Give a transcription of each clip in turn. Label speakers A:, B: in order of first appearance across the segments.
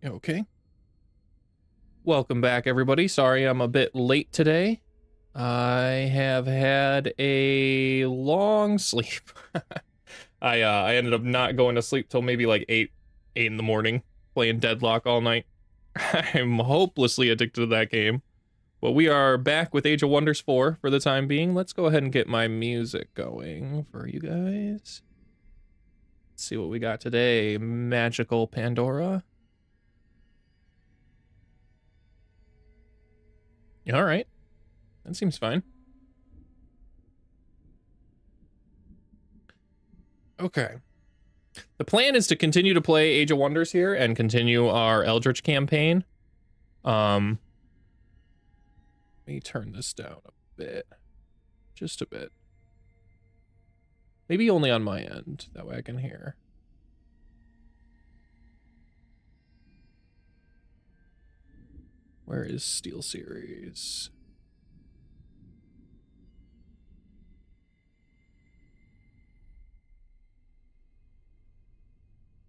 A: Okay. Welcome back, everybody. Sorry I'm a bit late today. I have had a long sleep. I ended up not going to sleep till maybe like 8 in the morning, playing Deadlock all night. I'm hopelessly addicted to that game. But we are back with Age of Wonders 4 for the time being. Let's go ahead and get my music going for you guys. Let's see what we got today. Magical Pandora. All right. That seems fine. Okay. The plan is to continue to play Age of Wonders here and continue our Eldritch campaign. Let me turn this down a bit. Just a bit. Maybe only on my end. That way I can hear. Where is Steel Series?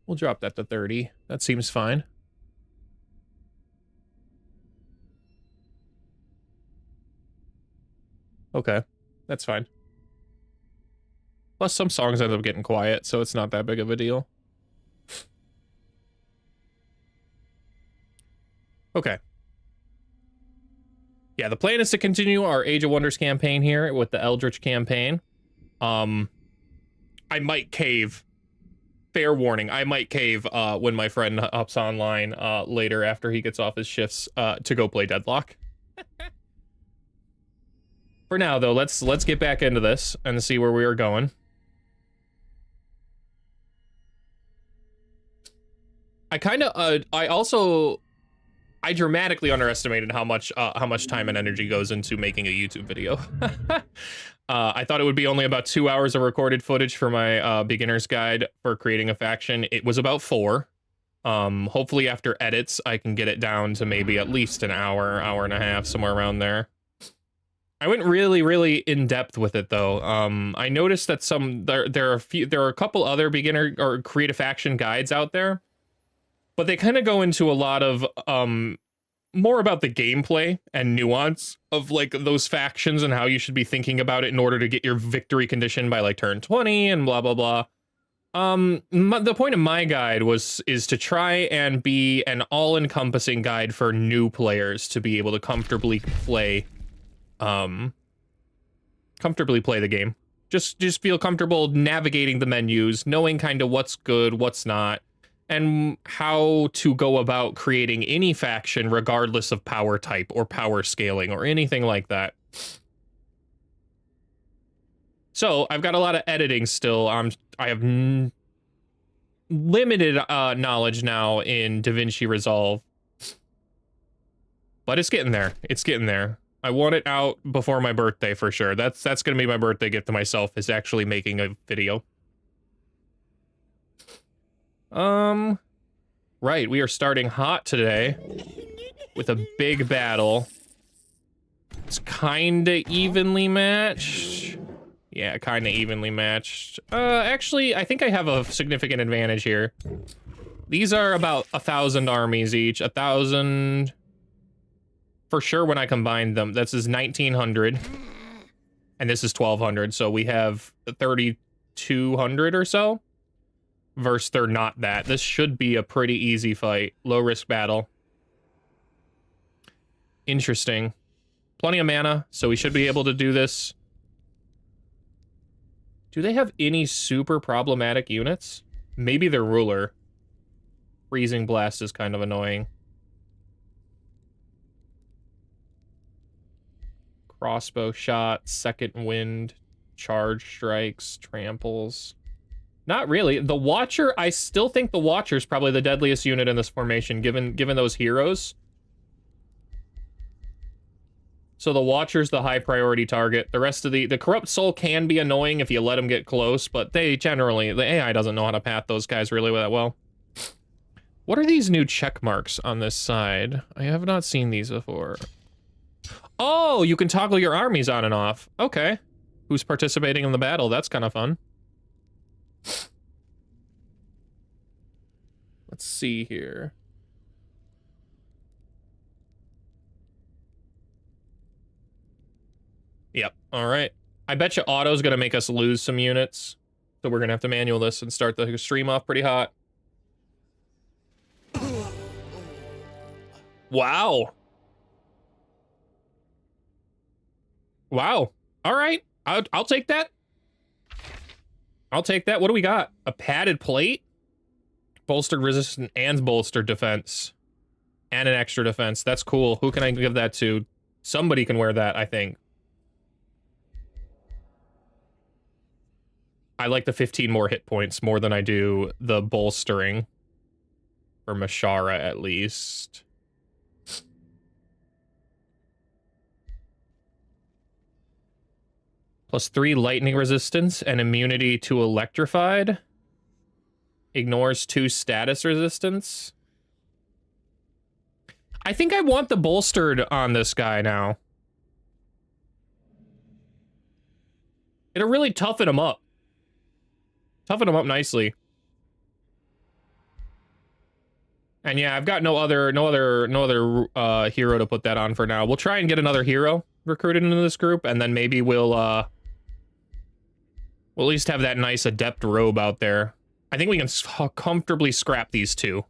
A: We'll drop that to 30. That seems fine. Okay, that's fine. Plus, some songs end up getting quiet, so it's not that big of a deal. Okay. Yeah, the plan is to continue our Age of Wonders campaign here with the Eldritch campaign. I might cave. Fair warning, I might cave when my friend hops online later after he gets off his shifts to go play Deadlock. For now, though, let's get back into this and see where we are going. I dramatically underestimated how much time and energy goes into making a YouTube video. I thought it would be only about 2 hours of recorded footage for my beginner's guide for creating a faction. It was about 4. Hopefully after edits, I can get it down to maybe at least an hour, hour and a half, somewhere around there. I went really in depth with it though. I noticed that there are a couple other beginner or create a faction guides out there, but they kind of go into a lot of more about the gameplay and nuance of like those factions and how you should be thinking about it in order to get your victory condition by like turn 20 and blah blah blah. The point of my guide is to try and be an all-encompassing guide for new players to be able to comfortably play the game. Just feel comfortable navigating the menus, knowing kind of what's good, what's not, and how to go about creating any faction regardless of power type or power scaling or anything like that. So I've got a lot of editing still. I have limited knowledge now in DaVinci Resolve, but it's getting there. It's getting there. I want it out before my birthday for sure. That's gonna be my birthday gift to myself, is actually making a video. Right, we are starting hot today with a big battle. It's kinda evenly matched. Yeah, kinda evenly matched. Actually, I think I have a significant advantage here. These are about 1,000 armies each, 1,000 for sure when I combine them. This is 1,900, and this is 1,200, so we have 3,200 or so. Versus they're not that. This should be a pretty easy fight. Low risk battle. Interesting. Plenty of mana, so we should be able to do this. Do they have any super problematic units? Maybe their ruler. Freezing Blast is kind of annoying. Crossbow shot, Second Wind, Charge Strikes, Tramples. Not really. The Watcher, I still think the Watcher is probably the deadliest unit in this formation, given those heroes. So the Watcher's the high priority target. The rest of the Corrupt Soul can be annoying if you let them get close, but they generally, the AI doesn't know how to path those guys really that well. What are these new check marks on this side? I have not seen these before. Oh, you can toggle your armies on and off. Okay. Who's participating in the battle? That's kind of fun. Let's see here. Yep. All right. I bet you auto's gonna make us lose some units, so we're gonna have to manual this and start the stream off pretty hot. Wow. Wow. All right. I'll take that. I'll take that. What do we got? A padded plate? Bolstered resistance and bolstered defense. And an extra defense. That's cool. Who can I give that to? Somebody can wear that, I think. I like the 15 more hit points more than I do the bolstering. For Mashara, at least. +3 lightning resistance and immunity to electrified. Ignores 2 status resistance. I think I want the bolstered on this guy now. It'll really toughen him up. Toughen him up nicely. And yeah, I've got no other hero to put that on for now. We'll try and get another hero recruited into this group, and then maybe we'll at least have that nice adept robe out there. I think we can comfortably scrap these two.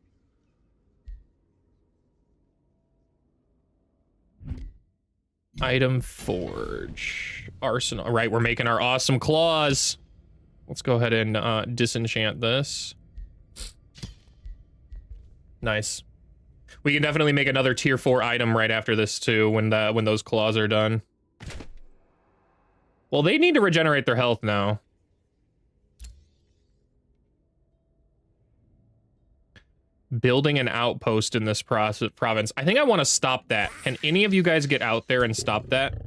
A: Item forge. Arsenal. All right, we're making our awesome claws. Let's go ahead and disenchant this. Nice. We can definitely make another tier 4 item right after this too when those claws are done. Well, they need to regenerate their health now. Building an outpost in this province. I think I want to stop that. Can any of you guys get out there and stop that?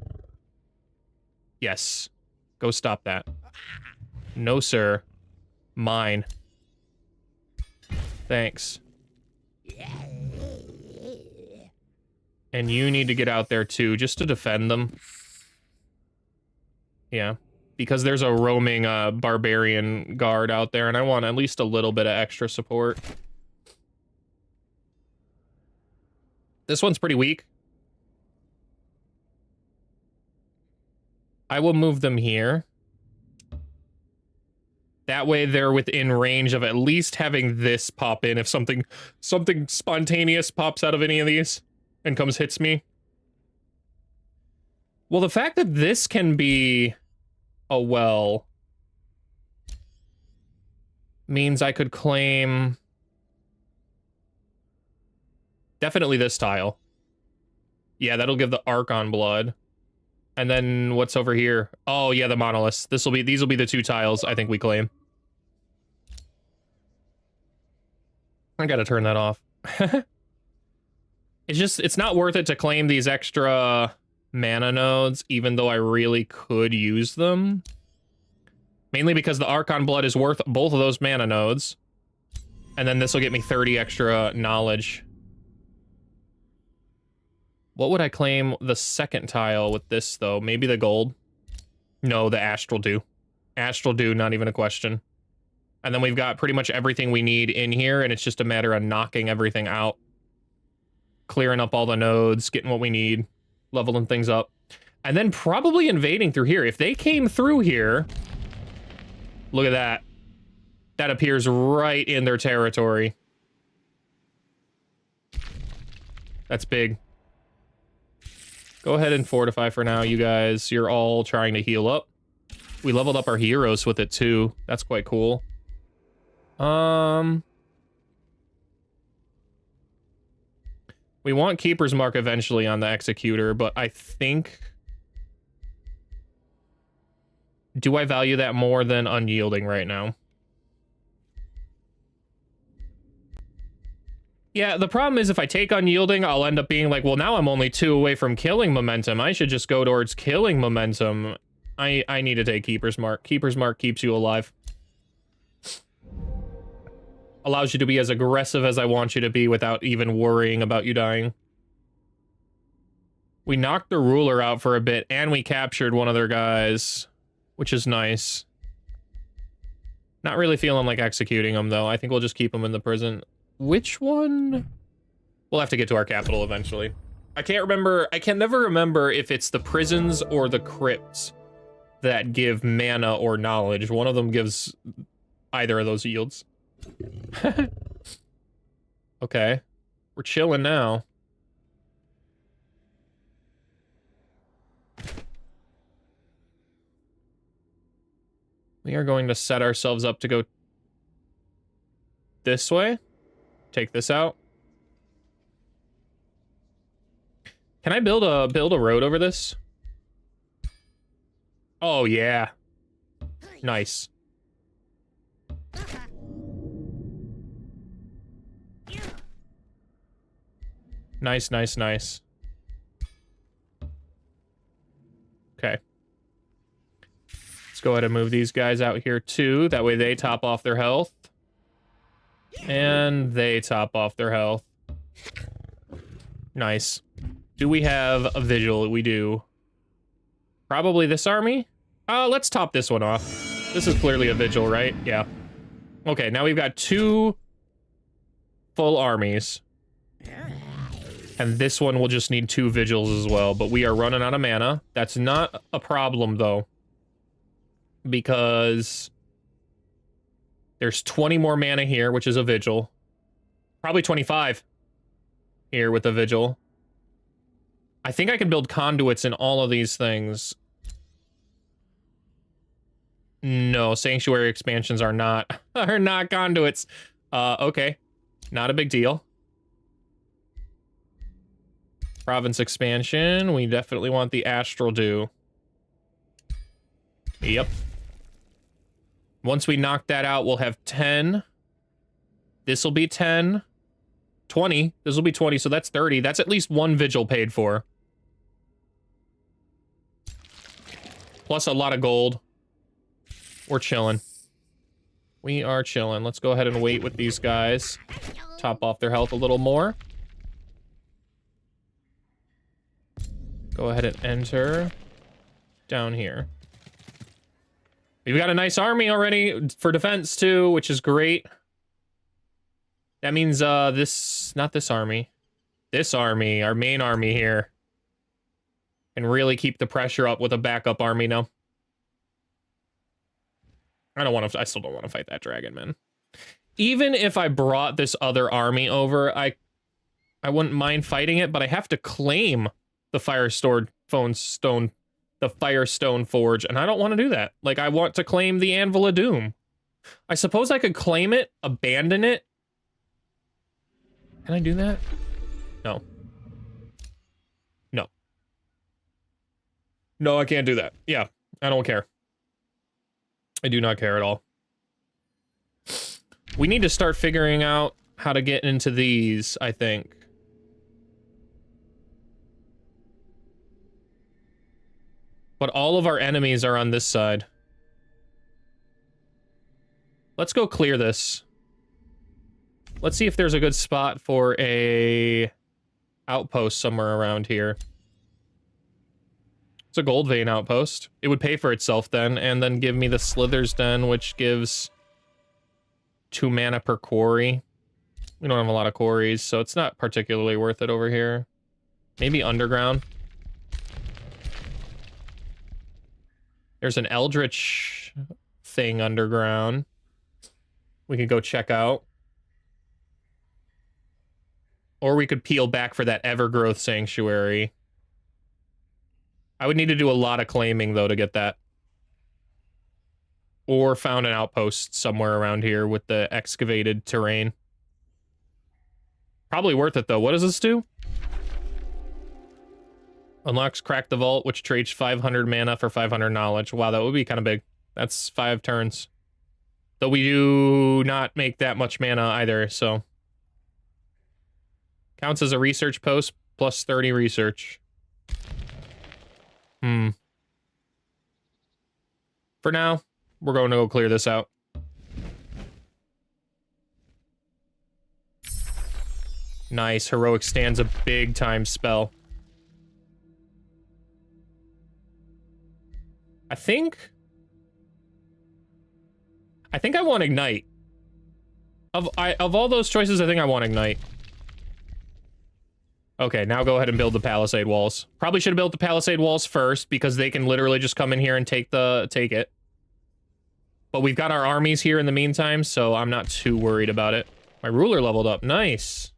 A: Yes. Go stop that. No, sir. Mine. Thanks. And you need to get out there too, just to defend them. Yeah. Because there's a roaming barbarian guard out there, and I want at least a little bit of extra support. This one's pretty weak. I will move them here. That way they're within range of at least having this pop in if something spontaneous pops out of any of these and hits me. Well, the fact that this can be a well means I could claim definitely this tile. Yeah, that'll give the Archon blood. And then what's over here? Oh yeah, the monoliths. These will be the 2 tiles I think we claim. I gotta turn that off. It's not worth it to claim these extra mana nodes, even though I really could use them. Mainly because the Archon blood is worth both of those mana nodes. And then this will get me 30 extra knowledge. What would I claim the second tile with this, though? Maybe the gold? No, the Astral Dew. Astral Dew, not even a question. And then we've got pretty much everything we need in here, and it's just a matter of knocking everything out. Clearing up all the nodes, getting what we need, leveling things up. And then probably invading through here. If they came through here... Look at that. That appears right in their territory. That's big. Go ahead and fortify for now, you guys. You're all trying to heal up. We leveled up our heroes with it, too. That's quite cool. We want Keeper's Mark eventually on the Executor, but I think... Do I value that more than Unyielding right now? Yeah, the problem is if I take Unyielding, I'll end up being like, well, now I'm only 2 away from killing Momentum. I should just go towards killing Momentum. I need to take Keeper's Mark. Keeper's Mark keeps you alive. Allows you to be as aggressive as I want you to be without even worrying about you dying. We knocked the Ruler out for a bit, and we captured one of their guys, which is nice. Not really feeling like executing them, though. I think we'll just keep them in the prison. Which one? We'll have to get to our capital eventually. I can't remember. I can never remember if it's the prisons or the crypts that give mana or knowledge. One of them gives either of those yields. Okay. We're chilling now. We are going to set ourselves up to go this way. Take this out. Can I build a road over this? Oh yeah. Nice. Nice, nice, nice. Okay. Let's go ahead and move these guys out here too. That way they top off their health. And they top off their health. Nice. Do we have a visual? We do. Probably this army? Let's top this one off. This is clearly a vigil, right? Yeah. Okay, now we've got 2 full armies. And this one will just need 2 vigils as well, but we are running out of mana. That's not a problem, though. Because there's 20 more mana here, which is a vigil. Probably 25 here with a vigil. I think I can build conduits in all of these things. No, sanctuary expansions are not conduits. Okay. Not a big deal. Province expansion. We definitely want the Astral Dew. Yep. Once we knock that out, we'll have 10. This will be 10. 20. This will be 20, so that's 30. That's at least 1 vigil paid for. Plus a lot of gold. We're chilling. We are chilling. Let's go ahead and wait with these guys. Top off their health a little more. Go ahead and enter down here. We've got a nice army already for defense too, which is great. That means not this army. This army, our main army here. And really keep the pressure up with a backup army now. I still don't want to fight that dragon, man. Even if I brought this other army over, I wouldn't mind fighting it, but I have to claim the Firestone Forge, and I don't want to do that. Like, I want to claim the Anvil of Doom. I suppose I could claim it, abandon it. Can I do that? No. No. No, I can't do that. Yeah, I don't care. I do not care at all. We need to start figuring out how to get into these, I think. But all of our enemies are on this side. Let's go clear this. Let's see if there's a good spot for a outpost somewhere around here. It's a gold vein outpost. It would pay for itself then, and then give me the Slither's Den, which gives 2 mana per quarry. We don't have a lot of quarries, so it's not particularly worth it over here. Maybe underground. There's an Eldritch thing underground. We could go check out. Or we could peel back for that Evergrowth Sanctuary. I would need to do a lot of claiming, though, to get that. Or found an outpost somewhere around here with the excavated terrain. Probably worth it, though. What does this do? Unlocks Crack the Vault, which trades 500 mana for 500 knowledge. Wow, that would be kind of big. That's 5 turns. Though we do not make that much mana either, so... Counts as a research post, plus 30 research. For now, we're going to go clear this out. Nice. Heroic Stanza, big time spell. I think I want Ignite. Of all those choices, I think I want Ignite. Okay, now go ahead and build the palisade walls. Probably should have built the palisade walls first because they can literally just come in here and take it. But we've got our armies here in the meantime, so I'm not too worried about it. My ruler leveled up. Nice.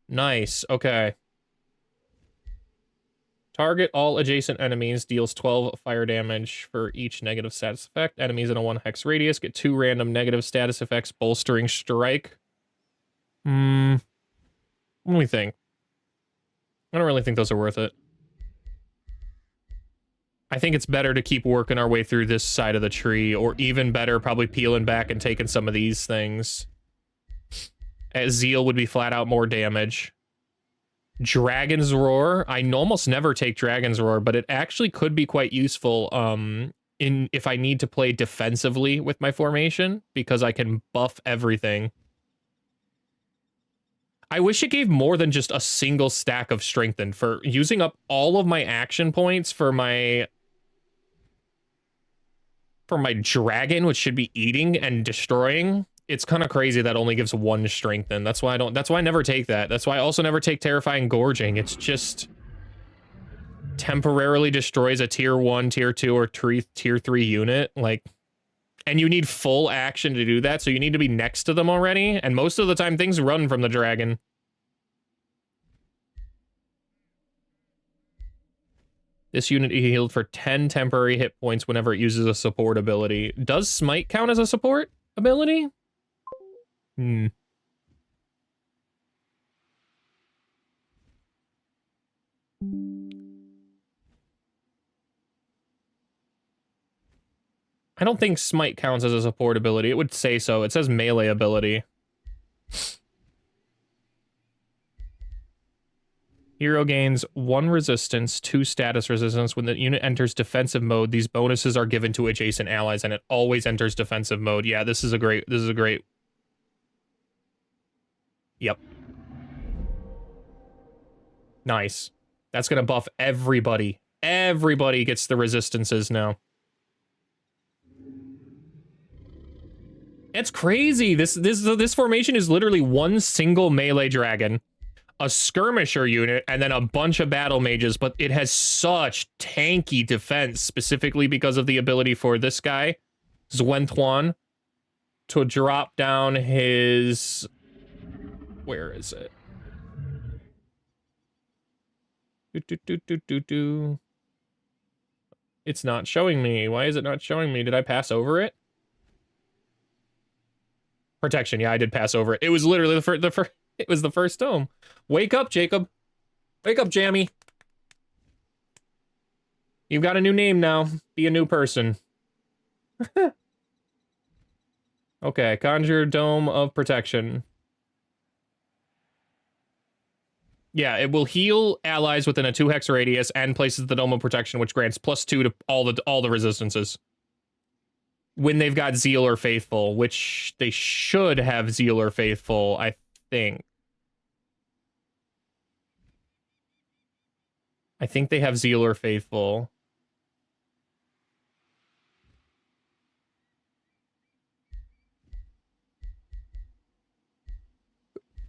A: Nice. Okay. Target all adjacent enemies, deals 12 fire damage for each negative status effect. Enemies in a 1 hex radius get 2 random negative status effects, bolstering strike. What do we think? I don't really think those are worth it. I think it's better to keep working our way through this side of the tree, or even better, probably peeling back and taking some of these things. As Zeal would be flat out more damage. Dragon's Roar. I almost never take Dragon's Roar, but it actually could be quite useful if I need to play defensively with my formation, because I can buff everything. I wish it gave more than just a single stack of Strengthen. For using up all of my action points for my dragon, which should be eating and destroying. It's kind of crazy that only gives 1 Strengthen. That's why I never take that. That's why I also never take Terrifying Gorging. It's just temporarily destroys a tier 1, tier 2, or tier 3 unit. Like, and you need full action to do that, so you need to be next to them already. And most of the time, things run from the dragon. This unit healed for 10 temporary hit points whenever it uses a support ability. Does Smite count as a support ability? I don't think Smite counts as a support ability. It would say so. It says melee ability. Hero gains 1 resistance, 2 status resistance. When the unit enters defensive mode, these bonuses are given to adjacent allies, and it always enters defensive mode. Yeah, this is a great... Yep. Nice. That's gonna buff everybody. Everybody gets the resistances now. It's crazy. This formation is literally 1 single melee dragon, a skirmisher unit, and then a bunch of battle mages, but it has such tanky defense, specifically because of the ability for this guy, Zwentuan, to drop down his... Where is it? It's not showing me. Why is it not showing me? Did I pass over it? Protection. Yeah, I did pass over it. It was literally it was the first tome. Wake up, Jacob. Wake up, Jammy. You've got a new name now. Be a new person. Okay, conjure Dome of Protection. Yeah, it will heal allies within a 2 hex radius and places the Dome of Protection, which grants +2 to all the resistances. When they've got Zeal or Faithful, which they should have Zeal or Faithful, I think. I think they have Zeal or Faithful.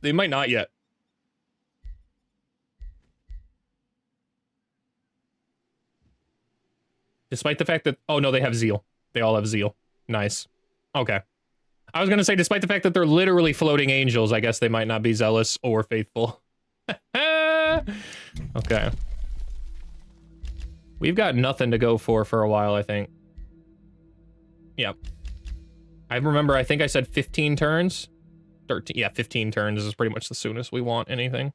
A: They might not yet. Despite the fact that... Oh, no, they have Zeal. They all have Zeal. Nice. Okay. I was going to say, despite the fact that they're literally floating angels, I guess they might not be zealous or faithful. Okay. We've got nothing to go for a while, I think. Yep. I remember, I think I said 15 turns. 13. Yeah, 15 turns is pretty much the soonest we want anything.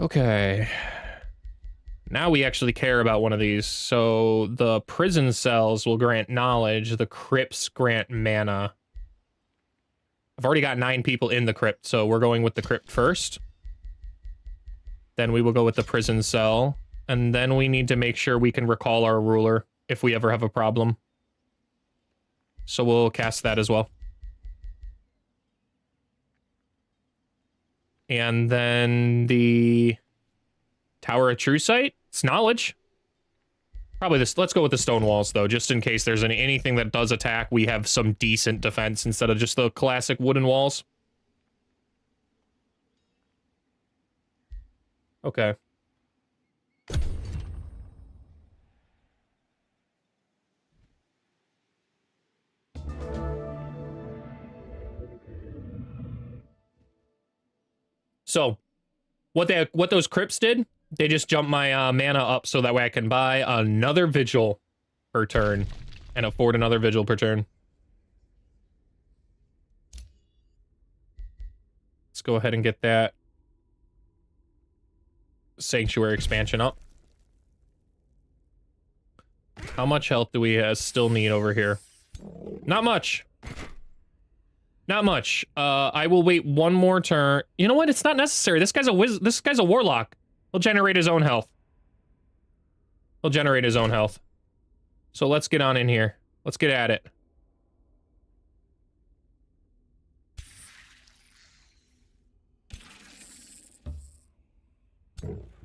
A: Okay. Now we actually care about one of these. So the prison cells will grant knowledge. The crypts grant mana. I've already got 9 people in the crypt, so we're going with the crypt first. Then we will go with the prison cell. And then we need to make sure we can recall our ruler if we ever have a problem. So we'll cast that as well. And then the Tower of True Sight. It's knowledge. Probably this. Let's go with the stone walls, though, just in case there's anything that does attack. We have some decent defense instead of just the classic wooden walls. Okay. So, what those crypts did, they just jumped my mana up so that way I can buy another vigil per turn and afford another vigil per turn. Let's go ahead and get that sanctuary expansion up. How much health do we still need over here? Not much. Not much. I will wait one more turn. You know what? It's not necessary. This guy's a warlock. He'll generate his own health. He'll generate his own health. So let's get on in here. Let's get at it.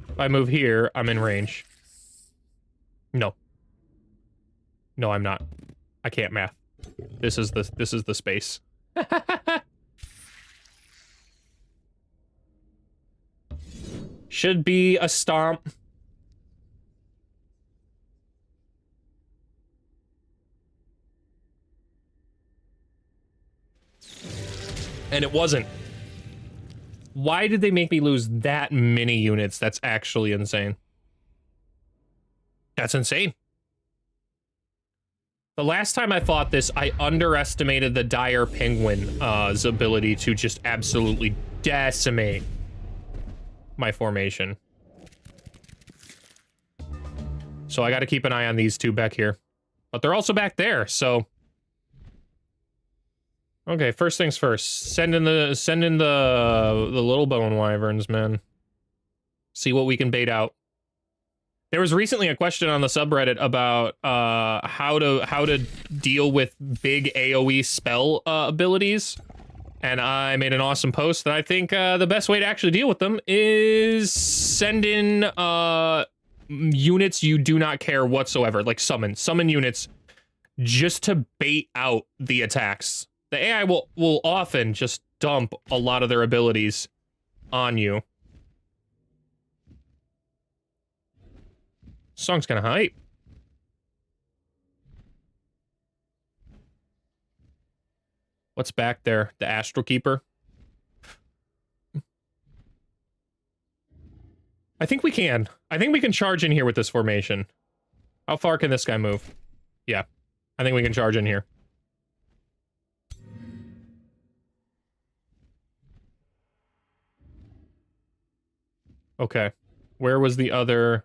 A: If I move here, I'm in range. No. No, I'm not. I can't math. This is the space. Should be a stomp. And it wasn't. Why did they make me lose that many units? That's actually insane. That's insane. The last time I fought this, I underestimated the Dire Penguin's ability to just absolutely decimate my formation. So I got to keep an eye on these two back here. But they're also back there, so... Okay, first things first. Send in the little bone wyverns, man. See what we can bait out. There was recently a question on the subreddit about how to deal with big AoE spell abilities, and I made an awesome post that I think the best way to actually deal with them is send in units you do not care whatsoever, like summon units just to bait out the attacks. The AI will often just dump a lot of their abilities on you. Song's kind of hype. What's back there? The Astral Keeper? I think we can. I think we can charge in here with this formation. How far can this guy move? Yeah. I think we can charge in here. Okay. Where was the other...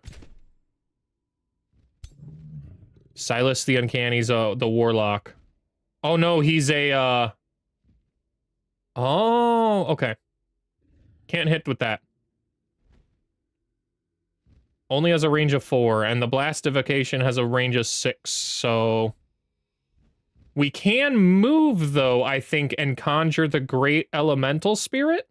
A: Silas the Uncanny's the warlock. Oh no, he's a Oh, okay. Can't hit with that. Only has a range of 4, and the Blastification has a range of 6, so... We can move, though, I think, and conjure the Great Elemental Spirit?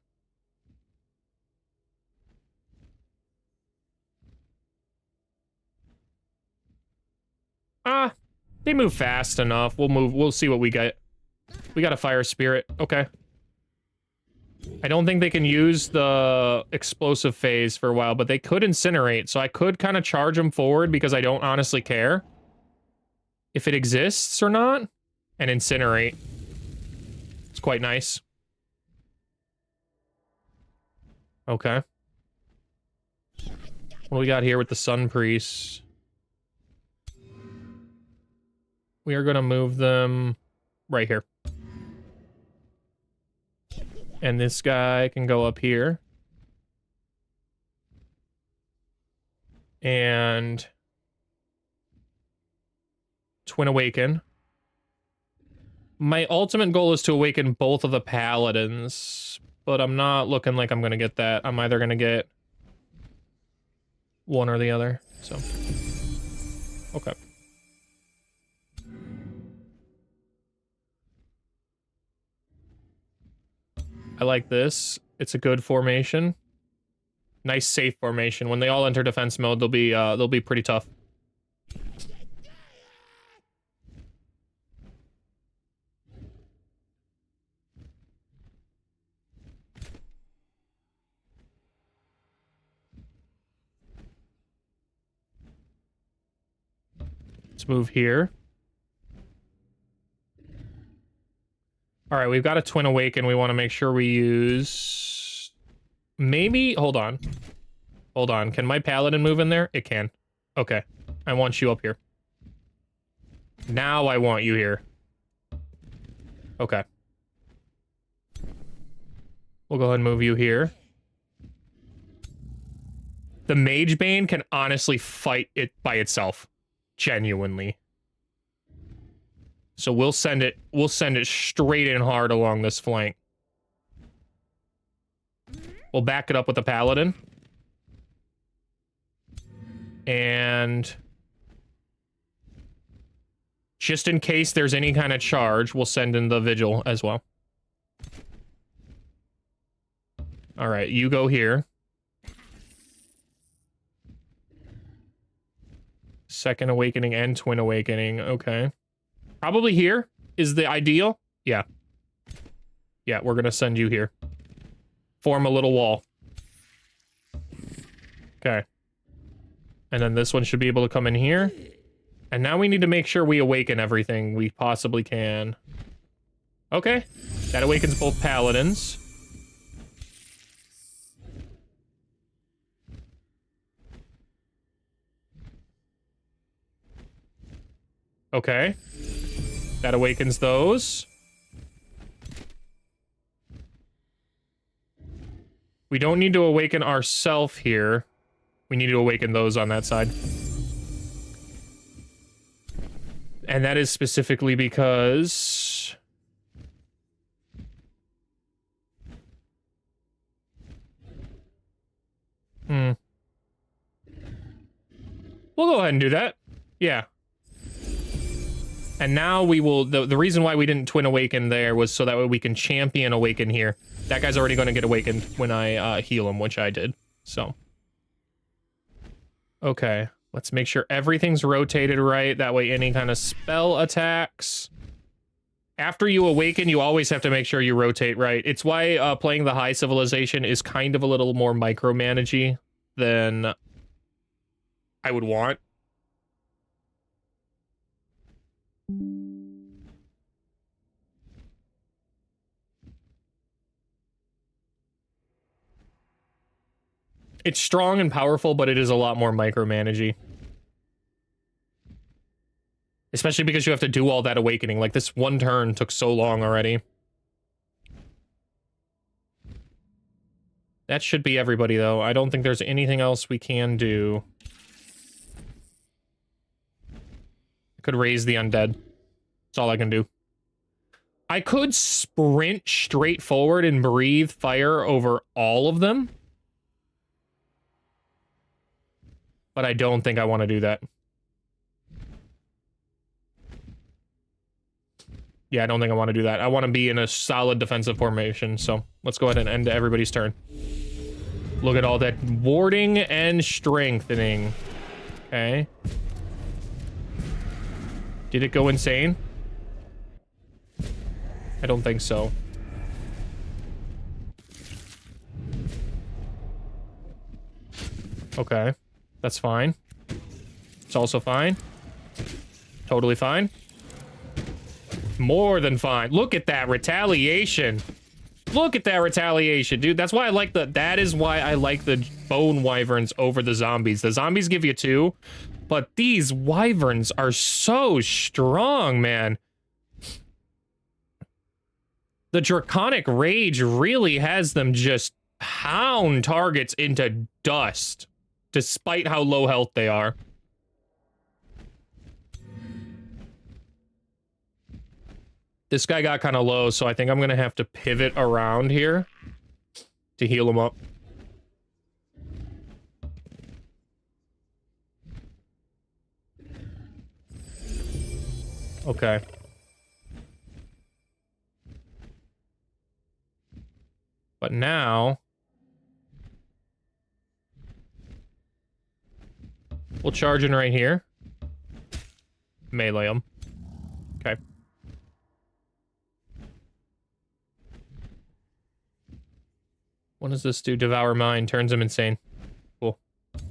A: They move fast enough. We'll see what we get. We got a Fire Spirit. Okay. I don't think they can use the explosive phase for a while, but they could incinerate, so I could kind of charge them forward because I don't honestly care if it exists or not, and incinerate. It's quite nice. Okay. What do we got here with the Sun Priest? We are going to move them right here. And this guy can go up here. And Twin Awaken. My ultimate goal is to awaken both of the Paladins, but I'm not looking like I'm going to get that. I'm either going to get one or the other, so. Okay. I like this. It's a good formation. Nice safe formation. When they all enter defense mode, they'll be pretty tough. Let's move here. All right, we've got a Twin Awaken. We want to make sure we use... Maybe... Hold on. Hold on. Can my Paladin move in there? It can. Okay. I want you up here. Now I want you here. Okay. We'll go ahead and move you here. The Mage Bane can honestly fight it by itself. Genuinely. So we'll send it straight in hard along this flank. We'll back it up with the Paladin. And just in case there's any kind of charge, we'll send in the Vigil as well. All right, you go here. Second Awakening and Twin Awakening. Okay. Probably here is the ideal. Yeah. Yeah, we're going to send you here. Form a little wall. Okay. And then this one should be able to come in here. And now we need to make sure we awaken everything we possibly can. Okay. That awakens both Paladins. Okay. That awakens those. We don't need to awaken ourselves here. We need to awaken those on that side. And that is specifically because... We'll go ahead and do that. Yeah. And now we will... The reason why we didn't Twin Awaken there was so that way we can Champion Awaken here. That guy's already going to get awakened when I heal him, which I did. So. Okay. Let's make sure everything's rotated right. That way any kind of spell attacks. After you awaken, you always have to make sure you rotate right. It's why playing the high civilization is kind of a little more micromanagey than I would want. It's strong and powerful, but it is a lot more micromanagey. Especially because you have to do all that awakening. Like, this one turn took so long already. That should be everybody, though. I don't think there's anything else we can do. I could raise the undead. That's all I can do. I could sprint straight forward and breathe fire over all of them. But I don't think I want to do that. Yeah, I don't think I want to do that. I want to be in a solid defensive formation, so let's go ahead and end everybody's turn. Look at all that warding and strengthening. Okay. Did it go insane? I don't think so. Okay. That's fine. It's also fine. Totally fine. More than fine. Look at that retaliation. Look at that retaliation, dude. That's why I like that is why I like the bone wyverns over the zombies. The zombies give you 2, but these wyverns are so strong, man. The draconic rage really has them just pound targets into dust. Despite how low health they are. This guy got kind of low, so I think I'm going to have to pivot around here to heal him up. Okay. But now... we'll charge in right here. Melee him. Okay. What does this do? Devour Mind. Turns him insane. Cool.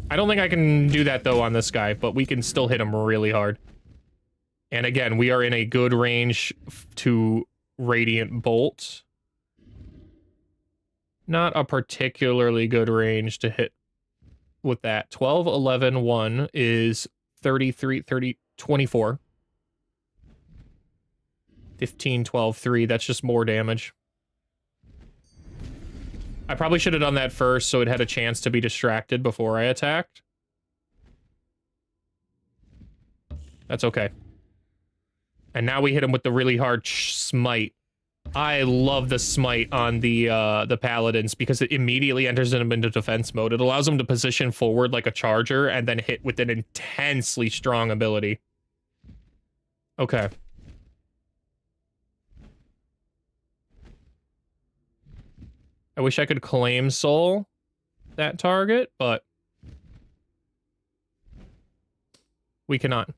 A: I don't think I can do that, though, on this guy, but we can still hit him really hard. And again, we are in a good range to Radiant Bolt. Not a particularly good range to hit with that. 12, 11, 1 is 33, 30, 24. 15, 12, 3. That's just more damage. I probably should have done that first so it had a chance to be distracted before I attacked. That's okay. And now we hit him with the really hard smite. I love the smite on the paladins because it immediately enters them into defense mode. It allows them to position forward like a charger and then hit with an intensely strong ability. Okay. I wish I could claim soul that target, but we cannot.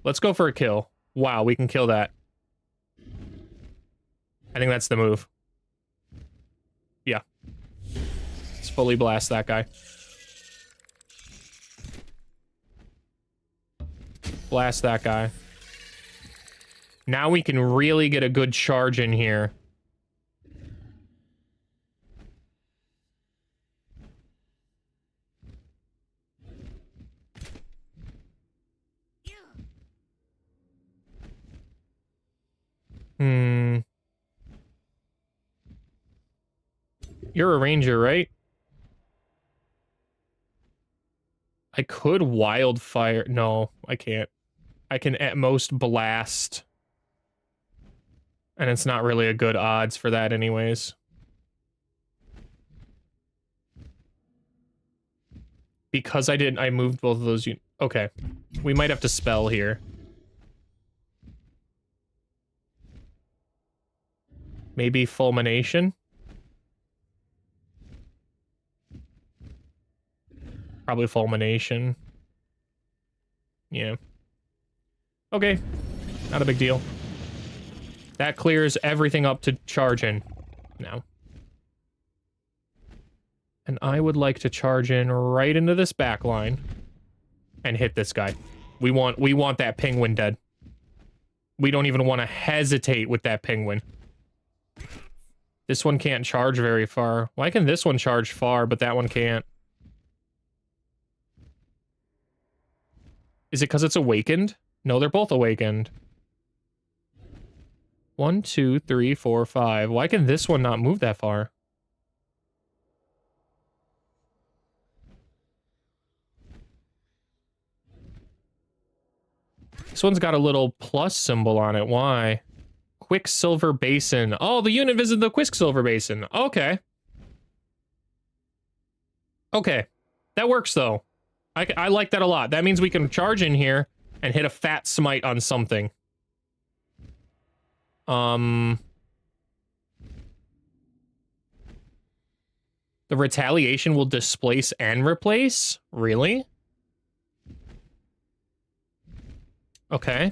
A: Let's go for a kill. Wow, we can kill that. I think that's the move. Yeah. Let's fully blast that guy. Blast that guy. Now we can really get a good charge in here. You're a ranger, right? I could wildfire. No, I can't. I can at most blast. And it's not really a good odds for that anyways. Because I moved both of those. Okay. We might have to spell here. Maybe fulmination. Probably fulmination. Yeah. Okay. Not a big deal. That clears everything up to charge in now. And I would like to charge in right into this back line and hit this guy. We want that penguin dead. We don't even want to hesitate with that penguin. This one can't charge very far. Why can this one charge far, but that one can't? Is it because it's awakened? No, they're both awakened. 1, 2, 3, 4, 5. Why can this one not move that far? This one's got a little plus symbol on it. Why? Quicksilver Basin. Oh, the unit visited the Quicksilver Basin. Okay. Okay. That works, though. I like that a lot. That means we can charge in here and hit a fat smite on something. The retaliation will displace and replace? Really? Okay.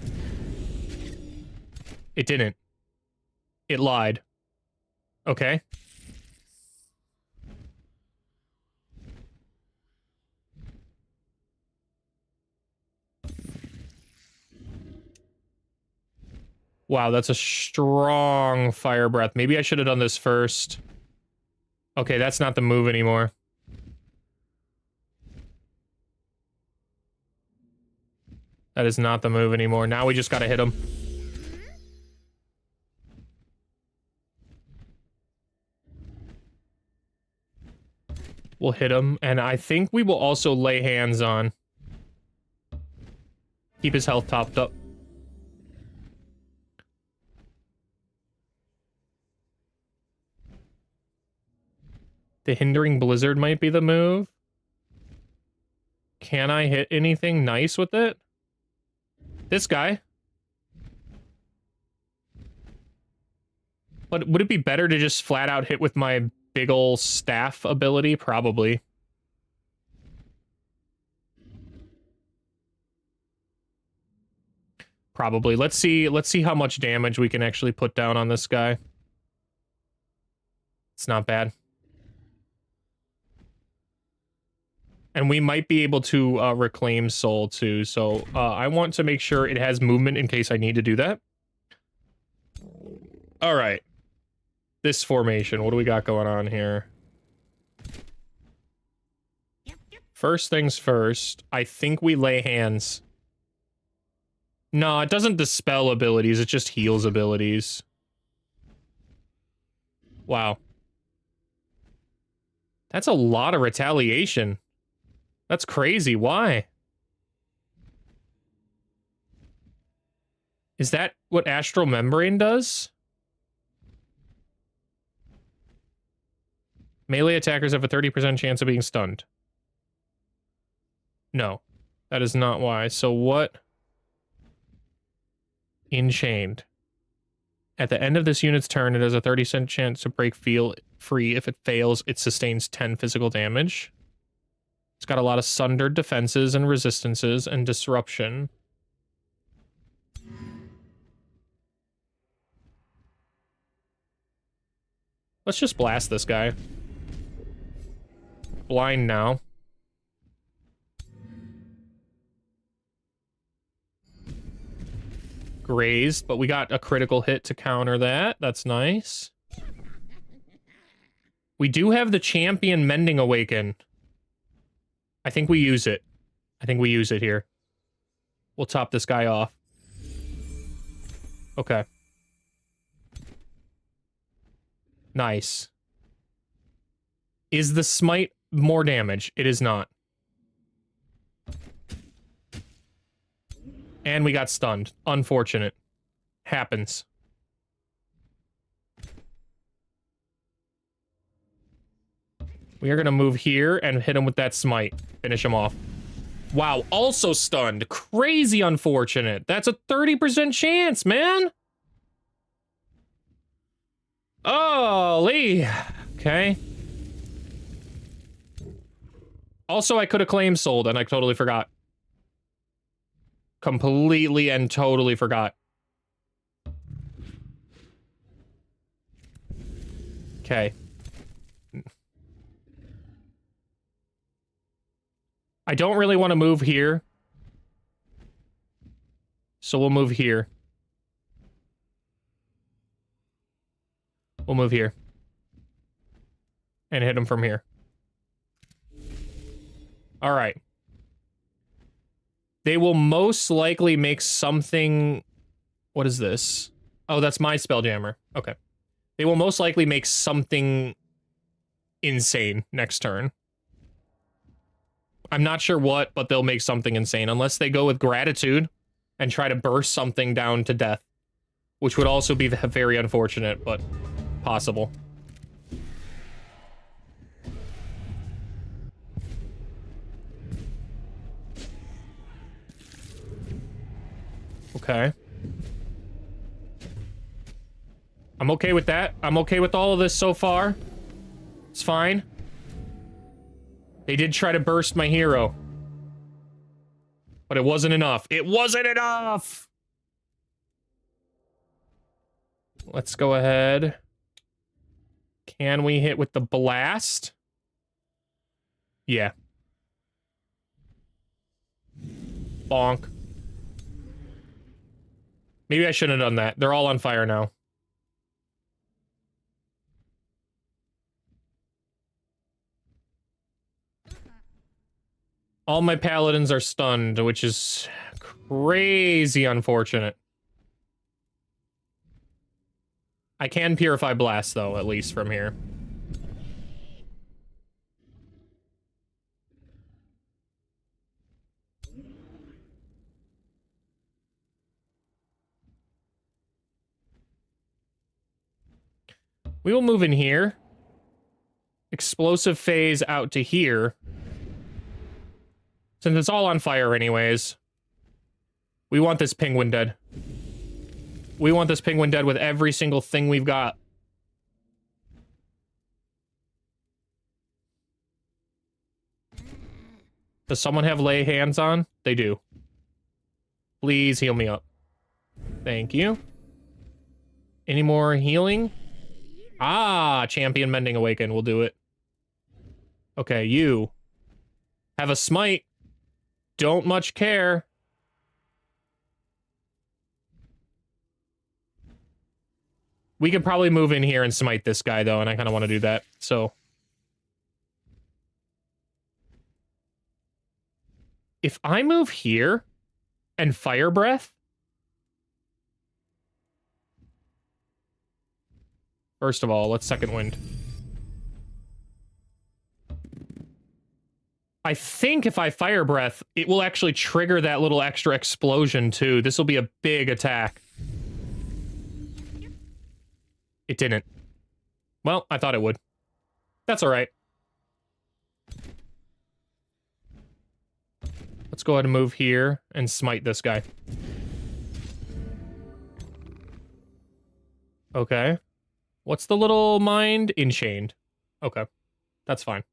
A: It didn't. It lied. Okay. Wow, that's a strong fire breath. Maybe I should have done this first. Okay, that's not the move anymore. That is not the move anymore. Now we just gotta hit him. We'll hit him, and I think we will also lay hands on. Keep his health topped up. The Hindering Blizzard might be the move. Can I hit anything nice with it? This guy. But would it be better to just flat out hit with my big ol' staff ability? Probably. Probably. Let's see how much damage we can actually put down on this guy. It's not bad. And we might be able to reclaim soul too. So I want to make sure it has movement in case I need to do that. All right. This formation, what do we got going on here? First things first, I think we lay hands. No, it doesn't dispel abilities, it just heals abilities. Wow. That's a lot of retaliation. That's crazy. Why? Is that what Astral Membrane does? Melee attackers have a 30% chance of being stunned. No, that is not why. So what? Enchained. At the end of this unit's turn, it has a 30% chance to break feel free. If it fails, it sustains 10 physical damage. It's got a lot of sundered defenses and resistances and disruption. Let's just blast this guy. Blind now. Grazed, but we got a critical hit to counter that. That's nice. We do have the Champion Mending Awaken. I think we use it. I think we use it here. We'll top this guy off. Okay. Nice. Is the smite more damage? It is not. And we got stunned. Unfortunate. Happens. We are going to move here and hit him with that smite. Finish him off. Wow, also stunned. Crazy unfortunate. That's a 30% chance, man. Oh, Lee. Okay. Also, I could have claimed sold, and I totally forgot. Completely and totally forgot. Okay. I don't really want to move here. So we'll move here. We'll move here. And hit him from here. All right. They will most likely make something... What is this? Oh, that's my Spelljammer. Okay. They will most likely make something insane next turn. I'm not sure what, but they'll make something insane. Unless they go with Gratitude and try to burst something down to death. Which would also be very unfortunate, but possible. Okay. I'm okay with that. I'm okay with all of this so far. It's fine. They did try to burst my hero. But it wasn't enough. It wasn't enough! Let's go ahead. Can we hit with the blast? Yeah. Bonk. Maybe I shouldn't have done that. They're all on fire now. All my paladins are stunned, which is crazy unfortunate. I can Purify Blast, though, at least from here. We will move in here. Explosive phase out to here. Since it's all on fire anyways. We want this penguin dead. We want this penguin dead with every single thing we've got. Does someone have lay hands on? They do. Please heal me up. Thank you. Any more healing? Ah, Champion Mending Awaken. We'll do it. Okay, you. Have a smite. Don't much care. We could probably move in here and smite this guy, though, and I kind of want to do that, so... If I move here and Fire Breath... First of all, let's Second Wind. I think if I Fire Breath, it will actually trigger that little extra explosion, too. This will be a big attack. It didn't. Well, I thought it would. That's alright. Let's go ahead and move here and smite this guy. Okay. What's the little mind? Enchained. Okay. That's fine.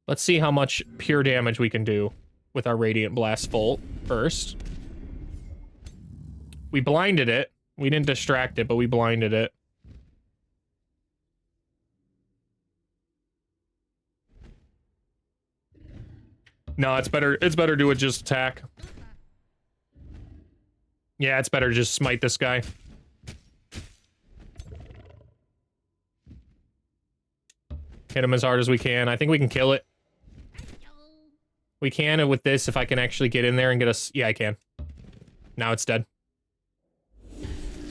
A: Let's see how much pure damage we can do with our Radiant Blast Bolt first. We blinded it. We didn't distract it, but we blinded it. No, it's better to just attack. Yeah, it's better to just smite this guy. Hit him as hard as we can. I think we can kill it. We can, and with this, if I can actually get in there and get us... Yeah, I can. Now it's dead.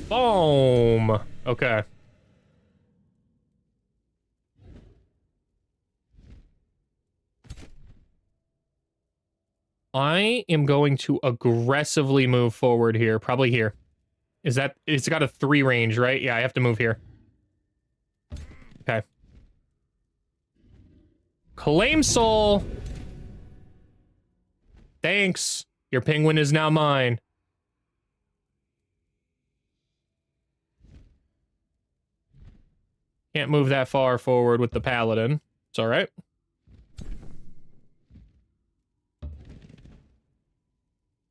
A: Boom! Okay. I am going to aggressively move forward here. Probably here. Is that... It's got a 3 range, right? Yeah, I have to move here. Okay. Claim Soul! Thanks. Your penguin is now mine. Can't move that far forward with the paladin. It's alright.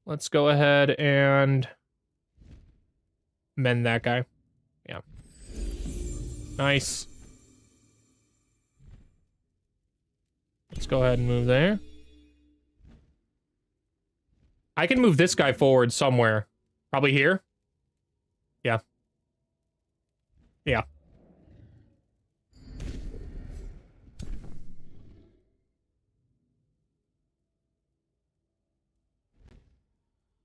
A: Let's go ahead and mend that guy. Yeah. Nice. Let's go ahead and move there. I can move this guy forward somewhere. Probably here. Yeah. Yeah.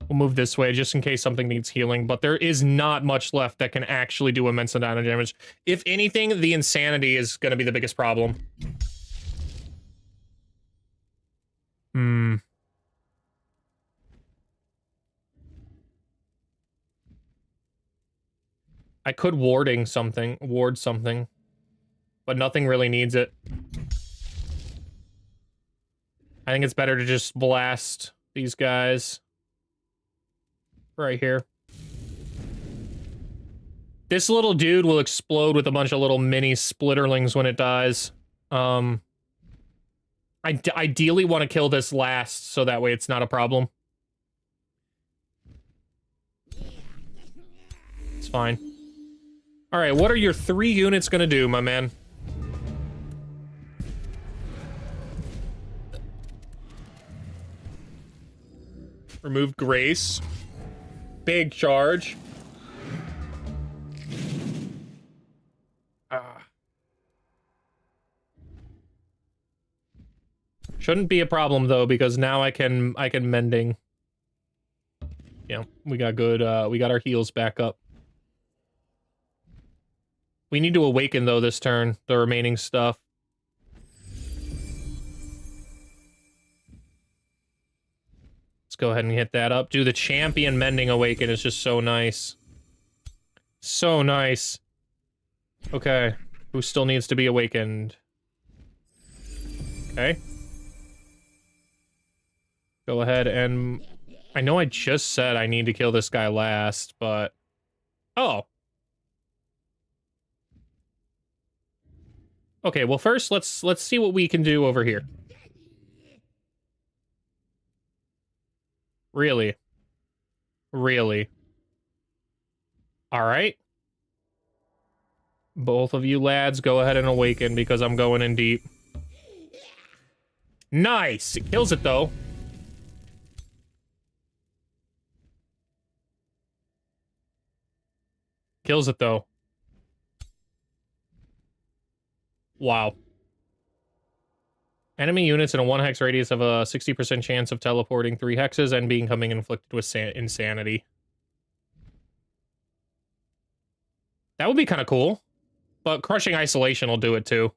A: We'll move this way just in case something needs healing, but there is not much left that can actually do immense amount of damage. If anything, the insanity is going to be the biggest problem. I could ward something, but nothing really needs it. I think it's better to just blast these guys right here. This little dude will explode with a bunch of little mini splitterlings when it dies. I ideally want to kill this last, so that way it's not a problem. It's fine. Alright, what are your 3 units gonna do, my man? Remove Grace. Big charge. Shouldn't be a problem though, because now I can mending. Yeah, we got good, we got our heals back up. We need to awaken though this turn, the remaining stuff. Let's go ahead and hit that up. Dude, the champion mending awaken is just so nice. So nice. Okay. Who still needs to be awakened? Okay. Go ahead and... I know I just said I need to kill this guy last, but... Oh. Okay, well first, let's see what we can do over here. Really? Really? Alright. Both of you lads, go ahead and awaken because I'm going in deep. Nice! It kills it, though. Kills it, though. Wow. Enemy units in a 1 hex radius have a 60% chance of teleporting 3 hexes and becoming inflicted with insanity. That would be kind of cool. But crushing isolation will do it, too.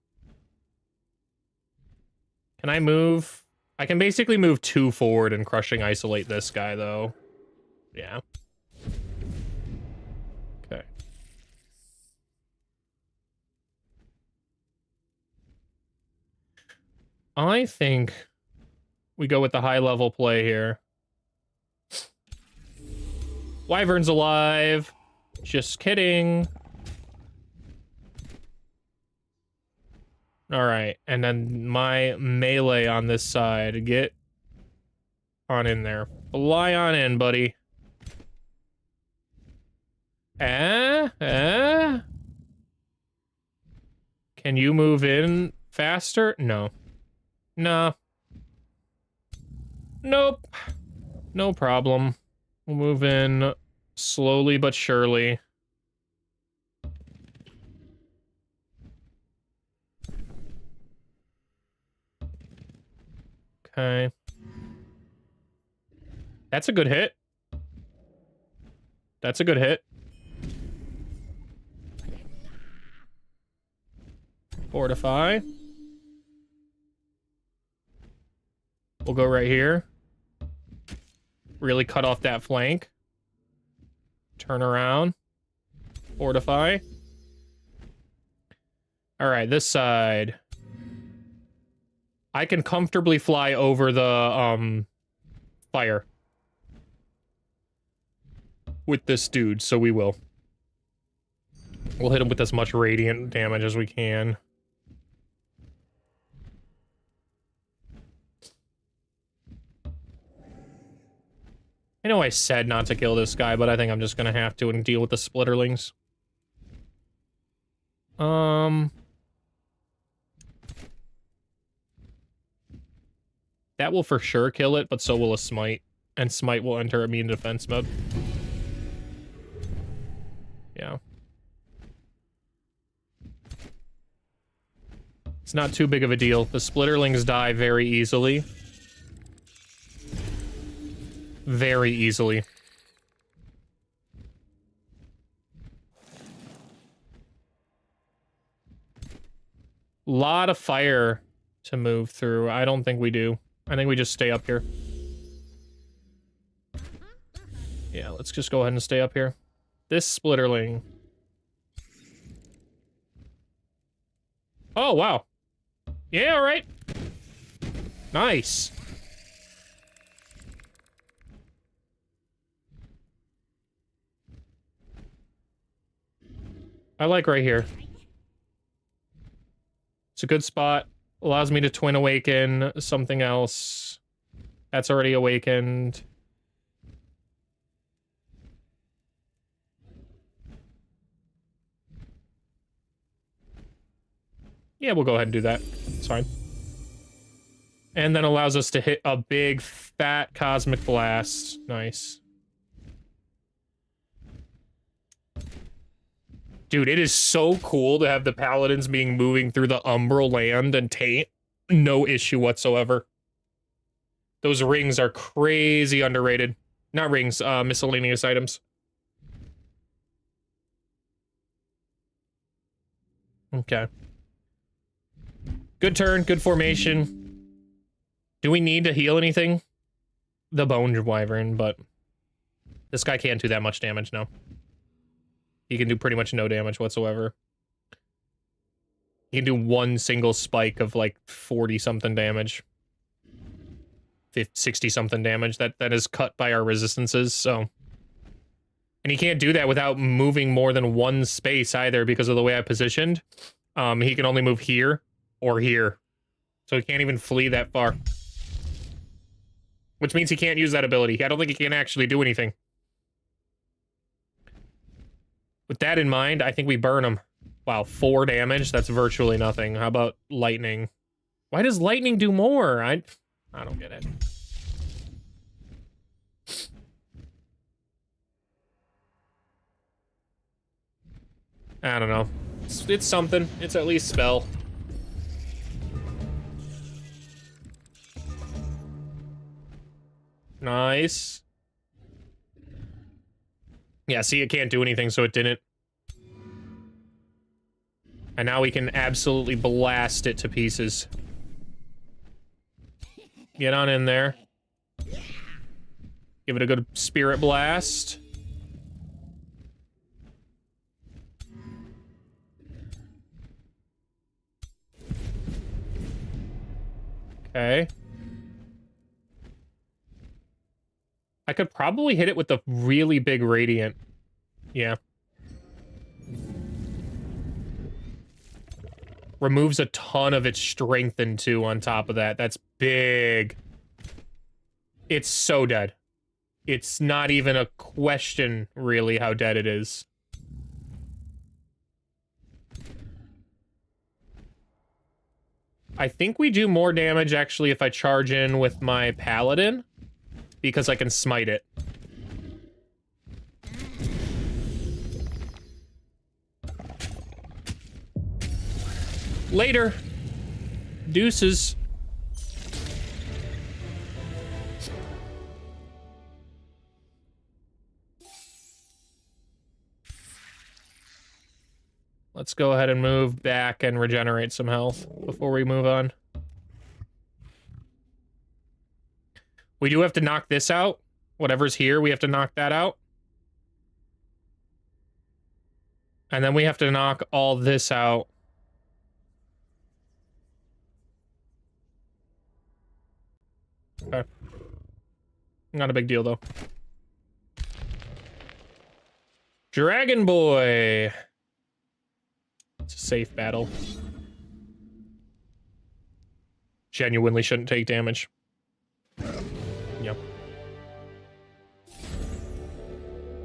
A: Can I move? I can basically move 2 forward and crushing isolate this guy, though. Yeah. Okay. I think we go with the high-level play here. Wyvern's alive. Just kidding. Alright, and then my melee on this side. Get on in there. Fly on in, buddy. Can you move in faster? No. Nah. Nope. No problem. We'll move in slowly but surely. Okay. That's a good hit. That's a good hit. Fortify. We'll go right here. Really cut off that flank. Turn around. Fortify. Alright, this side. I can comfortably fly over the, fire. With this dude, so we will. We'll hit him with as much radiant damage as we can. I know I said not to kill this guy, but I think I'm just gonna have to and deal with the splitterlings. That will for sure kill it, but so will a smite. And smite will enter immune defense mode. Yeah. It's not too big of a deal. The splitterlings die very easily. Very easily. Lot of fire to move through. I don't think we do. I think we just stay up here. Yeah, let's just go ahead and stay up here. This splitterling. Oh, wow. Yeah, all right. Nice. I like right here. It's a good spot. Allows me to twin awaken something else. That's already awakened. Yeah, we'll go ahead and do that. It's fine. And then allows us to hit a big, fat cosmic blast. Nice. Dude, it is so cool to have the paladins being moving through the umbral land and taint. No issue whatsoever. Those rings are crazy underrated. Not rings, miscellaneous items. Okay. Good turn, good formation. Do we need to heal anything? The Bone Wyvern, but this guy can't do that much damage now. He can do pretty much no damage whatsoever. He can do one single spike of like 40-something damage. 60-something damage. That is cut by our resistances, so. And he can't do that without moving more than one space either because of the way I positioned. He can only move here or here. So he can't even flee that far. Which means he can't use that ability. I don't think he can actually do anything. With that in mind, I think we burn him. Wow, 4 damage? That's virtually nothing. How about lightning? Why does lightning do more? I don't get it. I don't know. It's something. It's at least spell. Nice. Yeah, see, it can't do anything, so it didn't. And now we can absolutely blast it to pieces. Get on in there. Give it a good spirit blast. Okay. I could probably hit it with the really big radiant. Yeah. Removes a ton of its strength and 2 on top of that. That's big. It's so dead. It's not even a question, really, how dead it is. I think we do more damage, actually, if I charge in with my paladin, because I can smite it. Later. Deuces. Let's go ahead and move back and regenerate some health before we move on. We do have to knock this out. Whatever's here, we have to knock that out. And then we have to knock all this out. Okay. Not a big deal, though. Dragon Boy. It's a safe battle. Genuinely shouldn't take damage. Yep.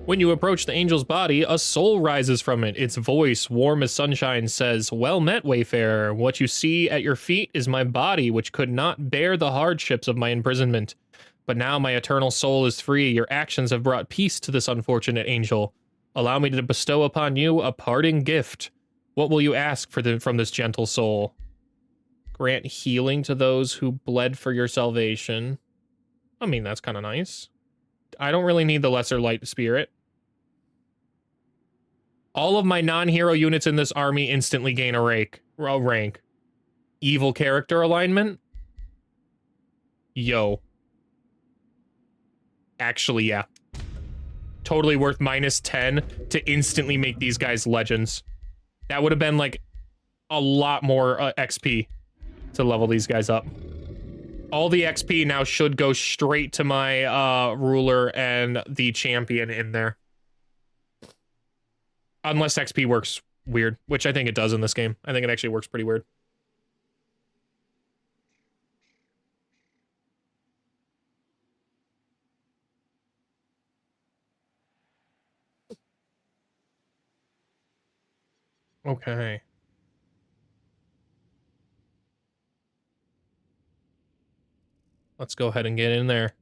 A: When you approach the angel's body, a soul rises from it. Its voice, warm as sunshine, says, "Well met, wayfarer. What you see at your feet is my body, which could not bear the hardships of my imprisonment. But now my eternal soul is free. Your actions have brought peace to this unfortunate angel. Allow me to bestow upon you a parting gift. What will you ask from this gentle soul? Grant healing to those who bled for your salvation." I mean, that's kind of nice. I don't really need the lesser light spirit. All of my non-hero units in this army instantly gain a rank. Evil character alignment? Yo. Actually, yeah. Totally worth -10 to instantly make these guys legends. That would have been, like, a lot more XP to level these guys up. All the XP now should go straight to my ruler and the champion in there. Unless XP works weird, which I think it does in this game. I think it actually works pretty weird. Okay. Let's go ahead and get in there.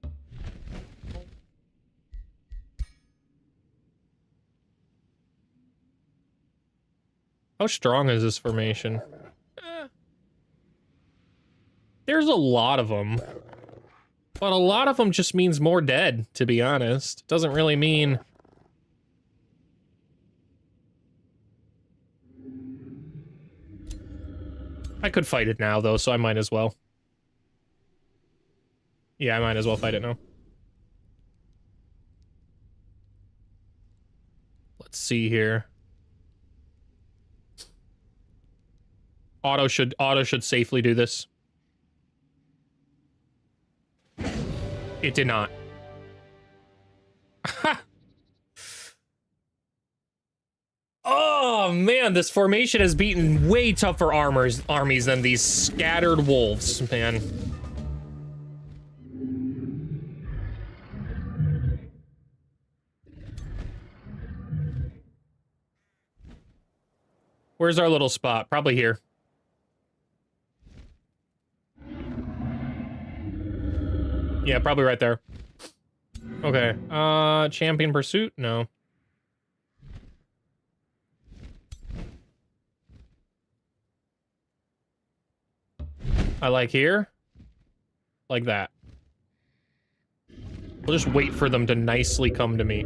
A: How strong is this formation? There's a lot of them. But a lot of them just means more dead, to be honest. Doesn't really mean... I could fight it now, though, so I might as well. Yeah, I might as well fight it now. Let's see here. Auto should safely do this. It did not. Oh man, this formation has beaten way tougher armies than these scattered wolves, man. Where's our little spot? Probably here. Yeah, probably right there. Okay. Champion Pursuit? No. I like here. Like that. We'll just wait for them to nicely come to me.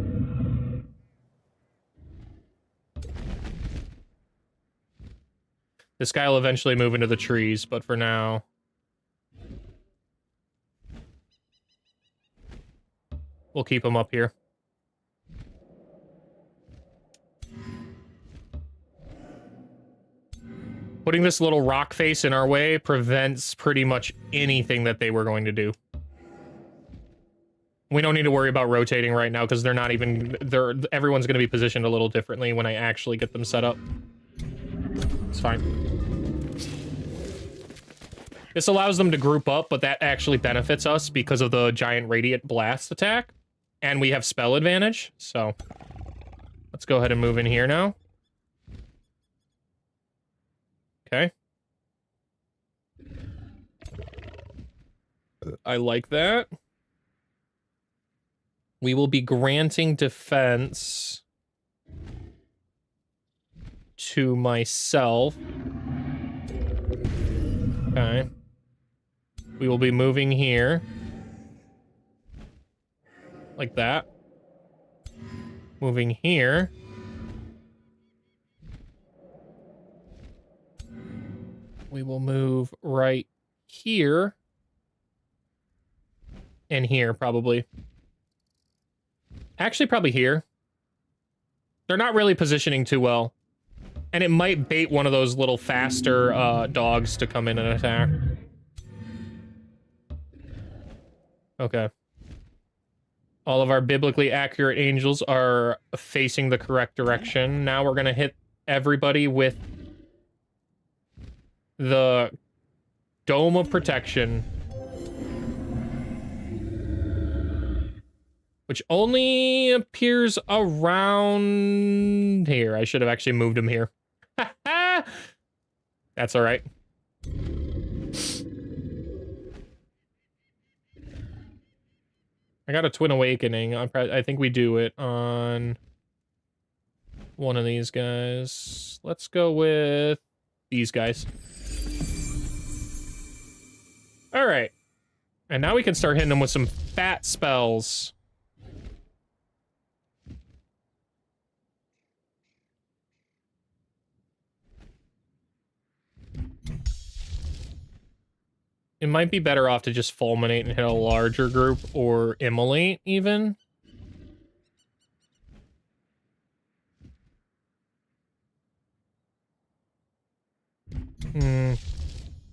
A: This guy will eventually move into the trees, but for now... we'll keep him up here. Putting this little rock face in our way prevents pretty much anything that they were going to do. We don't need to worry about rotating right now because they're not even... everyone's going to be positioned a little differently when I actually get them set up. It's fine. This allows them to group up, but that actually benefits us because of the giant radiant blast attack. And we have spell advantage, so... let's go ahead and move in here now. Okay. I like that. We will be granting defense to myself. Okay. We will be moving here. Like that. Moving here. We will move right here. And here, probably. Actually, probably here. They're not really positioning too well. And it might bait one of those little faster dogs to come in and attack. Okay. All of our biblically accurate angels are facing the correct direction. Now we're going to hit everybody with the Dome of Protection. Which only appears around here. I should have actually moved him here. That's all right. I got a Twin Awakening. I think we do it on one of these guys. Let's go with these guys. All right. And now we can start hitting them with some fat spells. It might be better off to just fulminate and hit a larger group, or immolate, even.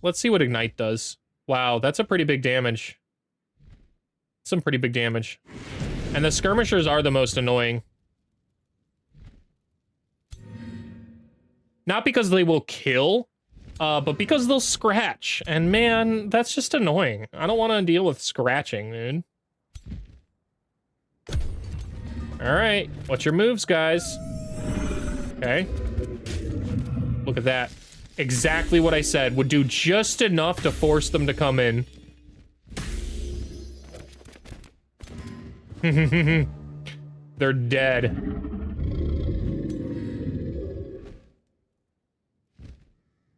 A: Let's see what Ignite does. Wow, that's a pretty big damage. Some pretty big damage. And the skirmishers are the most annoying. Not because they will kill, but because they'll scratch. And man, that's just annoying. I don't want to deal with scratching, dude. Alright, what's your moves, guys? Okay. Look at that. Exactly what I said. Would do just enough to force them to come in. They're dead.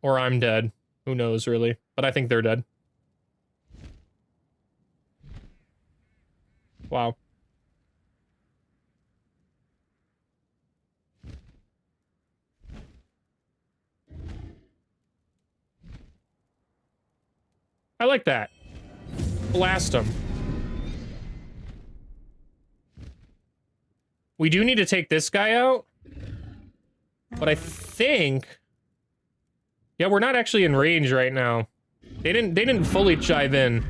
A: Or I'm dead. Who knows, really? But I think they're dead. Wow. I like that. Blast them. We do need to take this guy out. But I think... yeah, we're not actually in range right now. They didn't fully chive in.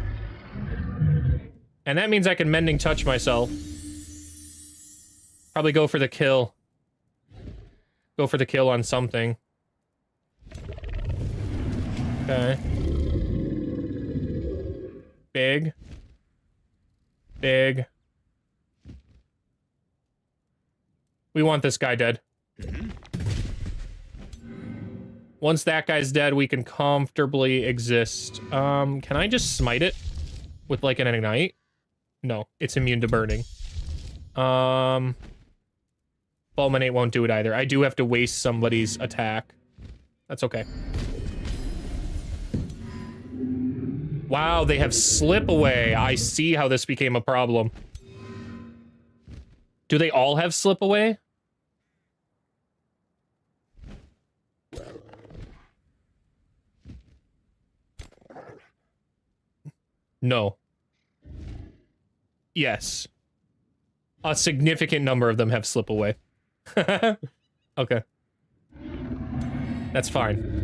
A: And that means I can Mending Touch myself. Probably go for the kill. Go for the kill on something. Okay. Big. Big. We want this guy dead. Once that guy's dead, we can comfortably exist. Can I just smite it with, like, an ignite? No, it's immune to burning. Fulminate won't do it either. I do have to waste somebody's attack. That's okay. Wow, they have slip away. I see how this became a problem. Do they all have slip away? No. Yes. A significant number of them have slip away. Okay. That's fine.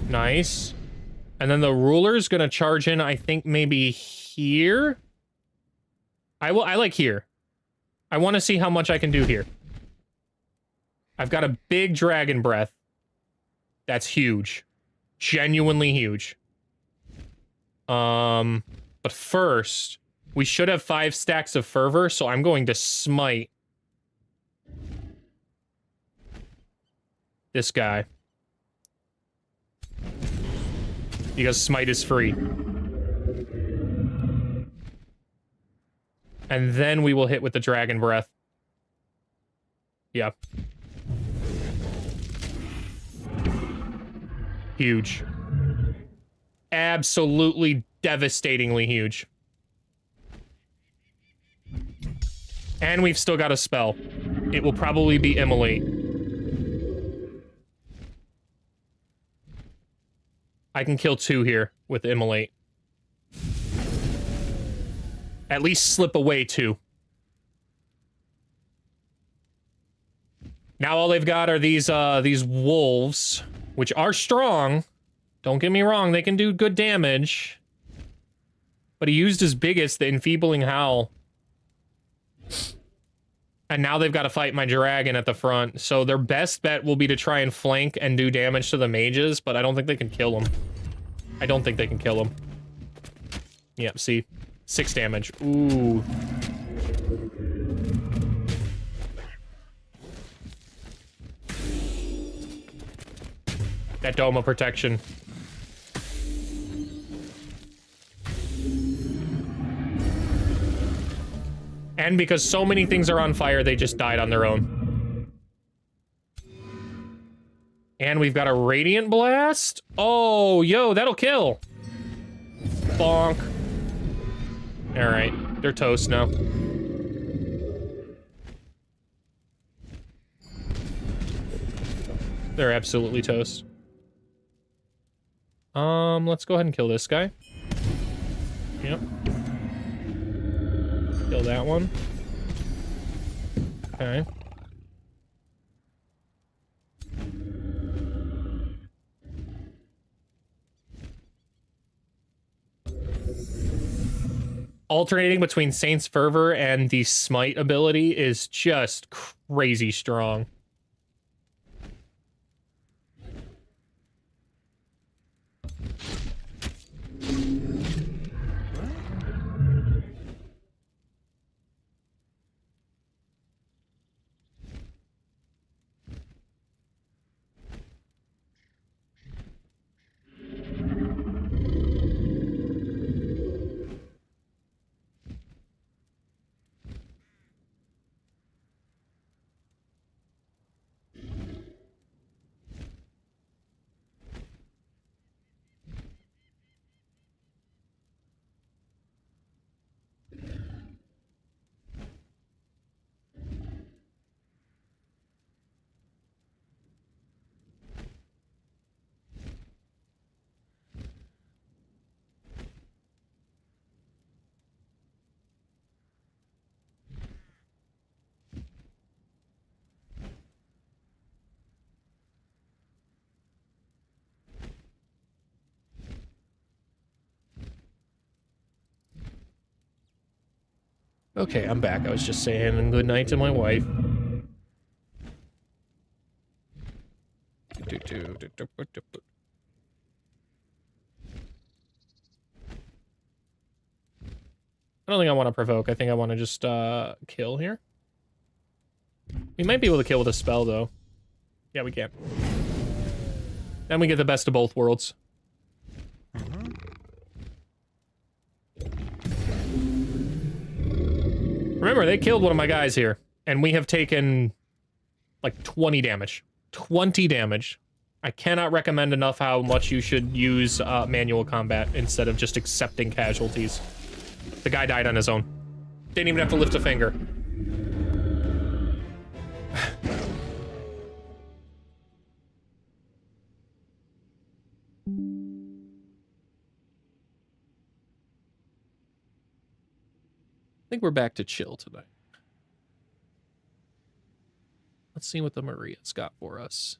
A: Nice. And then the ruler's gonna charge in, I think, maybe here? I like here. I want to see how much I can do here. I've got a big dragon breath. That's huge. Genuinely huge. But first, we should have 5 stacks of fervor, so I'm going to smite this guy. Because smite is free. And then we will hit with the dragon breath. Yeah. Huge. Absolutely devastatingly huge. And we've still got a spell. It will probably be Immolate. I can kill 2 here with Immolate. At least slip away 2. Now all they've got are these wolves, which are strong. Don't get me wrong, they can do good damage. But he used his biggest, the Enfeebling Howl. And now they've got to fight my dragon at the front. So their best bet will be to try and flank and do damage to the mages, but I don't think they can kill them. I don't think they can kill them. Yep, see? 6 damage. Ooh. That dome of protection. And because so many things are on fire, they just died on their own. And we've got a Radiant Blast. Oh, yo, that'll kill. Bonk. Alright, they're toast now. They're absolutely toast. Let's go ahead and kill this guy. Yep. Kill that one. Okay. Alternating between Saint's Fervor and the Smite ability is just crazy strong. Okay, I'm back. I was just saying good night to my wife. I don't think I want to provoke. I think I want to just kill here. We might be able to kill with a spell, though. Yeah, we can. Then we get the best of both worlds. Remember, they killed one of my guys here, and we have taken like 20 damage. 20 damage. I cannot recommend enough how much you should use manual combat instead of just accepting casualties. The guy died on his own. Didn't even have to lift a finger. I think we're back to chill tonight. Let's see what the Maria's got for us.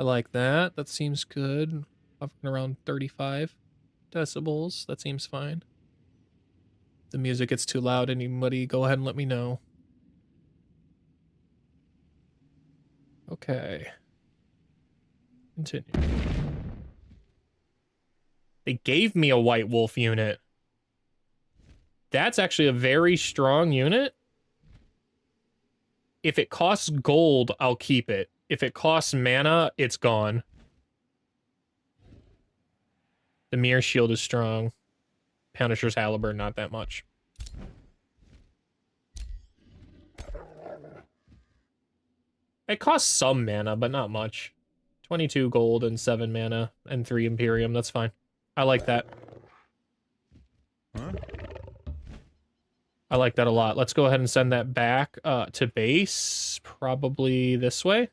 A: I like that. That seems good. Hovering around 35 decibels. That seems fine. If the music gets too loud, anybody go ahead and let me know. Okay. Continue. They gave me a White Wolf unit. That's actually a very strong unit. If it costs gold, I'll keep it. If it costs mana, it's gone. The Mirror Shield is strong. Punisher's Halberd, not that much. It costs some mana, but not much. 22 gold and 7 mana and 3 Imperium. That's fine. I like that.
B: Huh?
A: I like that a lot. Let's go ahead and send that back to base. Probably this way.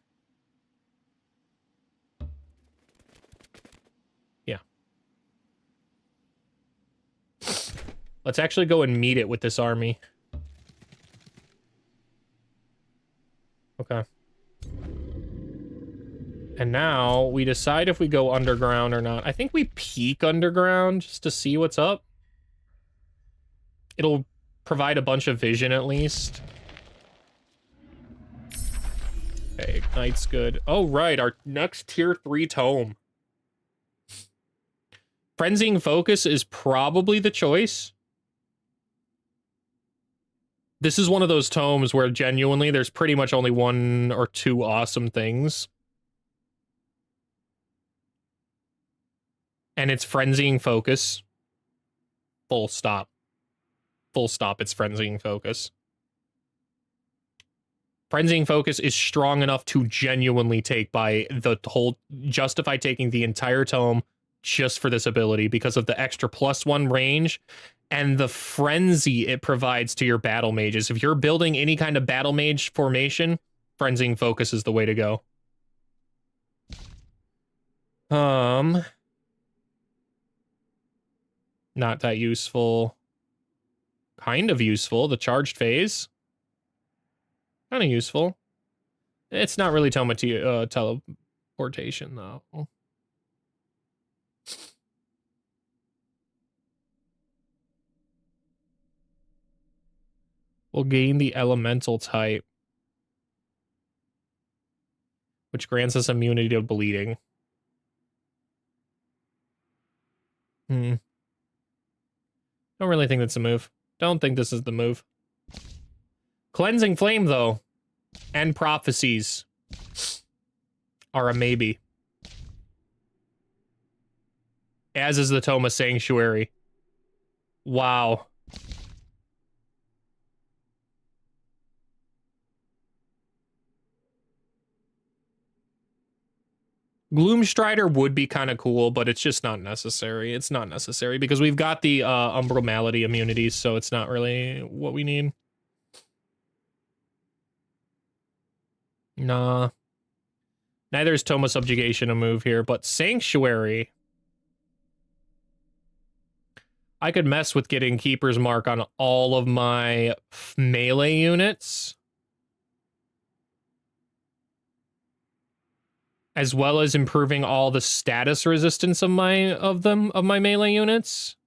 A: Yeah. Let's actually go and meet it with this army. Okay. And now we decide if we go underground or not. I think we peek underground just to see what's up. It'll provide a bunch of vision at least. Okay, Ignite's good. Oh, right, our next tier 3 tome. Frenzying Focus is probably the choice. This is one of those tomes where genuinely there's pretty much only 1 or 2 awesome things. And it's Frenzying Focus. Full stop. Full stop, it's Frenzying Focus. Frenzying Focus is strong enough to genuinely take by the whole... justify taking the entire tome just for this ability because of the extra +1 range and the frenzy it provides to your battle mages. If you're building any kind of battle mage formation, Frenzying Focus is the way to go. Not that useful. Kind of useful. The charged phase. Kind of useful. It's not really teleportation, though. We'll gain the elemental type, which grants us immunity to bleeding. Don't really think that's a move. Don't think this is the move. Cleansing Flame, though, and Prophecies are a maybe. As is the Tome of Sanctuary. Wow. Gloomstrider would be kind of cool, but it's just not necessary. It's not necessary because we've got the Umbral Malady immunities, so it's not really what we need. Nah. Neither is Tome of Subjugation a move here, but Sanctuary... I could mess with getting Keeper's Mark on all of my melee units, as well as improving all the status resistance of my melee units.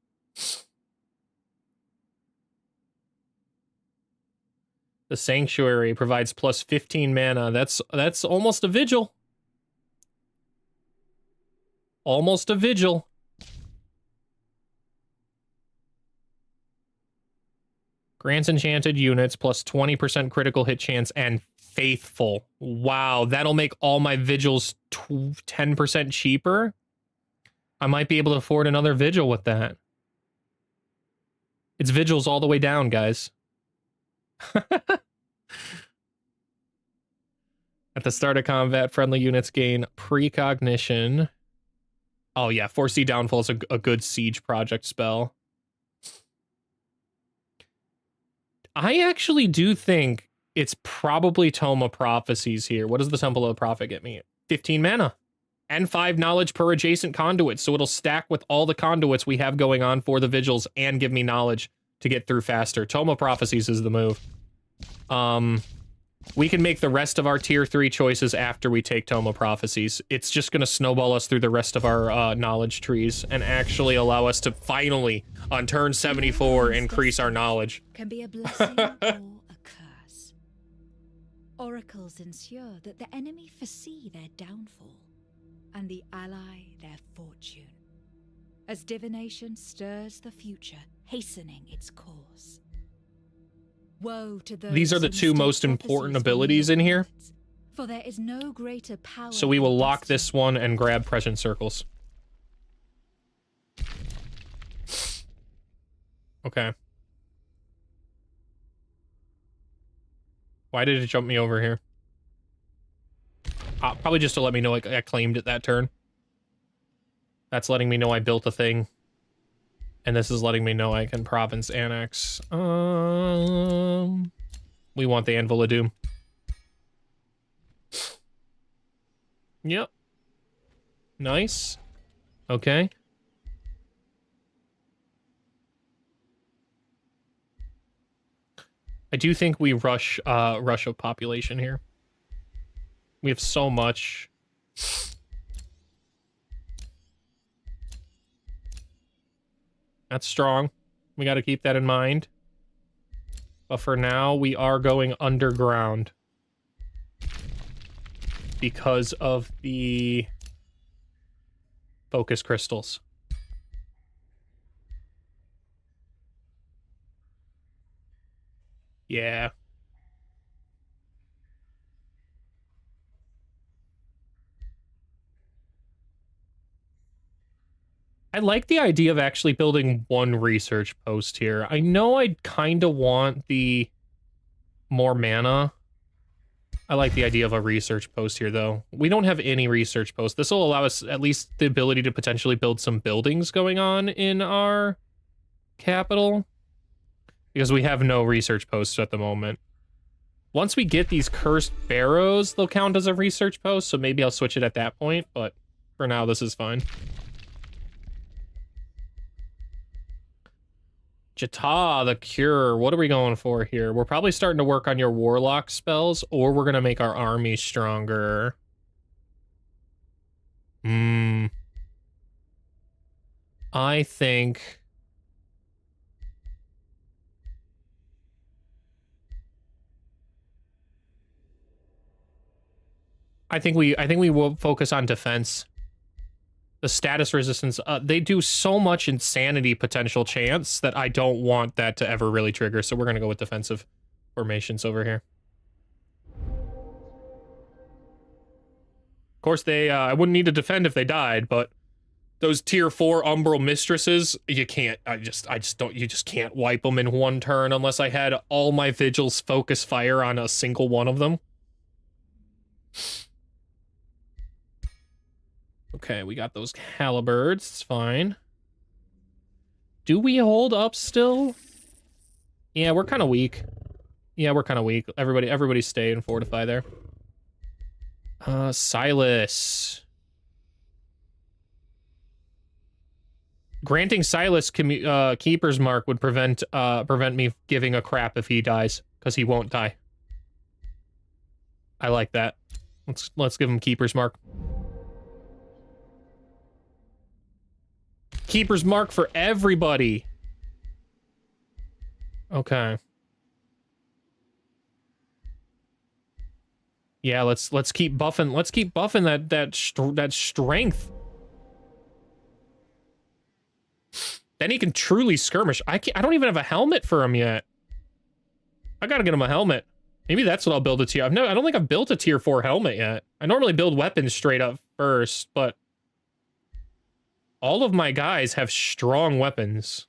A: The Sanctuary provides plus 15 mana. That's almost a Vigil. Almost a Vigil. Grants enchanted units plus 20% critical hit chance and Faithful. Wow, that'll make all my Vigils 10% cheaper. I might be able to afford another Vigil with that. It's Vigils all the way down, guys. At the start of combat, friendly units gain precognition. Oh yeah, Foresee Downfall is a good siege project spell. I actually do think it's probably Tome of Prophecies here. What does the Temple of the Prophet get me? 15 mana. And 5 knowledge per adjacent conduit. So it'll stack with all the conduits we have going on for the Vigils and give me knowledge to get through faster. Tome of Prophecies is the move. We can make the rest of our tier 3 choices after we take Tome of Prophecies. It's just going to snowball us through the rest of our knowledge trees and actually allow us to finally, on turn 74, increase our knowledge.
B: Can be a blessing or a curse. Oracles ensure that the enemy foresee their downfall, and the ally their fortune, as divination stirs the future, hastening its course. Woe to those.
A: These are the two most important abilities in here.
B: For there is no greater power.
A: So we will lock this one and grab Present Circles. Okay. Why did it jump me over here? Probably just to let me know I claimed it that turn. That's letting me know I built a thing. And this is letting me know I can province annex. We want the Anvil of Doom. Yep. Nice. Okay. I do think we rush of population here. We have so much. That's strong. We got to keep that in mind. But for now, we are going underground. Because of the focus crystals. Yeah. I like the idea of actually building one research post here. I know I kind of want the more mana. I like the idea of a research post here, though. We don't have any research posts. This will allow us at least the ability to potentially build some buildings going on in our capital. Because we have no research posts at the moment. Once we get these cursed barrows, they'll count as a research post, so maybe I'll switch it at that point, but for now, this is fine. Jata, the Cure. What are we going for here? We're probably starting to work on your Warlock spells, or we're going to make our army stronger. I think... I think we will focus on defense. The status resistance, they do so much insanity potential chance that I don't want that to ever really trigger, so we're going to go with defensive formations over here. Of course, they, I wouldn't need to defend if they died, but those tier 4 Umbral Mistresses, you can't, you just can't wipe them in one turn unless I had all my Vigils focus fire on a single one of them. Okay, we got those halberds. It's fine. Do we hold up still? Yeah, we're kind of weak. Yeah, we're kind of weak. Everybody stay and fortify there. Silas. Granting Silas Keeper's Mark would prevent me giving a crap if he dies, because he won't die. I like that. Let's give him Keeper's Mark. Keeper's Mark for everybody. Okay. Yeah, let's keep buffing. Let's keep buffing that strength. Then he can truly skirmish. I don't even have a helmet for him yet. I gotta get him a helmet. Maybe that's what I'll build a tier. I don't think I've built a tier 4 helmet yet. I normally build weapons straight up first, but all of my guys have strong weapons.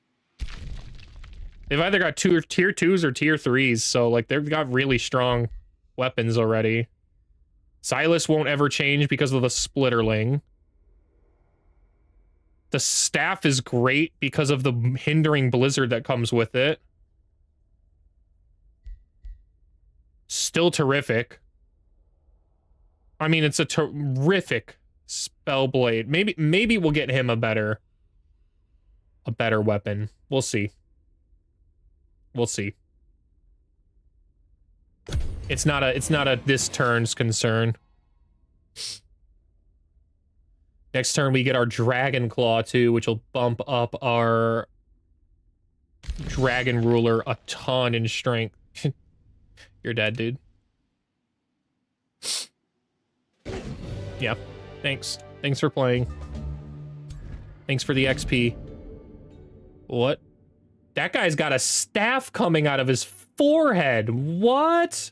A: They've either got tier 2s or tier 3s, so like they've got really strong weapons already. Silas won't ever change because of the Splitterling. The staff is great because of the hindering blizzard that comes with it. Still terrific. I mean, it's a terrific spellblade. Maybe we'll get him a better weapon. We'll see. We'll see. It's not a this turn's concern. Next turn we get our Dragon Claw too, which will bump up our Dragon Ruler a ton in strength. You're dead, dude. Yeah. Thanks. Thanks for playing. Thanks for the XP. What? That guy's got a staff coming out of his forehead. What?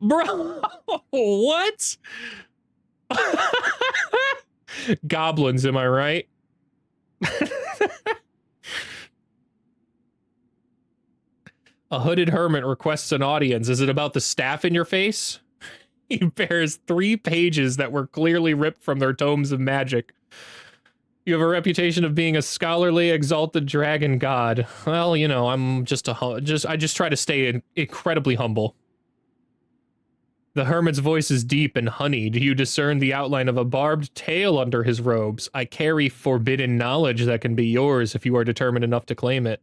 A: Bro, what? Goblins, am I right? A hooded hermit requests an audience. Is it about the staff in your face? He bears 3 pages that were clearly ripped from their tomes of magic. You have a reputation of being a scholarly, exalted dragon god. Well, you know, I'm just I just try to stay incredibly humble. The hermit's voice is deep and honeyed. You discern the outline of a barbed tail under his robes. I carry forbidden knowledge that can be yours if you are determined enough to claim it.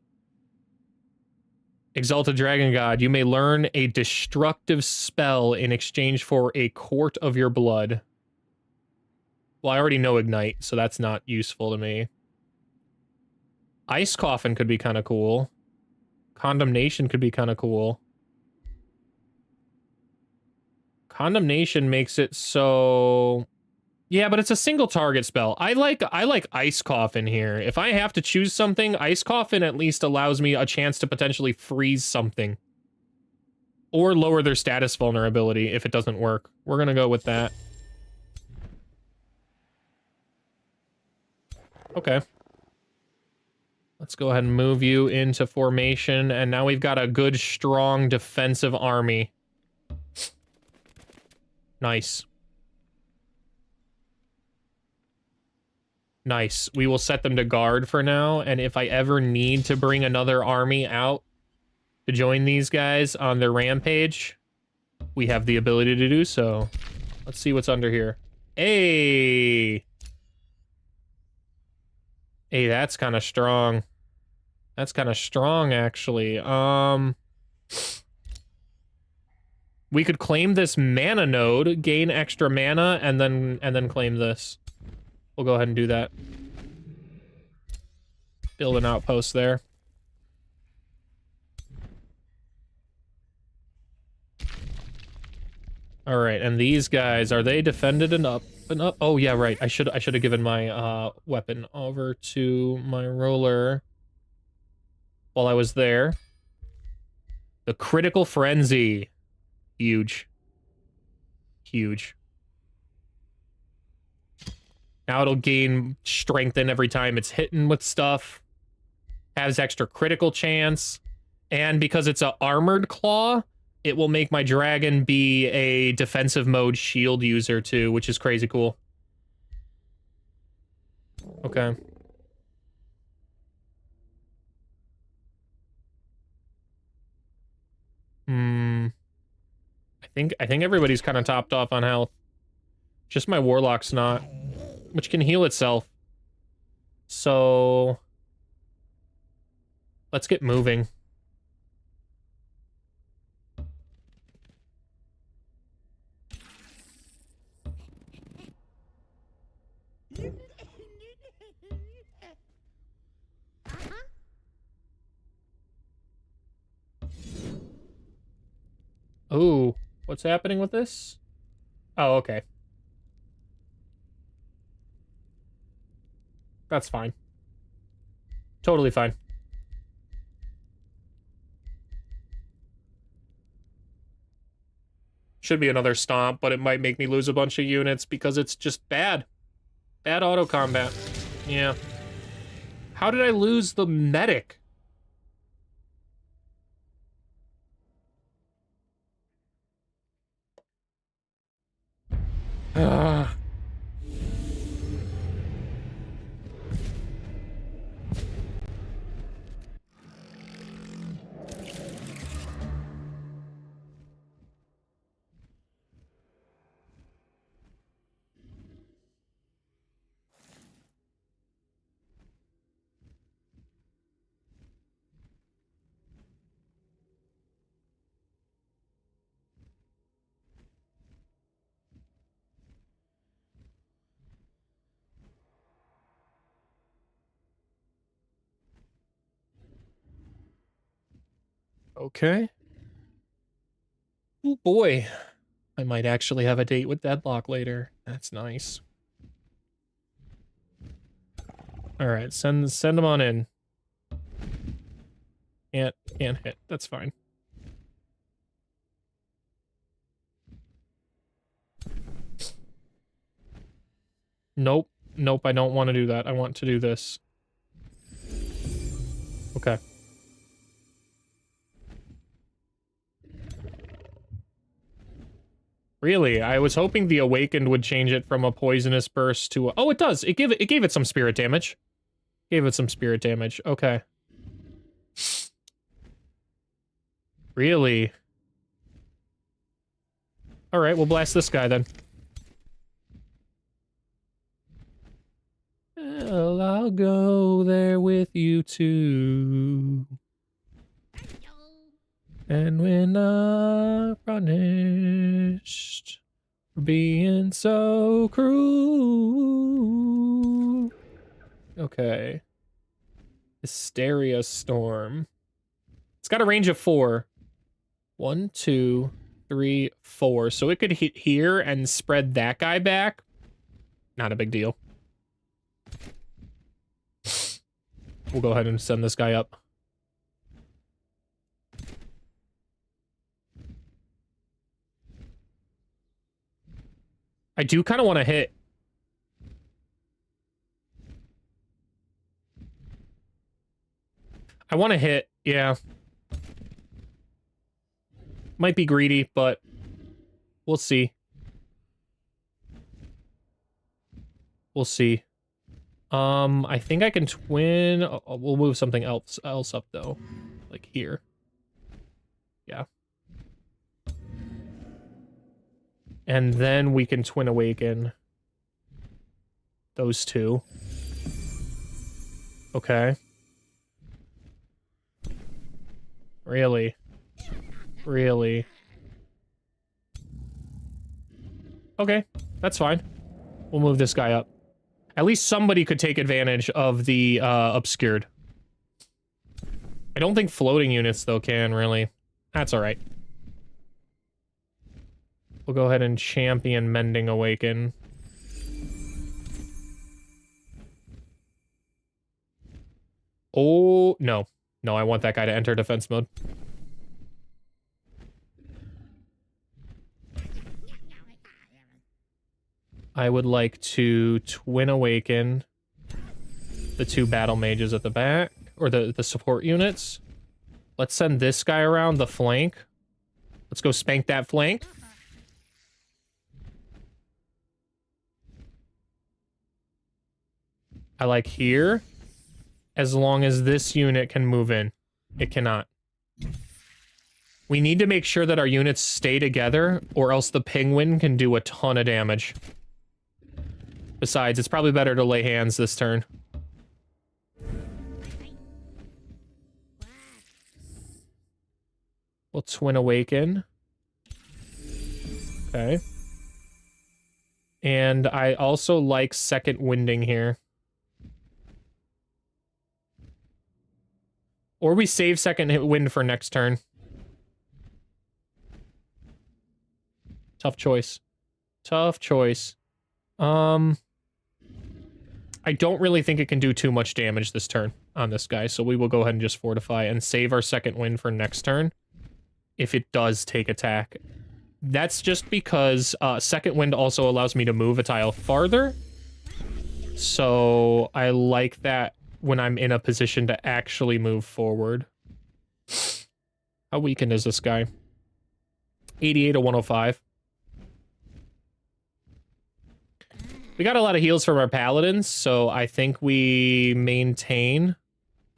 A: Exalted Dragon God, you may learn a destructive spell in exchange for a quart of your blood. Well, I already know Ignite, so that's not useful to me. Ice Coffin could be kind of cool. Condemnation could be kind of cool. Condemnation makes it so... Yeah, but it's a single target spell. I like Ice Coffin here. If I have to choose something, Ice Coffin at least allows me a chance to potentially freeze something. Or lower their status vulnerability if it doesn't work. We're gonna go with that. Okay. Let's go ahead and move you into formation, and now we've got a good, strong defensive army. Nice. Nice. We will set them to guard for now, and if I ever need to bring another army out to join these guys on their rampage, we have the ability to do so. Let's see what's under here. Hey! Hey, that's kind of strong. That's kind of strong, actually. We could claim this mana node, gain extra mana, and then claim this. We'll go ahead and do that. Build an outpost there. All right, and these guys, are they defended and up and up? Oh yeah, right. I should have given my weapon over to my roller while I was there. The critical frenzy. Huge. Huge. Now it'll gain strengthen every time it's hitting with stuff. Has extra critical chance. And because it's a armored claw, it will make my dragon be a defensive mode shield user too, which is crazy cool. Okay. I think everybody's kind of topped off on health. Just my warlock's not, which can heal itself. So let's get moving. Oh, what's happening with this? Oh, okay. That's fine. Totally fine. Should be another stomp, but it might make me lose a bunch of units because it's just bad. Bad auto combat. Yeah. How did I lose the medic? Ah. Okay. Oh boy. I might actually have a date with Deadlock later. That's nice. All right, send them on in. Can't hit. That's fine. Nope. Nope, I don't want to do that. I want to do this. Okay. Really? I was hoping the Awakened would change it from a poisonous burst to a... Oh, it does. It gave it some spirit damage. Gave it some spirit damage. Okay. Really? All right, we'll blast this guy then. Well, I'll go there with you too. And when I'm punished for being so cruel. Okay. Hysteria Storm. It's got a range of 4. 1, 2, 3, 4. So it could hit here and spread that guy back. Not a big deal. We'll go ahead and send this guy up. I do kind of want to hit. I want to hit, yeah. Might be greedy, but we'll see. We'll see. I think I can twin. We'll move something else up though, like here. Yeah. And then we can twin awaken those two. Okay. Really? Really? Okay, that's fine. We'll move this guy up. At least somebody could take advantage of the obscured. I don't think floating units, though, can, really. That's alright. We'll go ahead and champion Mending Awaken. Oh, no. No, I want that guy to enter defense mode. I would like to Twin Awaken the 2 battle mages at the back, or the support units. Let's send this guy around the flank. Let's go spank that flank. I like here, as long as this unit can move in. It cannot. We need to make sure that our units stay together, or else the penguin can do a ton of damage. Besides, it's probably better to lay hands this turn. We'll Twin Awaken. Okay. And I also like second winding here. Or we save second wind for next turn. Tough choice. Tough choice. I don't really think it can do too much damage this turn on this guy, so we will go ahead and just fortify and save our second wind for next turn if it does take attack. That's just because second wind also allows me to move a tile farther, so I like that when I'm in a position to actually move forward. How weakened is this guy? 88 to 105. We got a lot of heals from our paladins, so I think we maintain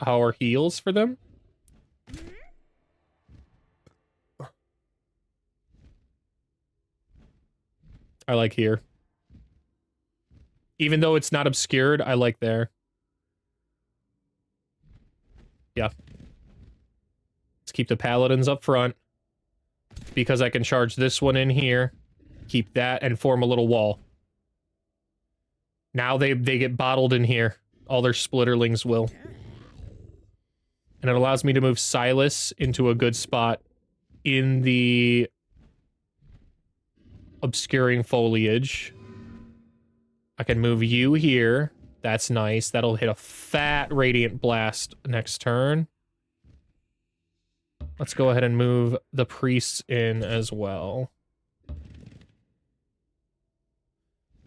A: our heals for them. I like here. Even though it's not obscured, I like there. Yeah. Let's keep the paladins up front, because I can charge this one in here, keep that, and form a little wall. Now they get bottled in here. All their splitterlings will. And it allows me to move Silas into a good spot in the obscuring foliage. I can move you here. That's nice. That'll hit a fat Radiant Blast next turn. Let's go ahead and move the priests in as well.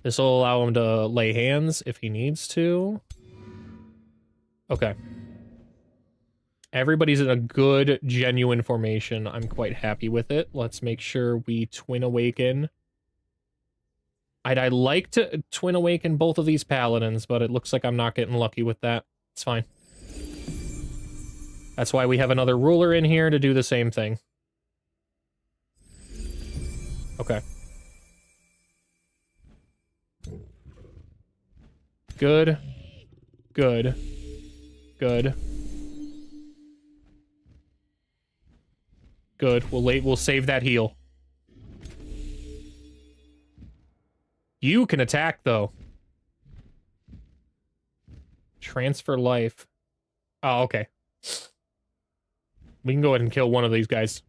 A: This will allow him to lay hands if he needs to. Okay. Everybody's in a good, genuine formation. I'm quite happy with it. Let's make sure we Twin Awaken. I'd like to Twin Awaken both of these paladins, but it looks like I'm not getting lucky with that. It's fine. That's why we have another ruler in here to do the same thing. Okay. Good. Good. Good. Good. We'll save that heal. You can attack, though. Transfer life. Oh, okay. We can go ahead and kill one of these guys.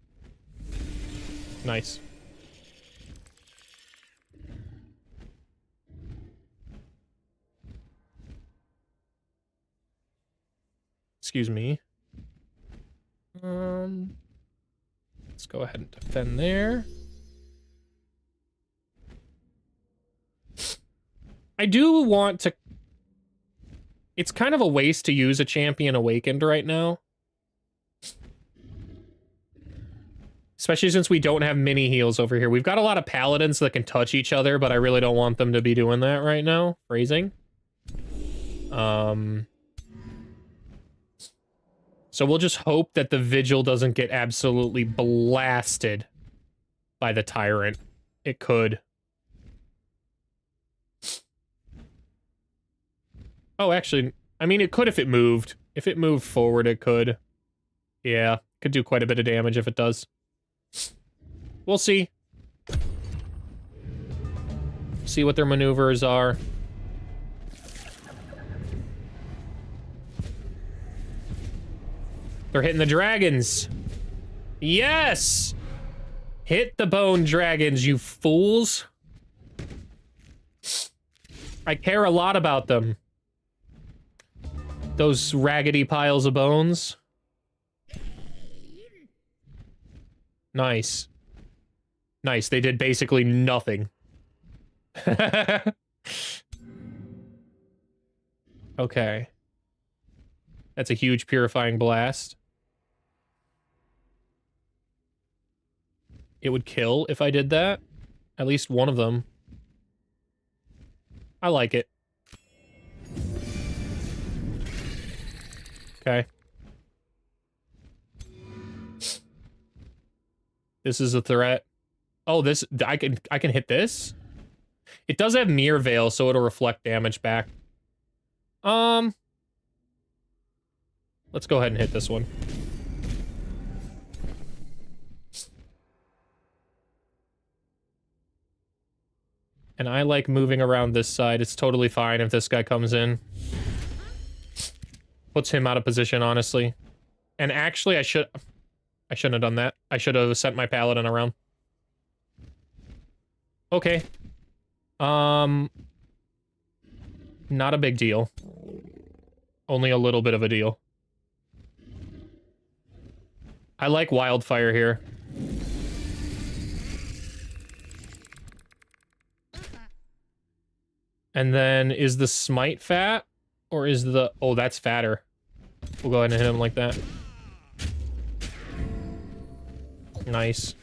A: Nice. Excuse me. Let's go ahead and defend there. I do want to... It's kind of a waste to use a champion awakened right now. Especially since we don't have mini heals over here. We've got a lot of paladins that can touch each other, but I really don't want them to be doing that right now. Phrasing. So we'll just hope that the Vigil doesn't get absolutely blasted by the Tyrant. It could. Oh, actually, I mean, it could if it moved. If it moved forward, it could. Yeah, could do quite a bit of damage if it does. We'll see. See what their maneuvers are. They're hitting the dragons. Yes! Hit the bone dragons, you fools. I care a lot about them. Those raggedy piles of bones. Nice. Nice, they did basically nothing. Okay. That's a huge purifying blast. It would kill if I did that. At least one of them. I like it. Okay. This is a threat. Oh, this I can hit this? It does have Mirror Veil, so it'll reflect damage back. Let's go ahead and hit this one. And I like moving around this side. It's totally fine if this guy comes in. Puts him out of position, honestly. And actually, I shouldn't have done that. I should have sent my paladin around. Okay. Not a big deal. Only a little bit of a deal. I like wildfire here. And then, is the smite fat? Or is the... Oh, that's fatter. We'll go ahead and hit him like that. Nice.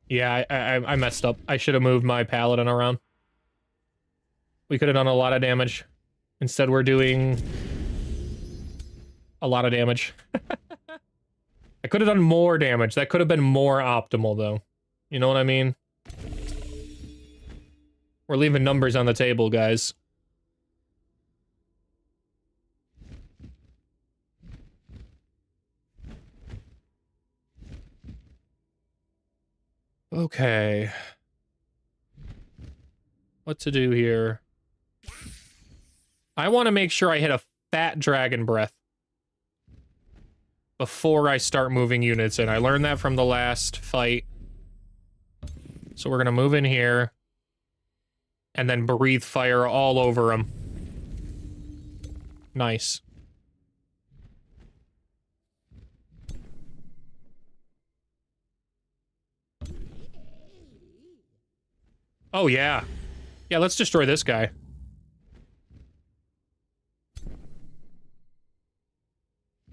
A: Yeah, I messed up. I should have moved my paladin around. We could have done a lot of damage. Instead, we're doing... a lot of damage. I could have done more damage. That could have been more optimal, though. You know what I mean? We're leaving numbers on the table, guys. Okay. What to do here? I want to make sure I hit a fat dragon breath before I start moving units in. I learned that from the last fight. So we're gonna move in here and then breathe fire all over him. Nice. Oh, yeah. Yeah, let's destroy this guy.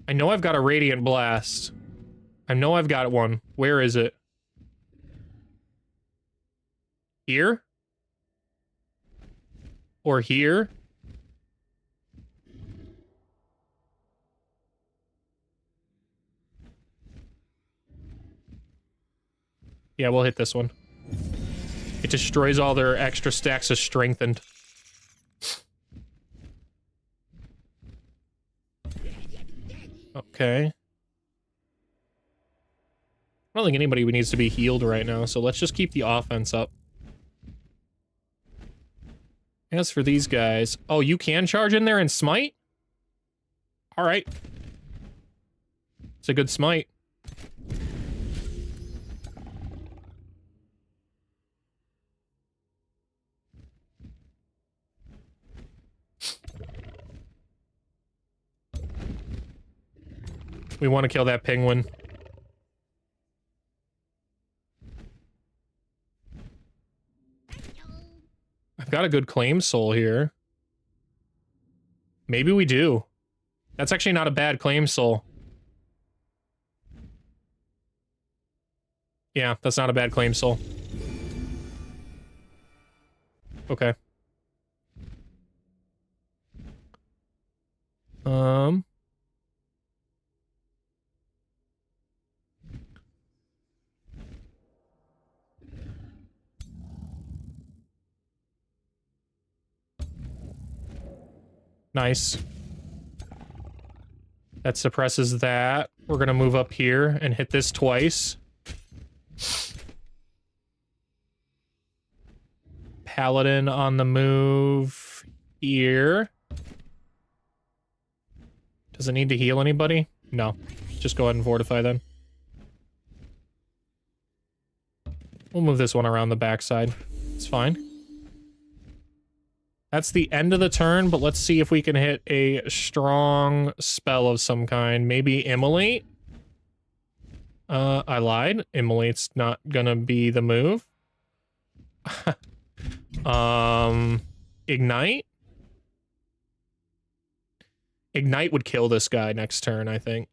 A: I know I've got a Radiant Blast. I know I've got one. Where is it? Here? Or here? Yeah, we'll hit this one. It destroys all their extra stacks of strengthened. Okay. I don't think anybody needs to be healed right now, so let's just keep the offense up. As for these guys... Oh, you can charge in there and smite? Alright. It's a good smite. We want to kill that penguin. I've got a good claim soul here. Maybe we do. That's actually not a bad claim soul. Yeah, that's not a bad claim soul. Okay. Nice. That suppresses that. We're gonna move up here and hit this twice. Paladin on the move here. Does it need to heal anybody? No. Just go ahead and fortify then. We'll move this one around the backside. It's fine. That's the end of the turn, but let's see if we can hit a strong spell of some kind. Maybe Immolate? I lied. Immolate's not gonna be the move. Ignite? Ignite would kill this guy next turn, I think.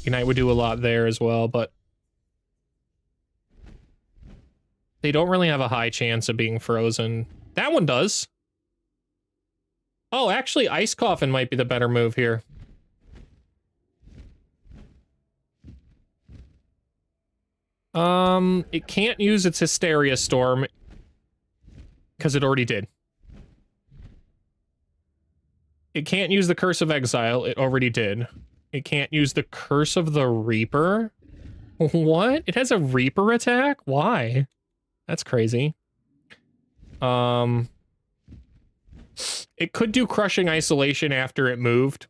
A: Ignite would do a lot there as well, but... they don't really have a high chance of being frozen. That one does. Oh, actually, Ice Coffin might be the better move here. It can't use its Hysteria Storm because it already did. It can't use the Curse of Exile. It already did. It can't use the Curse of the Reaper. What? It has a Reaper attack? Why? That's crazy. It could do Crushing Isolation after it moved.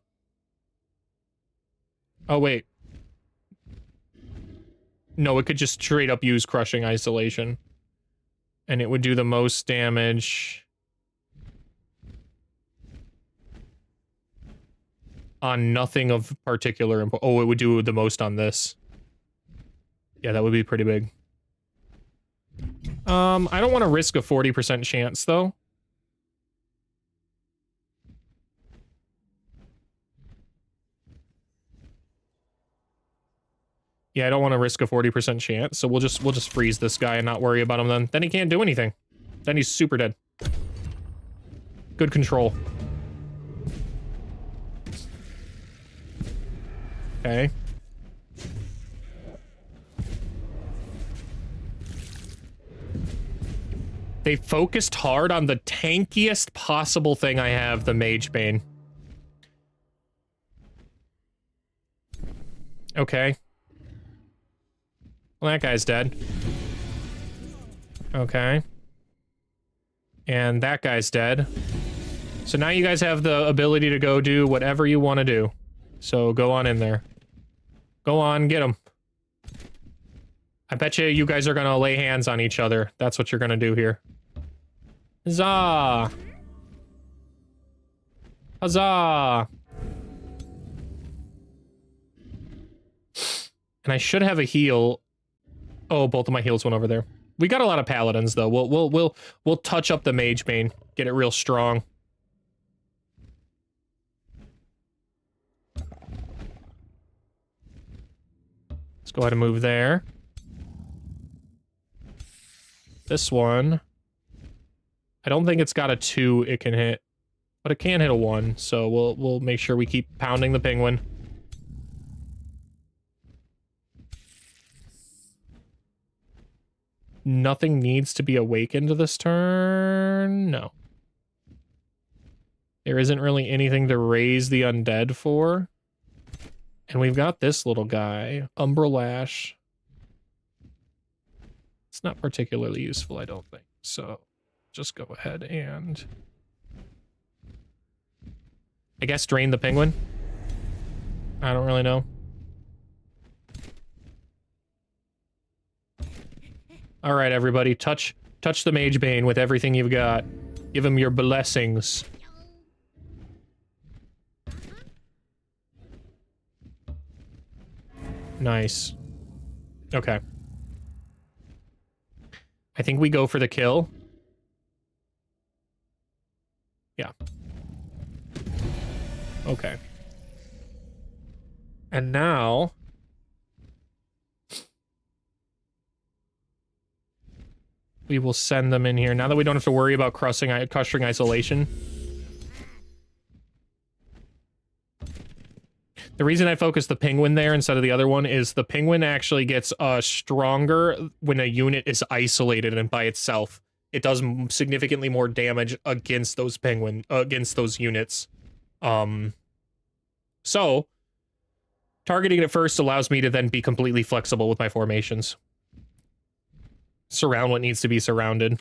A: Oh, wait. No, it could just straight up use Crushing Isolation. And it would do the most damage on nothing of particular import. Oh, it would do the most on this. Yeah, that would be pretty big. I don't want to risk a 40% chance, though. Yeah, I don't want to risk a 40% chance, so we'll just freeze this guy and not worry about him then. Then he can't do anything. Then he's super dead. Good control. Okay. They focused hard on the tankiest possible thing I have, the Mage Bane. Okay. Well, that guy's dead. Okay. And that guy's dead. So now you guys have the ability to go do whatever you want to do. So go on in there. Go on, get him. I bet you guys are gonna lay hands on each other. That's what you're gonna do here. Huzzah! Huzzah! And I should have a heal. Oh, both of my heals went over there. We got a lot of paladins though. We'll touch up the Mage Bane, get it real strong. Let's go ahead and move there. This one, I don't think it's got a 2 it can hit, but it can hit a 1, so we'll make sure we keep pounding the penguin. Nothing needs to be awakened this turn. No. There isn't really anything to raise the undead for. And we've got this little guy, Umbra Lash. It's not particularly useful, I don't think. So just go ahead and... I guess drain the penguin? I don't really know. All right, everybody, touch the Mage Bane with everything you've got. Give him your blessings. Nice. Okay. I think we go for the kill. Yeah. Okay. And now... we will send them in here. Now that we don't have to worry about crushing isolation. The reason I focused the penguin there instead of the other one is the penguin actually gets stronger when a unit is isolated and by itself. It does significantly more damage against those against those units. So targeting it first allows me to then be completely flexible with my formations. Surround what needs to be surrounded.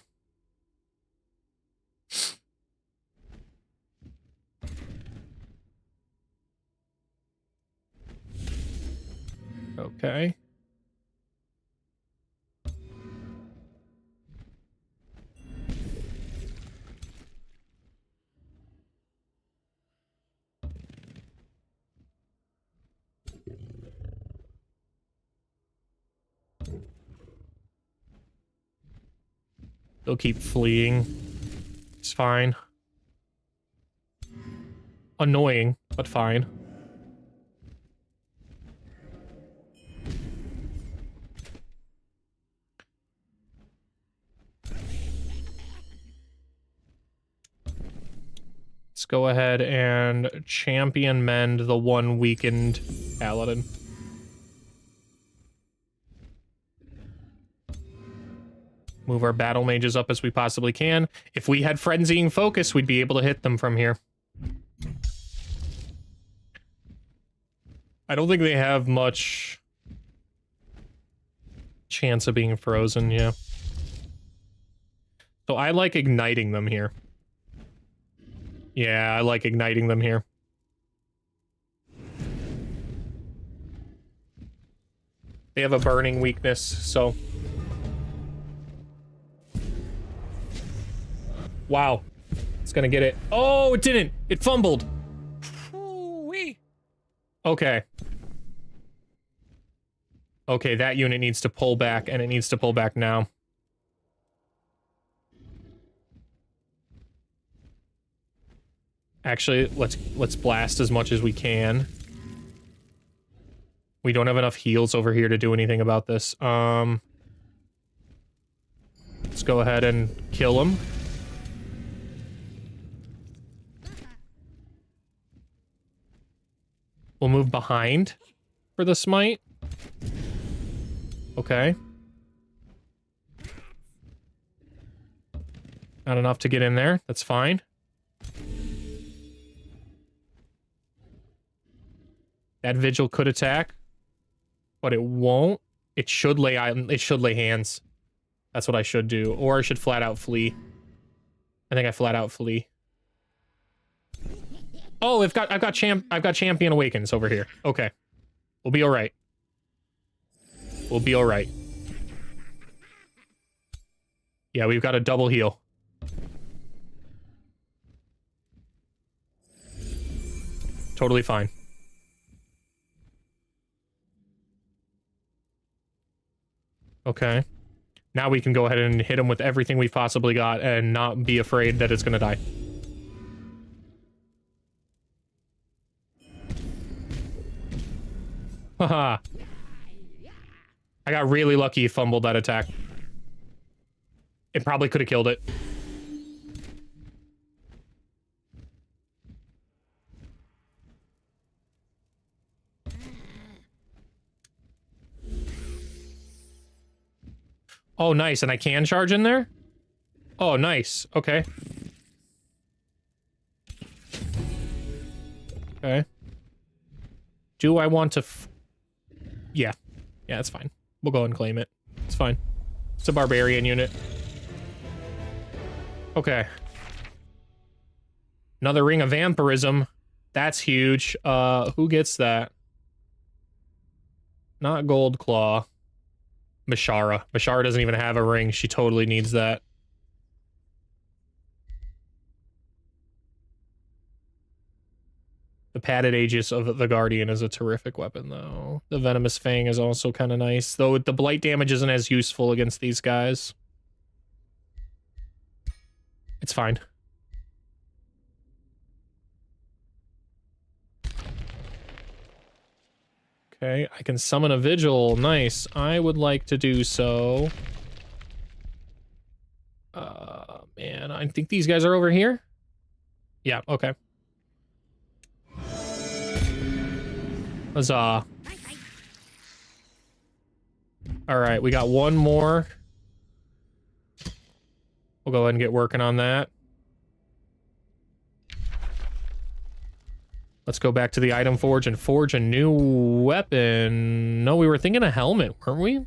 A: Okay. They'll keep fleeing. It's fine. Annoying, but fine. Let's go ahead and champion mend the one weakened paladin. Move our battle mages up as we possibly can. If we had frenzying focus, we'd be able to hit them from here. I don't think they have much chance of being frozen, yeah. So I like igniting them here. Yeah, I like igniting them here. They have a burning weakness, so... Wow. It's gonna get it. Oh, it didn't! It fumbled! Ooh-wee. Okay. Okay, that unit needs to pull back, and it needs to pull back now. Actually, let's blast as much as we can. We don't have enough heals over here to do anything about this. Let's go ahead and kill him. We'll move behind for the smite. Okay. Not enough to get in there. That's fine. That vigil could attack, but it won't. It should lay hands. That's what I should do, or I should flat out flee. I think I flat out flee. Oh, I've got Champion Awakens over here. Okay, we'll be all right. We'll be all right. Yeah, we've got a double heal. Totally fine. Okay. Now we can go ahead and hit him with everything we've possibly got and not be afraid that it's gonna die. Haha. I got really lucky he fumbled that attack. It probably could have killed it. Oh, nice. And I can charge in there? Oh, nice. Okay. Okay. Do I want to... Yeah. Yeah, that's fine. We'll go and claim it. It's fine. It's a barbarian unit. Okay. Another ring of vampirism. That's huge. Who gets that? Not Gold Claw. Mashara. Mashara doesn't even have a ring. She totally needs that. The padded Aegis of the Guardian is a terrific weapon, though. The Venomous Fang is also kind of nice, though the blight damage isn't as useful against these guys. It's fine. Okay, I can summon a Vigil. Nice. I would like to do so. Man, I think these guys are over here. Yeah, okay. Huzzah. Alright, we got one more. We'll go ahead and get working on that. Let's go back to the item forge and forge a new weapon. No, we were thinking a helmet, weren't we?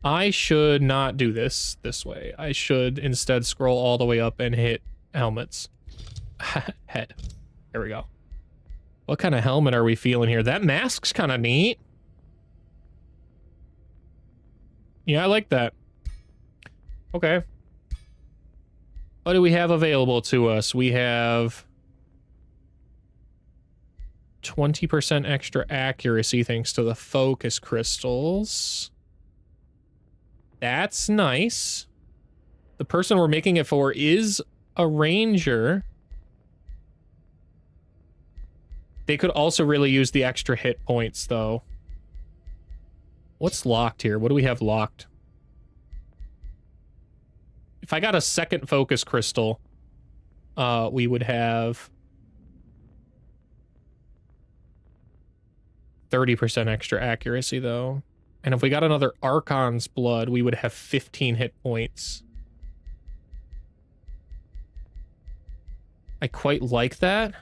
A: I should not do this way. I should instead scroll all the way up and hit helmets. Head. There we go. What kind of helmet are we feeling here? That mask's kind of neat. Yeah, I like that. Okay. What do we have available to us? We have 20% extra accuracy thanks to the focus crystals. That's nice. The person we're making it for is a ranger. They could also really use the extra hit points, though. What's locked here? What do we have locked? If I got a second focus crystal, we would have 30% extra accuracy, though. And if we got another Archon's Blood, we would have 15 hit points. I quite like that.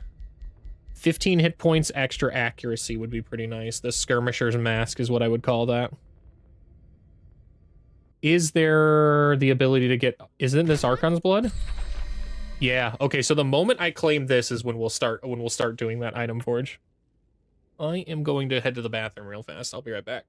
A: 15 hit points extra accuracy would be pretty nice. The Skirmisher's Mask is what I would call that. Is there the ability to get... Isn't this Archon's Blood? Yeah, okay, so the moment I claim this is when we'll start doing that item forge. I am going to head to the bathroom real fast. I'll be right back.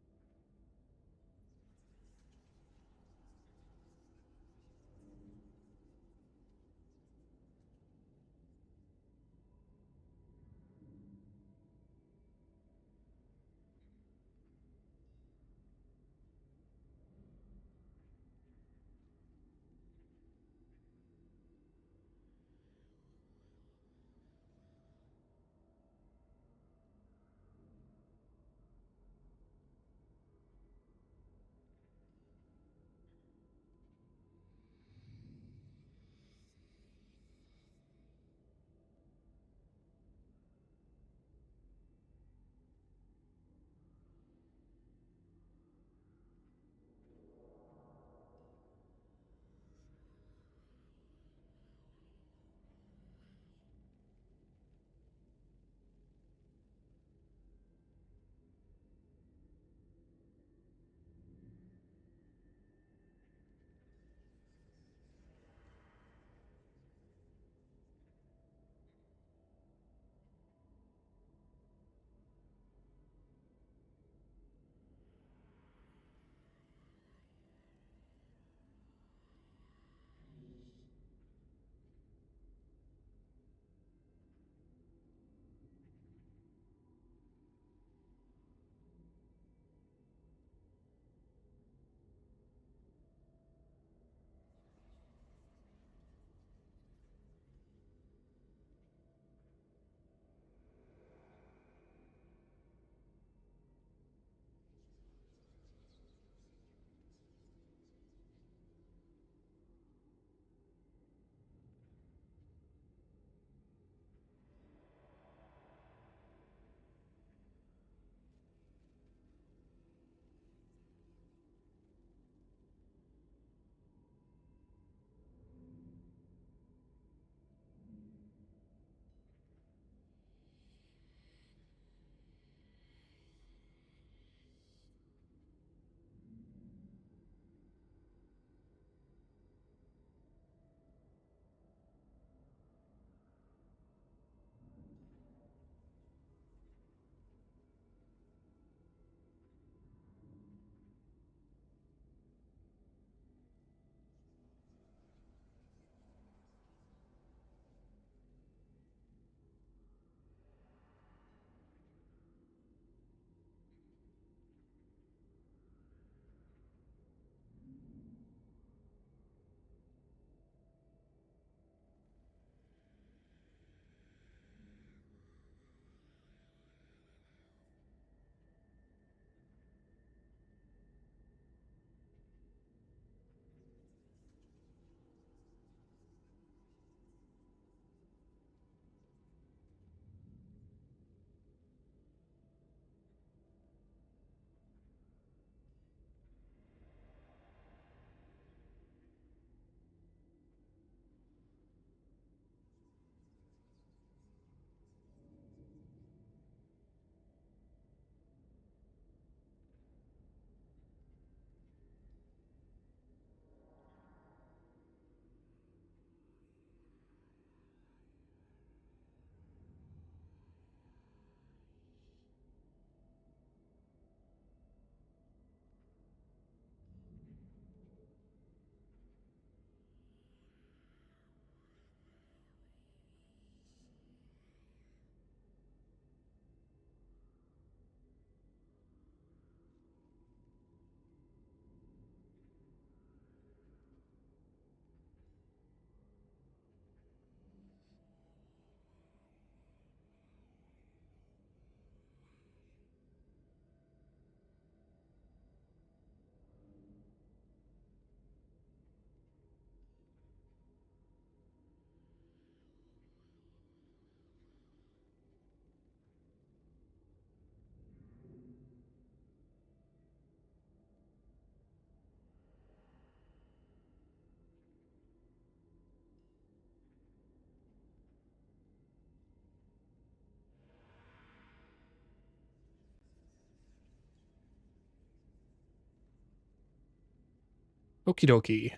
A: Okie dokie.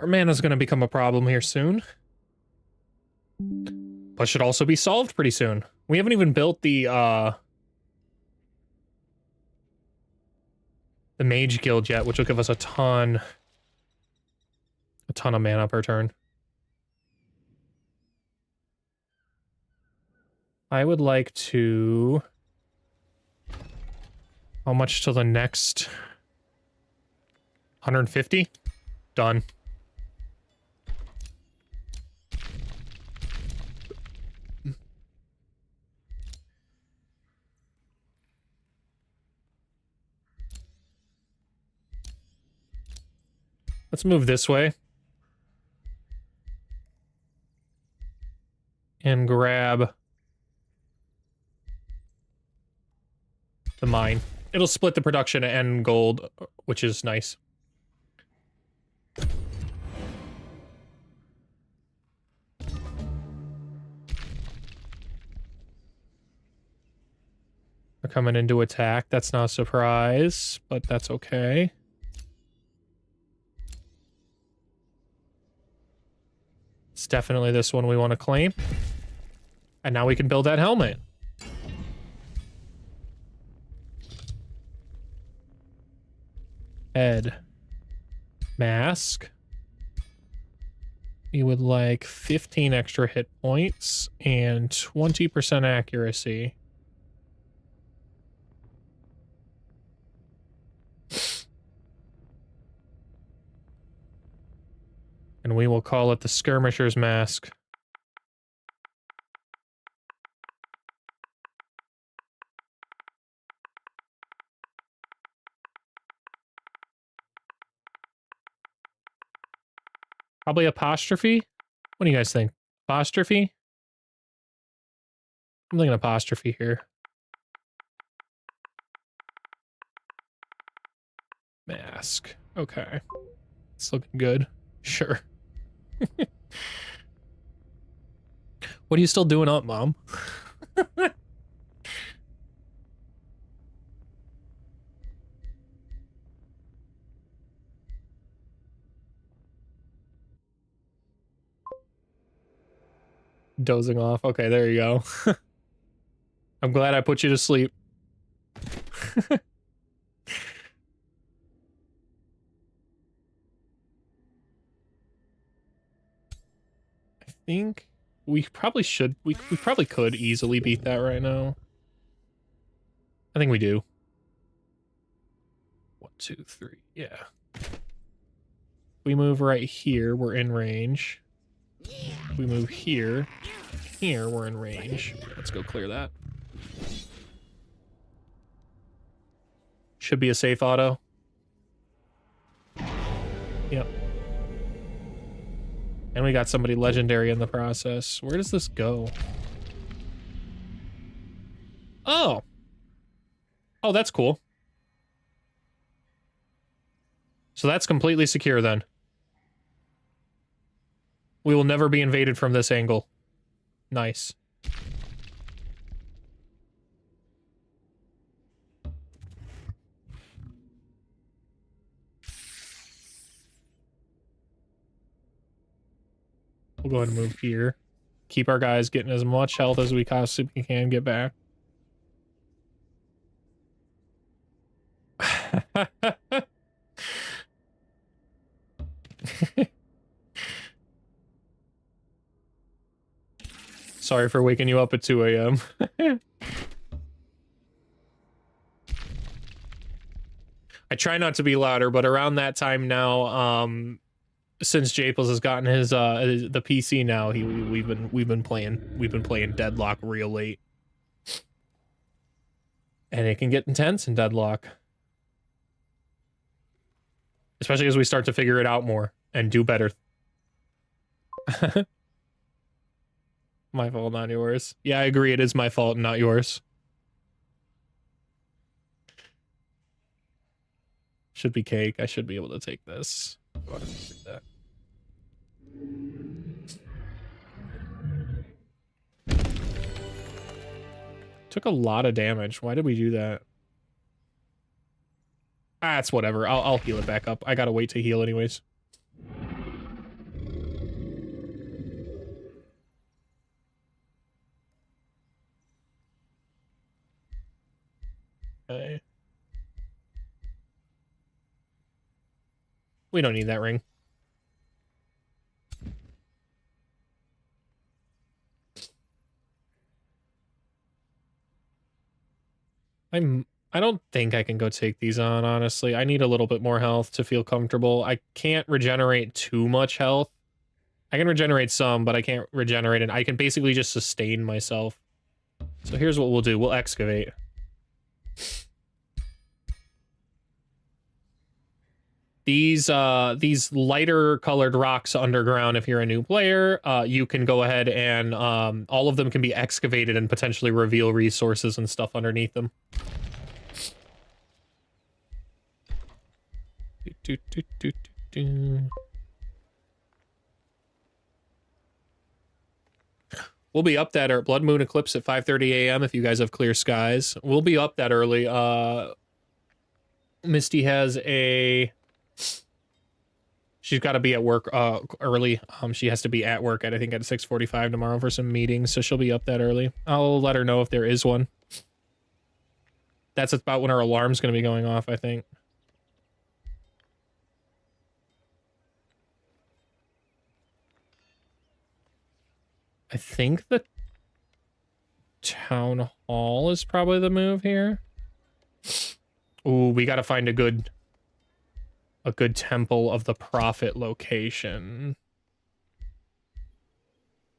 A: Our mana's gonna become a problem here soon. But should also be solved pretty soon. We haven't even built the Mage Guild yet, which will give us a ton of mana per turn. I would like to... How much till the next... 150? Done. Let's move this way. And grab the mine. It'll split the production and gold, which is nice. They're coming in to attack. That's not a surprise, but that's okay. It's definitely this one we want to claim. And now we can build that helmet. Head. Mask. We would like 15 extra hit points and 20% accuracy. And we will call it the Skirmisher's Mask. Probably apostrophe? What do you guys think? Apostrophe? I'm thinking apostrophe here. Mask. Okay. It's looking good. Sure. What are you still doing up, Mom? Dozing off. Okay, there you go. I'm glad I put you to sleep. I think we probably should. We probably could easily beat that right now. I think we do. 1, 2, 3. Yeah. We move right here, we're in range. We move here. Here, we're in range. Let's go clear that. Should be a safe auto. Yep. And we got somebody legendary in the process. Where does this go? Oh! Oh, that's cool. So that's completely secure then. We will never be invaded from this angle. Nice. We'll go ahead and move here. Keep our guys getting as much health as we possibly can get back. Sorry for waking you up at 2 a.m. I try not to be louder, but around that time now, since Japles has gotten his the PC now, we've been playing Deadlock real late. And it can get intense in Deadlock. Especially as we start to figure it out more and do better. My fault, not yours. Yeah, I agree. It is my fault, not yours. Should be cake. I should be able to take this. Go ahead and take that. Took a lot of damage. Why did we do that? Ah, it's whatever. I'll heal it back up. I gotta wait to heal anyways. We don't need that ring. I don't think I can go take these on, honestly. I need a little bit more health to feel comfortable. I can't regenerate too much health. I can regenerate some, but I can't regenerate it. I can basically just sustain myself. So here's what we'll do. We'll excavate. These lighter colored rocks underground, if you're a new player, you can go ahead and all of them can be excavated and potentially reveal resources and stuff underneath them. We'll be up that Blood Moon Eclipse at 5:30 a.m. if you guys have clear skies. We'll be up that early. Misty has a... She's got to be at work early. She has to be at work at, I think, at 6:45 tomorrow for some meetings, so she'll be up that early. I'll let her know if there is one. That's about when her alarm's going to be going off, I think. I think the town hall is probably the move here. Ooh, we got to find a good temple of the prophet location.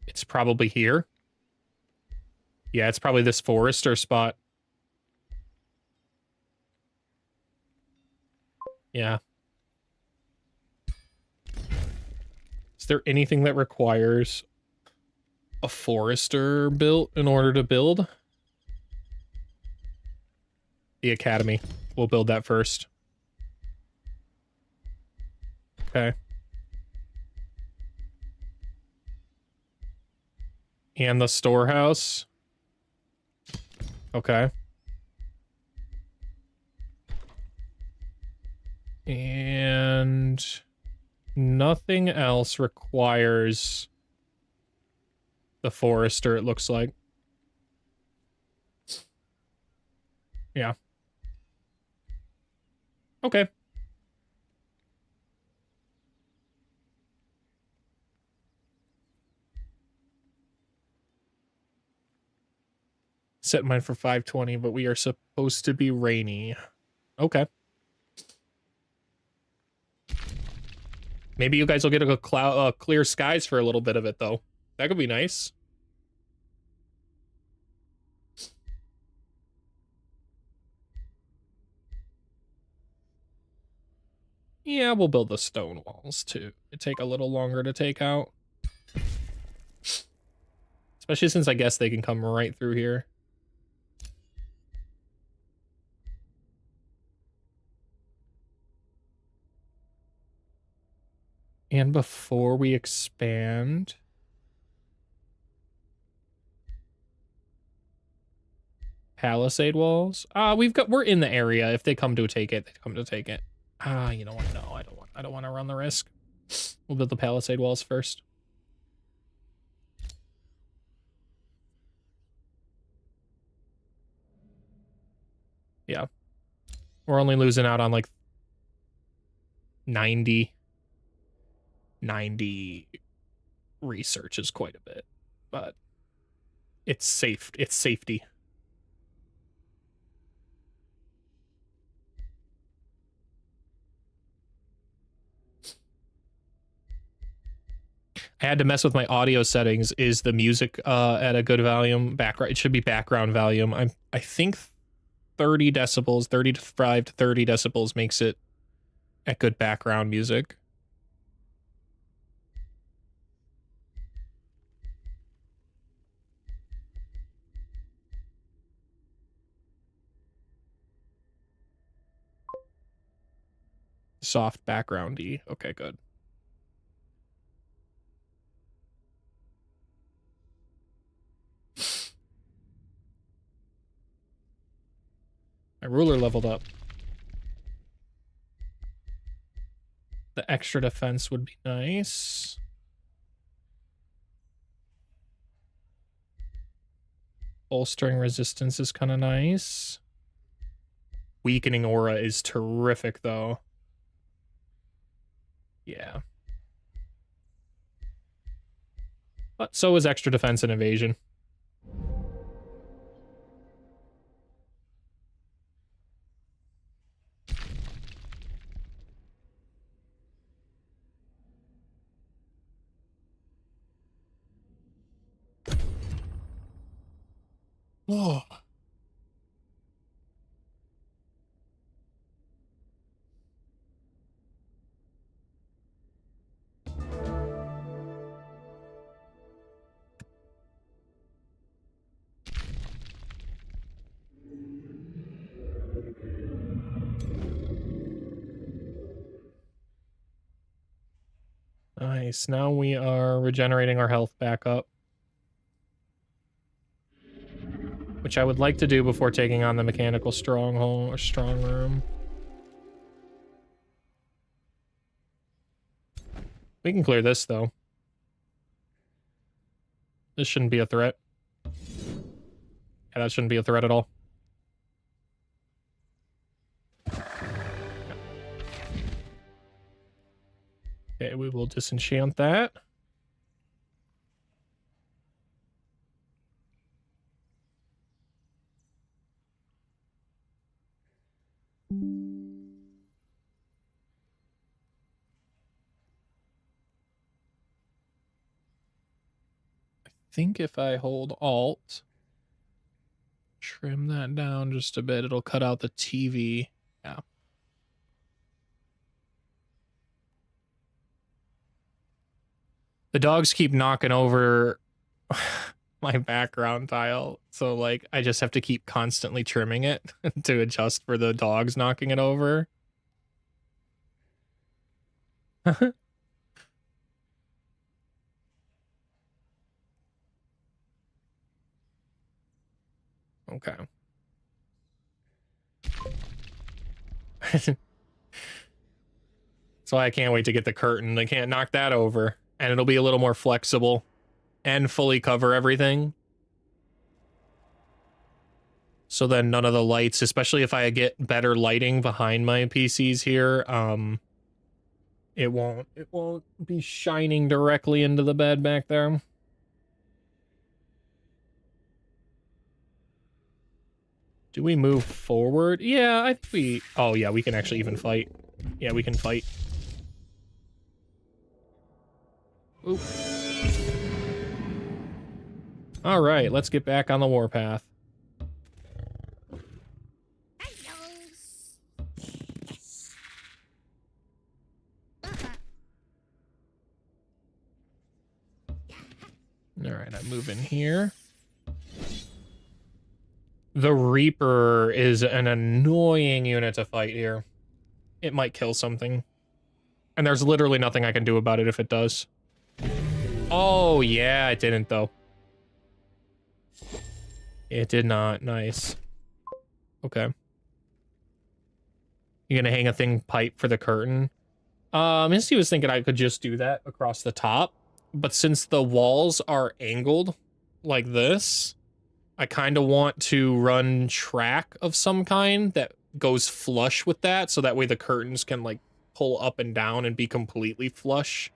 A: It's probably here. Yeah, it's probably this forester spot. Yeah. Is there anything that requires a forester built in order to build? The academy. We'll build that first. Okay. And the storehouse. Okay. And nothing else requires the forester, it looks like. Yeah. Okay. Set mine for 5:20, but we are supposed to be rainy. Okay. Maybe you guys will get a clear skies for a little bit of it, though. That could be nice. Yeah, we'll build the stone walls, too. It'd take a little longer to take out. Especially since I guess they can come right through here. And before we expand... Palisade walls? We're in the area. If they come to take it, they come to take it. You know what? No, I don't want to run the risk. We'll build the palisade walls first. Yeah. We're only losing out on like 90 research is quite a bit, but it's safe. It's safety. I had to mess with my audio settings. Is the music at a good volume? Background. It should be background volume. I think 30 decibels, 35 to 30 decibels makes it a good background music. Soft backgroundy. Okay, good. My ruler leveled up. The extra defense would be nice. Bolstering resistance is kind of nice. Weakening aura is terrific, though. Yeah. But so is extra defense and evasion. Oh. Nice. Now we are regenerating our health back up. Which I would like to do before taking on the mechanical stronghold or strong room. We can clear this, though. This shouldn't be a threat. Yeah, that shouldn't be a threat at all. Okay, we will disenchant that. I think if I hold Alt, trim that down just a bit, it'll cut out the TV. Yeah. The dogs keep knocking over my background tile, so like I just have to keep constantly trimming it to adjust for the dogs knocking it over. Okay. So I can't wait to get the curtain. I can't knock that over, and it'll be a little more flexible and fully cover everything. So then none of the lights, especially if I get better lighting behind my PCs here, it won't be shining directly into the bed back there. Do we move forward? Yeah, I think we... Oh, yeah, we can actually even fight. Yeah, we can fight. Oop. All right, let's get back on the warpath. All right, I move in here. The Reaper is an annoying unit to fight here. It might kill something. And there's literally nothing I can do about it if it does. Oh, yeah, it didn't, though. It did not. Nice. Okay. You gonna hang a thing pipe for the curtain? Misty was thinking I could just do that across the top. But since the walls are angled like this, I kind of want to run track of some kind that goes flush with that, so that way the curtains can, like, pull up and down and be completely flush.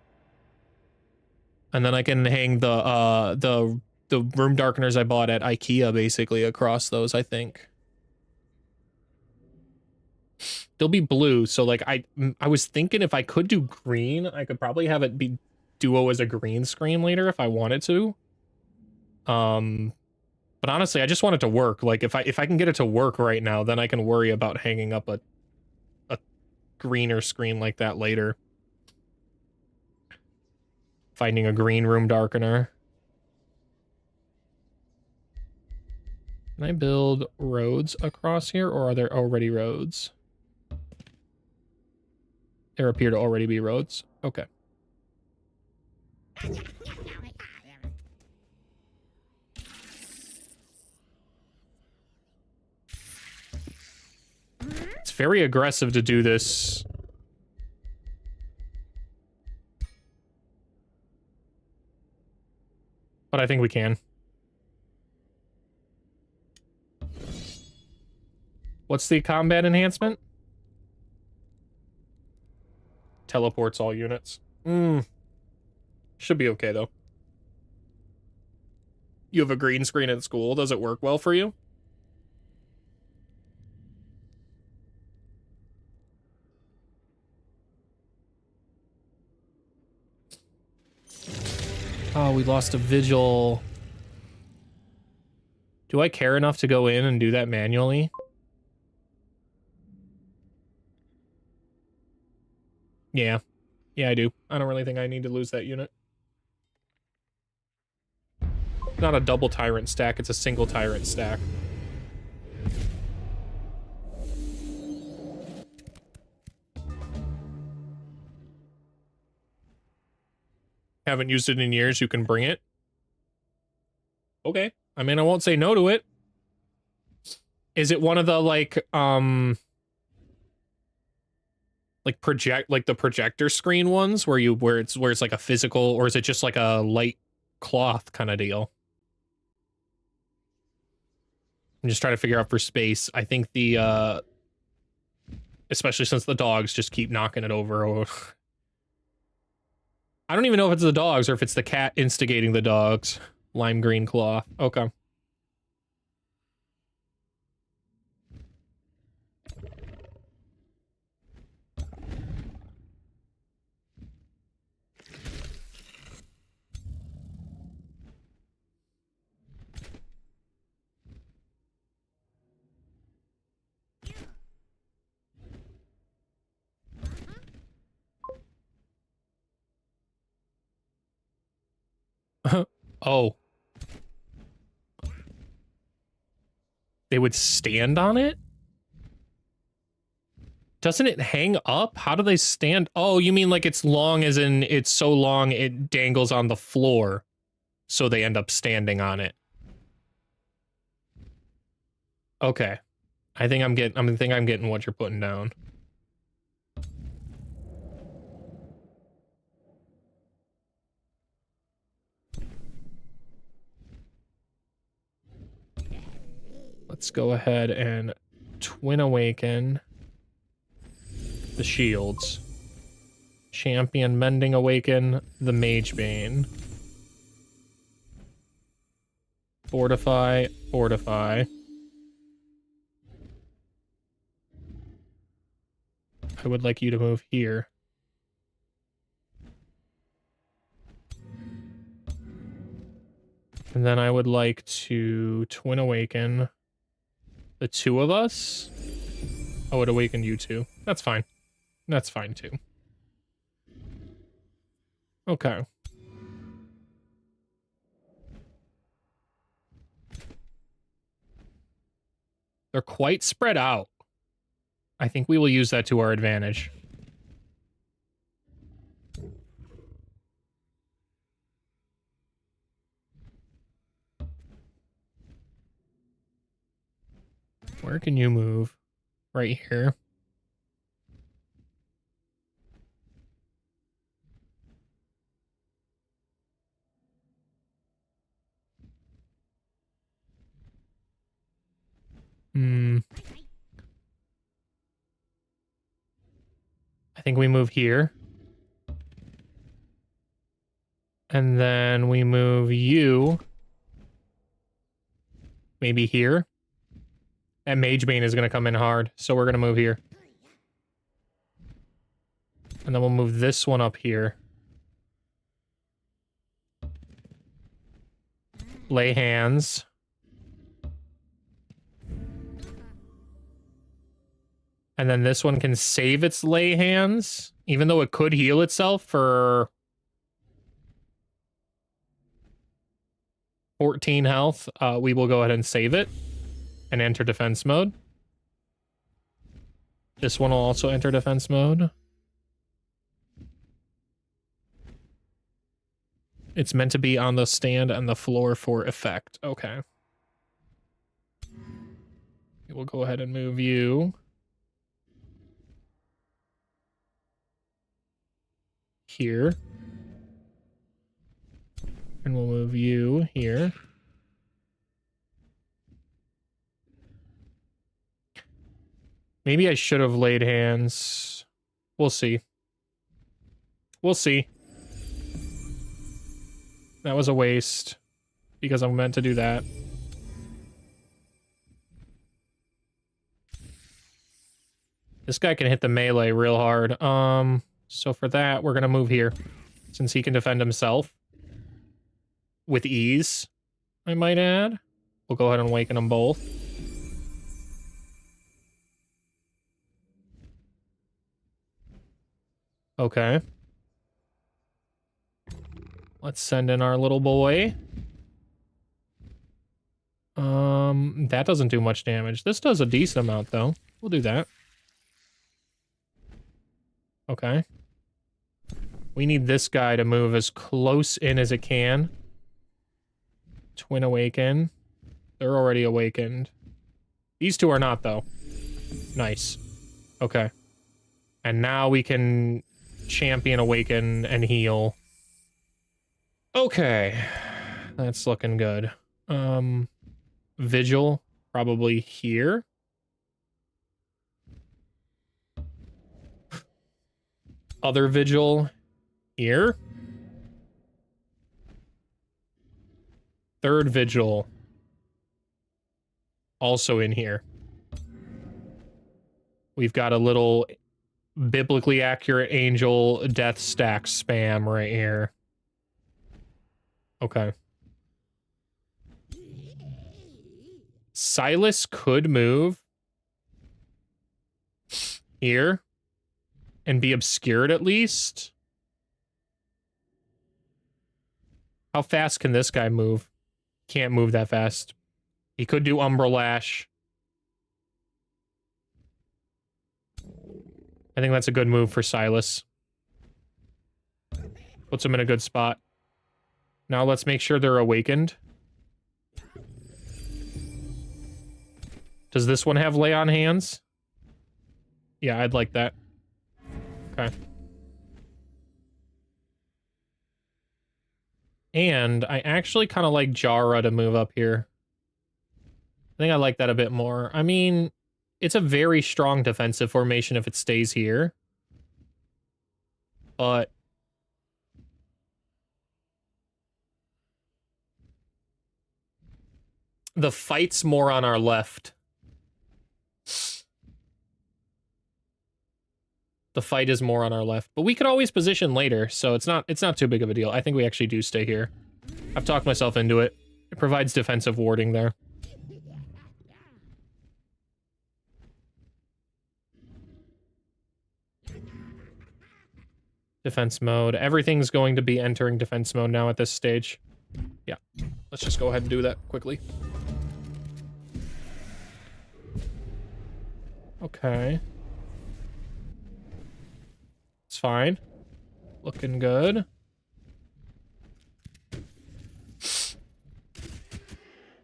A: And then I can hang the room darkeners I bought at IKEA basically across those, I think. They'll be blue, so like I was thinking if I could do green, I could probably have it be duo as a green screen later if I wanted to. But honestly, I just want it to work. Like if I can get it to work right now, then I can worry about hanging up a greener screen like that later. Finding a green room darkener. Can I build roads across here, or are there already roads? There appear to already be roads. Okay. It's very aggressive to do this. But I think we can. What's the combat enhancement? Teleports all units. Should be okay, though. You have a green screen at school. Does it work well for you? Oh, we lost a vigil. Do I care enough to go in and do that manually? Yeah. Yeah, I do. I don't really think I need to lose that unit. Not a double tyrant stack, it's a single tyrant stack. Haven't used it in years, you can bring it. Okay. I mean, I won't say no to it. Is it one of the, like the projector screen ones where it's like a physical, or is it just like a light cloth kind of deal? I'm just trying to figure out for space. I think the especially since the dogs just keep knocking it over. I don't even know if it's the dogs or if it's the cat instigating the dogs. Lime green cloth. Okay. Oh. They would stand on it? Doesn't it hang up? How do they stand? Oh, you mean like it's long as in it's so long it dangles on the floor. So they end up standing on it. Okay. I think I'm getting what you're putting down. Let's go ahead and Twin Awaken the shields. Champion Mending Awaken the Mage Bane. Fortify, Fortify. I would like you to move here. And then I would like to Twin Awaken the two of us. I would awaken you two. That's fine. That's fine too. Okay. They're quite spread out. I think we will use that to our advantage. Where can you move? Right here. I think we move here. And then we move you. Maybe here. And Magebane is going to come in hard, so we're going to move here. And then we'll move this one up here. Lay hands. And then this one can save its lay hands, even though it could heal itself for 14 health. We will go ahead and save it and enter defense mode. This one will also enter defense mode. It's meant to be on the stand and the floor for effect. Okay. We'll go ahead and move you here. And we'll move you here. Maybe I should have laid hands. We'll see. We'll see. That was a waste. Because I'm meant to do that. This guy can hit the melee real hard. So for that, we're gonna move here. Since he can defend himself. With ease, I might add. We'll go ahead and awaken them both. Okay. Let's send in our little boy. That doesn't do much damage. This does a decent amount, though. We'll do that. Okay. We need this guy to move as close in as it can. Twin awaken. They're already awakened. These two are not, though. Nice. Okay. And now we can champion awaken and heal. Okay. That's looking good. Vigil, probably here. Other Vigil here. Third Vigil also in here. We've got a little biblically accurate angel death stack spam right here. Okay. Silas could move here and be obscured at least. How fast can this guy move? Can't move that fast. He could do Umbra Lash. I think that's a good move for Silas. Puts him in a good spot. Now let's make sure they're awakened. Does this one have lay on hands? Yeah, I'd like that. Okay. And I actually kind of like Jara to move up here. I think I like that a bit more. I mean, it's a very strong defensive formation if it stays here. But the fight's more on our left. The fight is more on our left, but we could always position later, so it's not too big of a deal. I think we actually do stay here. I've talked myself into it. It provides defensive warding there. Defense mode. Everything's going to be entering defense mode now at this stage. Yeah. Let's just go ahead and do that quickly. Okay. It's fine. Looking good.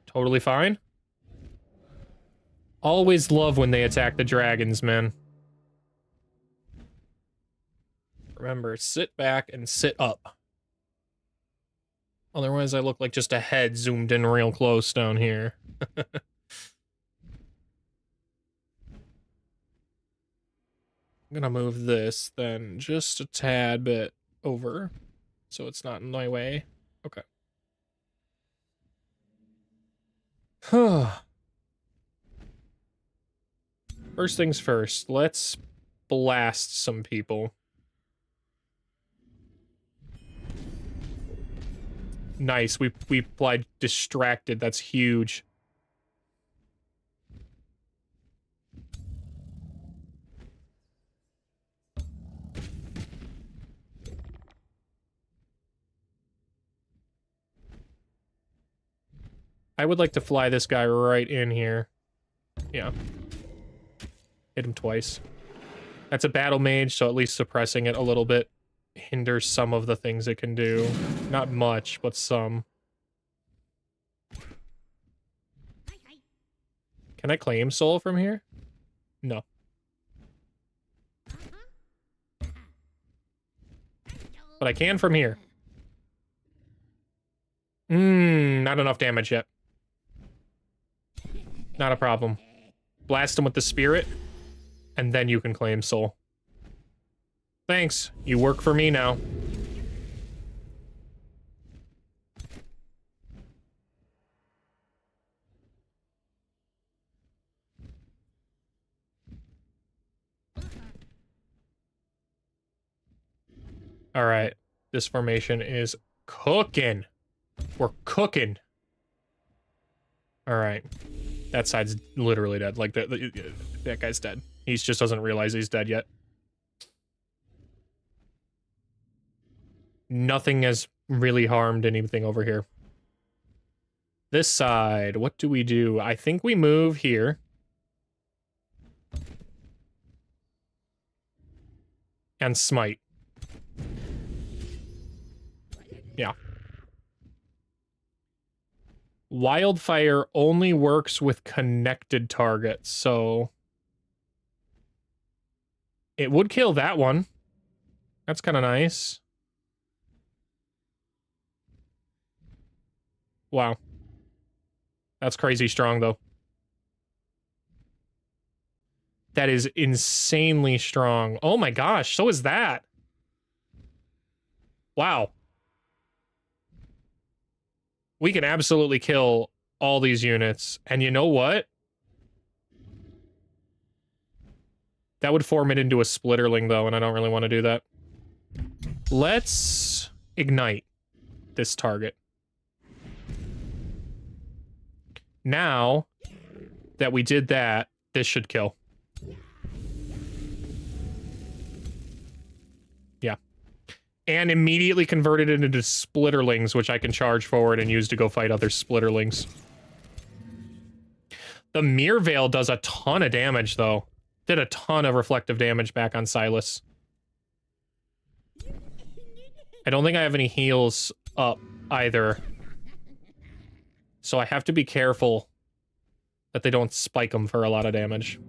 A: Totally fine. Always love when they attack the dragons, man. Remember, sit back and sit up. Otherwise, I look like just a head zoomed in real close down here. I'm gonna move this then just a tad bit over so it's not in my way. Okay. First things first, let's blast some people. Nice, we applied distracted, that's huge. I would like to fly this guy right in here. Yeah. Hit him twice. That's a battle mage, so at least suppressing it a little bit hinders some of the things it can do. Not much, but some. Can I claim soul from here? No. But I can from here. Not enough damage yet. Not a problem. Blast him with the spirit, and then you can claim soul. Thanks. You work for me now. All right. This formation is cooking. We're cooking. All right. That side's literally dead. Like, that guy's dead. He just doesn't realize he's dead yet. Nothing has really harmed anything over here. This side, what do we do? I think we move here. And smite. Yeah. Wildfire only works with connected targets, so... it would kill that one. That's kind of nice. Wow. That's crazy strong, though. That is insanely strong. Oh my gosh, so is that. Wow. We can absolutely kill all these units. And you know what? That would form it into a splitterling, though, and I don't really want to do that. Let's ignite this target. Now that we did that, this should kill. Yeah. And immediately converted it into splitterlings, which I can charge forward and use to go fight other splitterlings. The Mirror Veil does a ton of damage, though. Did a ton of reflective damage back on Silas. I don't think I have any heals up either. So I have to be careful that they don't spike them for a lot of damage.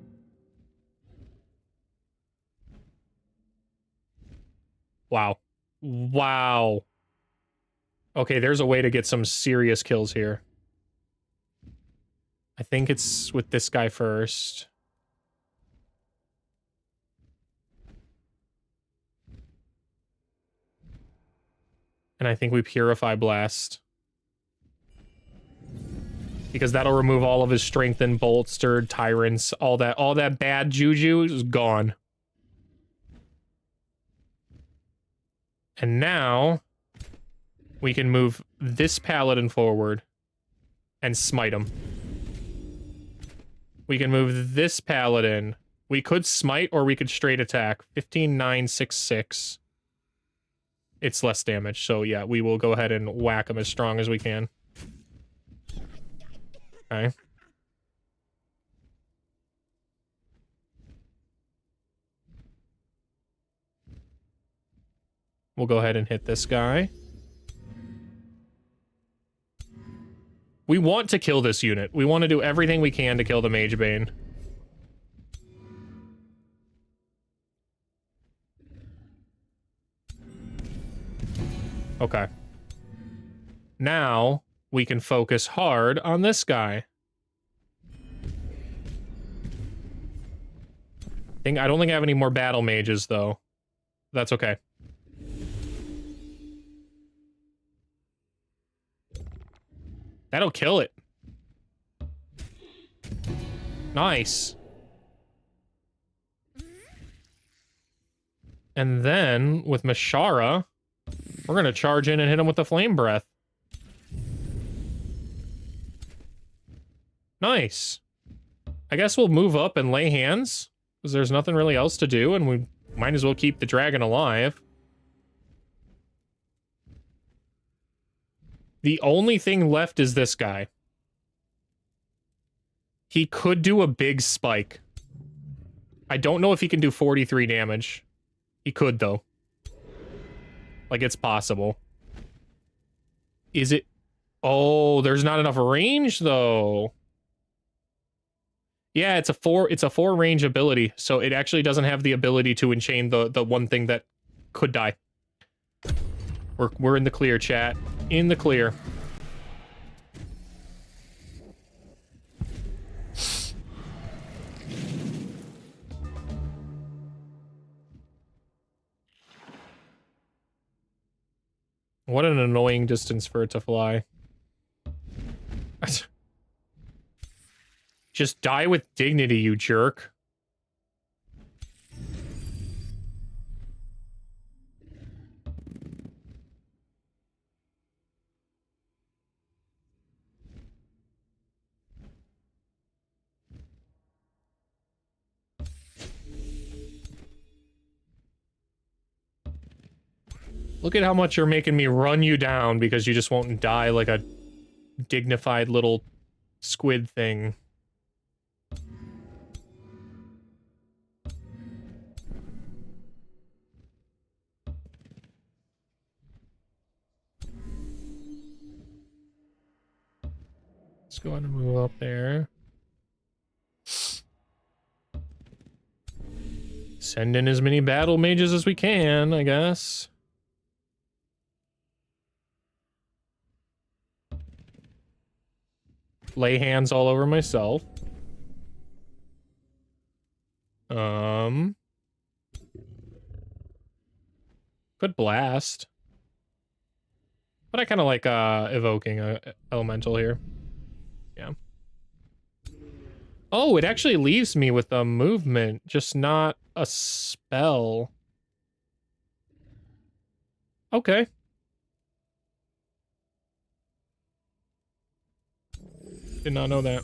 A: Wow. Wow. Okay, there's a way to get some serious kills here. I think it's with this guy first. And I think we Purify Blast. Because that'll remove all of his strengthened, bolstered, tyrants, all that bad juju is gone. And now we can move this paladin forward and smite him. We can move this paladin. We could smite or we could straight attack. 15, 9, 6, 6. It's less damage, so yeah, we will go ahead and whack him as strong as we can. Okay. We'll go ahead and hit this guy. We want to kill this unit. We want to do everything we can to kill the Mage Bane. Okay. Now we can focus hard on this guy. I don't think I have any more battle mages, though. That's okay. That'll kill it. Nice. And then, with Mashara, we're gonna charge in and hit him with the Flame Breath. Nice. I guess we'll move up and lay hands, because there's nothing really else to do, and we might as well keep the dragon alive. The only thing left is this guy. He could do a big spike. I don't know if he can do 43 damage. He could, though. Like, it's possible. Is it... Oh, there's not enough range, though. Yeah, it's a 4 range ability, so it actually doesn't have the ability to enchain the one thing that could die. We're in the clear, chat. In the clear. What an annoying distance for it to fly. Just die with dignity, you jerk. Look at how much you're making me run you down because you just won't die like a dignified little squid thing. Let's go ahead and move up there. Send in as many battle mages as we can, I guess. Lay hands all over myself. Could blast. But I kind of like evoking a elemental here. Yeah. Oh, it actually leaves me with a movement, just not a spell. Okay. Did not know that.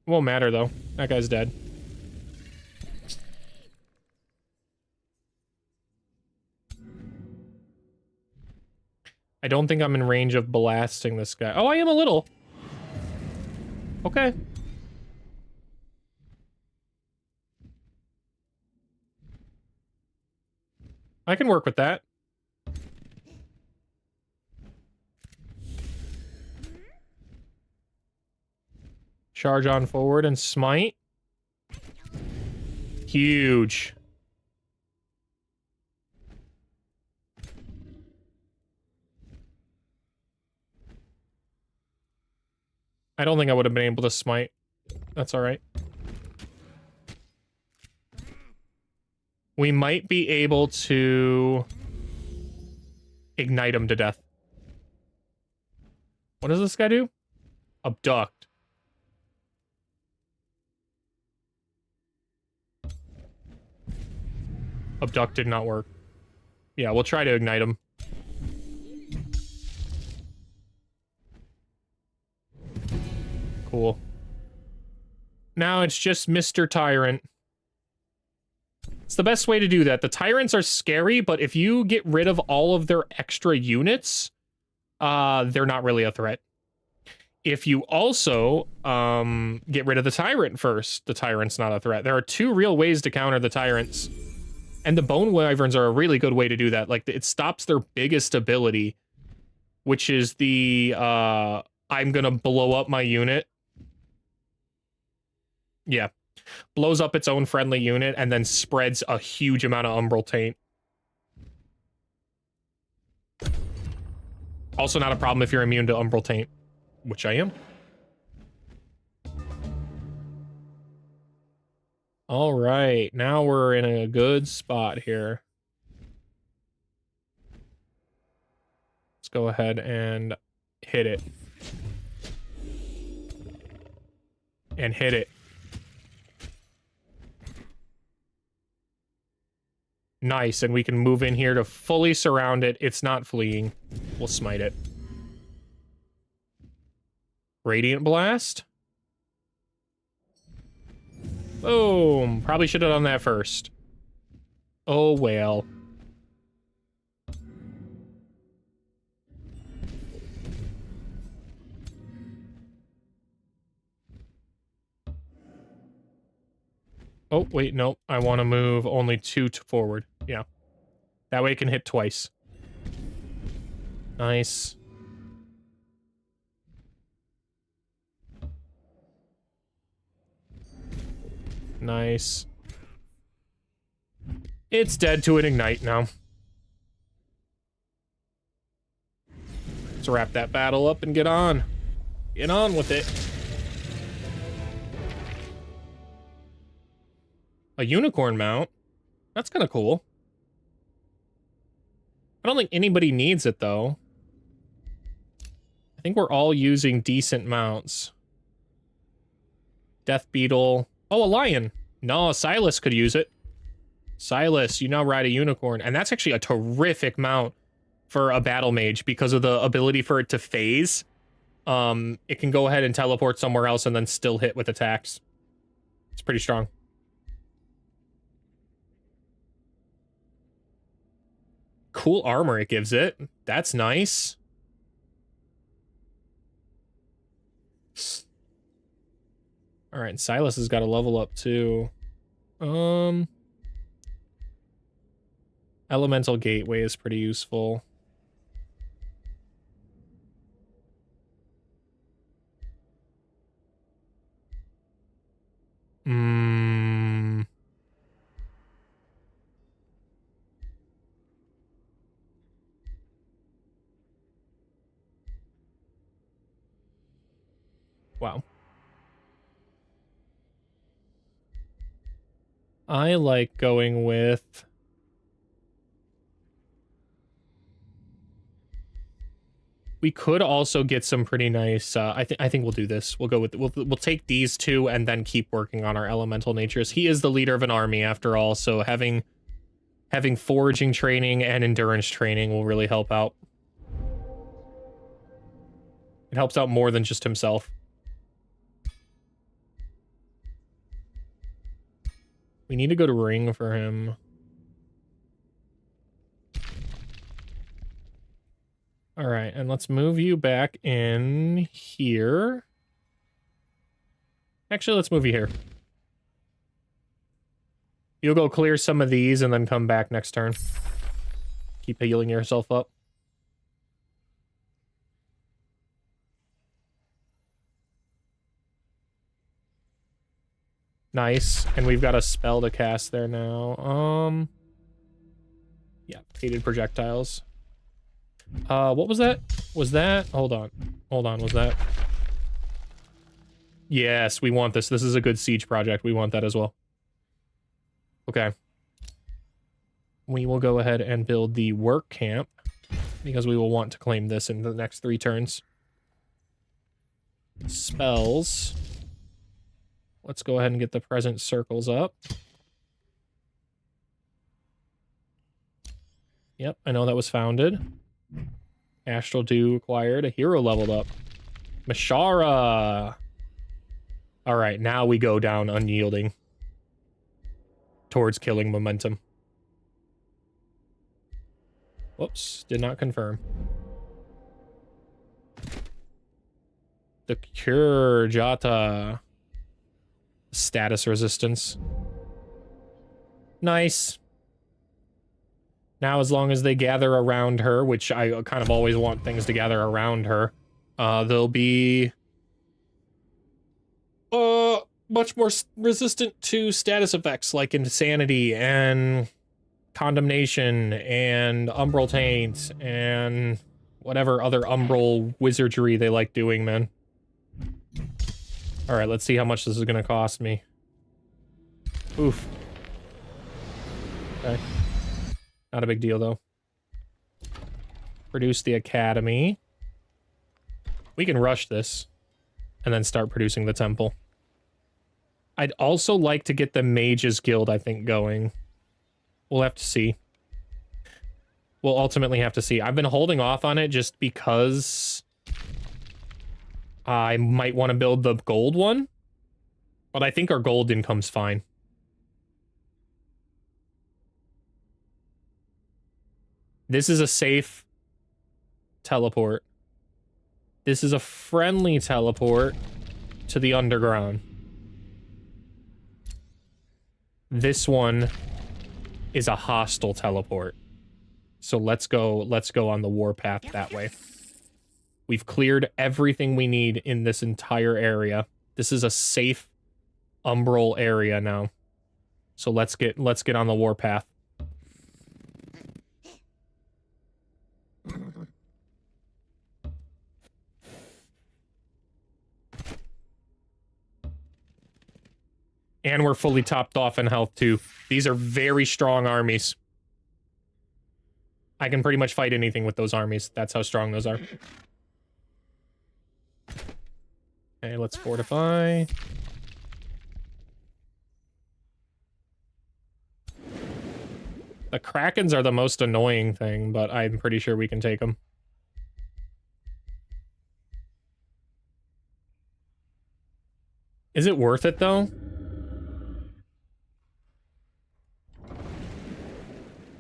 A: Won't matter though. That guy's dead. I don't think I'm in range of blasting this guy. Oh, I am a little. Okay. I can work with that. Charge on forward and smite. Huge. I don't think I would have been able to smite. That's all right. We might be able to ignite him to death. What does this guy do? Abduct. Abduct did not work. Yeah, we'll try to ignite him. Cool. Now it's just Mr. Tyrant. It's the best way to do that. The tyrants are scary, but if you get rid of all of their extra units, they're not really a threat. If you also get rid of the tyrant first, the tyrant's not a threat. There are two real ways to counter the tyrants. And the bone wyverns are a really good way to do that. Like, it stops their biggest ability, which is the I'm gonna blow up my unit. Yeah. Blows up its own friendly unit and then spreads a huge amount of umbral taint. Also not a problem if you're immune to umbral taint, which I am. All right, now we're in a good spot here. Let's go ahead and hit it. And hit it. Nice, and we can move in here to fully surround it. It's not fleeing. We'll smite it. Radiant Blast. Boom. Probably should have done that first. Oh, well. Oh, wait, no. I want to move only 2 forward. Yeah. That way it can hit twice. Nice. Nice. It's dead to an ignite now. Let's wrap that battle up and get on. Get on with it. A unicorn mount? That's kind of cool. I don't think anybody needs it, though. I think we're all using decent mounts. Death Beetle. Oh, a lion. No, Silas could use it. Silas, you now ride a unicorn. And that's actually a terrific mount for a battle mage because of the ability for it to phase. It can go ahead and teleport somewhere else and then still hit with attacks. It's pretty strong. Cool armor it gives it. That's nice. All right, Silas has got to level up too. Elemental Gateway is pretty useful. Wow. I like going with... We could also get some pretty nice... I think we'll do this. We'll go with... We'll take these two and then keep working on our elemental natures. He is the leader of an army, after all, so having foraging training and endurance training will really help out. It helps out more than just himself. We need to go to ring for him. All right, and let's move you back in here. Actually, let's move you here. You'll go clear some of these and then come back next turn. Keep healing yourself up. Nice. And we've got a spell to cast there now. Yeah, hated projectiles. What was that? Was that? Hold on, was that? Yes, we want this. This is a good siege project. We want that as well. Okay. We will go ahead and build the work camp because we will want to claim this in the next 3 turns. Spells. Let's go ahead and get the present circles up. Yep, I know that was founded. Astral Dew acquired. A hero leveled up. Mashara! Alright, now we go down unyielding. Towards killing momentum. Whoops, did not confirm. The Cure Jata. Status resistance. Nice. Now, as long as they gather around her, which I kind of always want things to gather around her, they'll be much more resistant to status effects like insanity and condemnation and umbral taint and whatever other umbral wizardry they like doing, man. All right, let's see how much this is gonna cost me. Oof. Okay. Not a big deal, though. Produce the academy. We can rush this and then start producing the temple. I'd also like to get the Mages Guild, I think, going. We'll have to see. We'll ultimately have to see. I've been holding off on it just because I might want to build the gold one, but I think our gold income's fine. This is a safe teleport. This is a friendly teleport to the underground. This one is a hostile teleport. So let's go on the warpath that way. We've cleared everything we need in this entire area. This is a safe umbral area now. So let's get on the warpath. And we're fully topped off in health too. These are very strong armies. I can pretty much fight anything with those armies. That's how strong those are. Okay, let's fortify. The Krakens are the most annoying thing, but I'm pretty sure we can take them. Is it worth it, though?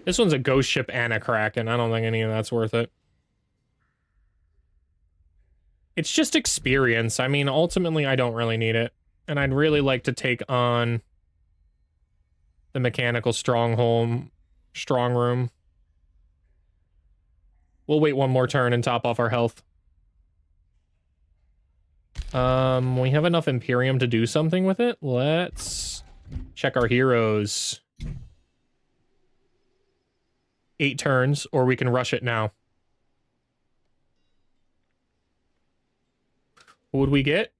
A: This one's a ghost ship and a Kraken. I don't think any of that's worth it. It's just experience. I mean, ultimately, I don't really need it. And I'd really like to take on the mechanical strong room. We'll wait one more turn and top off our health. We have enough Imperium to do something with it. Let's check our heroes. 8 turns, or we can rush it now. What would we get?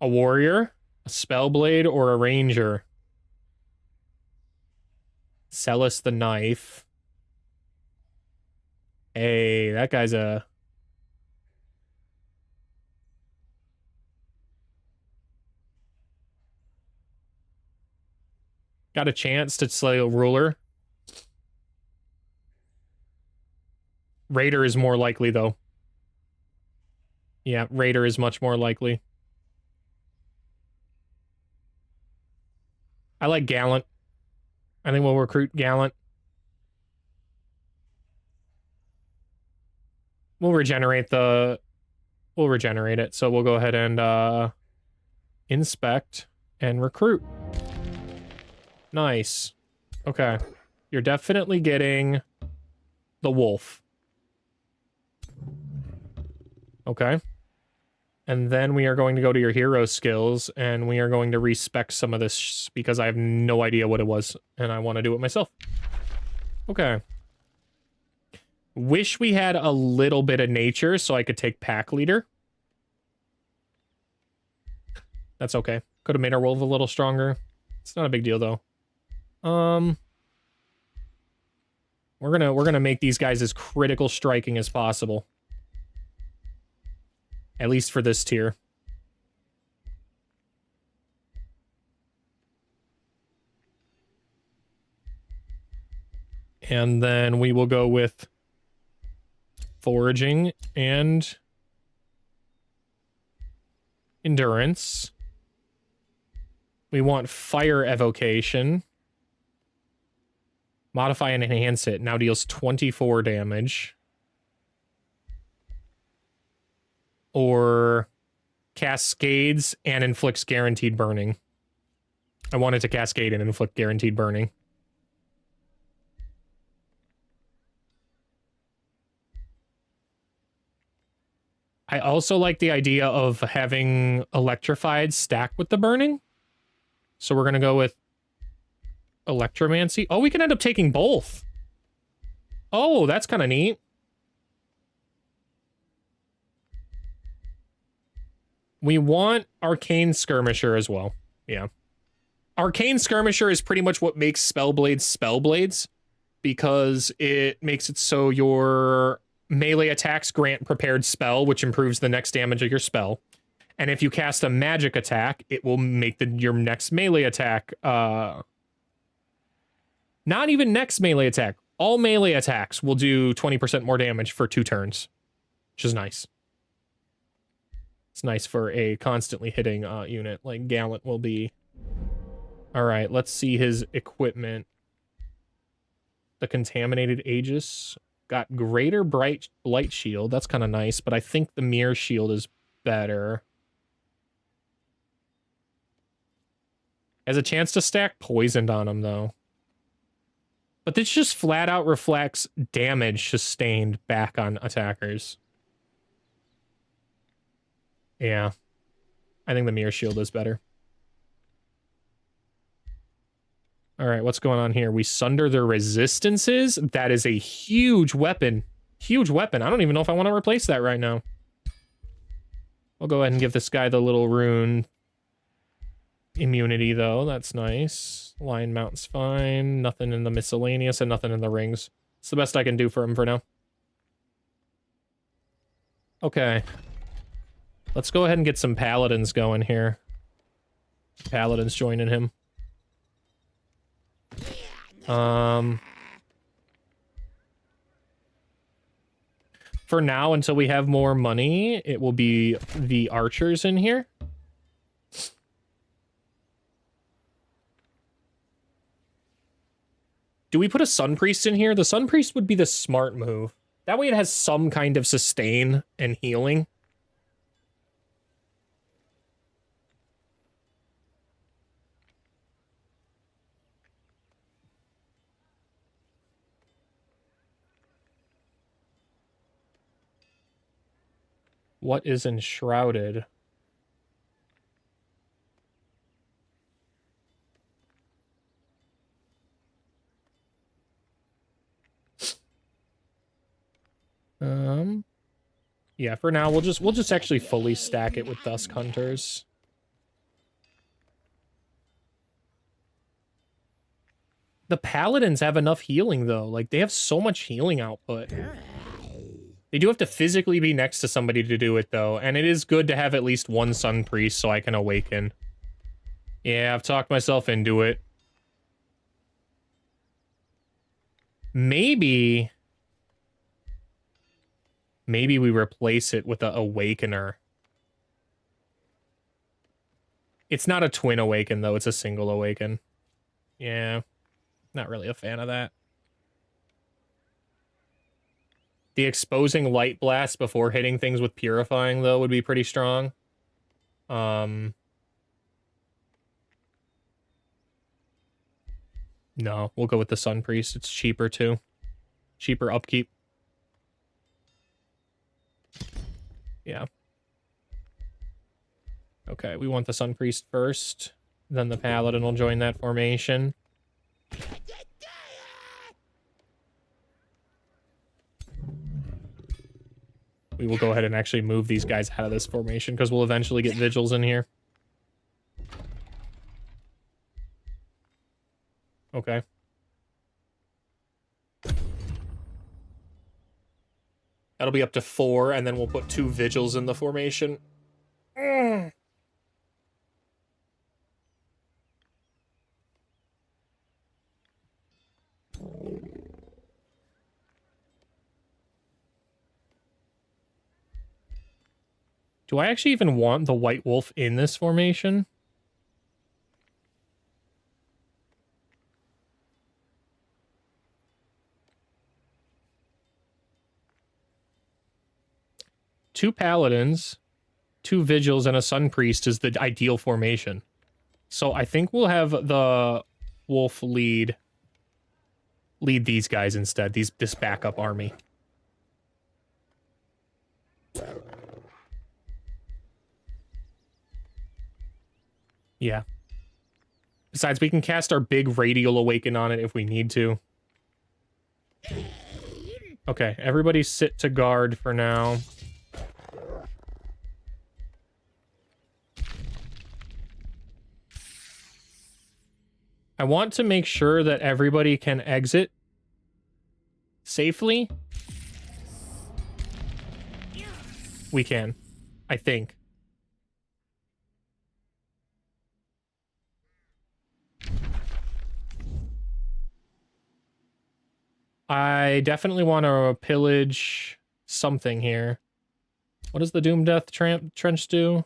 A: A warrior, a spellblade, or a ranger? Celis the knife. Hey, that guy's a... got a chance to slay a ruler. Raider is more likely, though. Yeah, Raider is much more likely. I like Gallant. I think we'll recruit Gallant. We'll regenerate it, so we'll go ahead and inspect and recruit. Nice. Okay. You're definitely getting the wolf. Okay. And then we are going to go to your hero skills, and we are going to respec some of this because I have no idea what it was, and I want to do it myself. Okay. Wish we had a little bit of nature so I could take pack leader. That's okay. Could have made our wolf a little stronger. It's not a big deal though. We're gonna make these guys as critical striking as possible. At least for this tier. And then we will go with foraging and endurance. We want fire evocation. Modify and enhance it. Now deals 24 damage. Or cascades and inflicts guaranteed burning. I wanted to cascade and inflict guaranteed burning. I also like the idea of having electrified stack with the burning. So we're going to go with electromancy. Oh, we can end up taking both. Oh, that's kind of neat. We want Arcane Skirmisher as well. Yeah. Arcane Skirmisher is pretty much what makes Spellblades Spellblades, because it makes it so your melee attacks grant prepared spell, which improves the next damage of your spell. And if you cast a magic attack, it will make your next melee attack, not even next melee attack. All melee attacks will do 20% more damage for 2 turns, which is nice. It's nice for a constantly hitting unit like Gallant will be. All right, let's see his equipment. The Contaminated Aegis got greater blight shield. That's kind of nice, but I think the mirror shield is better. Has a chance to stack poisoned on him, though. But this just flat out reflects damage sustained back on attackers. Yeah. I think the mirror shield is better. All right, what's going on here? We sunder their resistances. That is a huge weapon. Huge weapon. I don't even know if I want to replace that right now. I'll go ahead and give this guy the little rune. immunity, though. That's nice. Lion Mount's fine. Nothing in the miscellaneous and nothing in the rings. It's the best I can do for him for now. Okay. Let's go ahead and get some paladins going here. Paladins joining him. For now, until we have more money, it will be the archers in here. Do we put a Sun Priest in here? The Sun Priest would be the smart move. That way it has some kind of sustain and healing. What is enshrouded? Yeah, for now we'll just actually fully stack it with Dusk Hunters. The Paladins have enough healing though. Like they have so much healing output. They do have to physically be next to somebody to do it though, and it is good to have at least one Sun Priest so I can awaken. Yeah, I've talked myself into it. Maybe we replace it with an Awakener. It's not a twin awaken, though. It's a single awaken. Yeah. Not really a fan of that. The exposing light blast before hitting things with purifying, though, would be pretty strong. No, we'll go with the Sun Priest. It's cheaper, too. Cheaper upkeep. Yeah. Okay, we want the Sun Priest first. Then the Paladin will join that formation. We will go ahead and actually move these guys out of this formation, because we'll eventually get Vigils in here. Okay. That'll be up to 4, and then we'll put 2 Vigils in the formation. Do I actually even want the White Wolf in this formation? Two Paladins, 2 Vigils, and a Sun Priest is the ideal formation. So I think we'll have the Wolf lead these guys instead, this backup army. Yeah. Besides, we can cast our big Radial Awaken on it if we need to. Okay, everybody sit to guard for now. I want to make sure that everybody can exit safely. We can, I think. I definitely want to pillage something here. What does the Doom Death Trench do?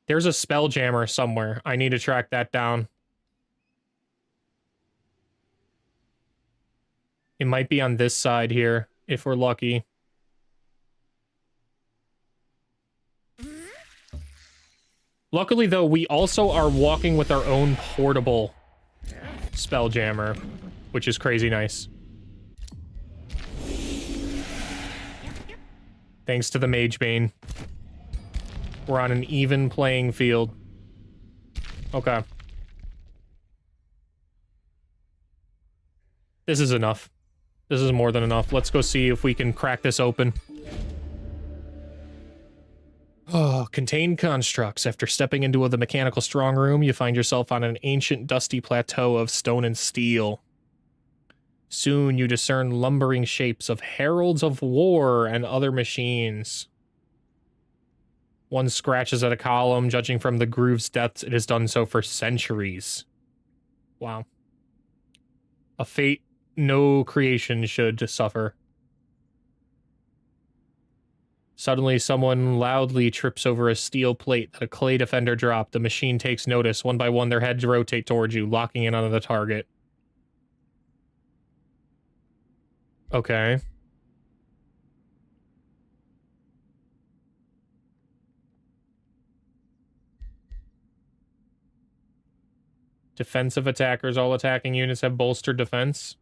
A: There's a Spelljammer somewhere. I need to track that down. It might be on this side here, if we're lucky. Luckily, though, we also are walking with our own portable Spelljammer, which is crazy nice. Thanks to the Magebane. We're on an even playing field. Okay. This is enough. This is more than enough. Let's go see if we can crack this open. Oh, Contained constructs. After stepping into the mechanical strong room, you find yourself on an ancient dusty plateau of stone and steel. Soon you discern lumbering shapes of heralds of war and other machines. One scratches at a column. Judging from the groove's depths, it has done so for centuries. Wow. A fate no creation should suffer. Suddenly, someone loudly trips over a steel plate that a clay defender dropped. The machine takes notice. One by one, their heads rotate towards you, locking in on the target. Okay. Defensive attackers. All attacking units have bolstered defense.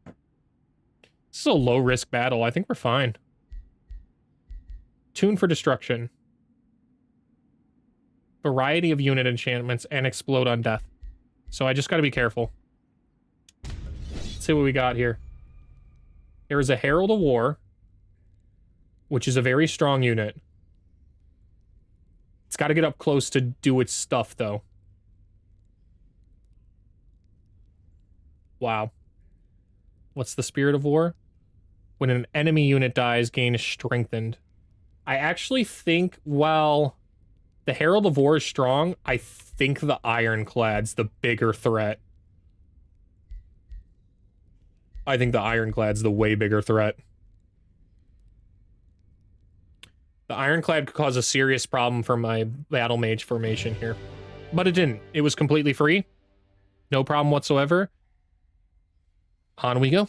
A: This is a low-risk battle. I think we're fine. Tune for destruction. Variety of unit enchantments and explode on death. So I just gotta be careful. Let's see what we got here. There is a Herald of War, which is a very strong unit. It's got to get up close to do its stuff, though. Wow. What's the Spirit of War? When an enemy unit dies, gain strengthened. I actually think, while the Herald of War is strong, I think the Ironclad's the bigger threat. I think the Ironclad's the way bigger threat. The Ironclad could cause a serious problem for my Battle Mage formation here. But it didn't. It was completely free. No problem whatsoever. On we go.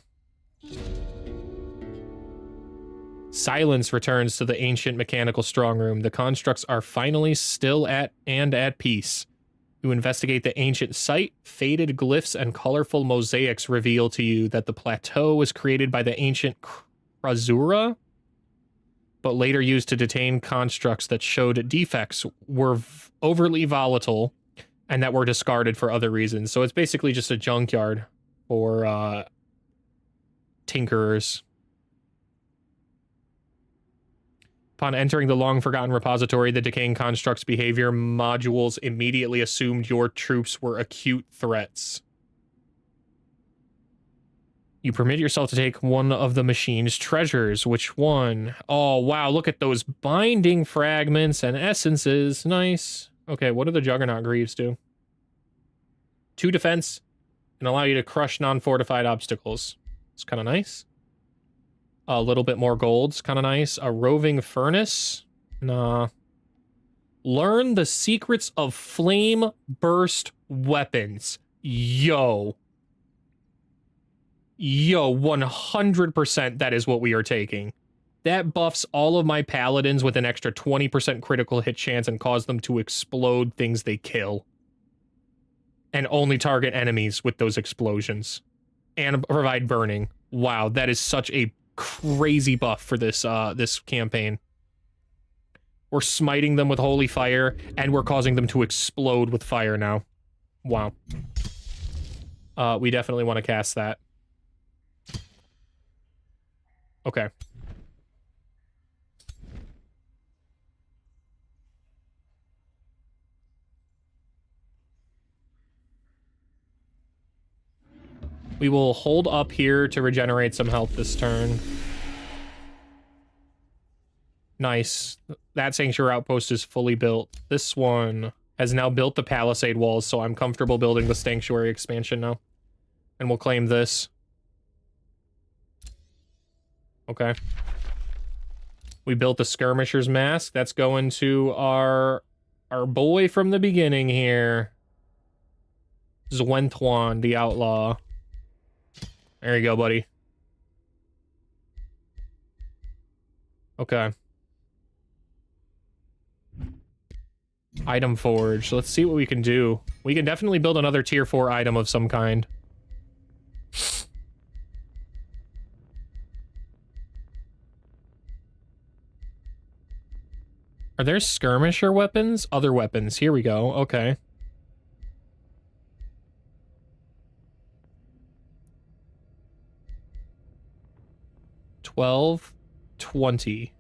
A: Silence returns to the ancient mechanical strong room. The constructs are finally still at peace. You investigate the ancient site. Faded glyphs and colorful mosaics reveal to you that the plateau was created by the ancient Krasura, but later used to detain constructs that showed defects, were overly volatile, and that were discarded for other reasons. So it's basically just a junkyard for tinkerers. Upon entering the long-forgotten repository, the decaying construct's behavior modules immediately assumed your troops were acute threats. You permit yourself to take one of the machine's treasures. Which one? Oh, wow, look at those binding fragments and essences. Nice. Okay, what do the Juggernaut Greaves do? 2 defense and allow you to crush non-fortified obstacles. It's kind of nice. A little bit more gold's kind of nice. A roving furnace? Nah. Learn the secrets of flame burst weapons. Yo. Yo, 100% that is what we are taking. That buffs all of my paladins with an extra 20% critical hit chance and cause them to explode things they kill. And only target enemies with those explosions. And provide burning. Wow, that is such a crazy buff for this this campaign. We're smiting them with holy fire, and we're causing them to explode with fire now. Wow. We definitely want to cast that. Okay. We will hold up here to regenerate some health this turn. Nice. That Sanctuary Outpost is fully built. This one has now built the Palisade Walls, so I'm comfortable building the Sanctuary expansion now. And we'll claim this. Okay. We built the Skirmisher's Mask. That's going to our boy from the beginning here. Zwentuan, the Outlaw. There you go, buddy. Okay. Item Forge. Let's see what we can do. We can definitely build another tier 4 item of some kind. Are there skirmisher weapons? Other weapons. Here we go. Okay. $12.20.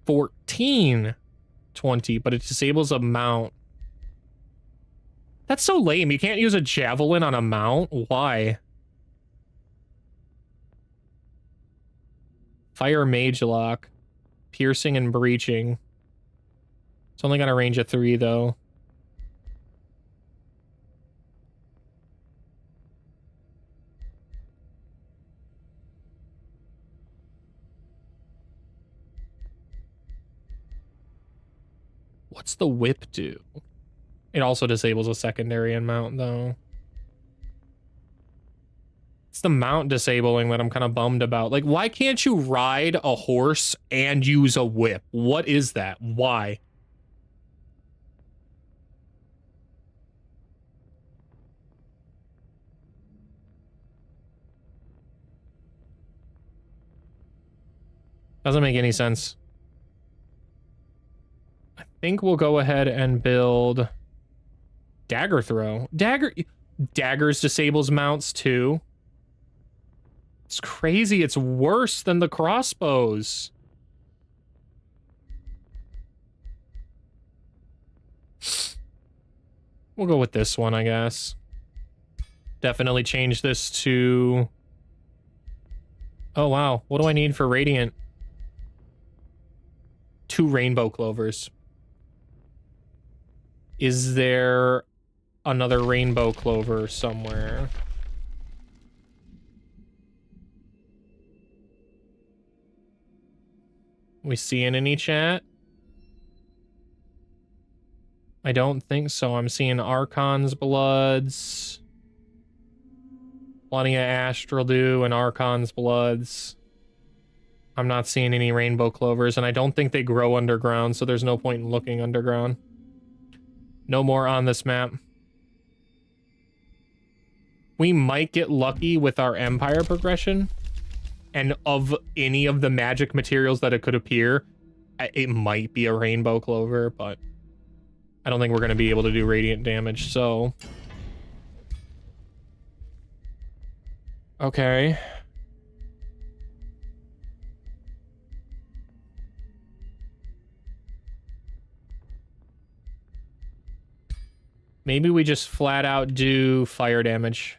A: 14, 20, but it disables a mount. That's so lame. You can't use a javelin on a mount? Why? Fire mage lock. Piercing and breaching. It's only got a range of 3, though. What's the whip do? It also disables a secondary and mount, though. It's the mount disabling that I'm kind of bummed about. Like, why can't you ride a horse and use a whip? What is that? Why? Doesn't make any sense. I think we'll go ahead and build dagger throw. Daggers disables mounts too. It's crazy. It's worse than the crossbows. We'll go with this one, I guess. Definitely change this to... Oh, wow. What do I need for Radiant? 2 rainbow clovers. Is there another rainbow clover somewhere? We seeing any chat? I don't think so. I'm seeing Archon's Bloods. Plenty of Astral Dew and Archon's Bloods. I'm not seeing any rainbow clovers, and I don't think they grow underground, so there's no point in looking underground. No more on this map. We might get lucky with our Empire progression, and of any of the magic materials that it could appear, it might be a rainbow clover, but I don't think we're going to be able to do radiant damage, so... Okay. Maybe we just flat out do fire damage.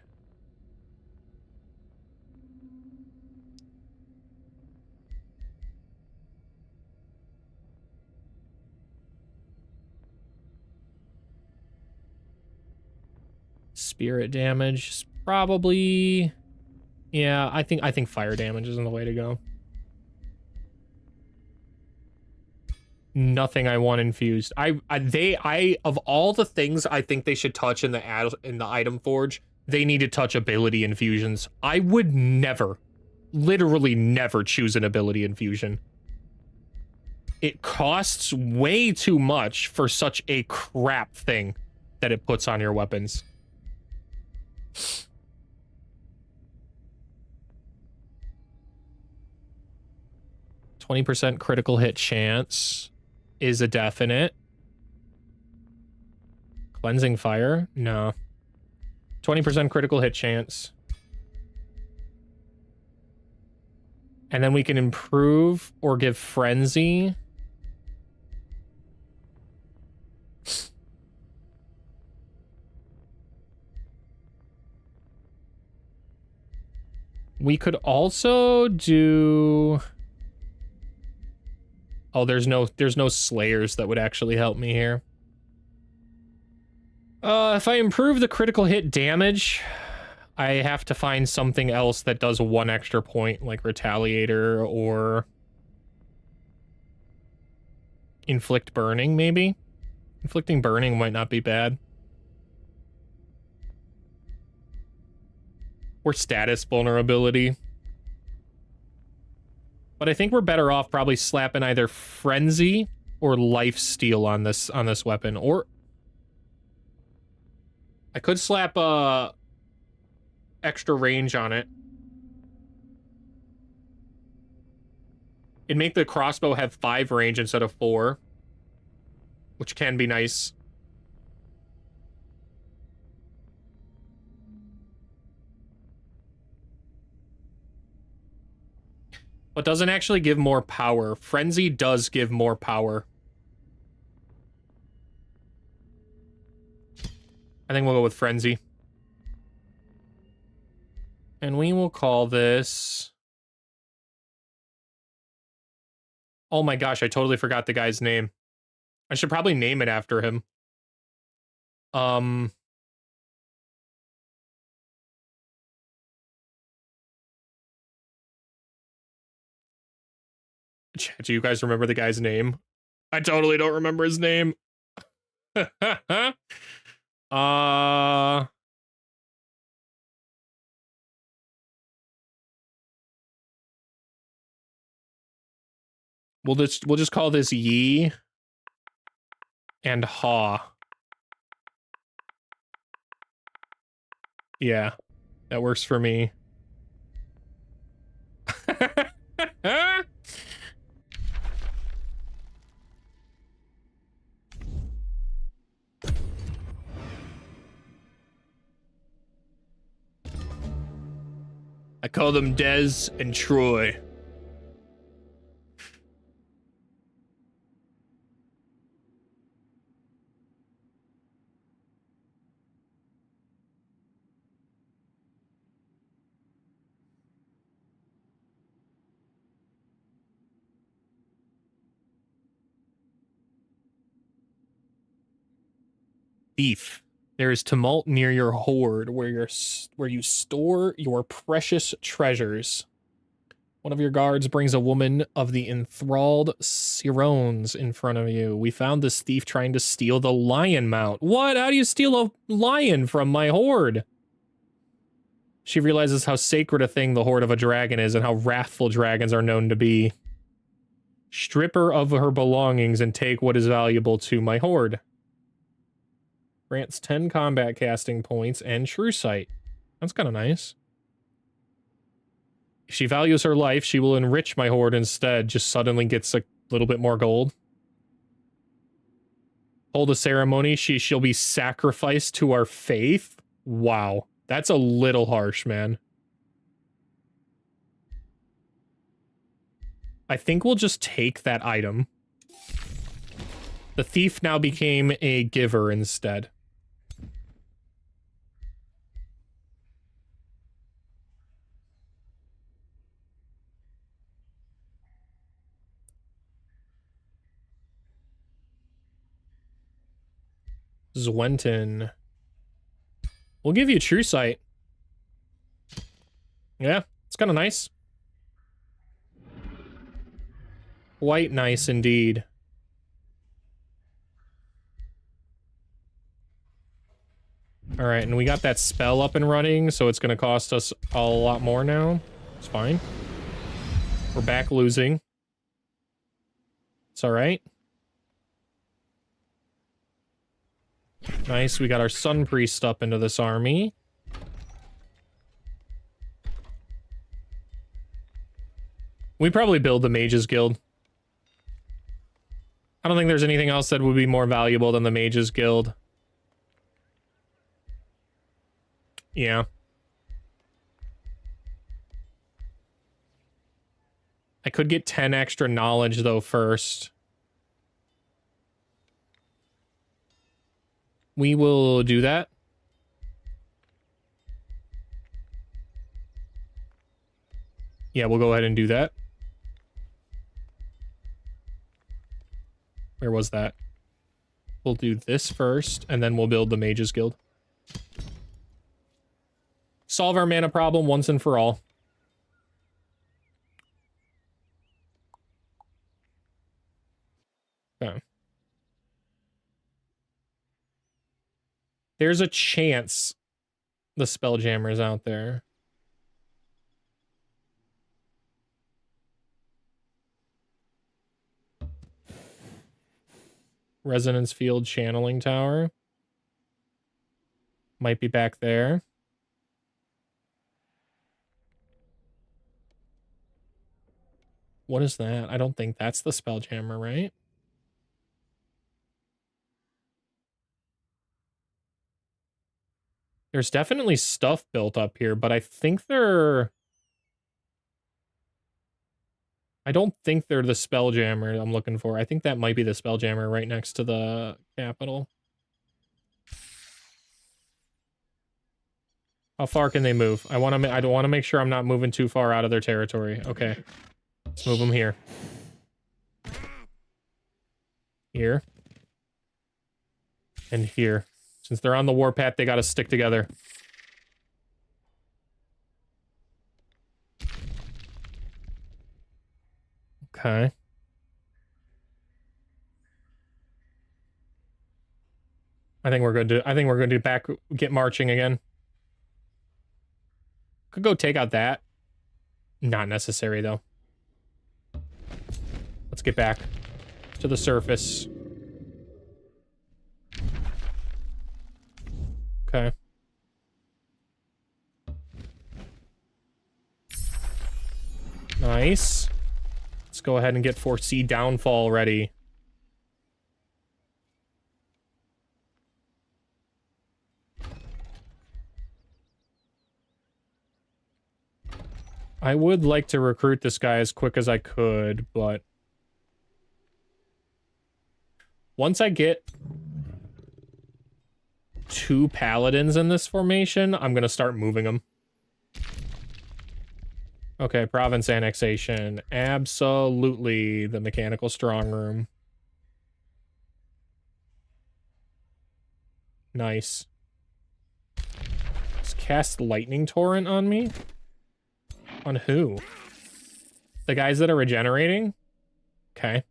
A: Spirit damage is probably... Yeah, I think fire damage isn't the way to go. Nothing I want infused. I of all the things I think they should touch in the item forge, they need to touch ability infusions. I would never, literally never choose an ability infusion. It costs way too much for such a crap thing that it puts on your weapons. 20% critical hit chance is a definite. Cleansing fire? No. 20% critical hit chance. And then we can improve or give frenzy. We could also do... Oh, there's no slayers that would actually help me here. If I improve the critical hit damage, I have to find something else that does 1 extra point, like Retaliator or Inflict Burning, maybe? Inflicting Burning might not be bad. Or Status Vulnerability. But I think we're better off probably slapping either Frenzy or Lifesteal on this weapon. Or I could slap extra range on it. It'd make the crossbow have 5 range instead of 4, which can be nice. But doesn't actually give more power. Frenzy does give more power. I think we'll go with Frenzy. And we will call this... Oh my gosh, I totally forgot the guy's name. I should probably name it after him. Do you guys remember the guy's name? I totally don't remember his name. We'll just call this Yi and Ha. Yeah, that works for me. I call them Des and Troy. Thief. There is tumult near your hoard where you store your precious treasures. One of your guards brings a woman of the enthralled Sirones in front of you. We found this thief trying to steal the lion mount. What? How do you steal a lion from my hoard? She realizes how sacred a thing the hoard of a dragon is and how wrathful dragons are known to be. Strip her of her belongings and take what is valuable to my hoard. Grants 10 combat casting points and true sight. That's kind of nice. If she values her life, she will enrich my hoard instead. Just suddenly gets a little bit more gold. Hold a ceremony. She'll be sacrificed to our faith. Wow. That's a little harsh, man. I think we'll just take that item. The thief now became a giver instead. Zwenton. We'll give you true sight. Yeah, it's kind of nice. Quite nice indeed. All right, and we got that spell up and running, so it's going to cost us a lot more now. It's fine. We're back losing. It's all right. Nice, we got our Sun Priest up into this army. We probably build the Mages Guild. I don't think there's anything else that would be more valuable than the Mages Guild. Yeah. I could get 10 extra knowledge, though, first. We will do that. Yeah, we'll go ahead and do that. Where was that? We'll do this first, and then we'll build the Mages Guild. Solve our mana problem once and for all. Okay. There's a chance the Spelljammer's out there. Resonance Field Channeling Tower. Might be back there. What is that? I don't think that's the Spelljammer, right? There's definitely stuff built up here, but I think they're... I don't think they're the Spelljammer I'm looking for. I think that might be the Spelljammer right next to the capital. How far can they move? I want to make sure I'm not moving too far out of their territory. Okay. Let's move them here. Here. And here. Since they're on the warpath, they got to stick together. Okay. I think we're good to get marching again. Could go take out that. Not necessary though. Let's get back to the surface. Okay. Nice. Let's go ahead and get foresee downfall ready. I would like to recruit this guy as quick as I could, but once I get 2 paladins in this formation, I'm gonna start moving them. Okay, province annexation. Absolutely the mechanical strong room. Nice. Let's cast lightning torrent on me. On who? The guys that are regenerating? Okay.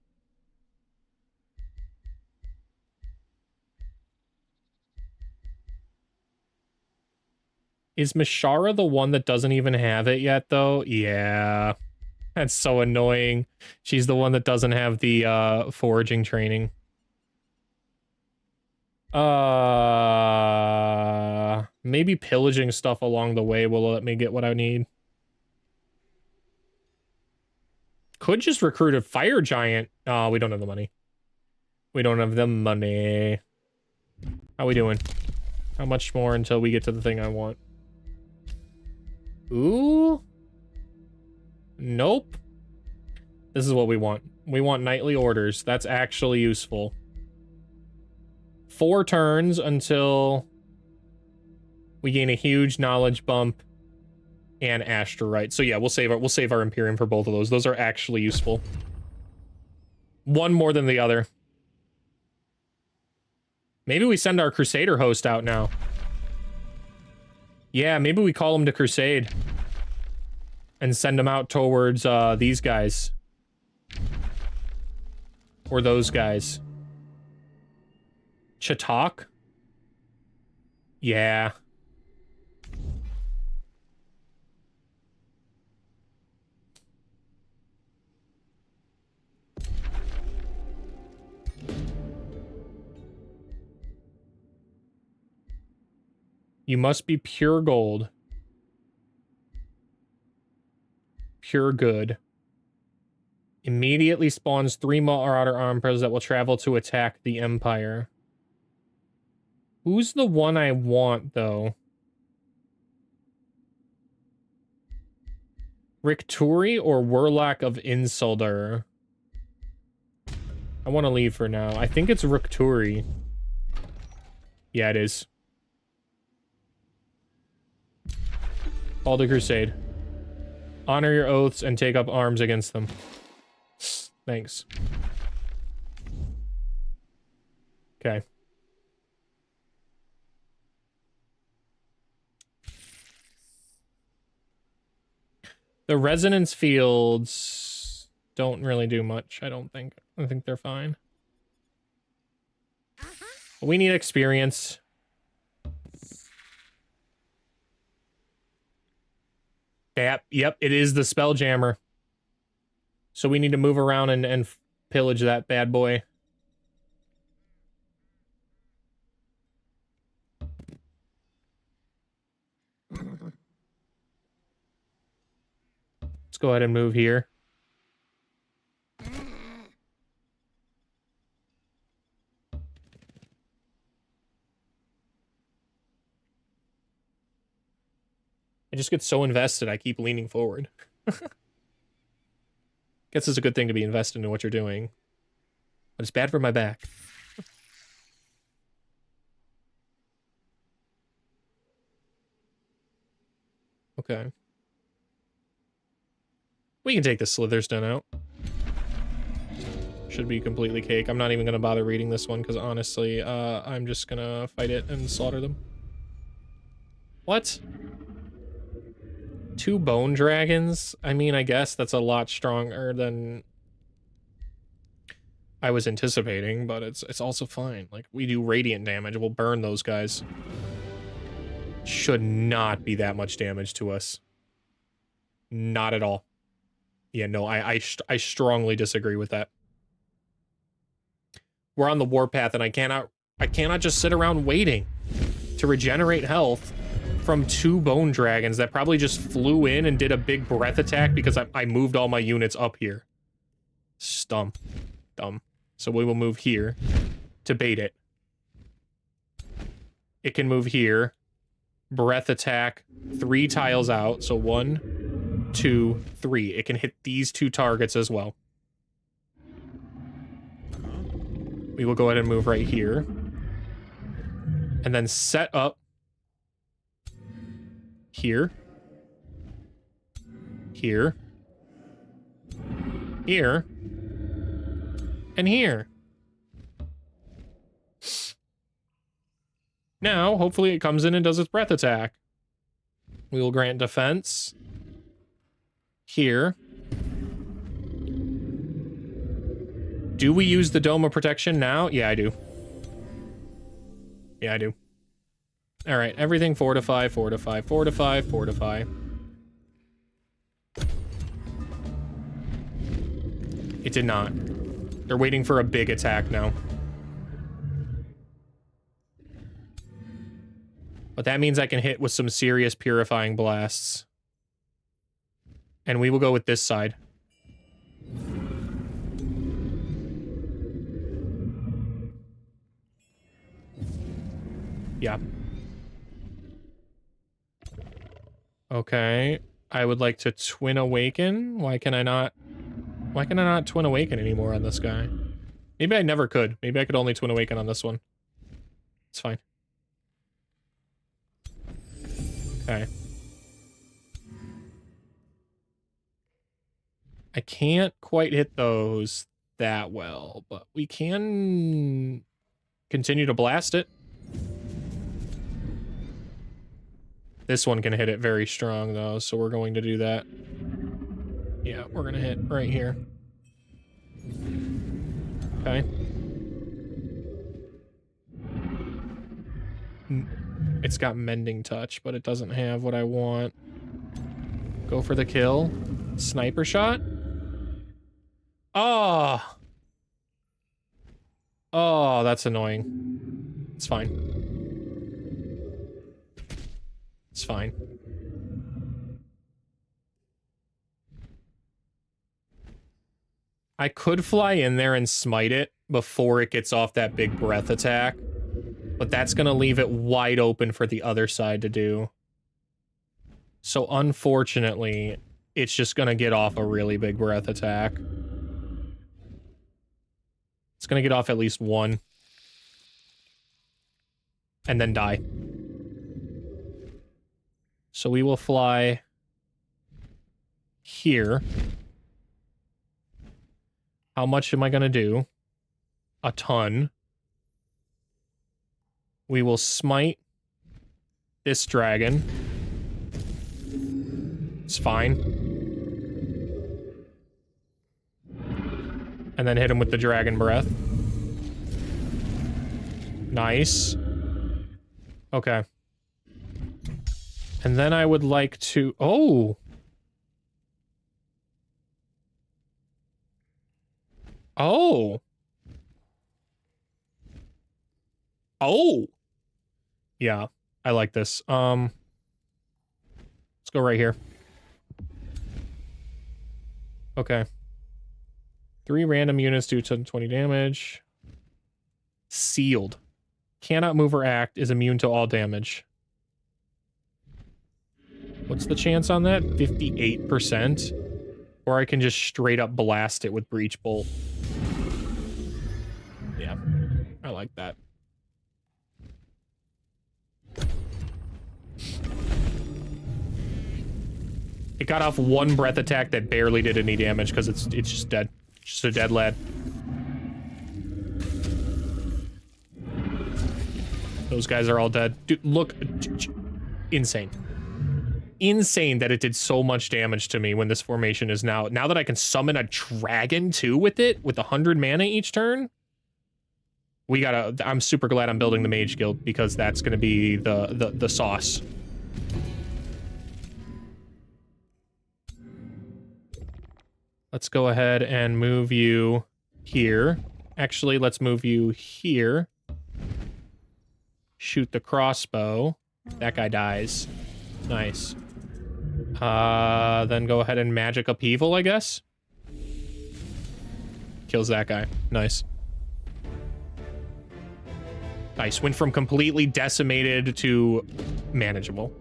A: Is Mishara the one that doesn't even have it yet, though? Yeah. That's so annoying. She's the one that doesn't have the foraging training. Maybe pillaging stuff along the way will let me get what I need. Could just recruit a fire giant. Oh, we don't have the money. We don't have the money. How we doing? How much more until we get to the thing I want? Ooh. Nope. This is what we want. We want nightly orders. That's actually useful. 4 turns until we gain a huge knowledge bump and asteroid. So yeah, we'll save our Imperium for both of those. Those are actually useful. One more than the other. Maybe we send our Crusader host out now. Yeah, maybe we call them to Crusade. And send them out towards these guys. Or those guys. Chatak? Yeah. You must be pure gold. Pure good. Immediately spawns 3 Marauder Armpers that will travel to attack the Empire. Who's the one I want, though? Rikturi or Warlock of Insuldar? I want to leave for now. I think it's Rikturi. Yeah, it is. Call to Crusade. Honor your oaths and take up arms against them. Thanks. Okay. The resonance fields don't really do much, I don't think. I think they're fine. But we need experience. Yep, it is the Spelljammer. So we need to move around and pillage that bad boy. Let's go ahead and move here. I just get so invested, I keep leaning forward. Guess it's a good thing to be invested in what you're doing. But it's bad for my back. Okay. We can take the Slitherston out. Should be completely cake. I'm not even going to bother reading this one because honestly, I'm just going to fight it and slaughter them. What? 2 bone dragons? I mean, I guess that's a lot stronger than I was anticipating, but it's also fine. Like, we do radiant damage. We'll burn those guys. Should not be that much damage to us. Not at all. Yeah, no, I strongly disagree with that. We're on the warpath, and I cannot just sit around waiting to regenerate health from 2 bone dragons that probably just flew in and did a big breath attack because I moved all my units up here. Dumb. So we will move here to bait it. It can move here. Breath attack 3 tiles out. So 1, 2, 3. It can hit these 2 targets as well. We will go ahead and move right here. And then set up here. Here. Here. And here. Now, hopefully it comes in and does its breath attack. We will grant defense. Here. Do we use the Dome of Protection now? Yeah, I do. Yeah, I do. All right, everything fortify, fortify, fortify, fortify. It did not. They're waiting for a big attack now. But that means I can hit with some serious purifying blasts. And we will go with this side. Yeah. Okay. I would like to Twin Awaken. Why can I not Twin Awaken anymore on this guy? Maybe I never could. Maybe I could only Twin Awaken on this one. It's fine. Okay. I can't quite hit those that well, but we can continue to blast it. This one can hit it very strong, though, so we're going to do that. Yeah, we're going to hit right here. Okay. It's got Mending Touch, but it doesn't have what I want. Go for the kill. Sniper shot. Oh! Oh, that's annoying. It's fine. It's fine. I could fly in there and smite it before it gets off that big breath attack, but that's going to leave it wide open for the other side to do. So unfortunately, it's just going to get off a really big breath attack. It's going to get off at least one. And then die. So we will fly here. How much am I going to do? A ton. We will smite this dragon. It's fine. And then hit him with the dragon breath. Nice. Okay. And then I would like to... Oh! Oh! Oh! Yeah, I like this. Let's go right here. Okay. 3 random units do 20 damage. Sealed. Cannot move or act, is immune to all damage. What's the chance on that? 58%? Or I can just straight up blast it with Breach Bolt. Yeah, I like that. It got off one breath attack that barely did any damage because it's just dead. Just a dead lad. Those guys are all dead. Dude, look. Insane. Insane that it did so much damage to me when this formation is now. Now that I can summon a dragon too with it, with 100 mana each turn. We gotta. I'm super glad I'm building the Mage Guild because that's gonna be the sauce. Let's go ahead and move you here. Actually, let's move you here. Shoot the crossbow. That guy dies. Nice. Then go ahead and magic upheaval, I guess. Kills that guy. Nice. Nice. Went from completely decimated to manageable.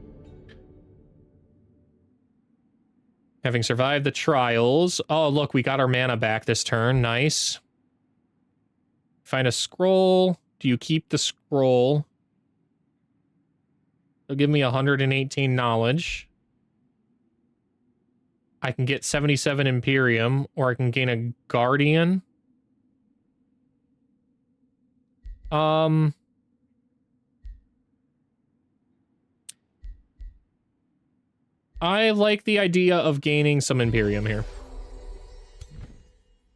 A: Having survived the trials. Oh, look, we got our mana back this turn. Nice. Find a scroll. Do you keep the scroll? It'll give me 118 knowledge. I can get 77 Imperium, or I can gain a Guardian. I like the idea of gaining some Imperium here.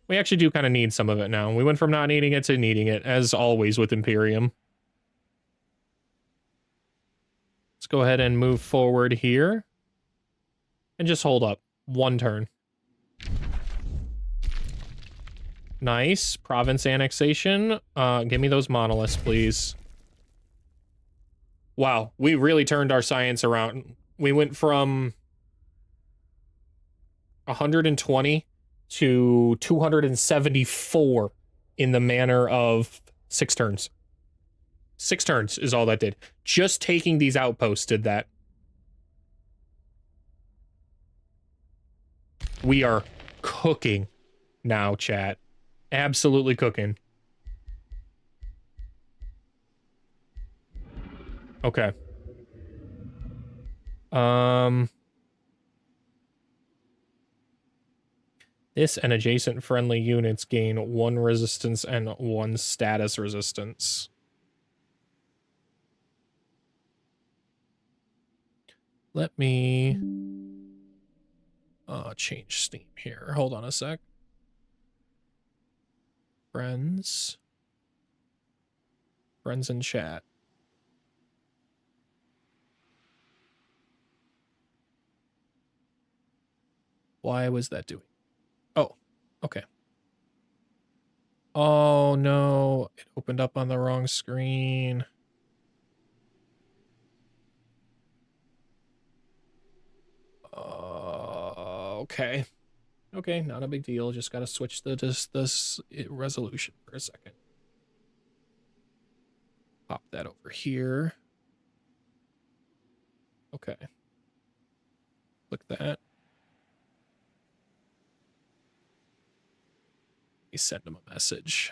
A: We actually do kind of need some of it now. We went from not needing it to needing it, as always with Imperium. Let's go ahead and move forward here. And just hold up. One turn. Nice. Province annexation. Give me those monoliths, please. Wow, we really turned our science around. We went from 120 to 274 in the manner of 6 turns. 6 turns is all that did. Just taking these outposts did that. We are cooking now, chat. Absolutely cooking. Okay. This and adjacent friendly units gain 1 resistance and 1 status resistance. Let me change Steam here. Hold on a sec. Friends. Friends in chat. Why was that doing? Oh, okay. Oh no, it opened up on the wrong screen. Okay. Okay, not a big deal. Just gotta switch this resolution for a second. Pop that over here. Okay. Click that. Send him a message.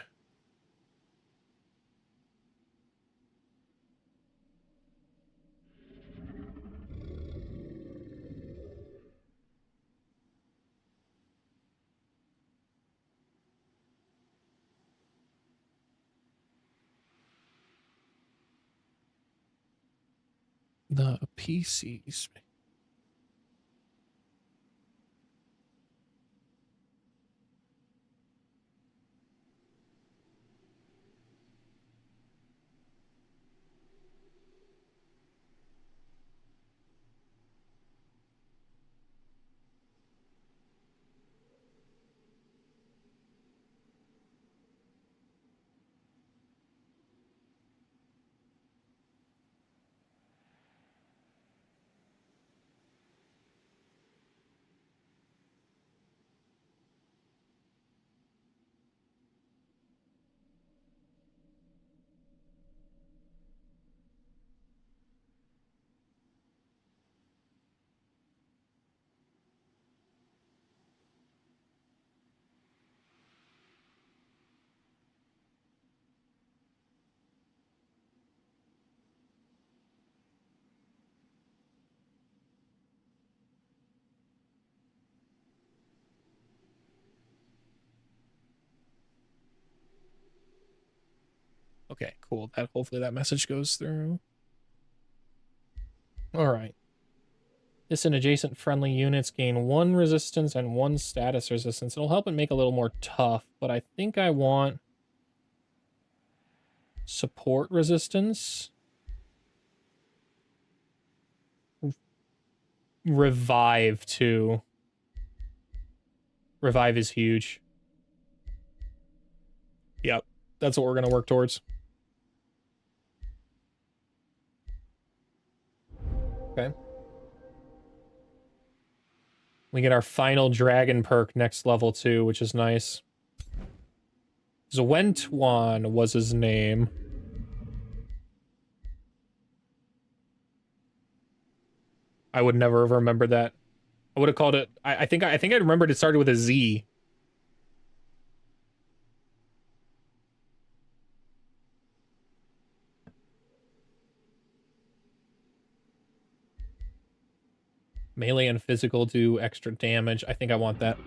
A: The PCs. Okay, cool. Hopefully that message goes through. All right. This and adjacent friendly units gain 1 resistance and 1 status resistance. It'll help it make a little more tough, but I think I want support resistance. Revive, too. Revive is huge. Yep, that's what we're going to work towards. Okay. We get our final dragon perk next level, too, which is nice. Zwentwan was his name. I would never have remembered that. I would have called it... I think I remembered it started with a Z. Melee and physical do extra damage. I think I want that.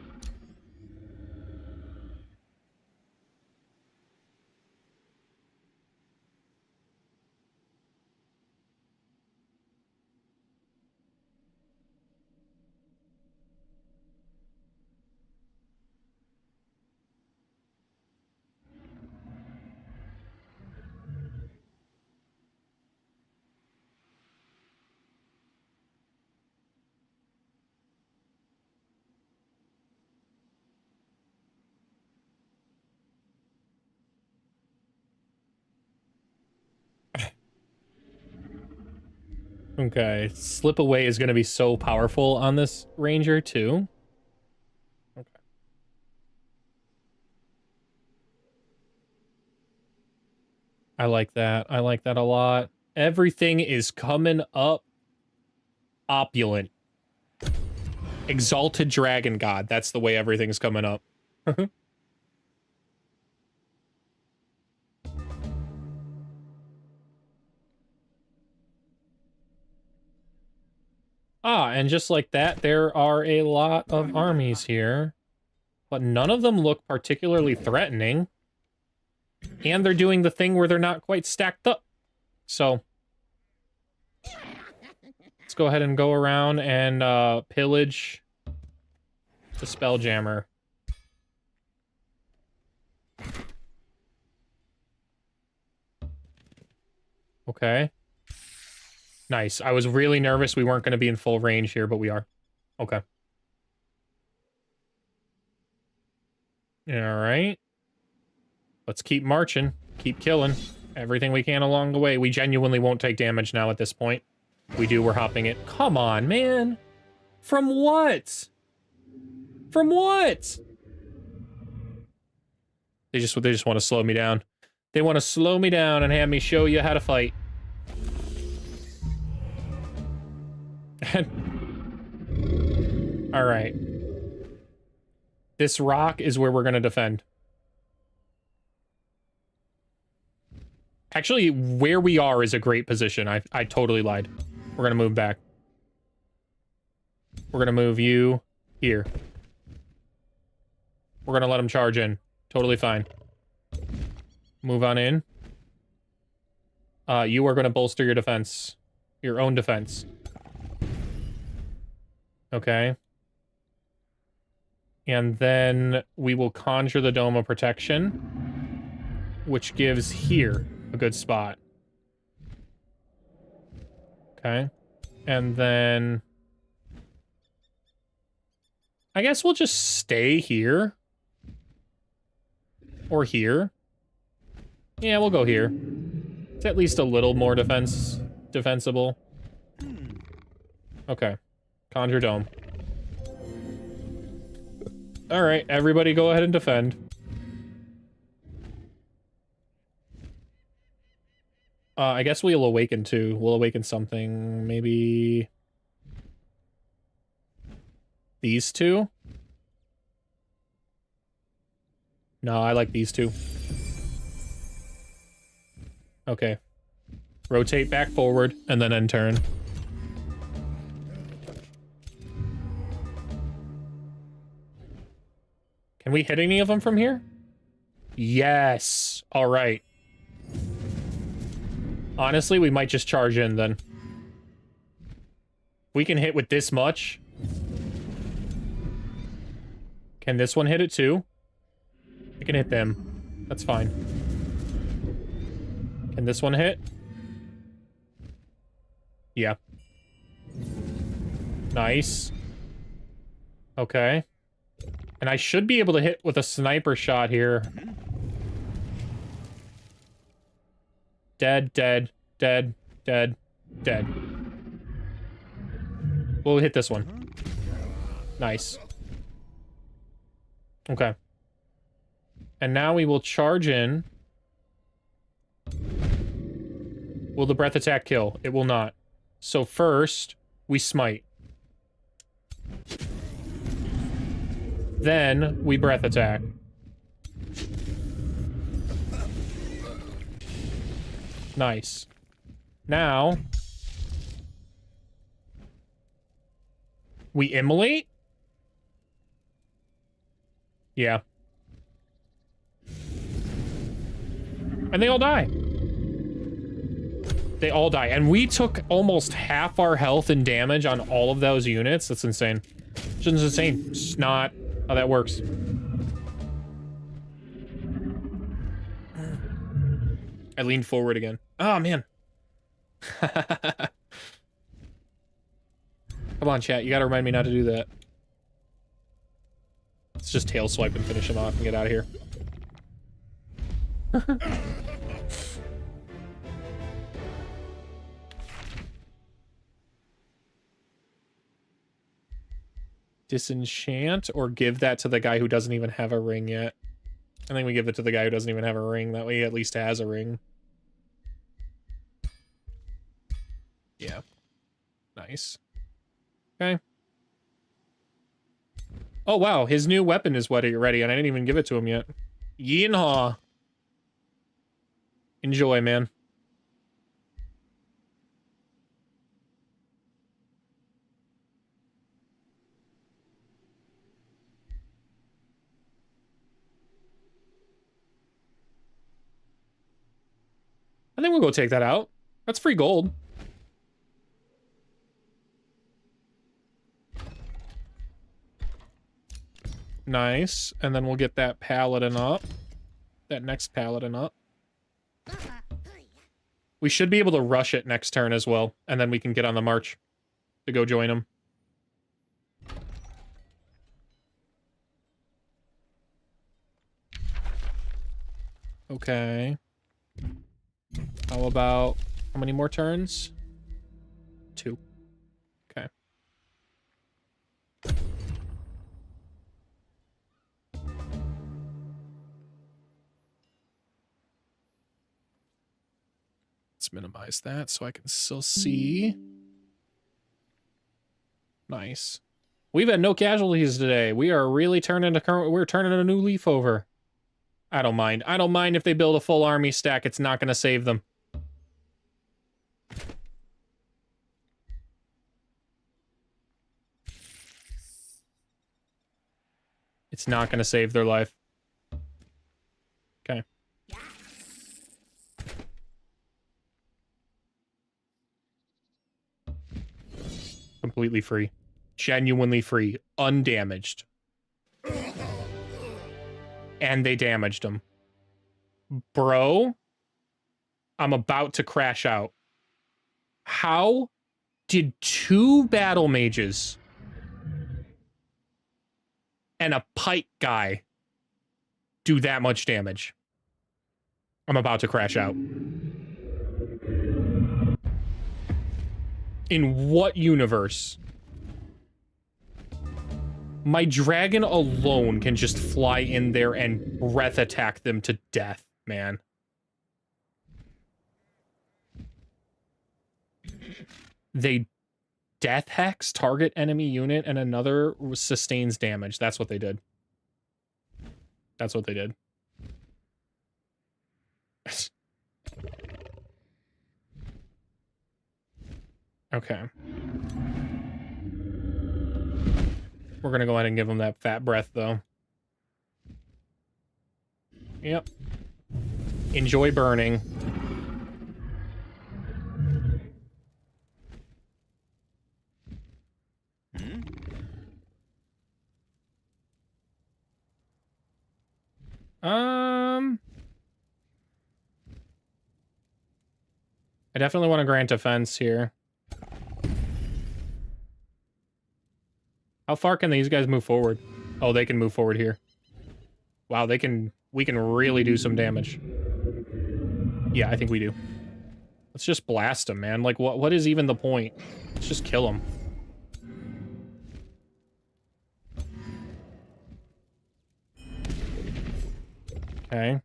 A: Okay, Slip Away is going to be so powerful on this ranger, too. Okay. I like that. I like that a lot. Everything is coming up opulent. Exalted Dragon God. That's the way everything's coming up. Ah, and just like that, there are a lot of armies here. But none of them look particularly threatening. And they're doing the thing where they're not quite stacked up. So, let's go ahead and go around and pillage the Spelljammer. Okay. Nice. I was really nervous we weren't going to be in full range here, but we are. Okay. All right. Let's keep marching. Keep killing. Everything we can along the way. We genuinely won't take damage now at this point. If we do, we're hopping it. Come on, man. From what? From what? They just want to slow me down. They want to slow me down and have me show you how to fight. All right. This rock is where we're going to defend. Actually, where we are is a great position. I totally lied. We're going to move back. We're going to move you here. We're going to let them charge in. Totally fine. Move on in. You are going to bolster your defense. Your own defense. Okay. And then we will conjure the Dome of Protection, which gives here a good spot. Okay. And then I guess we'll just stay here. Or here. Yeah, we'll go here. It's at least a little more defensible. Okay. Conjure Dome. Alright, everybody go ahead and defend. I guess we'll awaken too. We'll awaken something. Maybe these two? No, I like these two. Okay. Rotate back forward, and then end turn. Can we hit any of them from here? Yes. All right. Honestly, we might just charge in then. We can hit with this much. Can this one hit it too? I can hit them. That's fine. Can this one hit? Yeah. Nice. Okay. And I should be able to hit with a sniper shot here. Dead, dead, dead, dead, dead. We'll hit this one. Nice. Okay. And now we will charge in. Will the breath attack kill? It will not. So first, we smite. Then, we breath attack. Nice. Now, we immolate? Yeah. And they all die. They all die. And we took almost half our health and damage on all of those units. That's insane. It's insane. It's not how that works. I leaned forward again. Oh, man. Come on, chat. You gotta remind me not to do that. Let's just tail swipe and finish him off and get out of here. Disenchant or give that to the guy who doesn't even have a ring yet. I think we give it to the guy who doesn't even have a ring. That way he at least has a ring. Yeah. Nice. Okay. Oh, wow. His new weapon is ready, and I didn't even give it to him yet. Yeehaw. Enjoy, man. I think we'll go take that out. That's free gold. Nice. And then we'll get that paladin up. That next paladin up. We should be able to rush it next turn as well. And then we can get on the march to go join him. Okay. How about... how many more turns? 2. Okay. Let's minimize that so I can still see. Nice. We've had no casualties today. We are really turning we're turning a new leaf over. I don't mind. I don't mind if they build a full army stack. It's not going to save them. It's not going to save their life. Okay. Completely free. Genuinely free. Undamaged. And they damaged him. Bro, I'm about to crash out. How did 2 battle mages and a pike guy do that much damage? I'm about to crash out. In what universe? My dragon alone can just fly in there and breath attack them to death, man. They death hex target enemy unit and another sustains damage. That's what they did. That's what they did. Okay. We're gonna go ahead and give him that fat breath, though. Yep. Enjoy burning. I definitely want to grant defense here. How far can these guys move forward? Oh, they can move forward here. Wow, we can really do some damage. Yeah, I think we do. Let's just blast them, man. Like, what is even the point? Let's just kill them. Okay.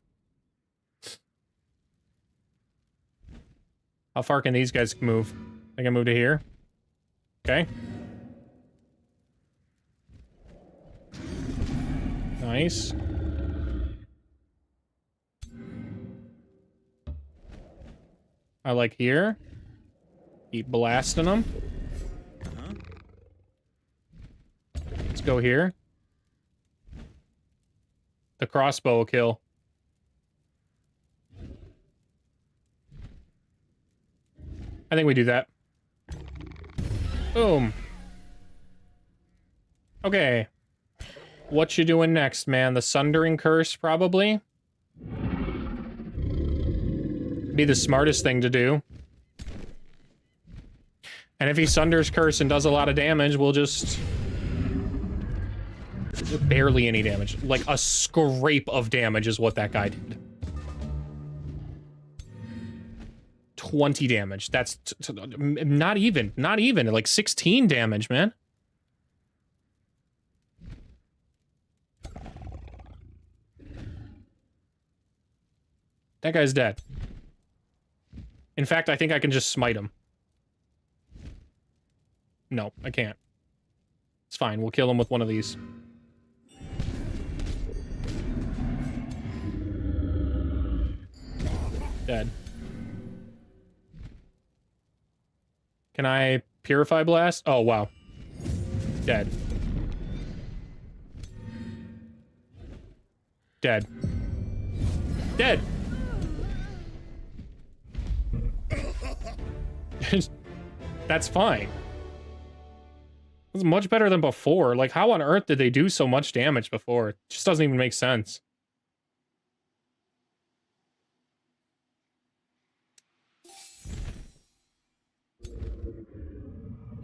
A: How far can these guys move? They can move to here. Okay. Nice. I like here. Keep blasting them. Let's go here. The crossbow will kill. I think we do that. Boom. Okay. What you doing next, man? The Sundering Curse, probably? Be the smartest thing to do. And if he Sunders Curse and does a lot of damage, we'll just... Barely any damage. Like, a scrape of damage is what that guy did. 20 damage. That's... not even. Not even. Like, 16 damage, man. That guy's dead. In fact, I think I can just smite him. No, I can't. It's fine. We'll kill him with one of these. Dead. Can I Purify Blast? Oh, wow. Dead. Dead. Dead! That's fine. It's much better than before. Like, how on earth did they do so much damage before? It just doesn't even make sense.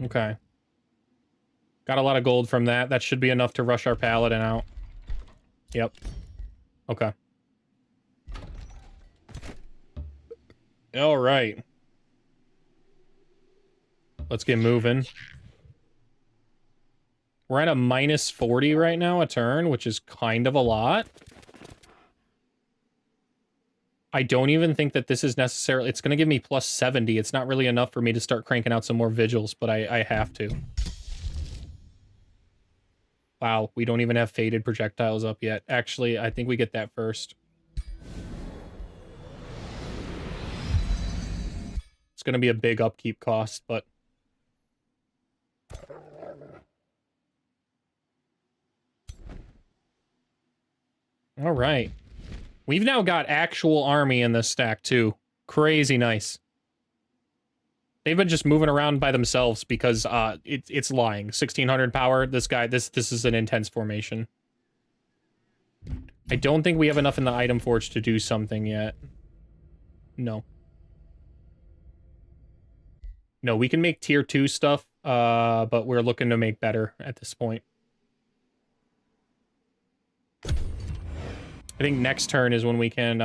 A: Okay. Got a lot of gold from that. That should be enough to rush our paladin out. Yep. Okay. All right. Let's get moving. We're at a minus 40 right now a turn, which is kind of a lot. I don't even think that this is necessarily... It's going to give me plus 70. It's not really enough for me to start cranking out some more vigils, but I have to. Wow, we don't even have faded projectiles up yet. Actually, I think we get that first. It's going to be a big upkeep cost, but... All right. We've now got actual army in this stack, too. Crazy nice. They've been just moving around by themselves because it's lying. 1600 power. This guy, this is an intense formation. I don't think we have enough in the item forge to do something yet. No. No, we can make tier 2 stuff, but we're looking to make better at this point. I think next turn is when we can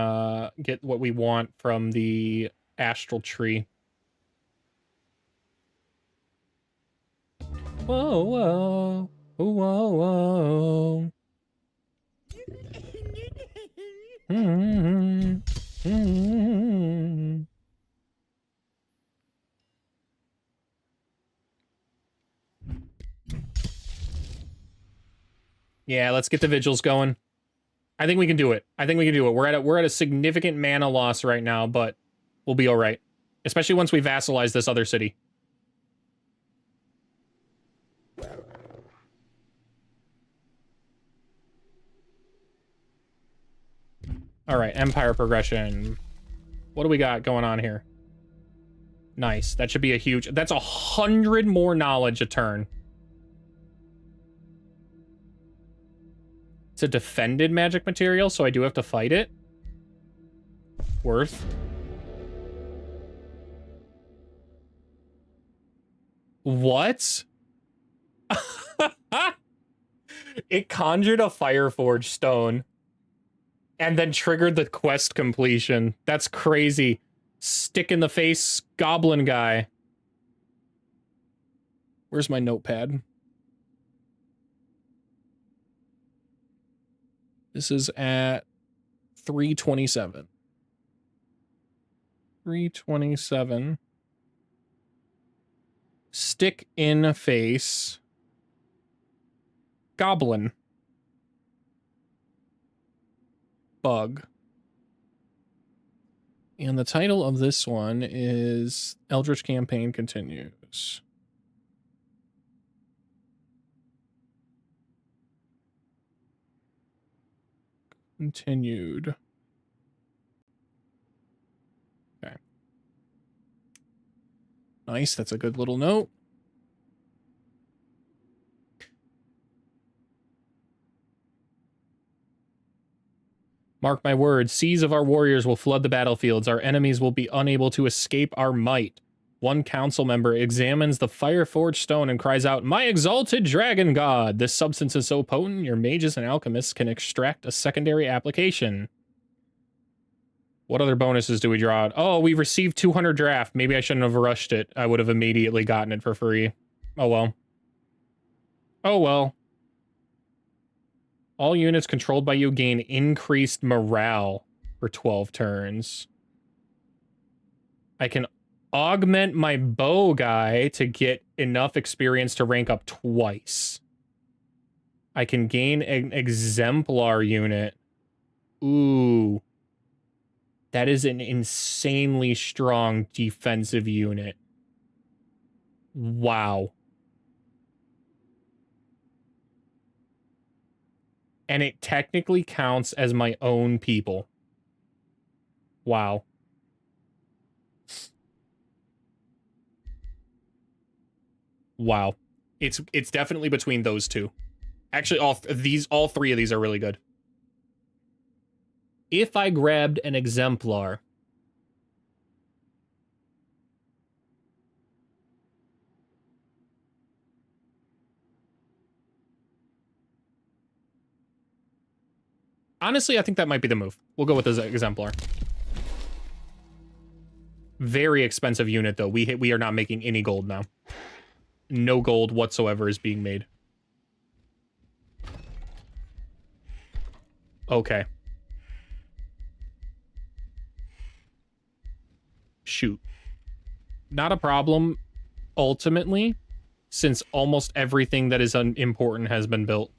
A: get what we want from the astral tree. Whoa, whoa, whoa, whoa. Yeah, let's get the vigils going. I think we can do it. I think we can do it. We're at a significant mana loss right now, but we'll be all right. Especially once we vassalize this other city. All right, empire progression. What do we got going on here? Nice. That should be a huge... That's 100 more knowledge a turn. It's a defended magic material, so I do have to fight it. Worth. What? It conjured a Fireforge stone and then triggered the quest completion. That's crazy. Stick in the face goblin guy. Where's my notepad? This is at 327. 327. Stick in face goblin bug. And the title of this one is Eldritch Campaign Continues. Continued. Okay. Nice, that's a good little note. Mark my words, seas of our warriors will flood the battlefields. Our enemies will be unable to escape our might. One council member examines the Fireforged stone and cries out, "My exalted dragon god! This substance is so potent, your mages and alchemists can extract a secondary application." What other bonuses do we draw out? Oh, we received 200 draft. Maybe I shouldn't have rushed it. I would have immediately gotten it for free. Oh well. Oh well. All units controlled by you gain increased morale for 12 turns. I can augment my bow guy to get enough experience to rank up twice. I can gain an exemplar unit. Ooh. That is an insanely strong defensive unit. Wow. And it technically counts as my own people. Wow. Wow. It's definitely between those two. Actually, all three of these are really good. If I grabbed an exemplar, honestly, I think that might be the move. We'll go with this exemplar. Very expensive unit, though. We are not making any gold now. No gold whatsoever is being made. Okay. Shoot. Not a problem, ultimately, since almost everything that is important has been built.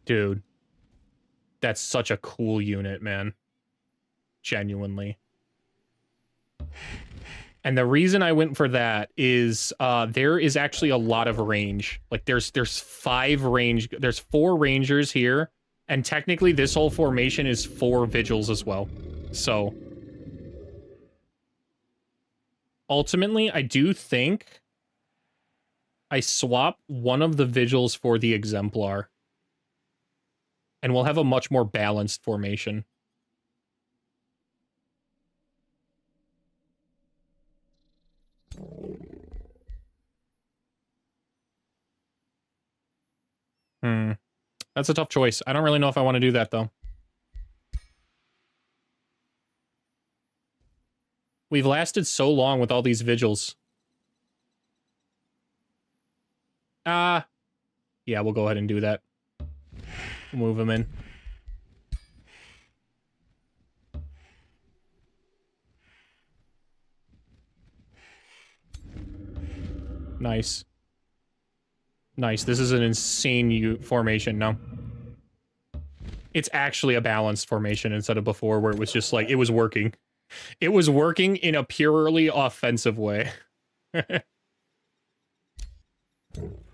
A: Dude. That's such a cool unit, man. Genuinely. And the reason I went for that is there is actually a lot of range. Like there's 4 rangers here, and technically this whole formation is 4 vigils as well. So ultimately, I do think I swap one of the vigils for the exemplar, and we'll have a much more balanced formation. That's a tough choice. I don't really know if I want to do that, though. We've lasted so long with all these vigils. Yeah, we'll go ahead and do that. Move them in. Nice. Nice. This is an insane formation now. It's actually a balanced formation instead of before where it was just like, it was working. It was working in a purely offensive way. All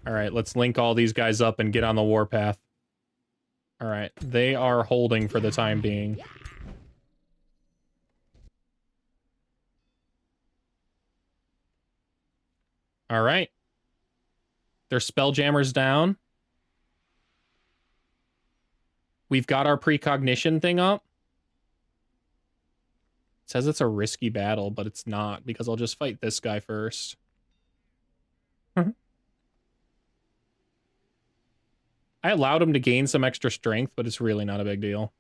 A: right, let's link all these guys up and get on the warpath. All right, they are holding for the time being. All right. Their Spelljammer's down. We've got our precognition thing up. It says it's a risky battle, but it's not, because I'll just fight this guy first. I allowed him to gain some extra strength, but it's really not a big deal.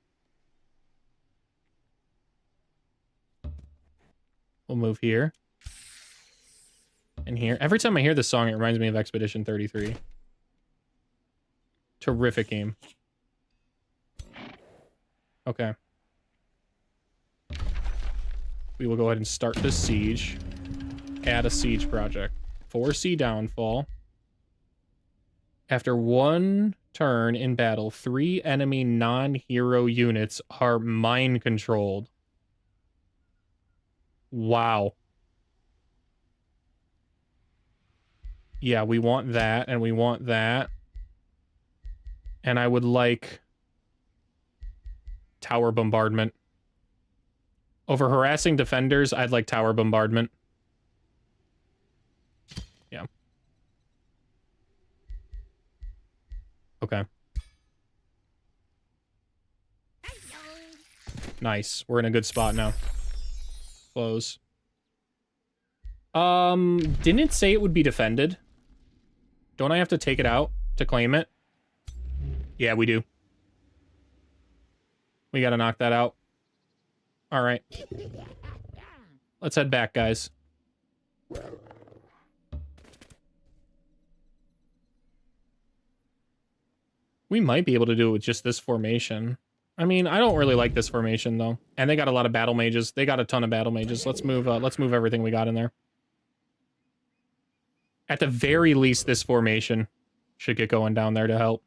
A: We'll move here. And here. Every time I hear this song, it reminds me of Expedition 33. Terrific game. Okay. We will go ahead and start this siege. Add a siege project. 4C downfall. After one turn in battle, 3 enemy non-hero units are mind controlled. Wow. Yeah, we want that, and we want that. And I would like tower bombardment. Over harassing defenders, I'd like tower bombardment. Yeah. Okay. Nice. We're in a good spot now. Close. Didn't it say it would be defended? Don't I have to take it out to claim it? Yeah, we do. We gotta knock that out. Alright. Let's head back, guys. We might be able to do it with just this formation. I mean, I don't really like this formation, though. And they got a lot of battle mages. They got a ton of battle mages. Let's move everything we got in there. At the very least, this formation should get going down there to help.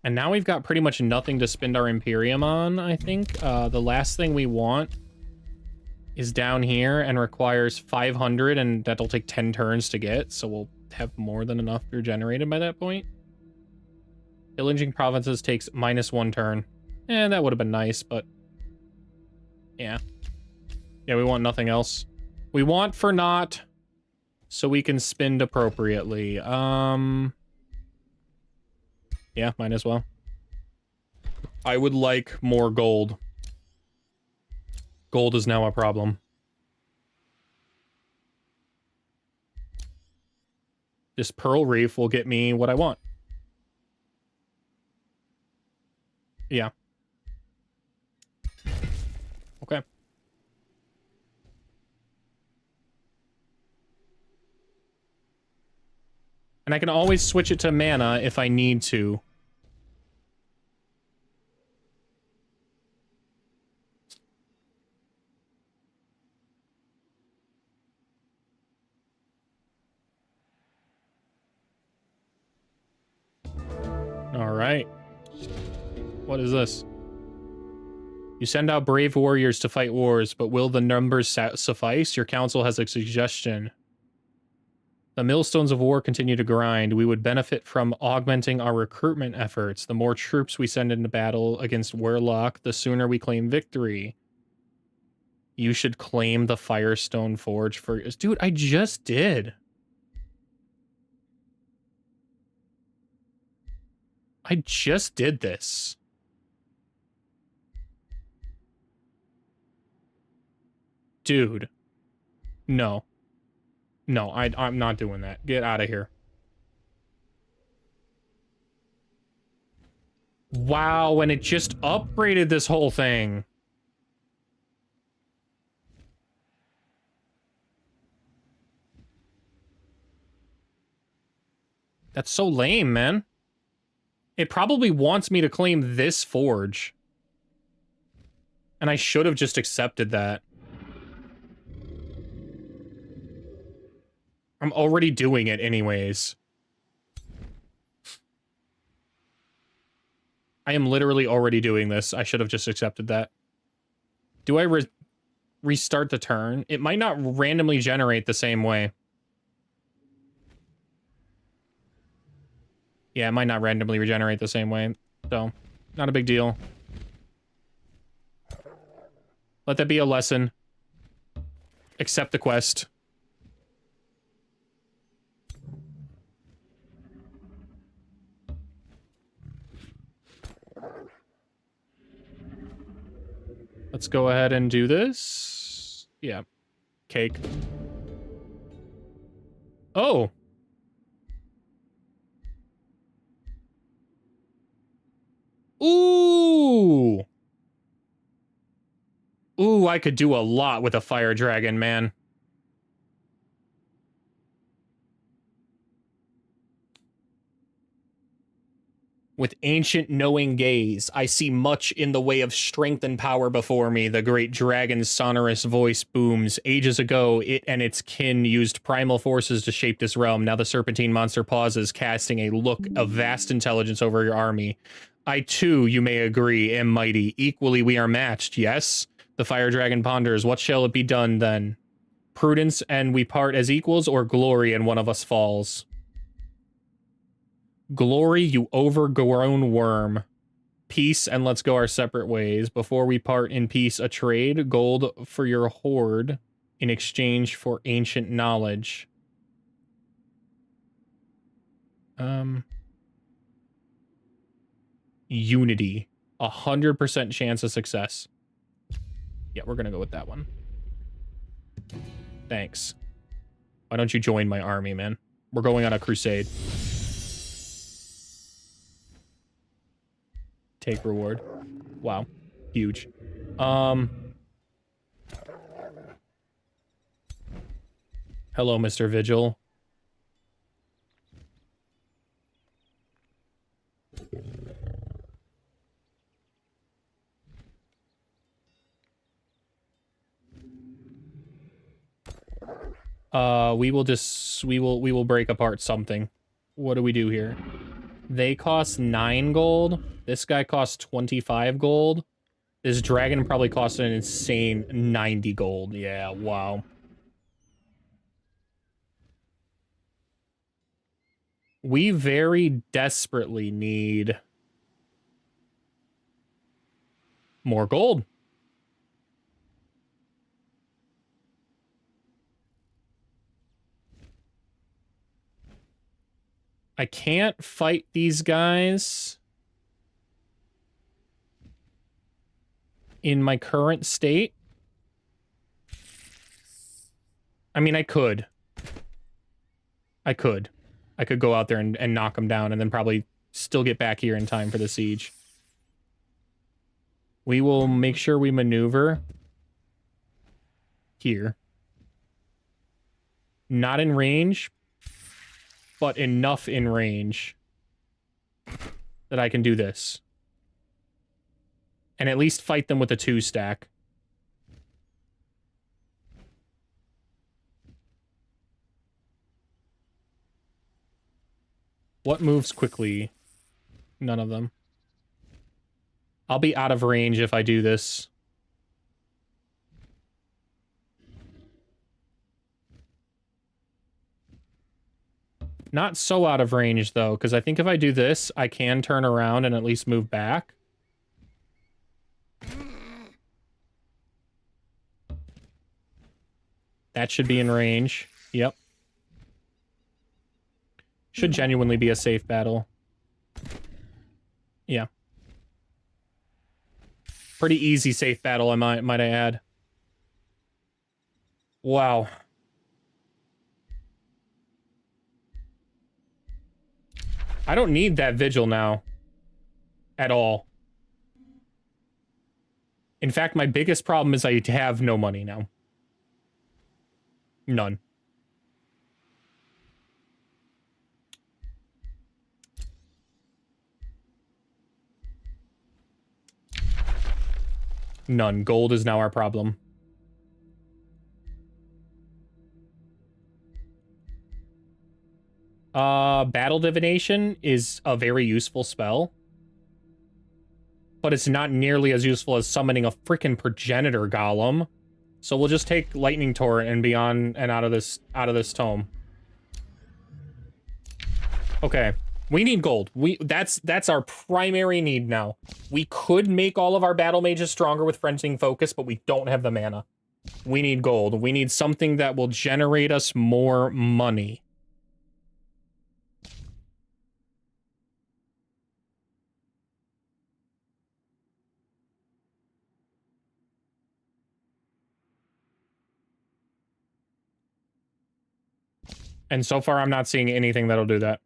A: And now we've got pretty much nothing to spend our Imperium on, I think. The last thing we want is down here and requires 500, and that'll take 10 turns to get, so we'll have more than enough regenerated by that point. Pillaging provinces takes -1 turn. That would have been nice, but... yeah. Yeah, we want nothing else. We want for naught, so we can spend appropriately. Yeah, might as well. I would like more gold. Gold is now a problem. This Pearl Reef will get me what I want. Yeah. Okay. And I can always switch it to mana if I need to. All right. What is this? You send out brave warriors to fight wars, but will the numbers suffice? Your council has a suggestion. The millstones of war continue to grind. We would benefit from augmenting our recruitment efforts. The more troops we send into battle against Warlock, the sooner we claim victory. You should claim the Firestone Forge for... Dude, I just did. I just did this. Dude. No. No, I'm not doing that. Get out of here. Wow, and it just upgraded this whole thing. That's so lame, man. It probably wants me to claim this forge. And I should have just accepted that. I'm already doing it anyways. I am literally already doing this. I should have just accepted that. Do I restart the turn? It might not randomly generate the same way. Yeah, it might not randomly regenerate the same way. So, not a big deal. Let that be a lesson. Accept the quest. Let's go ahead and do this. Yeah. Cake. Oh. Ooh. Ooh, I could do a lot with a fire dragon, man. With ancient knowing gaze, I see much in the way of strength and power before me. The great dragon's sonorous voice booms. Ages ago, it and its kin used primal forces to shape this realm. Now the serpentine monster pauses, casting a look of vast intelligence over your army. I too, you may agree, am mighty. Equally we are matched, yes? The fire dragon ponders. What shall it be done then? Prudence and we part as equals, or glory and one of us falls? Glory, you overgrown worm. Peace, and let's go our separate ways. Before we part in peace, a trade. Gold for your hoard in exchange for ancient knowledge. Unity. 100% chance of success. Yeah, we're gonna go with that one. Thanks. Why don't you join my army, man? We're going on a crusade. Take reward. Wow. Huge. Hello, Mr. Vigil. We will break apart something. What do we do here? They cost 9 gold. This guy costs 25 gold. This dragon probably costs an insane 90 gold. Yeah, wow. We very desperately need more gold. I can't fight these guys in my current state. I mean, I could. I could go out there and knock them down and then probably still get back here in time for the siege. We will make sure we maneuver here. Not in range, but enough in range that I can do this. And at least fight them with a 2-stack. What moves quickly? None of them. I'll be out of range if I do this. Not so out of range, though, because I think if I do this, I can turn around and at least move back. That should be in range. Yep. Should genuinely be a safe battle. Yeah. Pretty easy safe battle, I might I add. Wow. I don't need that vigil now. At all. In fact, my biggest problem is I have no money now. None. None. Gold is now our problem. Battle Divination is a very useful spell. But it's not nearly as useful as summoning a freaking progenitor golem. So we'll just take Lightning Torrent and be on and out of this tome. Okay. We need gold. That's our primary need now. We could make all of our battle mages stronger with Frenching Focus, but we don't have the mana. We need gold. We need something that will generate us more money. And so far, I'm not seeing anything that'll do that.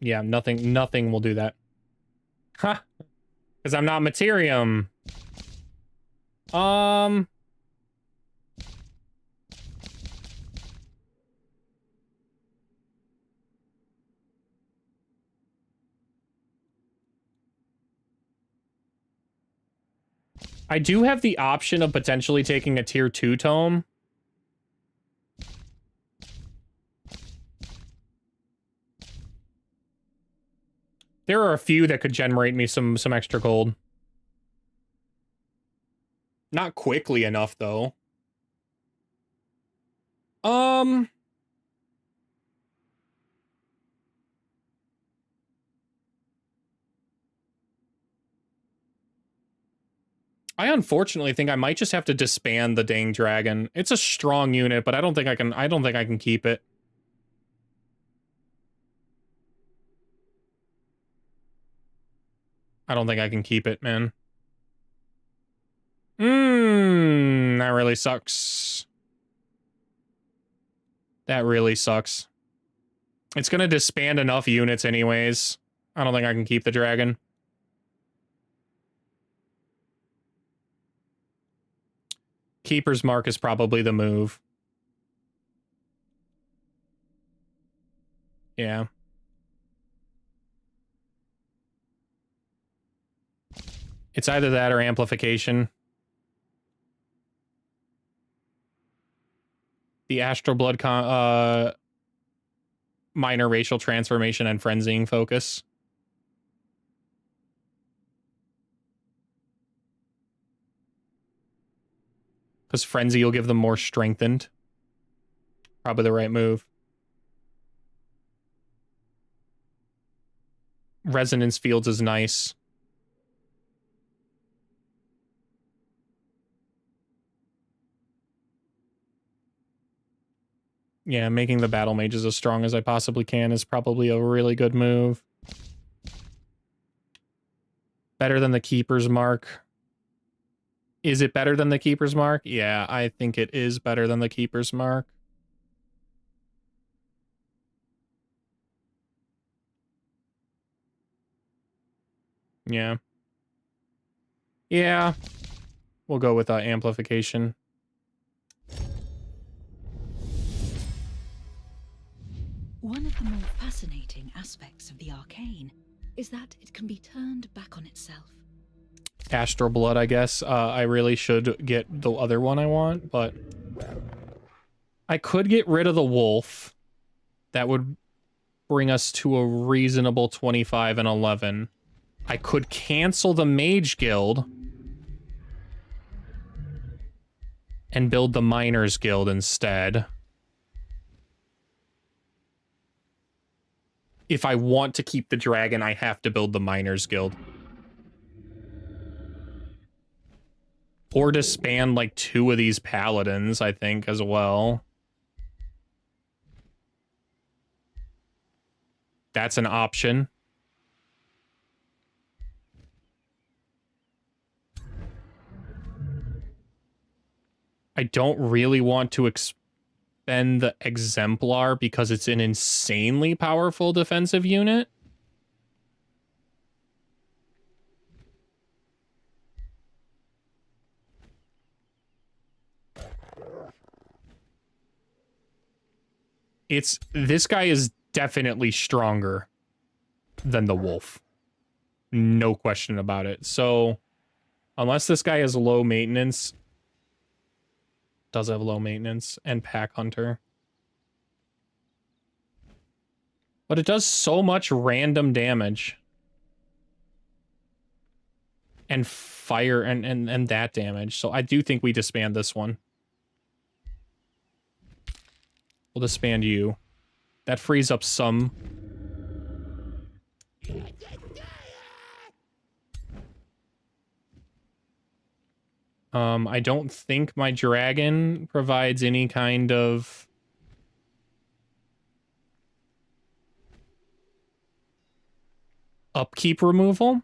A: Yeah, nothing will do that. Huh. Because I'm not Materium. I do have the option of potentially taking a tier 2 tome. There are a few that could generate me some extra gold. Not quickly enough, though. I unfortunately think I might just have to disband the dang dragon. It's a strong unit, but I don't think I can keep it. I don't think I can keep it, man. That really sucks. That really sucks. It's gonna disband enough units anyways. I don't think I can keep the dragon. Keeper's Mark is probably the move. Yeah. It's either that or amplification. The Astral Blood minor racial transformation and frenzying focus. Because frenzy will give them more strengthened. Probably the right move. Resonance fields is nice. Yeah, making the battle mages as strong as I possibly can is probably a really good move. Better than the Keeper's Mark. Is it better than the Keeper's Mark? Yeah, I think it is better than the Keeper's Mark. Yeah. Yeah. We'll go with amplification.
B: One of the more fascinating aspects of the arcane is that it can be turned back on itself.
A: Astral Blood, I guess. I really should get the other one I want, but I could get rid of the wolf. That would bring us to a reasonable 25 and 11. I could cancel the Mage Guild and build the Miners Guild instead. If I want to keep the dragon, I have to build the Miners Guild. Or disband like 2 of these paladins, I think, as well. That's an option. I don't really want to expend the Exemplar because it's an insanely powerful defensive unit. This guy is definitely stronger than the wolf. No question about it. So, unless this guy has low maintenance, does have low maintenance, and Pack Hunter. But it does so much random damage. And fire and that damage. So I do think we disband this one. We'll disband you. That frees up some. I don't think my dragon provides any kind of upkeep removal.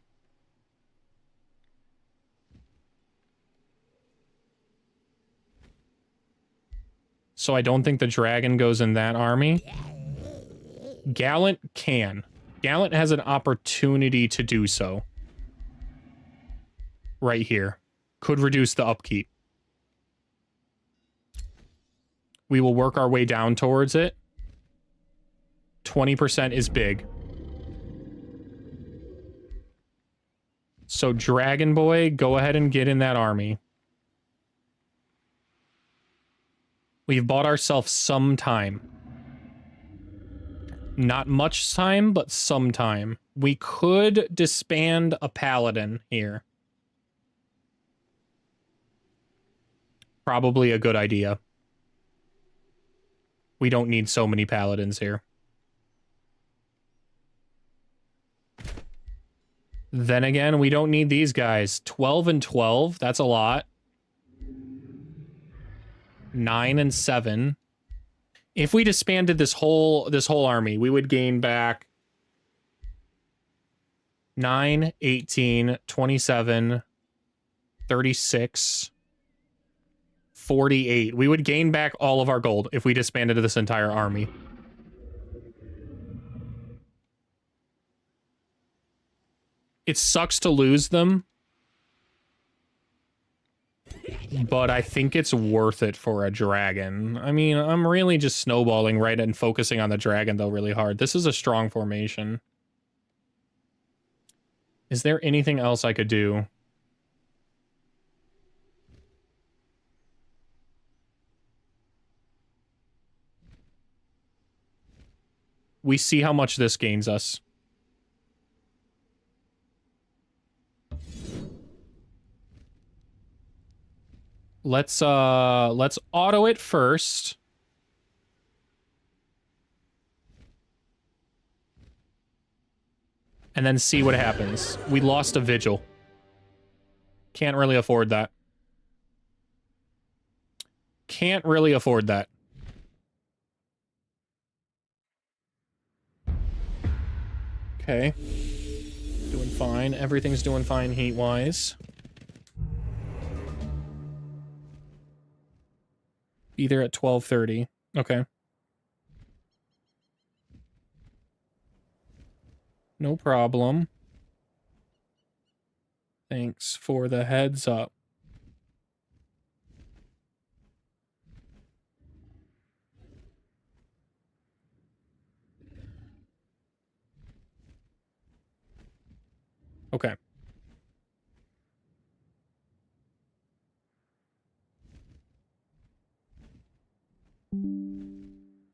A: So I don't think the dragon goes in that army. Gallant can. Gallant has an opportunity to do so. Right here. Could reduce the upkeep. We will work our way down towards it. 20% is big. So Dragon Boy, go ahead and get in that army. We've bought ourselves some time. Not much time, but some time. We could disband a paladin here. Probably a good idea. We don't need so many paladins here. Then again, we don't need these guys. 12 and 12, that's a lot. 9 and 7. If we disbanded this whole army, we would gain back 9, 18, 27, 36, 48. We would gain back all of our gold if we disbanded this entire army. It sucks to lose them, but I think it's worth it for a dragon. I mean, I'm really just snowballing right and focusing on the dragon, though, really hard. This is a strong formation. Is there anything else I could do? We see how much this gains us. Let's auto it first. And then see what happens. We lost a vigil. Can't really afford that. Can't really afford that. Okay. Doing fine. Everything's doing fine heat-wise. Be there at 12:30. Okay. No problem. Thanks for the heads up. Okay.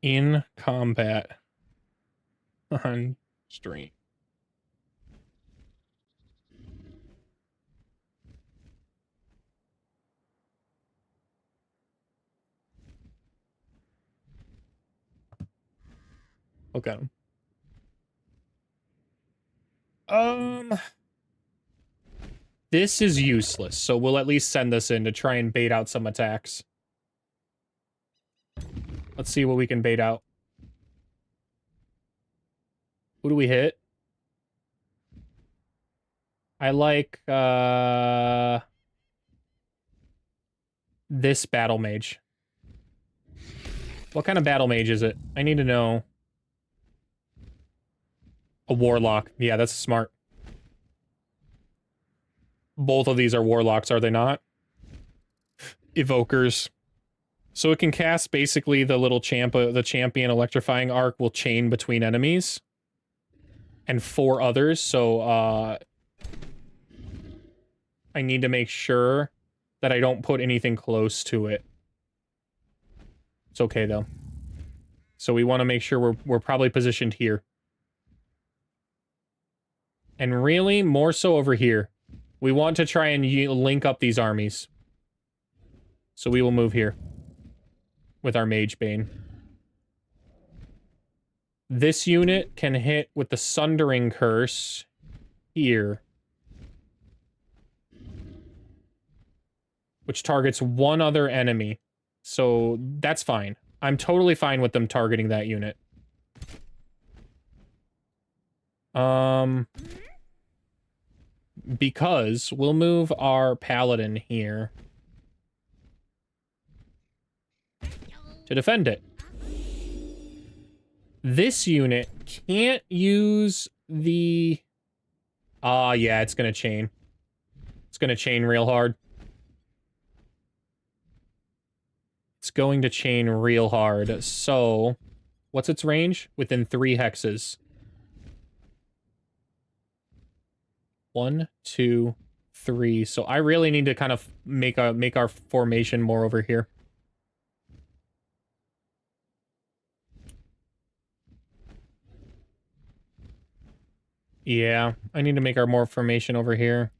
A: In combat on stream. Okay. This is useless, so we'll at least send this in to try and bait out some attacks. Let's see what we can bait out. Who do we hit? I like, this battle mage. What kind of battle mage is it? I need to know. A warlock. Yeah, that's smart. Both of these are warlocks, are they not? Evokers. So it can cast basically the little the champion electrifying arc will chain between enemies. And 4 others, so I need to make sure that I don't put anything close to it. It's okay though. So we want to make sure we're probably positioned here. And really, more so over here. We want to try and link up these armies. So we will move here. With our Mage Bane. This unit can hit with the Sundering Curse here. Which targets one other enemy. So that's fine. I'm totally fine with them targeting that unit. Because we'll move our Paladin here. to defend it. This unit can't use the... yeah, it's gonna chain. It's gonna chain real hard. It's going to chain real hard. So, what's its range? Within 3 hexes. 1, 2, 3. So I really need to kind of make our formation more over here. Yeah, I need to make our more formation over here.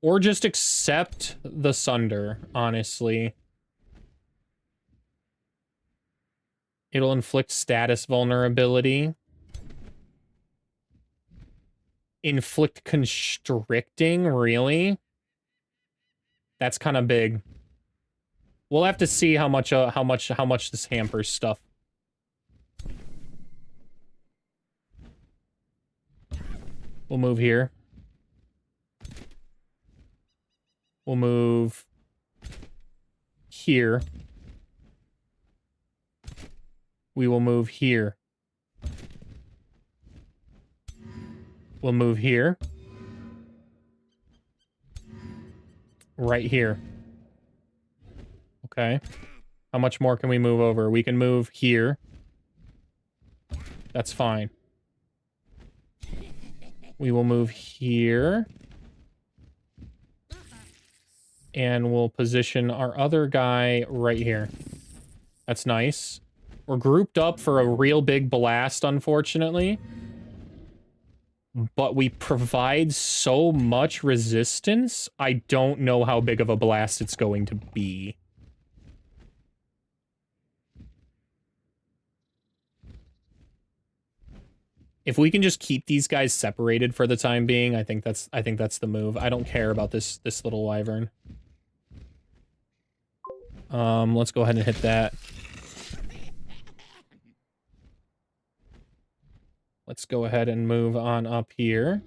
A: Or just accept the Sunder, honestly. It'll inflict status vulnerability. Inflict constricting, really? That's kind of big. We'll have to see how much this hampers stuff. We'll move here. We'll move here. We will move here. We'll move here. Right here. Okay. How much more can we move over? We can move here. That's fine. We will move here. And we'll position our other guy right here. That's nice. We're grouped up for a real big blast, unfortunately. But we provide so much resistance, I don't know how big of a blast it's going to be. If we can just keep these guys separated for the time being, I think that's the move. I don't care about this little wyvern. Let's go ahead and hit that. Let's go ahead and move on up here.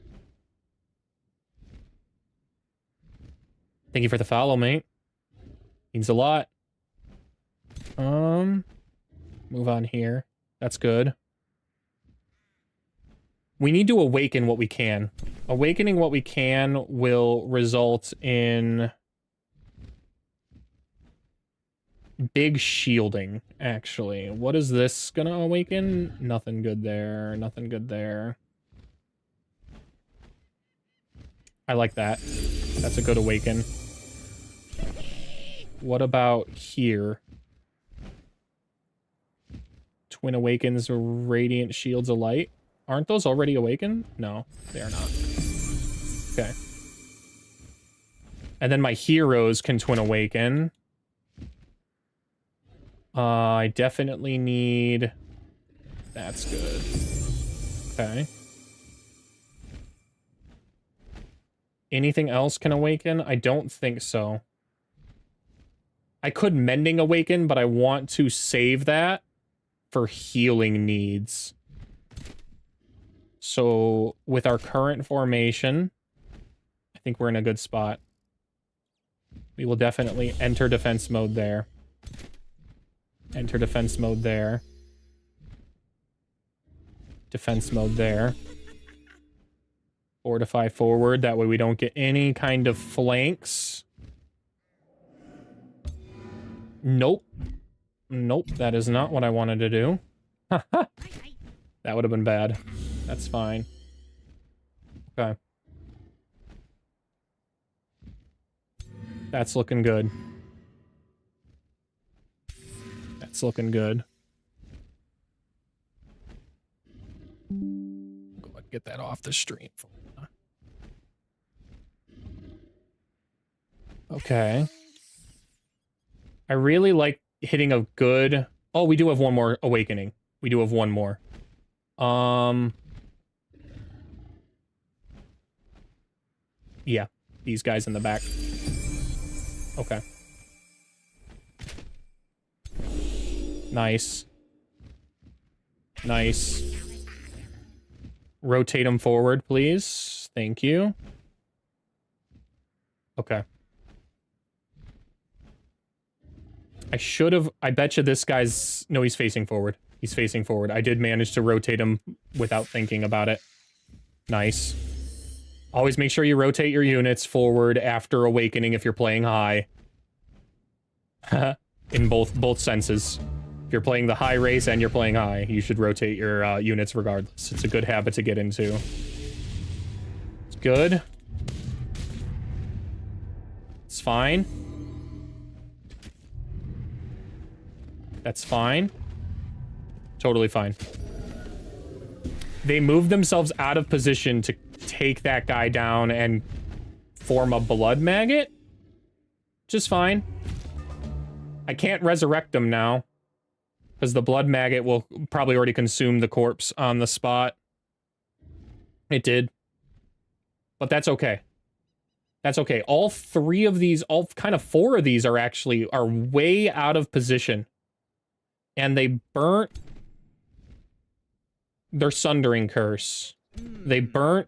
A: Thank you for the follow, mate. Means a lot. Move on here. That's good. We need to awaken what we can. Awakening what we can will result in big shielding, actually. What is this gonna awaken? Nothing good there. Nothing good there. I like that. That's a good awaken. What about here? Twin awakens, radiant shields of light. Aren't those already awakened? No, they are not. Okay. And then my heroes can twin awaken. I definitely need... That's good. Okay. Anything else can awaken? I don't think so. I could Mending awaken, but I want to save that for healing needs. So, with our current formation, I think we're in a good spot. We will definitely enter defense mode there. Enter defense mode there. Defense mode there. Fortify forward, that way we don't get any kind of flanks. Nope. Nope, that is not what I wanted to do. That would have been bad. That's fine. Okay. That's looking good. That's looking good. Go ahead and get that off the stream. Okay. I really like hitting a good... Oh, we do have one more awakening. We do have one more. Yeah, these guys in the back. Okay. Nice. Nice. Rotate them forward, please. Thank you. Okay. I should have... I bet you this guy's... No, he's facing forward. He's facing forward. I did manage to rotate him without thinking about it. Nice. Always make sure you rotate your units forward after awakening if you're playing high. In both senses. If you're playing the high race and you're playing high, you should rotate your units regardless. It's a good habit to get into. It's good. It's fine. That's fine. Totally fine. They moved themselves out of position to take that guy down and form a blood maggot. Just fine. I can't resurrect them now, because the blood maggot will probably already consume the corpse on the spot. It did. But that's okay. That's okay. All three of these, kind of four of these are way out of position. And they burnt their Sundering Curse. They burnt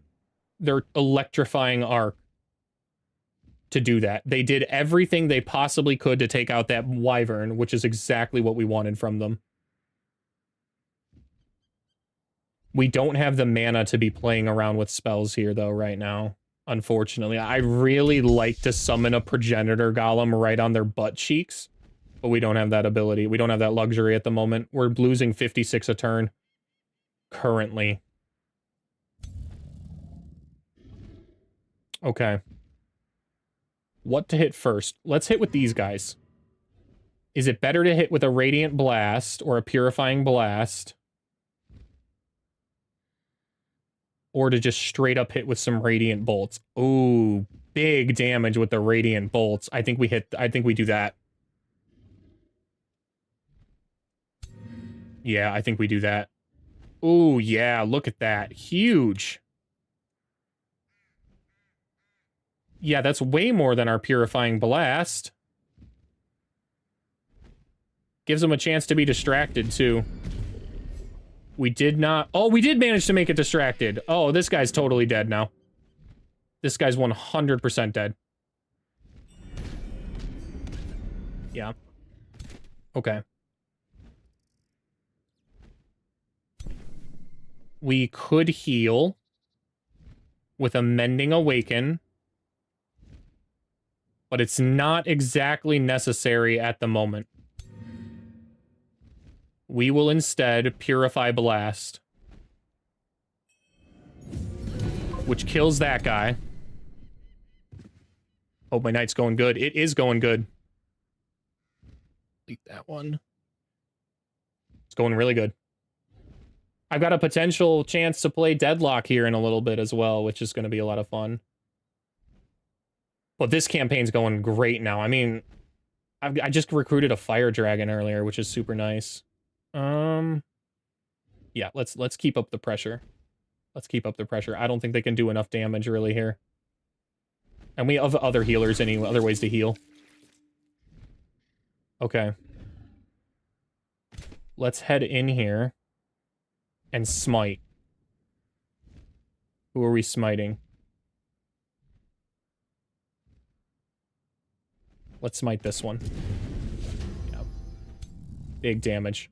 A: their Electrifying Arc to do that. They did everything they possibly could to take out that Wyvern, which is exactly what we wanted from them. We don't have the mana to be playing around with spells here, though, right now. Unfortunately. I really like to summon a Progenitor Golem right on their butt cheeks, but we don't have that ability. We don't have that luxury at the moment. We're losing 56 a turn. Currently. Okay. What to hit first? Let's hit with these guys. Is it better to hit with a Radiant Blast or a Purifying Blast? Or to just straight up hit with some Radiant Bolts? Ooh, big damage with the Radiant Bolts. I think we do that. Yeah, I think we do that. Ooh, yeah, look at that. Huge. Yeah, that's way more than our Purifying Blast. Gives them a chance to be distracted, too. We did not... Oh, we did manage to make it distracted. Oh, this guy's totally dead now. This guy's 100% dead. Yeah. Okay. We could heal with a Mending Awaken, but it's not exactly necessary at the moment. We will instead Purify Blast, which kills that guy. Hope my night's going good. It is going good. Delete that one. It's going really good. I've got a potential chance to play Deadlock here in a little bit as well, which is going to be a lot of fun. But this campaign's going great now. I mean, I just recruited a Fire Dragon earlier, which is super nice. Yeah, let's keep up the pressure. Let's keep up the pressure. I don't think they can do enough damage really here. And we have other healers, other ways to heal. Okay. Let's head in here and smite. Who are we smiting? Let's smite this one. Yep. Big damage.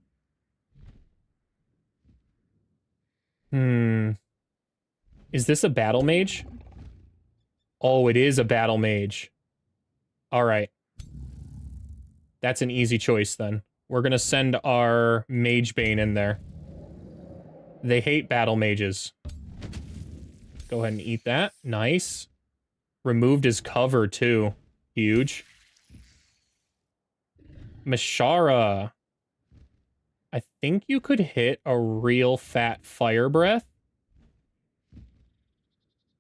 A: Is this a battle mage? Oh, it is a battle mage. All right. That's an easy choice then. We're gonna send our Mage Bane in there. They hate battle mages. Go ahead and eat that. Nice. Removed his cover too. Huge. Mashara. I think you could hit a real fat Fire Breath.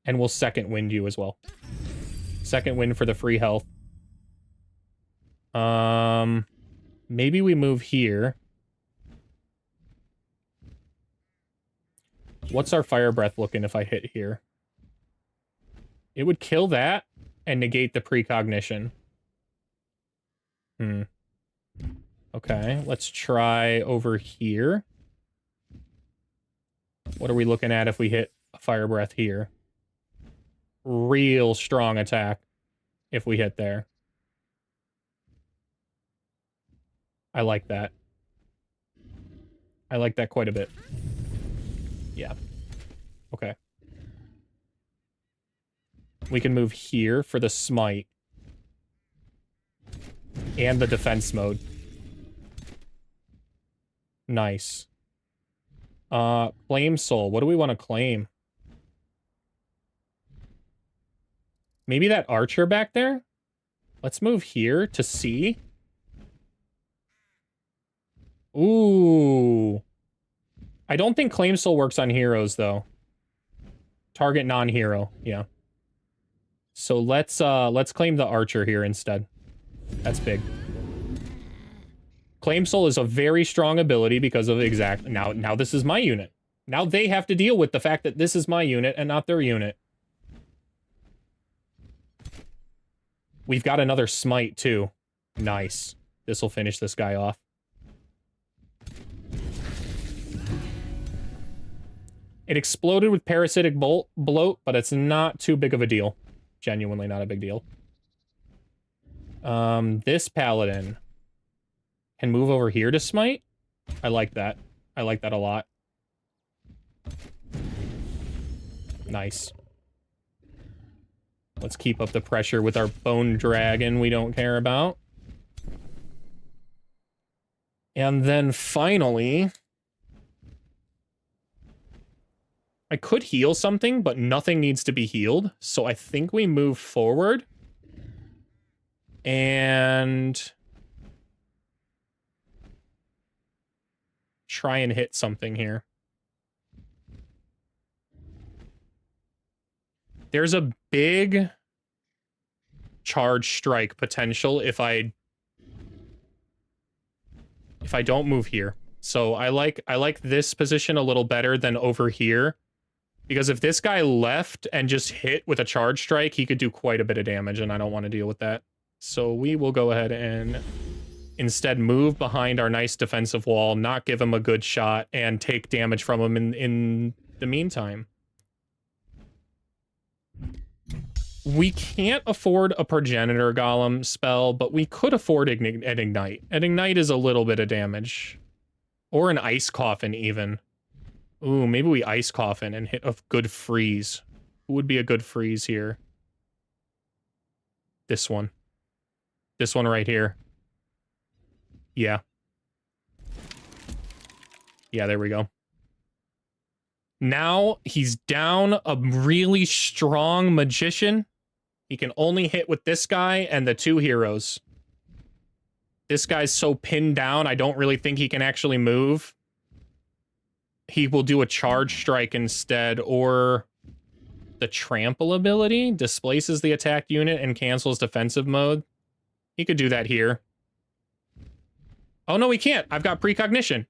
A: And we'll second wind you as well. Second wind for the free health. Maybe we move here. What's our Fire Breath looking if I hit here? It would kill that and negate the precognition. Okay, let's try over here. What are we looking at if we hit a Fire Breath here? Real strong attack if we hit there. I like that. I like that quite a bit. Yeah. Okay. We can move here for the smite. And the defense mode. Nice. Claim soul. What do we want to claim? Maybe that archer back there? Let's move here to C. Ooh. I don't think claim soul works on heroes, though. Target non-hero, yeah. So let's claim the archer here instead. That's big. Claim soul is a very strong ability because of exact... Now this is my unit. Now they have to deal with the fact that this is my unit and not their unit. We've got another smite, too. Nice. This will finish this guy off. It exploded with parasitic bloat, but it's not too big of a deal. Genuinely not a big deal. This paladin can move over here to smite. I like that. I like that a lot. Nice. Let's keep up the pressure with our bone dragon we don't care about. And then finally... I could heal something, but nothing needs to be healed. So I think we move forward. And... try and hit something here. There's a big charge strike potential if I don't move here. So I like this position a little better than over here. Because if this guy left and just hit with a charge strike, he could do quite a bit of damage, and I don't want to deal with that. So we will go ahead and instead move behind our nice defensive wall, not give him a good shot, and take damage from him in the meantime. We can't afford a Progenitor Golem spell, but we could afford an Ignite. An Ignite is a little bit of damage. Or an Ice Coffin, even. Ooh, maybe we Ice Coffin and hit a good freeze. Who would be a good freeze here? This one. This one right here. Yeah. Yeah, there we go. Now he's down a really strong magician. He can only hit with this guy and the two heroes. This guy's so pinned down, I don't really think he can actually move. He will do a charge strike instead, or the trample ability displaces the attacked unit and cancels defensive mode. He could do that here. Oh no, he can't. I've got precognition.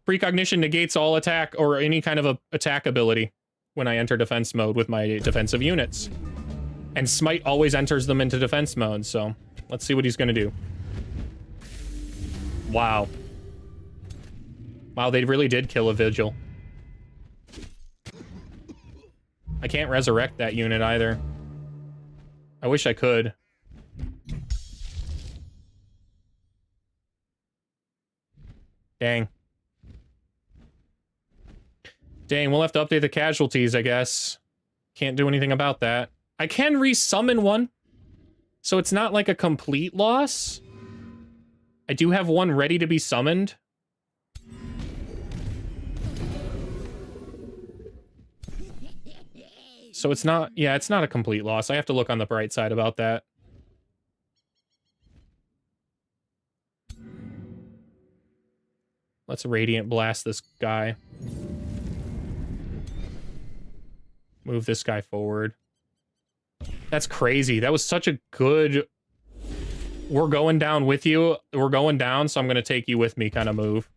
A: Precognition negates all attack or any kind of a attack ability when I enter defense mode with my defensive units. And smite always enters them into defense mode, so let's see what he's gonna do. Wow. Wow, they really did kill a vigil. I can't resurrect that unit either. I wish I could. Dang. Dang, we'll have to update the casualties, I guess. Can't do anything about that. I can resummon one, so it's not like a complete loss. I do have one ready to be summoned. So it's not, yeah, it's not a complete loss. I have to look on the bright side about that. Let's Radiant Blast this guy. Move this guy forward. That's crazy. That was such a good... We're going down with you. We're going down, so I'm going to take you with me kind of move.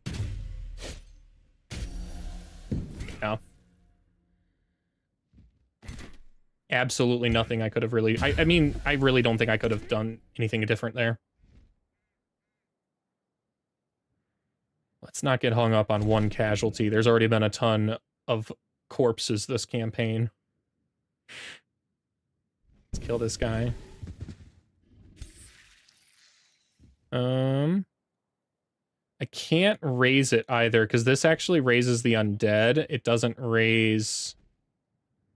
A: Yeah. Absolutely nothing I could have really... I mean, I really don't think I could have done anything different there. Let's not get hung up on one casualty. There's already been a ton of corpses this campaign. Let's kill this guy. I can't raise it either, because this actually raises the undead. It doesn't raise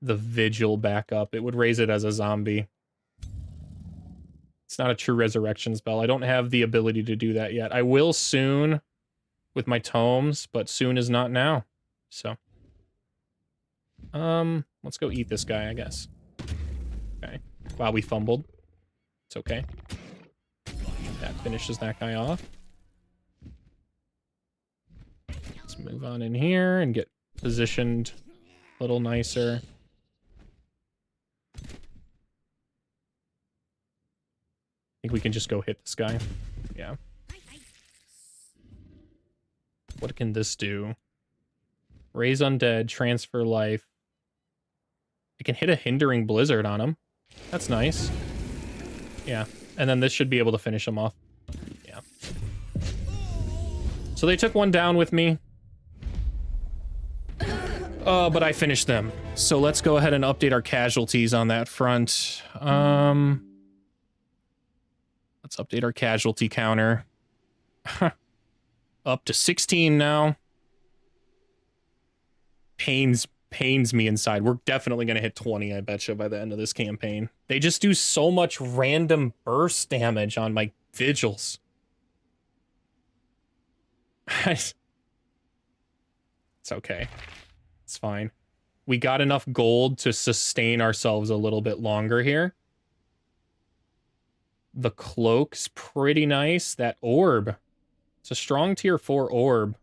A: the vigil back up. It would raise it as a zombie. It's not a true resurrection spell. I don't have the ability to do that yet. I will soon with my tomes, but soon is not now. So, let's go eat this guy, I guess. Okay. Wow, we fumbled. It's okay. That finishes that guy off. Let's move on in here and get positioned a little nicer. I think we can just go hit this guy. Yeah. What can this do? Raise undead, transfer life. I can hit a hindering blizzard on him. That's nice. Yeah. And then this should be able to finish him off. Yeah. So they took one down with me. But I finished them. So let's go ahead and update our casualties on that front. Let's update our casualty counter. Up to 16 now. Pains me inside. We're definitely going to hit 20, I betcha, by the end of this campaign. They just do so much random burst damage on my vigils. It's okay. It's fine. We got enough gold to sustain ourselves a little bit longer here. The cloak's pretty nice. That orb. It's a strong tier 4 orb.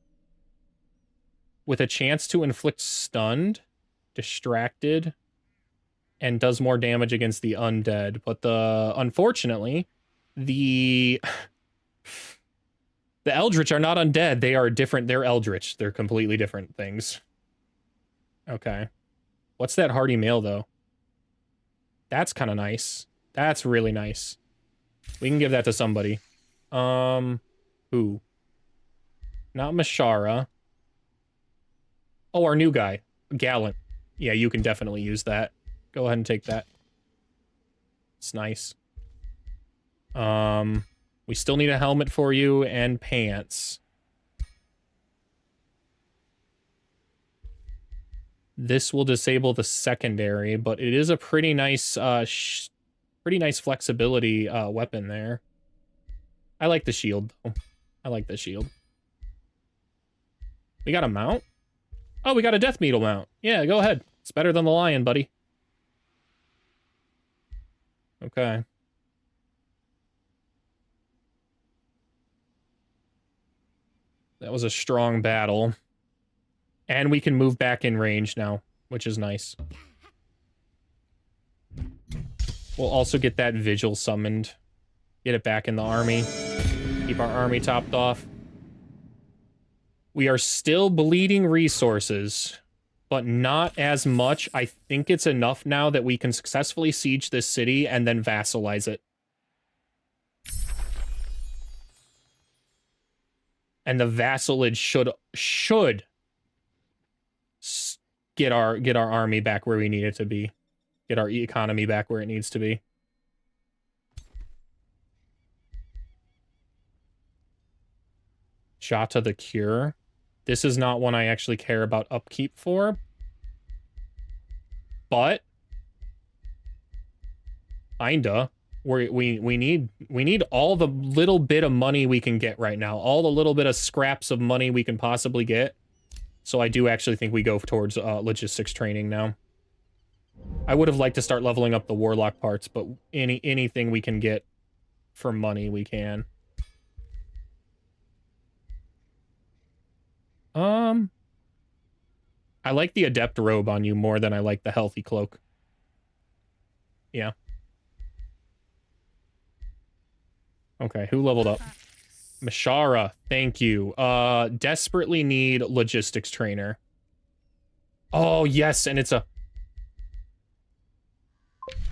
A: With a chance to inflict stunned, distracted, and does more damage against the undead. But unfortunately, the Eldritch are not undead. They are different. They're Eldritch. They're completely different things. Okay. What's that hardy male, though? That's kind of nice. That's really nice. We can give that to somebody. Who? Not Mashara. Oh, our new guy. Gallant. Yeah, you can definitely use that. Go ahead and take that. It's nice. We still need a helmet for you and pants. This will disable the secondary, but it is a pretty nice, flexibility weapon there. I like the shield, though. I like the shield. We got a mount? Oh, we got a Death Beetle mount. Yeah, go ahead. It's better than the lion, buddy. Okay. That was a strong battle. And we can move back in range now, which is nice. We'll also get that Vigil summoned. Get it back in the army. Keep our army topped off. We are still bleeding resources, but not as much. I think it's enough now that we can successfully siege this city and then vassalize it. And the vassalage should get our army back where we need it to be. Get our economy back where it needs to be. Jata the Cure. This is not one I actually care about upkeep for. But kinda. We need all the little bit of money we can get right now. All the little bit of scraps of money we can possibly get. So I do actually think we go towards logistics training now. I would have liked to start leveling up the warlock parts, but anything we can get for money, we can. I like the adept robe on you more than I like the healthy cloak. Yeah. Okay, who leveled up? Mashara, thank you. Desperately need logistics trainer. Oh, yes, and it's a...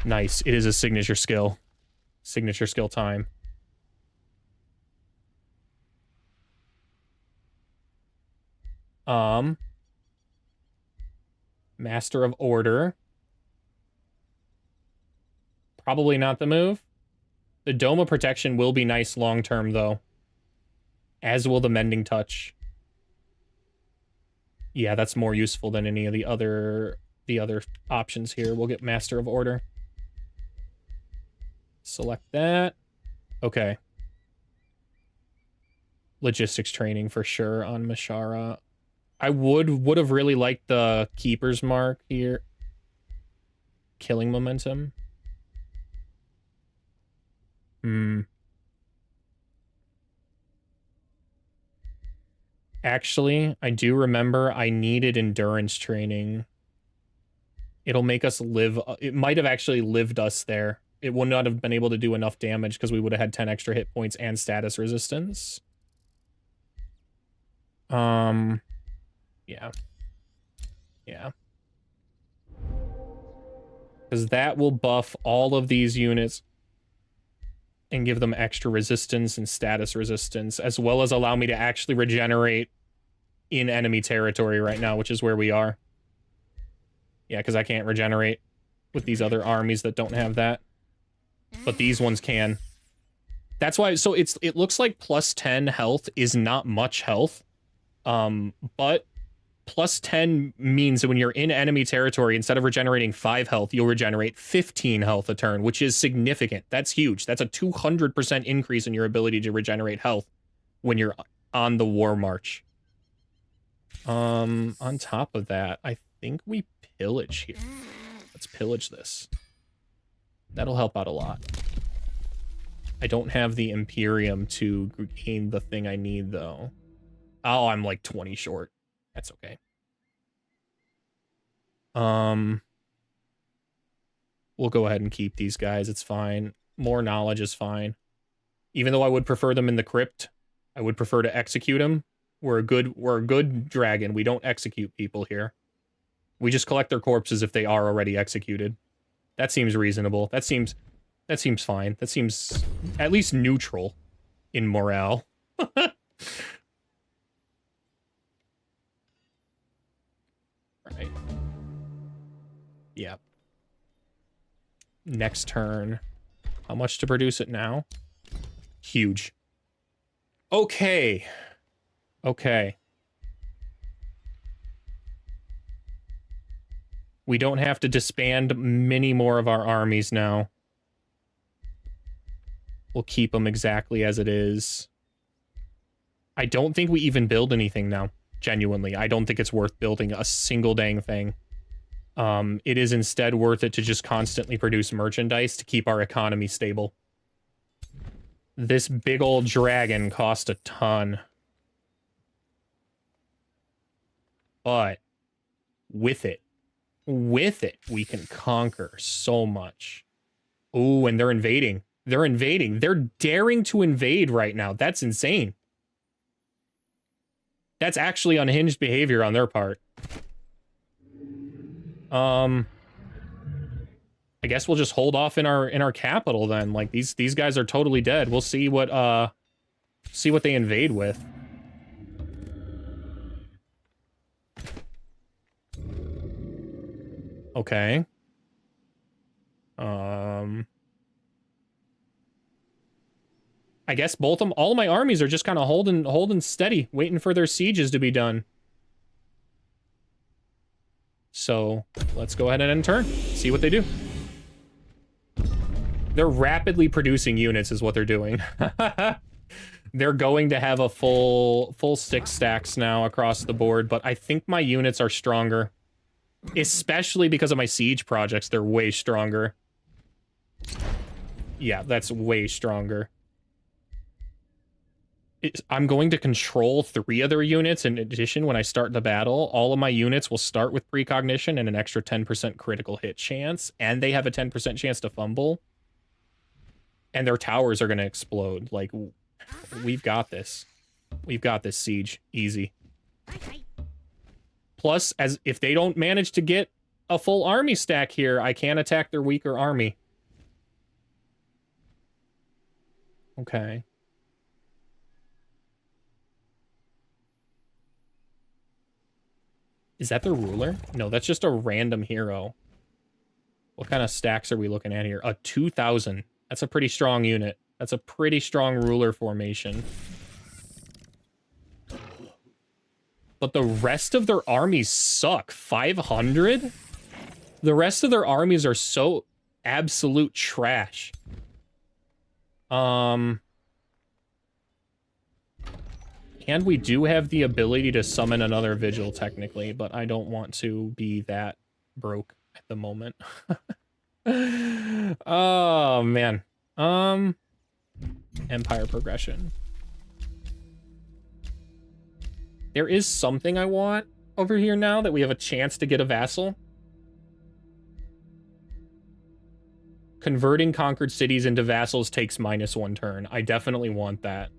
A: Nice, it is a signature skill. Signature skill time. Master of Order. Probably not the move. The Dome of Protection will be nice long-term, though. As will the Mending Touch. Yeah, that's more useful than any of the other options here. We'll get Master of Order. Select that. Okay. Logistics training for sure on Mashara. I would have really liked the Keeper's Mark here. Killing Momentum. Actually, I do remember I needed endurance training. It'll make us live. It might have actually lived us there. It would not have been able to do enough damage because we would have had 10 extra hit points and status resistance. Yeah. Yeah. Because that will buff all of these units and give them extra resistance and status resistance, as well as allow me to actually regenerate in enemy territory right now, which is where we are. Yeah, because I can't regenerate with these other armies that don't have that. But these ones can. That's why, so it looks like plus 10 health is not much health. But plus 10 means that when you're in enemy territory, instead of regenerating 5 health, you'll regenerate 15 health a turn, which is significant. That's huge. That's a 200% increase in your ability to regenerate health when you're on the war march. On top of that, I think we pillage here. Let's pillage this. That'll help out a lot. I don't have the Imperium to gain the thing I need, though. Oh, I'm like 20 short. That's okay. We'll go ahead and keep these guys. It's fine. More knowledge is fine. Even though I would prefer them in the crypt, I would prefer to execute them. We're a good dragon. We don't execute people here. We just collect their corpses if they are already executed. That seems reasonable. That seems fine. That seems at least neutral in morale. Right. Yeah. Next turn. How much to produce it now? Huge. Okay. Okay. We don't have to disband many more of our armies now. We'll keep them exactly as it is. I don't think we even build anything now. Genuinely. I don't think it's worth building a single dang thing. It is instead worth it to just constantly produce merchandise to keep our economy stable. This big old dragon cost a ton. But with it, we can conquer so much. Ooh, and they're invading. They're invading. They're daring to invade right now. That's insane. That's actually unhinged behavior on their part. I guess we'll just hold off in our capital then. Like these guys are totally dead. We'll see what they invade with. Okay. I guess all of my armies are just kind of holding steady, waiting for their sieges to be done. So let's go ahead and end turn. See what they do. They're rapidly producing units is what they're doing. They're going to have a full 6 stacks now across the board, but I think my units are stronger. Especially because of my siege projects, they're way stronger. Yeah, that's way stronger. I'm going to control 3 other units in addition when I start the battle. All of my units will start with precognition and an extra 10% critical hit chance, and they have a 10% chance to fumble. And their towers are going to explode. Like, we've got this. We've got this siege. Easy. Plus, as if they don't manage to get a full army stack here, I can attack their weaker army. Okay. Is that the ruler? No, that's just a random hero. What kind of stacks are we looking at here? A 2,000. That's a pretty strong unit. That's a pretty strong ruler formation. But the rest of their armies suck. 500? The rest of their armies are so absolute trash. And we do have the ability to summon another vigil, technically, but I don't want to be that broke at the moment. Oh, man. Empire progression. There is something I want over here now that we have a chance to get a vassal. Converting conquered cities into vassals takes -1 turn. I definitely want that.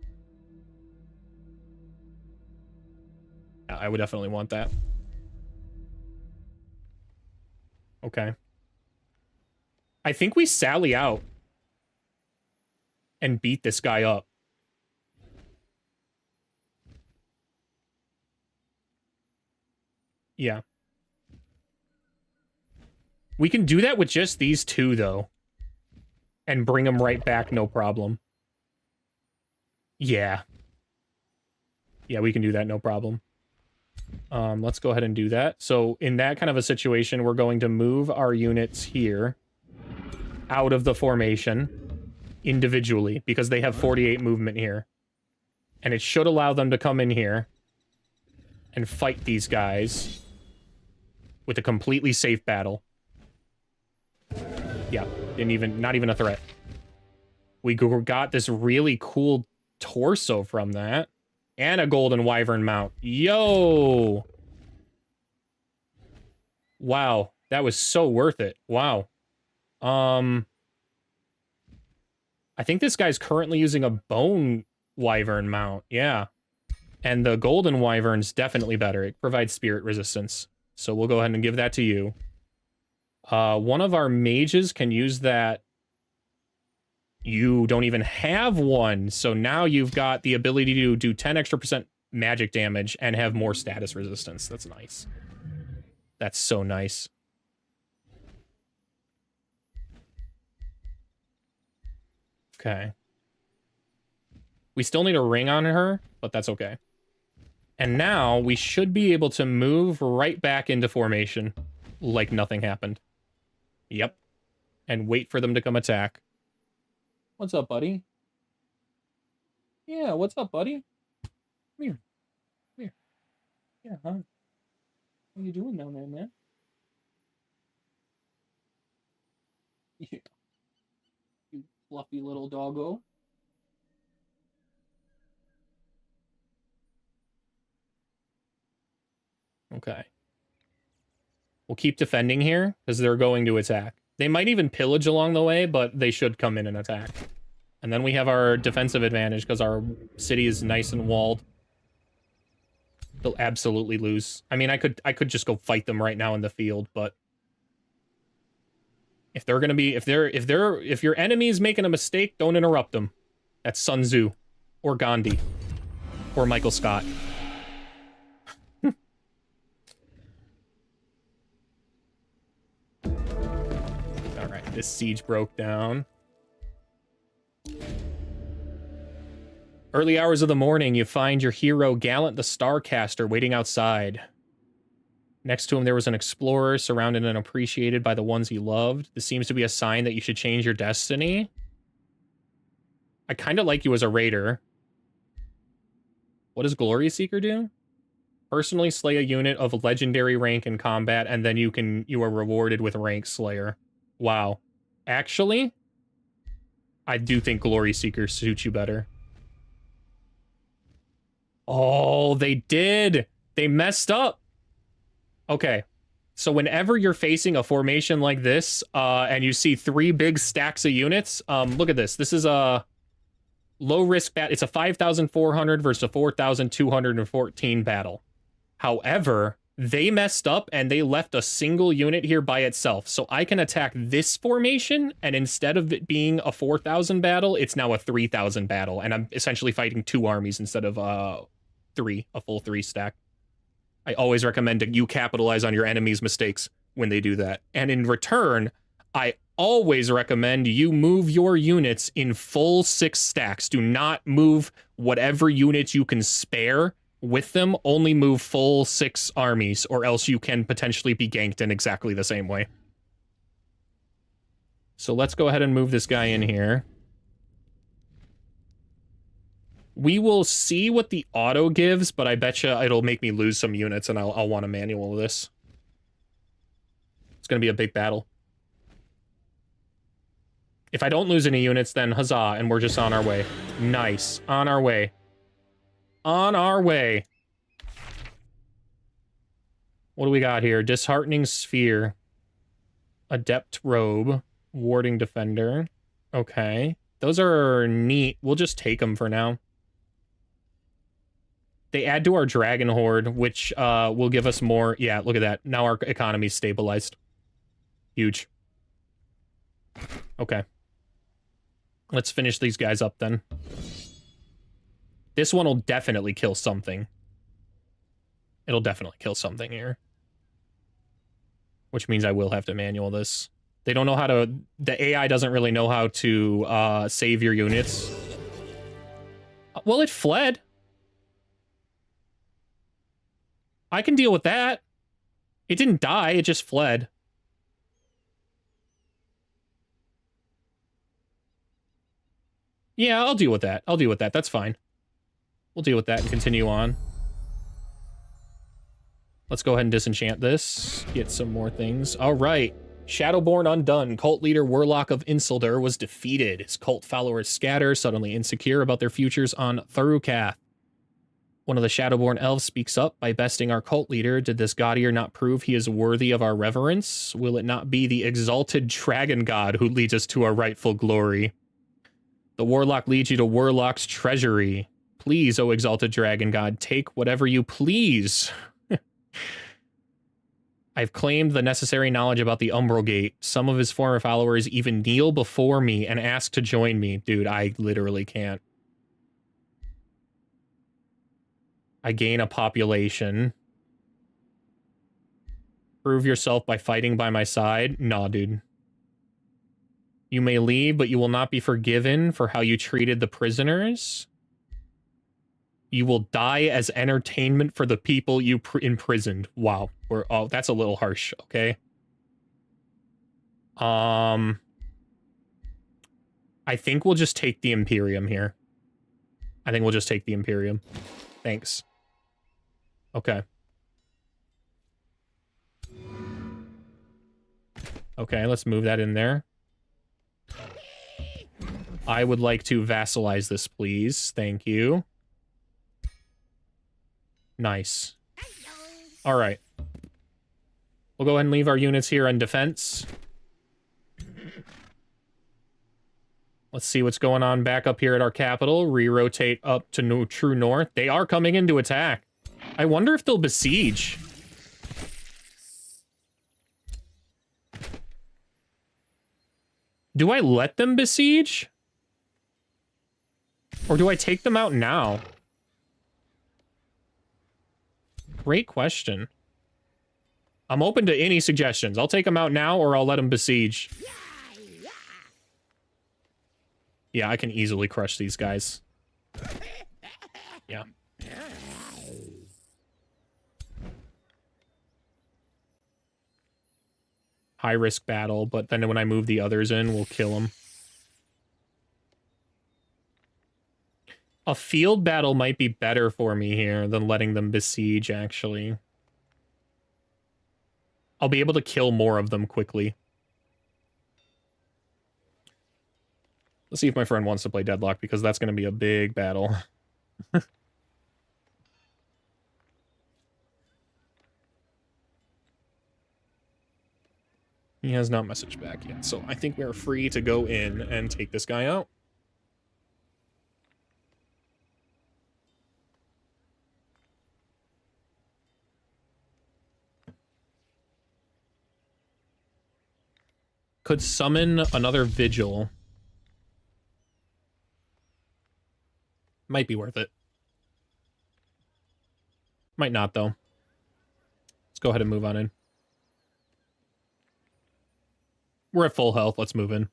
A: Yeah, I would definitely want that. Okay. I think we sally out and beat this guy up. Yeah. We can do that with just these two, though. And bring them right back, no problem. Yeah. Yeah, we can do that, no problem. Let's go ahead and do that. So in that kind of a situation, we're going to move our units here out of the formation individually because they have 48 movement here. And it should allow them to come in here and fight these guys with a completely safe battle. Yeah, not even a threat. We got this really cool torso from that. And a golden wyvern mount. Yo! Wow, that was so worth it. Wow. I think this guy's currently using a bone wyvern mount. Yeah. And the golden wyvern's definitely better. It provides spirit resistance. So we'll go ahead and give that to you. One of our mages can use that. You don't even have one, so now you've got the ability to do 10 extra % magic damage and have more status resistance. That's nice. That's so nice. Okay. We still need a ring on her, but that's okay. And now we should be able to move right back into formation like nothing happened. Yep. And wait for them to come attack. What's up, buddy? Yeah, what's up, buddy? Come here. Come here. Yeah, huh? What are you doing down there, man? Yeah. You fluffy little doggo. Okay. We'll keep defending here, because they're going to attack. They might even pillage along the way, but they should come in and attack. And then we have our defensive advantage, because our city is nice and walled. They'll absolutely lose. I mean, I could just go fight them right now in the field, but if they're gonna be, if your enemy is making a mistake, don't interrupt them. That's Sun Tzu, or Gandhi, or Michael Scott. All right, this siege broke down. Early hours of the morning, you find your hero, Gallant the Starcaster, waiting outside. Next to him, there was an explorer, surrounded and appreciated by the ones he loved. This seems to be a sign that you should change your destiny. I kind of like you as a raider. What does Glory Seeker do? Personally slay a unit of legendary rank in combat, and then you are rewarded with rank Slayer. Wow. Actually, I do think Glory Seeker suits you better. Oh, they did. They messed up. Okay. So whenever you're facing a formation like this, and you see 3 big stacks of units, look at this. This is a low risk battle. It's a 5,400 versus a 4,214 battle. However, they messed up and they left a single unit here by itself. So I can attack this formation, and instead of it being a 4,000 battle, it's now a 3,000 battle. And I'm essentially fighting 2 armies instead of a full 3 stack. I always recommend that you capitalize on your enemy's mistakes when they do that. And in return, I always recommend you move your units in full 6 stacks. Do not move whatever units you can spare with them, only move full 6 armies, or else you can potentially be ganked in exactly the same way. So let's go ahead and move this guy in here. We will see what the auto gives, but I betcha it'll make me lose some units, and I'll want to manual this. It's going to be a big battle. If I don't lose any units, then huzzah, and we're just on our way. Nice. On our way. On our way. What do we got here? Disheartening Sphere. Adept Robe. Warding Defender. Okay. Those are neat. We'll just take them for now. They add to our Dragon Horde, which will give us more... Yeah, look at that. Now our economy's stabilized. Huge. Okay. Let's finish these guys up then. This one will definitely kill something. It'll definitely kill something here. Which means I will have to manual this. They don't know how to... The AI doesn't really know how to save your units. Well, it fled. I can deal with that. It didn't die, it just fled. Yeah, I'll deal with that. I'll deal with that. That's fine. We'll deal with that and continue on. Let's go ahead and disenchant this. Get some more things. All right. Shadowborn undone. Cult leader Warlock of Insildur was defeated. His cult followers scatter, suddenly insecure about their futures on Thurukath. One of the Shadowborn elves speaks up by besting our cult leader. Did this god-eater not prove he is worthy of our reverence? Will it not be the exalted dragon god who leads us to our rightful glory? The Warlock leads you to Warlock's treasury. Please, O exalted dragon god, take whatever you please. I've claimed the necessary knowledge about the Umbral Gate. Some of his former followers even kneel before me and ask to join me. Dude, I literally can't. I gain a population. Prove yourself by fighting by my side. Nah, dude. You may leave, but you will not be forgiven for how you treated the prisoners. You will die as entertainment for the people you imprisoned. Wow. Oh, that's a little harsh, okay? I think we'll just take the Imperium here. I think we'll just take the Imperium. Thanks. Okay. Okay, let's move that in there. I would like to vassalize this, please. Thank you. Nice. All right. We'll go ahead and leave our units here on defense. Let's see what's going on back up here at our capital. Re-rotate up to true north. They are coming in to attack. I wonder if they'll besiege. Do I let them besiege? Or do I take them out now? Great question. I'm open to any suggestions. I'll take them out now, or I'll let them besiege. Yeah, I can easily crush these guys. Yeah. High risk battle, but then when I move the others in, we'll kill them. A field battle might be better for me here than letting them besiege, actually. I'll be able to kill more of them quickly. Let's see if my friend wants to play Deadlock, because that's going to be a big battle. He has not messaged back yet, so I think we're free to go in and take this guy out. Could summon another Vigil. Might be worth it. Might not, though. Let's go ahead and move on in. We're at full health. Let's move in.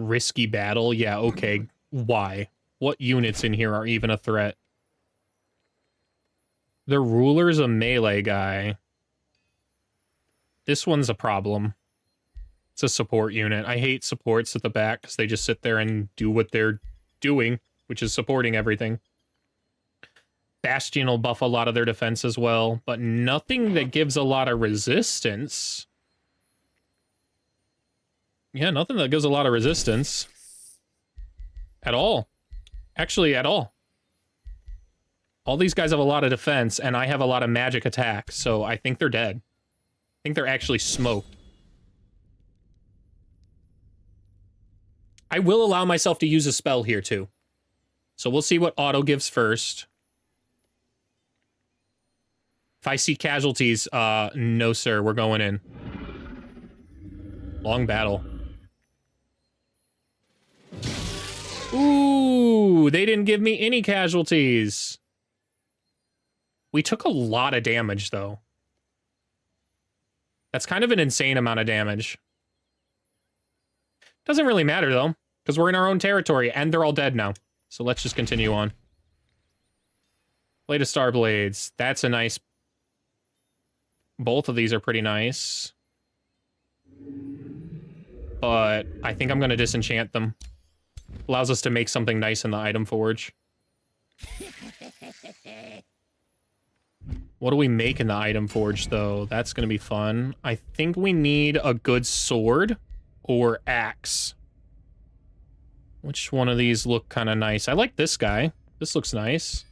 A: Risky battle? Yeah, okay. Why? What units in here are even a threat? The ruler's a melee guy. This one's a problem. It's a support unit. I hate supports at the back because they just sit there and do what they're doing, which is supporting everything. Bastion will buff a lot of their defense as well, but nothing that gives a lot of resistance. Yeah, nothing that gives a lot of resistance. At all. Actually, at all. All these guys have a lot of defense, and I have a lot of magic attack, so I think they're dead. I think they're actually smoked. I will allow myself to use a spell here, too. So we'll see what auto gives first. If I see casualties, no, sir, we're going in. Long battle. Ooh, they didn't give me any casualties. We took a lot of damage, though. That's kind of an insane amount of damage. Doesn't really matter, though, because we're in our own territory, and they're all dead now. So let's just continue on. Blade of Star Blades. That's a nice... Both of these are pretty nice. But I think I'm going to disenchant them. Allows us to make something nice in the item forge. What do we make in the item forge, though? That's going to be fun. I think we need a good sword or axe. Which one of these look kind of nice? I like this guy. This looks nice.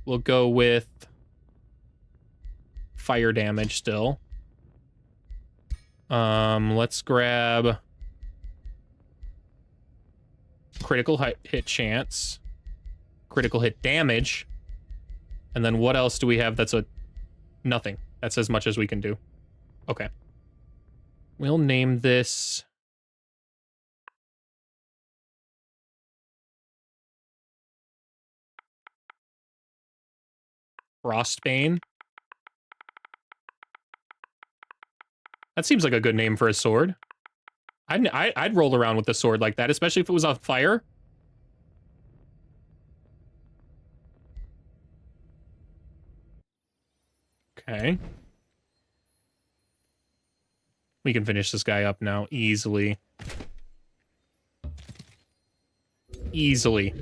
A: We'll go with fire damage still. Let's grab critical hit chance, critical hit damage, and then what else do we have that's a nothing? That's as much as we can do. Okay. We'll name this Frostbane. That seems like a good name for a sword. I'd roll around with a sword like that, especially if it was on fire. Okay. We can finish this guy up now, easily. Easily.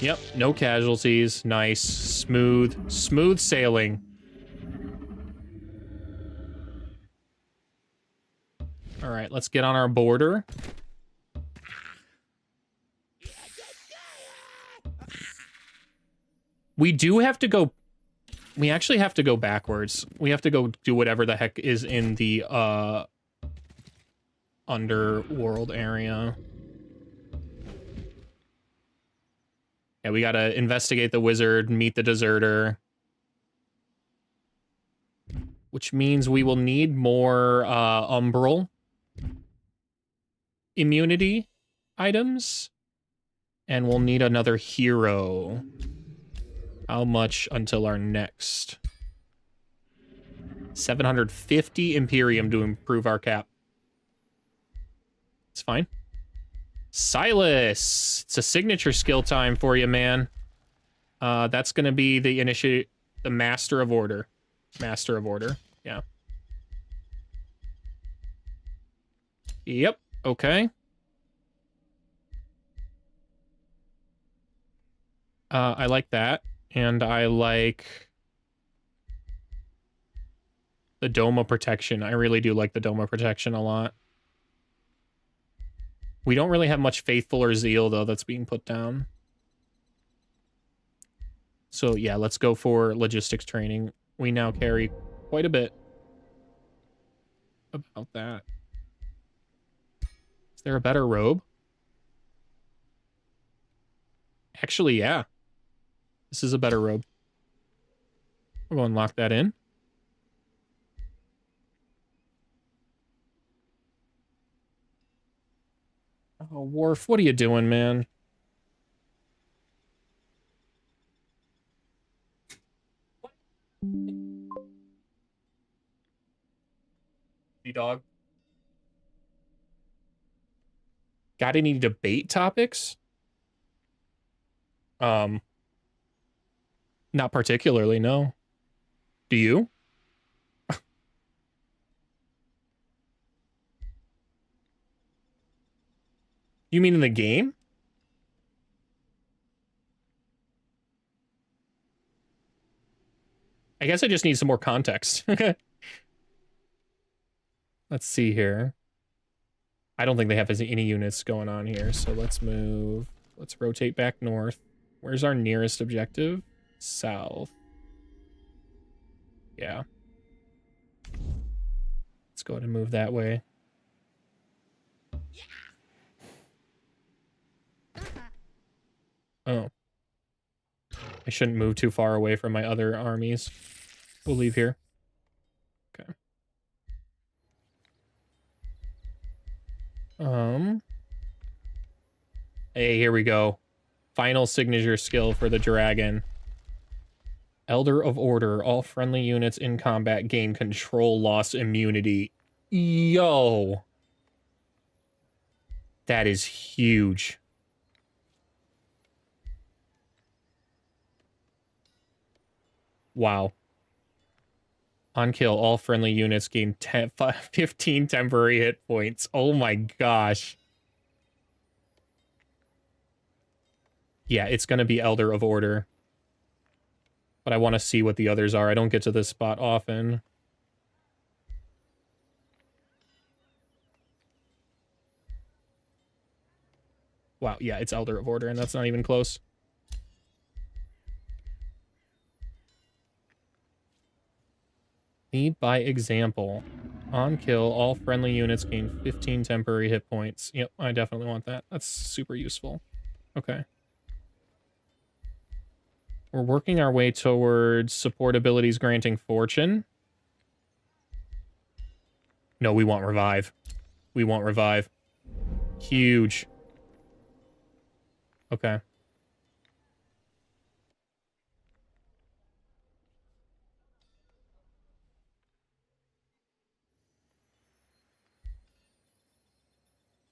A: Yep, no casualties. Nice. Smooth. Smooth sailing. Alright, let's get on our border. We do have to go... We actually have to go backwards. We have to go do whatever the heck is in the, underworld area. Yeah, we gotta investigate the wizard, meet the deserter. Which means we will need more, umbral immunity items. And we'll need another hero. How much until our next? 750 Imperium to improve our cap. It's fine. Silas! It's a signature skill time for you, man. That's gonna be the Master of Order. Master of Order, yeah. Yep, okay. I like that. And I like the Doma Protection. I really do like the Doma Protection a lot. We don't really have much Faithful or Zeal, though, that's being put down. So, yeah, let's go for Logistics Training. We now carry quite a bit about that. Is there a better robe? Actually, yeah. This is a better robe. We'll go and lock that in. Oh, Worf, what are you doing, man? dog. Got any debate topics? Not particularly, no. Do you? You mean in the game? I guess I just need some more context. Let's see here. I don't think they have any units going on here, so let's move. Let's rotate back north. Where's our nearest objective? South. Yeah. Let's go ahead and move that way. Oh. I shouldn't move too far away from my other armies. We'll leave here. Okay. Hey, here we go. Final signature skill for the dragon. Elder of Order. All friendly units in combat gain control loss immunity. Yo. That is huge. Wow. On kill, all friendly units gain 15 temporary hit points. Oh my gosh. Yeah, it's going to be Elder of Order. But I want to see what the others are. I don't get to this spot often. Wow, yeah, it's Elder of Order, and that's not even close. Lead by example. On kill, all friendly units gain 15 temporary hit points. Yep, I definitely want that. That's super useful. Okay. We're working our way towards support abilities granting fortune. No, we want revive. We want revive. Huge. Okay.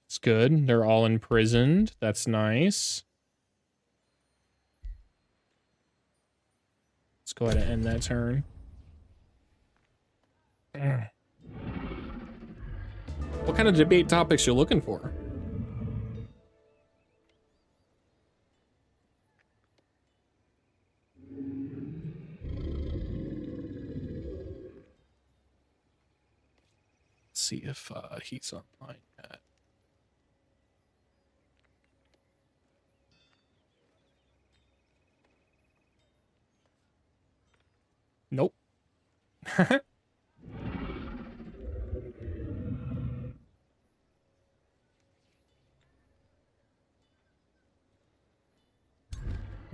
A: It's good. They're all imprisoned. That's nice. Let's go ahead and end that turn. What kind of debate topics you looking for? Let's see if he's online yet. Nope.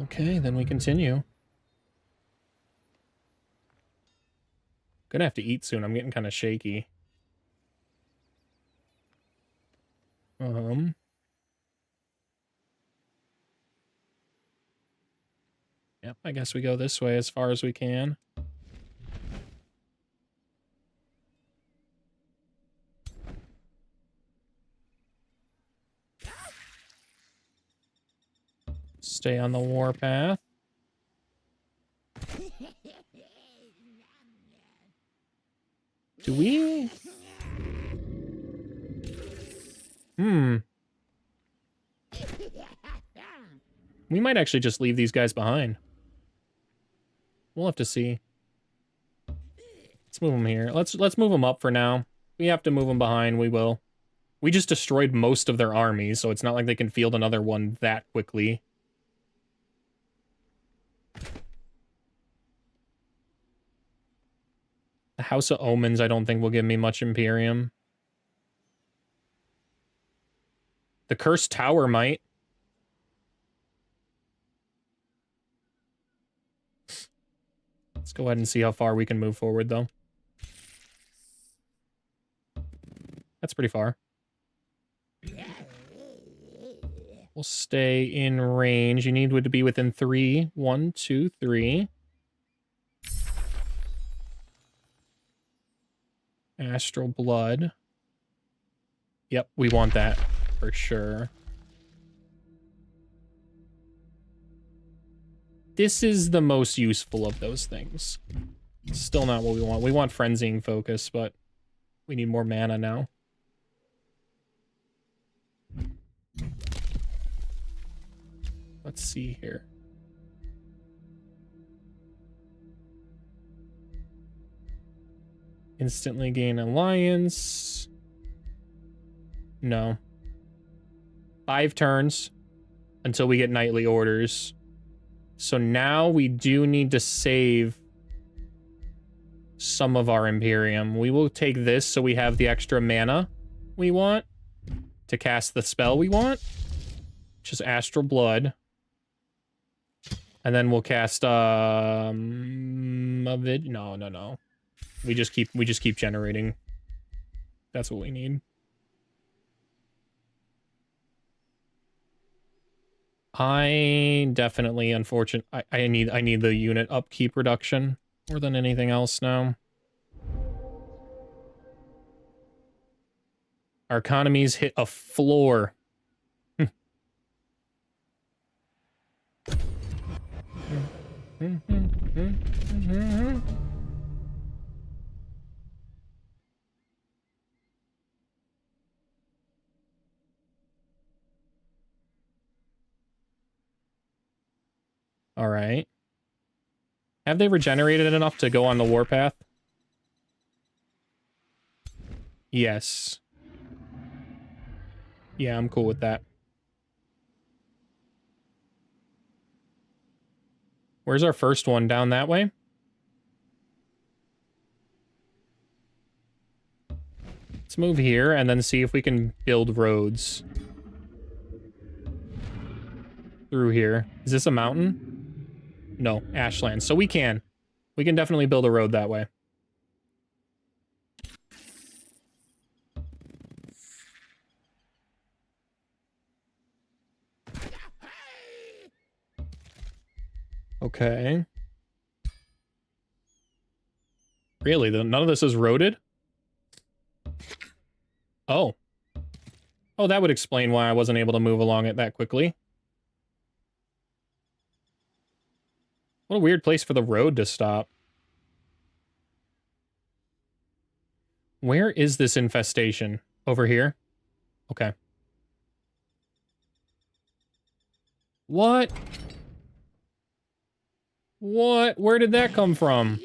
A: Okay, then we continue. Gonna have to eat soon. I'm getting kind of shaky. Yep, I guess we go this way as far as we can. Stay on the warpath. Do we? We might actually just leave these guys behind. We'll have to see. Let's move them here. Let's move them up for now. We have to move them behind, we will. We just destroyed most of their armies, so it's not like they can field another one that quickly. The House of Omens, I don't think will give me much Imperium. The Cursed Tower might. Let's go ahead and see how far we can move forward, though. That's pretty far. We'll stay in range. You need to be within 3. 1, 2, 3. Astral Blood. Yep, we want that for sure. This is the most useful of those things. Still not what we want. We want Frenzying Focus, but we need more mana now. Let's see here. Instantly gain Alliance. No. 5 turns until we get Nightly Orders. So now we do need to save some of our Imperium. We will take this so we have the extra mana we want to cast the spell we want, which is Astral Blood. And then we'll cast no. We just keep generating. That's what we need. I definitely, unfortunate. I need the unit upkeep reduction more than anything else now. Our economies hit a floor. All right. Have they regenerated enough to go on the warpath? Yes. Yeah, I'm cool with that. Where's our first one? Down that way? Let's move here and then see if we can build roads through here. Is this a mountain? No, Ashland. So we can definitely build a road that way. Okay. Really? None of this is roaded? Oh. Oh, that would explain why I wasn't able to move along it that quickly. What a weird place for the road to stop. Where is this infestation? Over here? Okay. What? What? Where did that come from?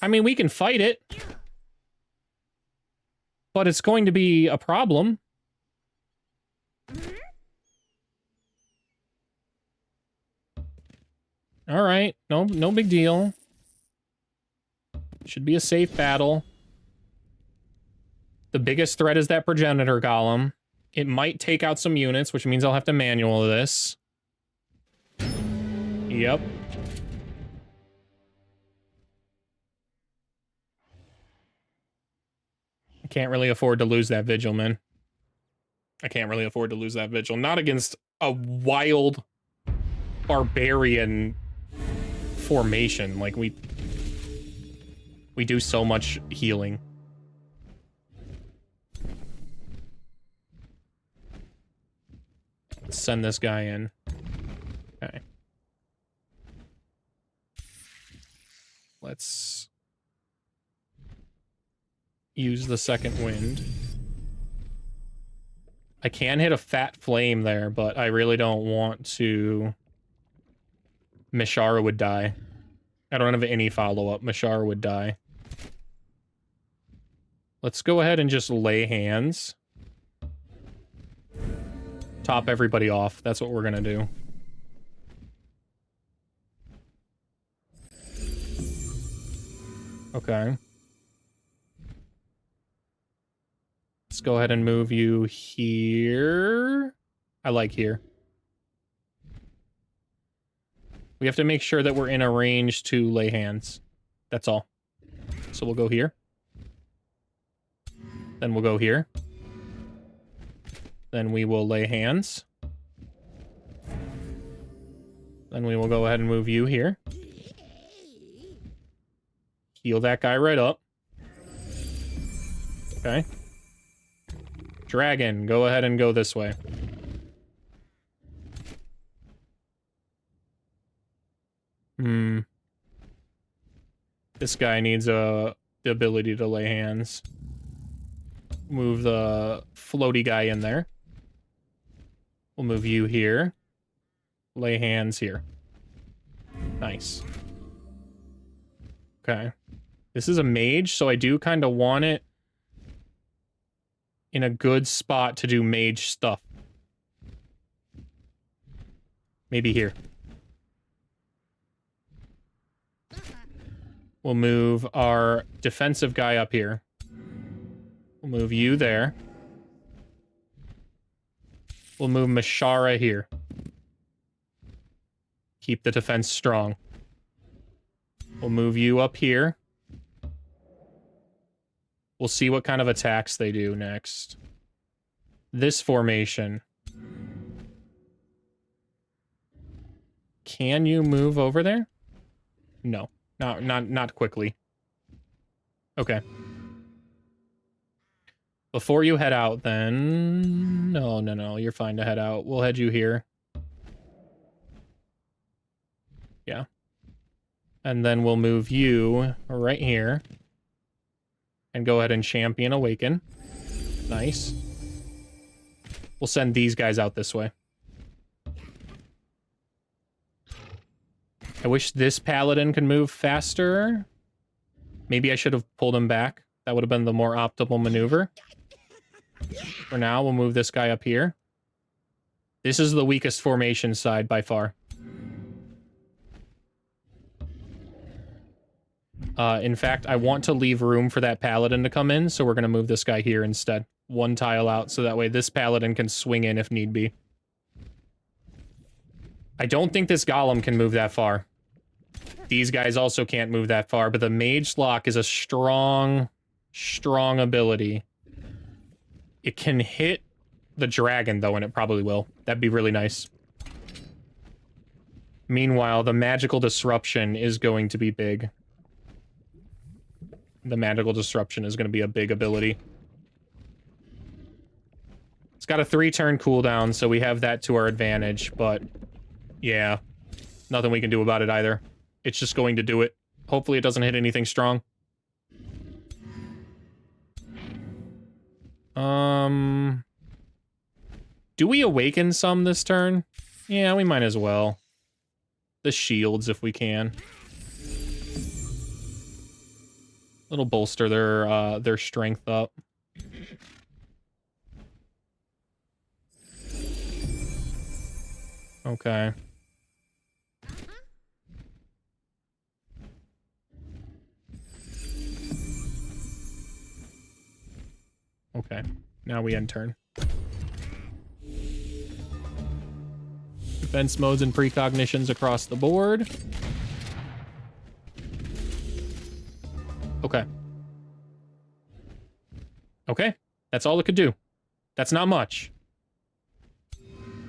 A: I mean, we can fight it. But it's going to be a problem. All right. No big deal. Should be a safe battle. The biggest threat is that progenitor golem. It might take out some units, which means I'll have to manual this. Yep. I can't really afford to lose that vigil, man. I can't really afford to lose that vigil. Not against a wild barbarian formation. Like, we do so much healing. Let's send this guy in. Okay. Let's use the second wind. I can hit a fat flame there, but I really don't want to. Mishara would die. I don't have any follow-up. Mishara would die. Let's go ahead and just lay hands. Top everybody off. That's what we're gonna do. Okay. Let's go ahead and move you here. I like here. We have to make sure that we're in a range to lay hands. That's all. So we'll go here. Then we'll go here. Then we will lay hands. Then we will go ahead and move you here. Heal that guy right up. Okay. Dragon, go ahead and go this way. This guy needs the ability to lay hands. Move the floaty guy in there. We'll move you here. Lay hands here. Nice. Okay. This is a mage, so I do kind of want it in a good spot to do mage stuff. Maybe here. We'll move our defensive guy up here. We'll move you there. We'll move Mashara here. Keep the defense strong. We'll move you up here. We'll see what kind of attacks they do next. This formation. Can you move over there? No. Not quickly. Okay. Before you head out, then... No, you're fine to head out. We'll head you here. Yeah. And then we'll move you right here. And go ahead and champion Awaken. Nice. We'll send these guys out this way. I wish this paladin could move faster. Maybe I should have pulled him back. That would have been the more optimal maneuver. For now, we'll move this guy up here. This is the weakest formation side by far. In fact, I want to leave room for that paladin to come in, so we're going to move this guy here instead. One tile out, so that way this paladin can swing in if need be. I don't think this golem can move that far. These guys also can't move that far, but the mage lock is a strong ability. It can hit the dragon, though, and it probably will. That'd be really nice. Meanwhile, the magical disruption is going to be big. The magical disruption is going to be a big ability. It's got a 3-turn cooldown, so we have that to our advantage, but yeah, nothing we can do about it either. It's just going to do it. Hopefully it doesn't hit anything strong. Do we awaken some this turn? Yeah, we might as well. The shields if we can. It'll bolster their strength up. Okay. Okay. Now we end turn. Defense modes and precognitions across the board. Okay. Okay. That's all it could do. That's not much.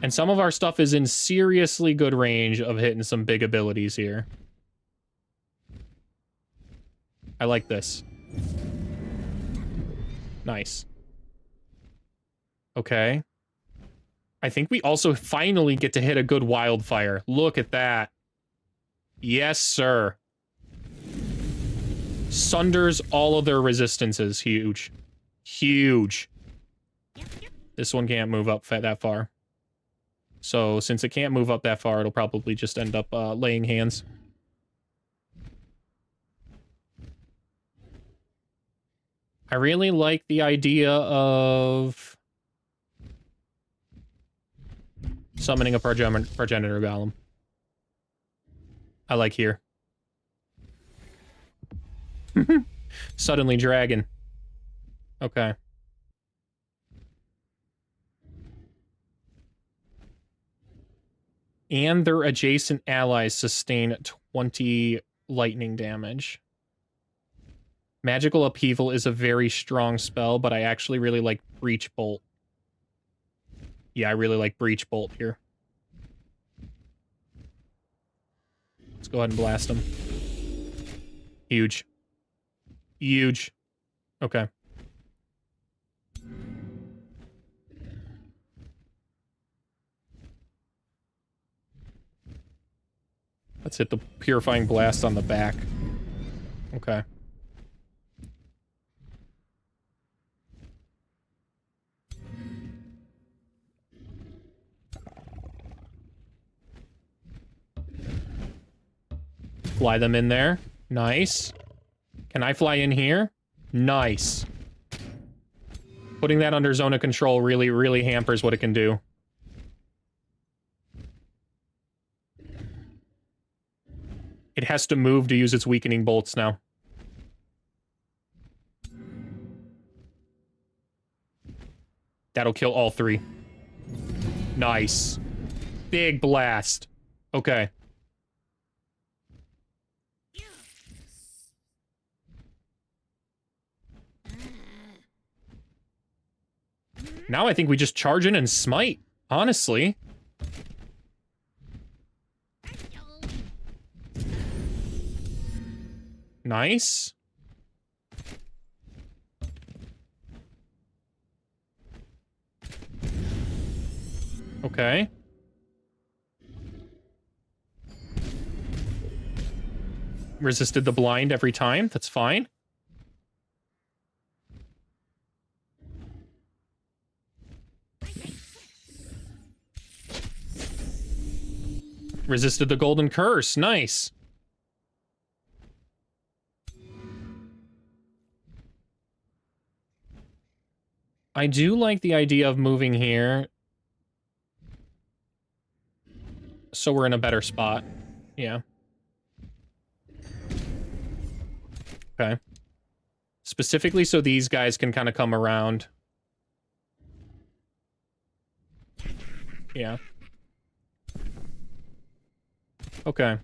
A: And some of our stuff is in seriously good range of hitting some big abilities here. I like this. Nice. Okay. I think we also finally get to hit a good wildfire. Look at that. Yes, sir. Sunders all of their resistances. Huge. Huge. This one can't move up that far. So, since it can't move up that far, it'll probably just end up laying hands. I really like the idea of summoning a progenitor golem. I like here. Suddenly dragon. Okay. And their adjacent allies sustain 20 lightning damage. Magical Upheaval is a very strong spell, but I actually really like Breach Bolt. Yeah, I really like Breach Bolt here. Let's go ahead and blast him. Huge. Huge. Okay. Let's hit the Purifying Blast on the back. Okay. Fly them in there. Nice. Can I fly in here? Nice. Putting that under zone of control really, really hampers what it can do. It has to move to use its weakening bolts now. That'll kill all three. Nice. Big blast. Okay. Now I think we just charge in and smite, honestly. Nice. Okay. Resisted the blind every time. That's fine. Resisted the golden curse. Nice. I do like the idea of moving here. So we're in a better spot. Yeah. Okay. Specifically so these guys can kind of come around. Yeah. Okay.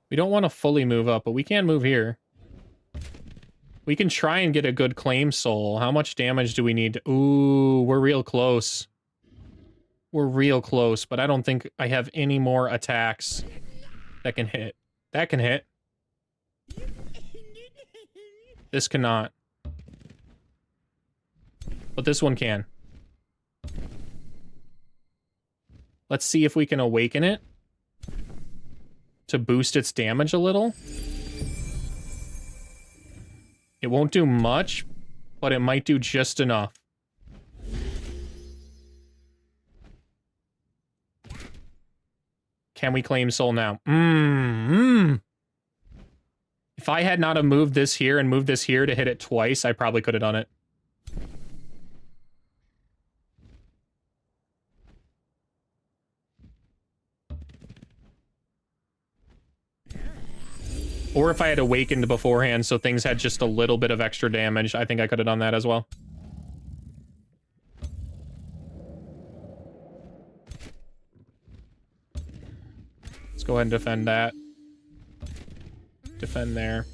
A: We don't want to fully move up, but we can move here. We can try and get a good claim soul. How much damage do we need? Ooh, we're real close. We're real close, but I don't think I have any more attacks that can hit. That can hit. This cannot. But this one can. Let's see if we can awaken it to boost its damage a little. It won't do much, but it might do just enough. Can we claim soul now? If I had not have moved this here and moved this here to hit it twice, I probably could have done it. Or if I had awakened beforehand so things had just a little bit of extra damage, I think I could have done that as well. Let's go ahead and defend that. Defend there.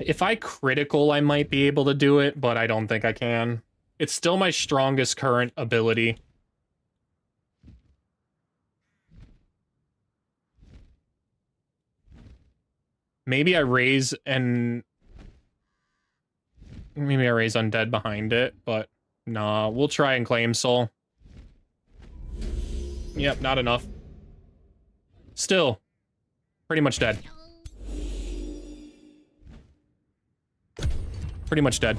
A: If I critical, I might be able to do it, but I don't think I can. It's still my strongest current ability. Maybe I raise and... Maybe I raise Undead behind it, but... Nah, we'll try and claim soul. Yep, not enough. Still. Pretty much dead. Pretty much dead.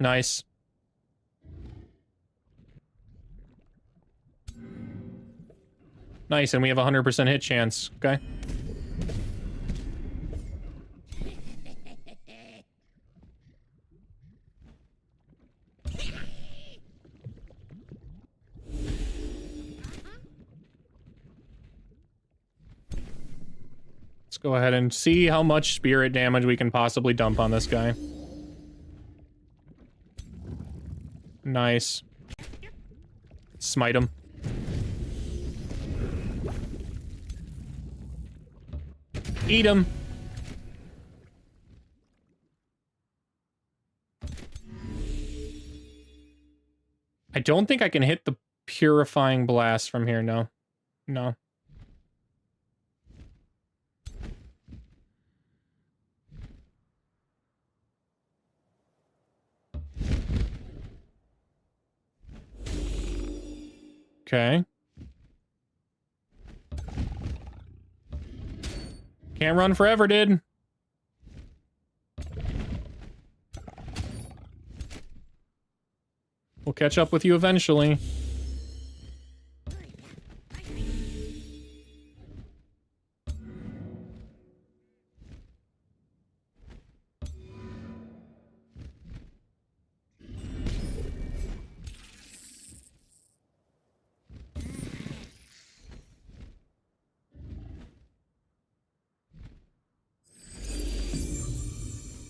A: Nice. Nice, and we have a 100% hit chance. Okay. Let's go ahead and see how much spirit damage we can possibly dump on this guy. Nice. Smite him. Eat him. don't think I can hit the purifying blast from here, no. No. Okay. Can't run forever, dude. We'll catch up with you eventually.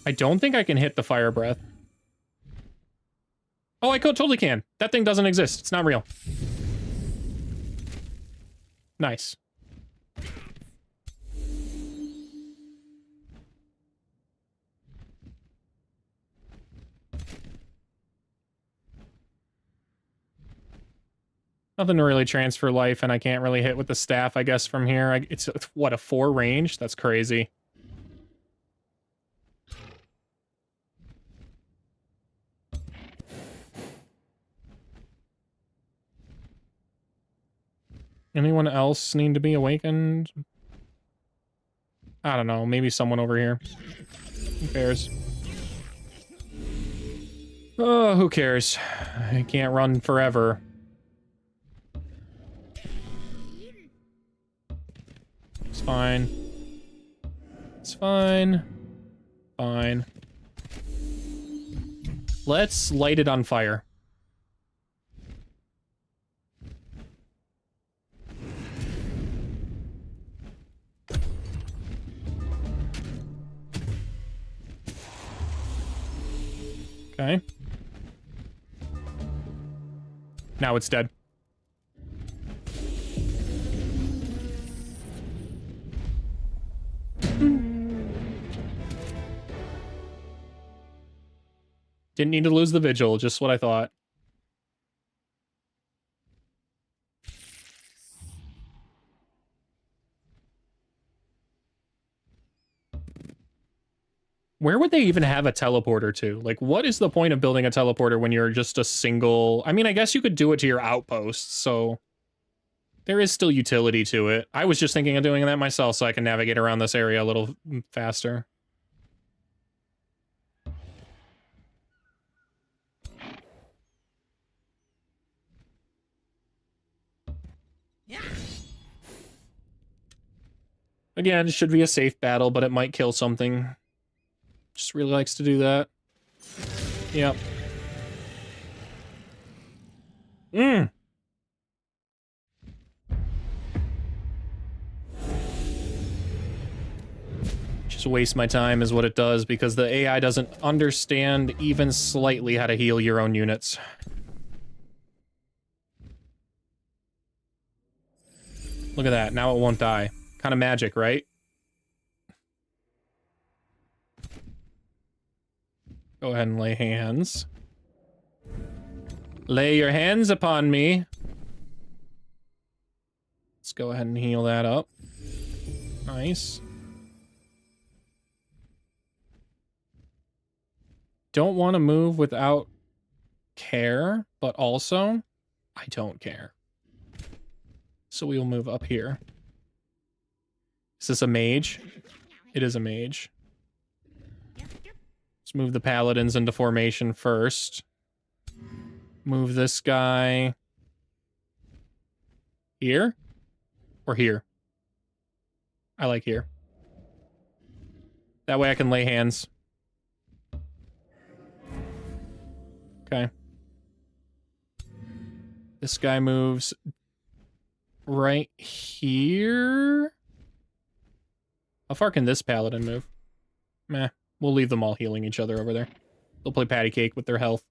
A: I don't think I can hit the fire breath. Oh, I totally can. That thing doesn't exist. It's not real. Nice. Nothing to really transfer life, and I can't really hit with the staff, I guess, from here. It's what, a 4 range? That's crazy. Anyone else need to be awakened? I don't know. Maybe someone over here. Who cares? Oh, who cares? I can't run forever. It's fine. It's fine. Fine. Let's light it on fire. Okay. Now it's dead. Didn't need to lose the vigil, just what I thought. Where would they even have a teleporter to? Like, what is the point of building a teleporter when you're just a single... I mean, I guess you could do it to your outposts, so... There is still utility to it. I was just thinking of doing that myself so I can navigate around this area a little faster. Again, it should be a safe battle, but it might kill something. Just really likes to do that. Yep. Just waste my time is what it does, because the AI doesn't understand even slightly how to heal your own units. Look at that. Now it won't die. Kind of magic, right? Go ahead and lay hands. Lay your hands upon me. Let's go ahead and heal that up. Nice. Don't want to move without care, but also, I don't care. So we'll move up here. Is this a mage? It is a mage. Let's move the paladins into formation first. Move this guy... here? Or here? I like here. That way I can lay hands. Okay. This guy moves right here. How far can this paladin move? Meh. We'll leave them all healing each other over there. They'll play patty cake with their health.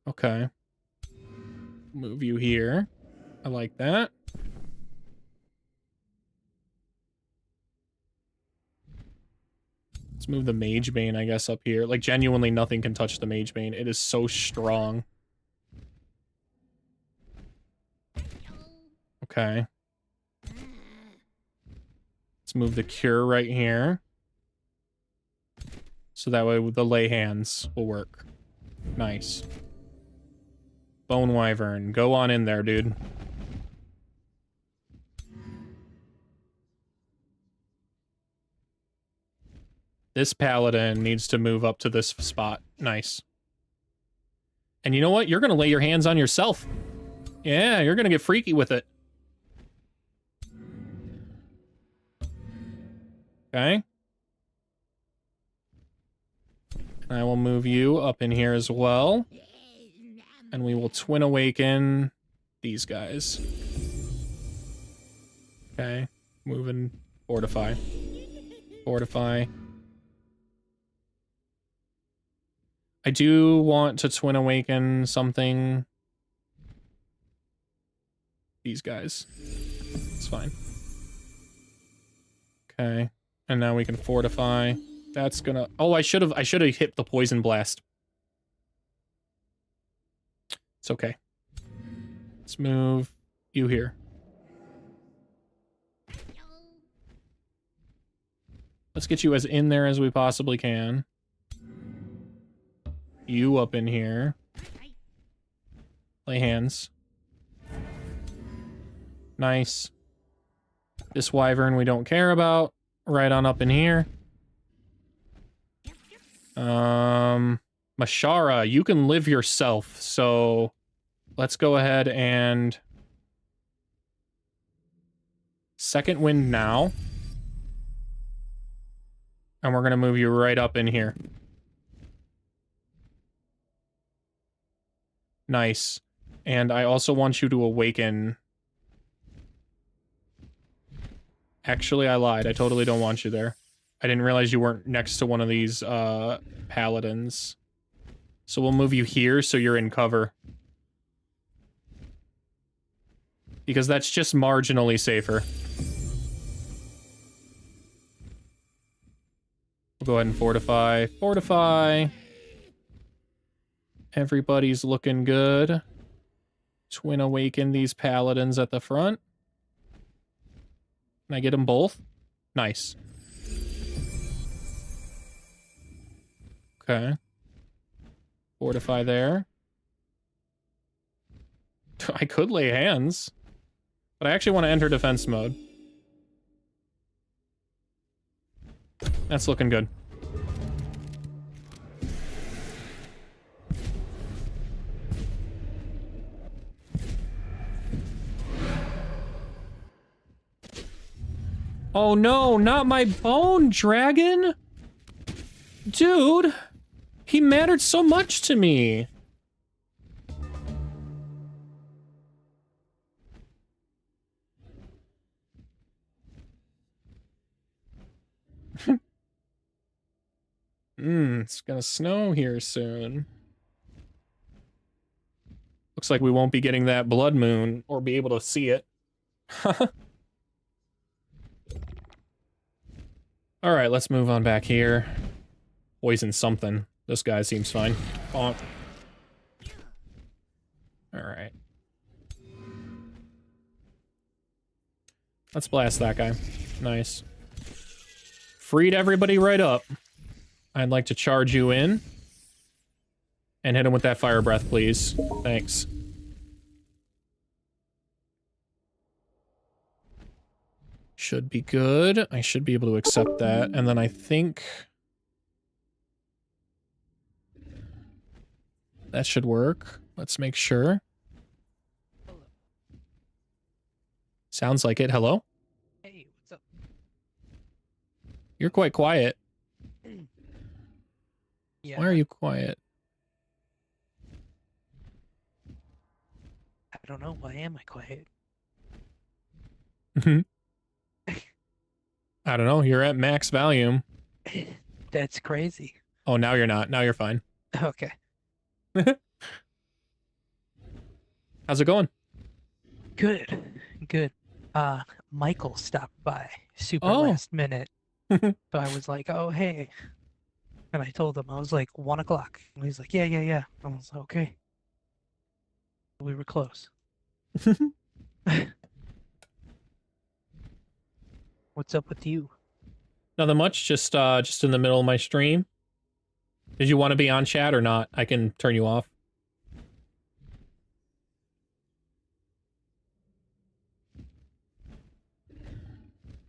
A: Okay. Move you here. I like that. Let's move the Mage Bane, I guess, up here. Like, genuinely nothing can touch the Mage Bane. It is so strong. Okay. Let's move the Cure right here. So that way the lay hands will work. Nice. Bone Wyvern. Go on in there, dude. This paladin needs to move up to this spot. Nice. And you know what? You're going to lay your hands on yourself. Yeah, you're going to get freaky with it. Okay. I will move you up in here as well. And we will Twin Awaken these guys. Okay. Move and fortify. Fortify. I do want to Twin Awaken something. These guys. It's fine. Okay. And now we can fortify. That's gonna... Oh, I should have hit the Poison Blast. It's okay. Let's move you here. Let's get you as in there as we possibly can. You up in here. Lay hands. Nice. This Wyvern we don't care about. Right on up in here. Mashara, you can live yourself, so let's go ahead and second wind now. And we're gonna move you right up in here. Nice. And I also want you to awaken. Actually, I lied. I totally don't want you there. I didn't realize you weren't next to one of these paladins. So we'll move you here so you're in cover. Because that's just marginally safer. We'll go ahead and fortify. Fortify. Everybody's looking good. Twin Awaken these paladins at the front. Can I get them both? Nice. Okay. Fortify there. I could lay hands. But I actually want to enter defense mode. That's looking good. Oh no, not my bone dragon! Dude! He mattered so much to me! It's gonna snow here soon. Looks like we won't be getting that blood moon or be able to see it. Alright, let's move on back here. Poison something. This guy seems fine. Bonk. Alright. Let's blast that guy. Nice. Freed everybody right up. I'd like to charge you in. And hit him with that fire breath, please. Thanks. Should be good. I should be able to accept that. And then I think... that should work. Let's make sure. Sounds like it. Hello?
C: Hey, what's up?
A: You're quite quiet.
C: Yeah.
A: Why are you quiet?
C: I don't know. Why am I quiet?
A: I don't know. You're at max volume.
C: That's crazy.
A: Oh, now you're not. Now you're fine.
C: Okay.
A: How's it going?
C: Good. Good. Michael stopped by super
A: Oh.
C: last minute. So I was like, oh, hey. And I told him, I was like, 1 o'clock. And he's like, yeah. I was like, okay. We were close. What's up with you?
A: Nothing much, just in the middle of my stream. Did you want to be on chat or not? I can turn you off.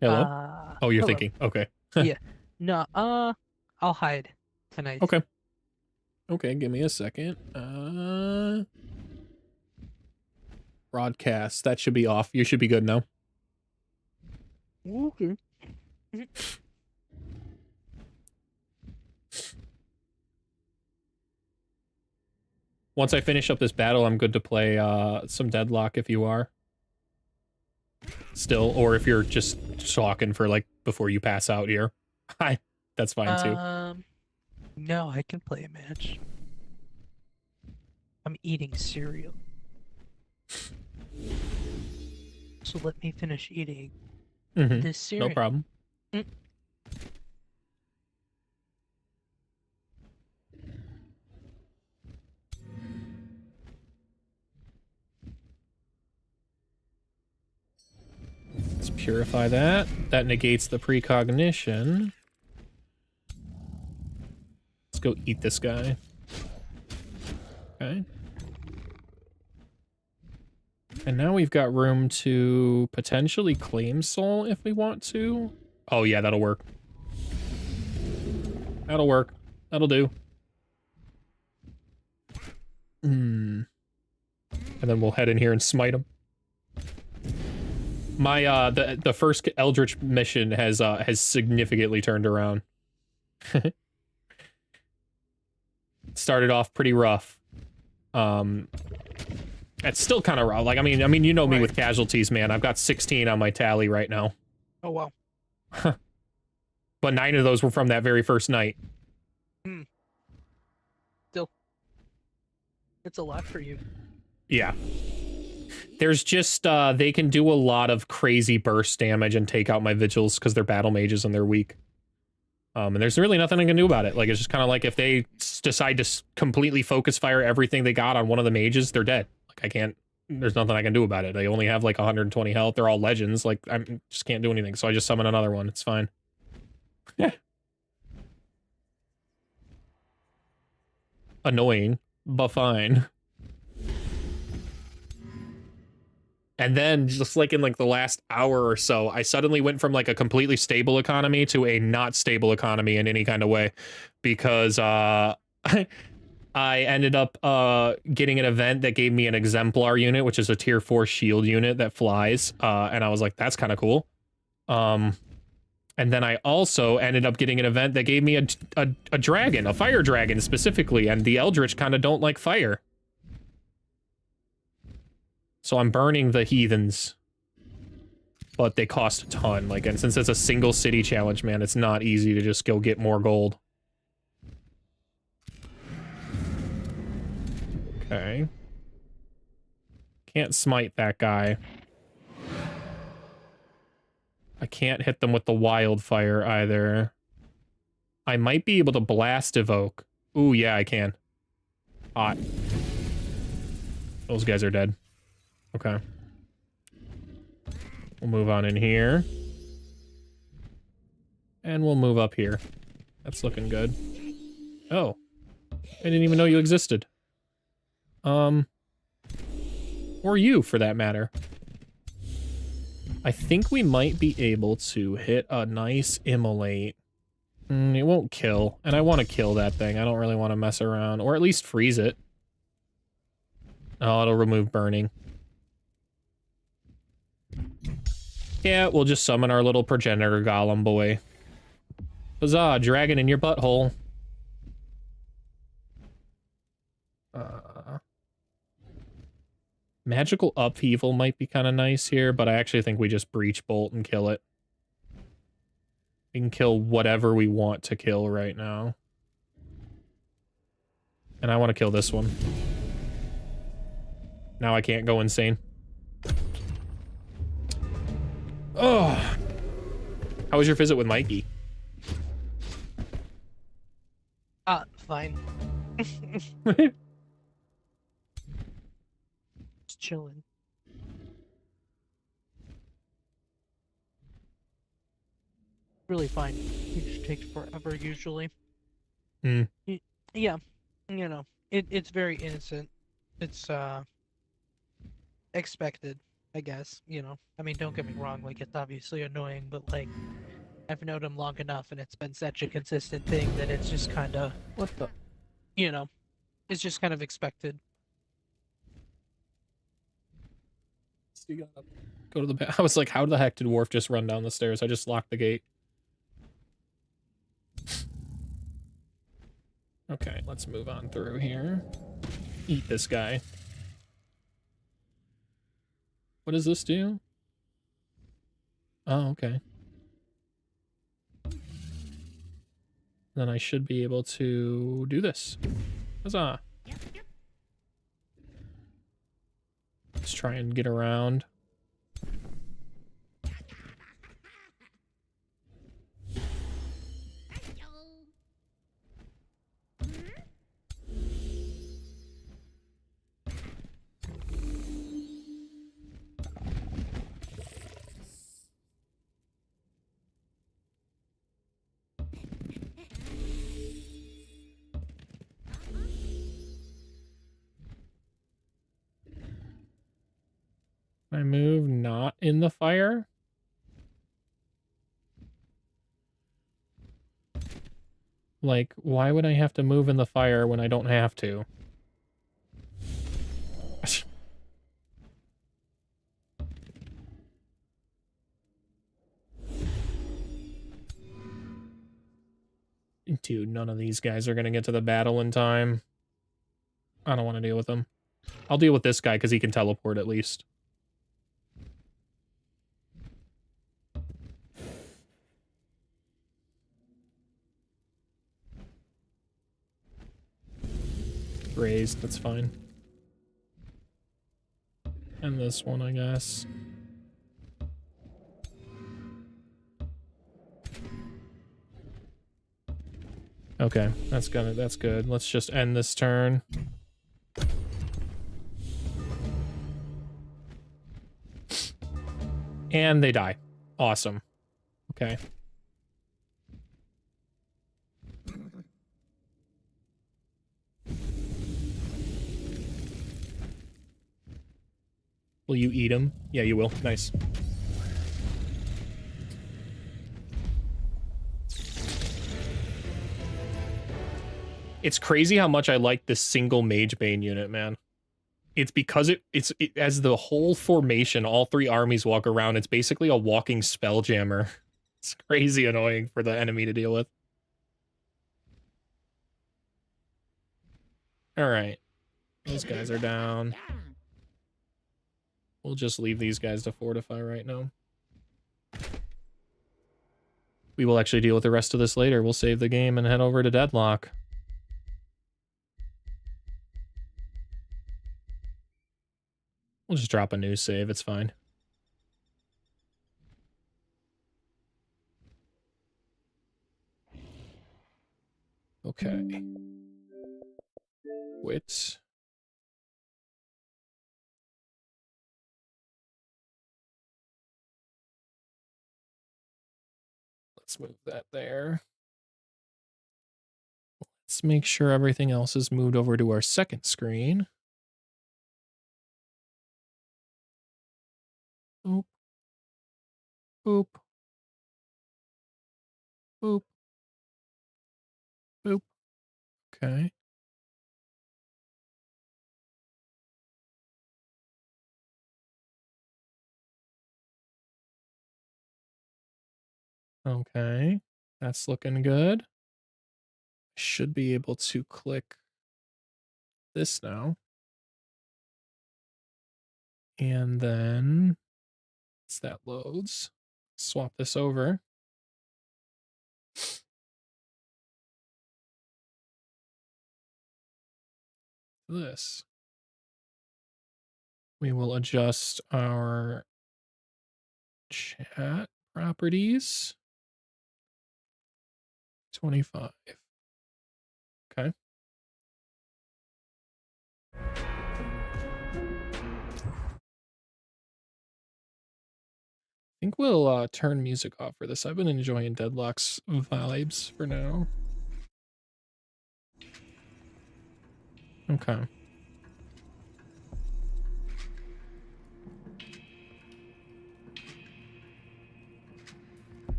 A: Hello? Oh, you're
C: hello.
A: thinking. Okay.
C: Yeah. No, I'll hide tonight.
A: Okay. Okay, give me a second. Broadcast. That should be off. You should be good now.
C: Okay.
A: Once I finish up this battle, I'm good to play some Deadlock if you are. Still, or if you're just talking for like before you pass out here. Hi. That's fine too.
C: No, I can play a match. I'm eating cereal. So let me finish eating this cereal.
A: No problem. Let's purify that. That negates the precognition. Let's go eat this guy. Okay. And now we've got room to potentially claim soul if we want to. Oh yeah, that'll work. That'll work. That'll do. And then we'll head in here and smite him. My the first Eldritch mission has significantly turned around. It started off pretty rough. It's still kind of rough. Like I mean, you know me with casualties, man. I've got 16 on my tally right now.
C: Oh wow.
A: But 9 of those were from that very first night.
C: Still, it's a lot for you.
A: Yeah. There's just, they can do a lot of crazy burst damage and take out my vigils because they're battle mages and they're weak. And there's really nothing I can do about it. Like, it's just kind of like if they decide to completely focus fire everything they got on one of the mages, they're dead. Like, I can't, there's nothing I can do about it. They only have like 120 health. They're all legends. Like, I just can't do anything. So I just summon another one. It's fine. Yeah. Annoying, but fine. And then, just like in like the last hour or so, I suddenly went from like a completely stable economy to a not stable economy in any kind of way, because I ended up getting an event that gave me an exemplar unit, which is a tier 4 shield unit that flies, and I was like, that's kind of cool. And then I also ended up getting an event that gave me a dragon, a fire dragon specifically, and the Eldritch kind of don't like fire. So I'm burning the heathens, but they cost a ton. Like, and since it's a single city challenge, man, it's not easy to just go get more gold. Okay. Can't smite that guy. I can't hit them with the wildfire either. I might be able to blast evoke. Ooh, yeah, I can. Hot. Those guys are dead. Okay. We'll move on in here. And we'll move up here. That's looking good. Oh. I didn't even know you existed. Or you, for that matter. I think we might be able to hit a nice immolate. It won't kill. And I want to kill that thing. I don't really want to mess around. Or at least freeze it. Oh, it'll remove burning. Yeah, we'll just summon our little progenitor golem boy. Huzzah, dragon in your butthole. Magical upheaval might be kind of nice here, but I actually think we just breach bolt and kill it. We can kill whatever we want to kill right now. And I want to kill this one. Now I can't go insane. Oh. How was your visit with Mikey?
C: fine. Just chilling. Really fine. It just takes forever usually.
A: Mm.
C: Yeah, you know, it's very innocent. It's expected, I guess. You know, I mean, don't get me wrong. Like, it's obviously annoying, but like, I've known him long enough, and it's been such a consistent thing that it's just kind of,
A: What the?
C: you know, it's just kind of expected.
A: Go to the back. I was like, how the heck did Worf just run down the stairs? I just locked the gate. Okay, let's move on through here. Eat this guy. What does this do? Oh, okay. Then I should be able to do this. Huzzah. Let's try and get around. I move not in the fire? Like, why would I have to move in the fire when I don't have to? Dude, none of these guys are gonna get to the battle in time. I don't want to deal with them. I'll deal with this guy because he can teleport at least. Raised, that's fine. And this one, I guess. Okay, that's good. Let's just end this turn. And they die. Awesome. Okay. Will you eat him? Yeah, you will. Nice. It's crazy how much I like this single Mage Bane unit, man. It's because as the whole formation, all three armies walk around, it's basically a walking spelljammer. It's crazy annoying for the enemy to deal with. All right. Those guys are down. We'll just leave these guys to fortify right now. We will actually deal with the rest of this later. We'll save the game and head over to Deadlock. We'll just drop a new save. It's fine. Okay. Quit. Let's move that there. Let's make sure everything else is moved over to our second screen. Boop. Boop. Boop. Boop. Okay. Okay. That's looking good. Should be able to click this now. And then, as that loads, swap this over. This. We will adjust our chat properties. 25. Okay. I think we'll turn music off for this. I've been enjoying Deadlock's vibes for now. Okay.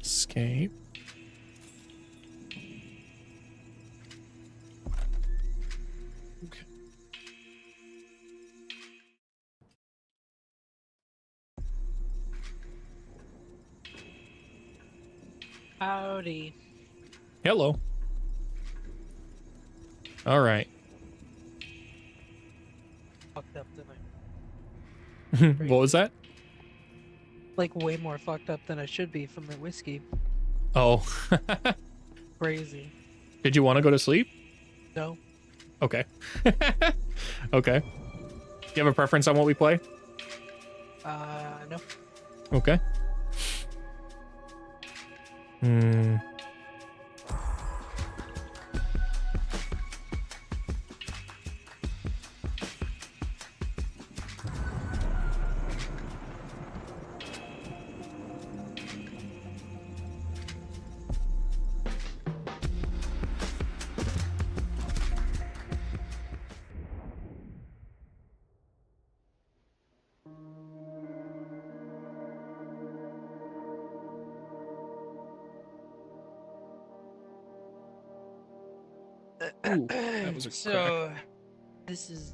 A: Escape. Okay.
C: Howdy.
A: Hello. All right.
C: Fucked up than
A: What was that?
C: like way more fucked up than I should be from the whiskey.
A: Oh.
C: Crazy.
A: Did you want to go to sleep?
C: No.
A: Okay. Okay. You have a preference on what we play?
C: No.
A: Okay. Hmm. Ooh, that was a
C: so this is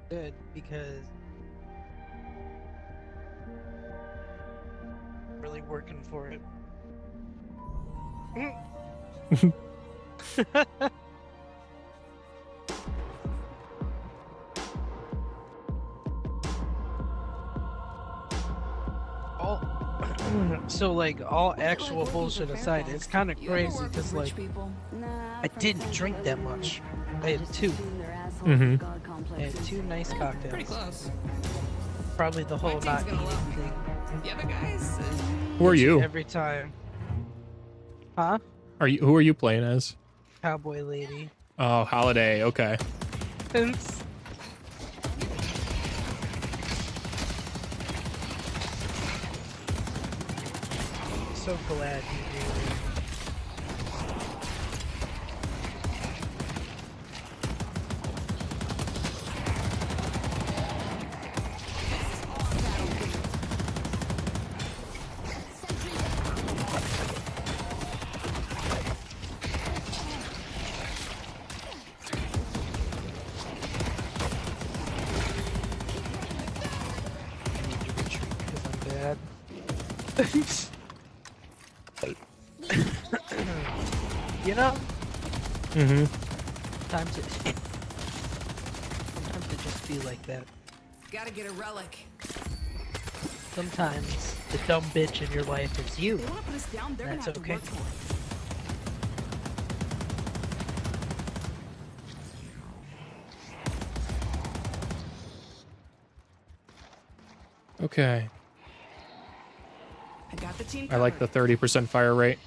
C: good because really working for it. So like all actual bullshit aside, it's kind of crazy because like I didn't drink that much. I had two.
A: Mm-hmm.
C: I had two nice cocktails.
D: Pretty close.
C: Probably the whole not eating
D: gonna
C: thing.
D: The other guys.
A: Who are you?
C: Every time. Huh?
A: Who are you playing as?
C: Cowboy lady.
A: Oh, Holiday. Okay.
C: Oops. So glad you do. Bad. You know,
A: Mm-hmm.
C: sometimes it just be like that.
D: Gotta get a relic.
C: Sometimes the dumb bitch in your life is you.
D: They wanna put us down, they're
C: That's
D: gonna have
C: okay.
D: to work for it.
A: Okay.
D: I got the team
A: I like the
D: covered.
A: 30% fire rate.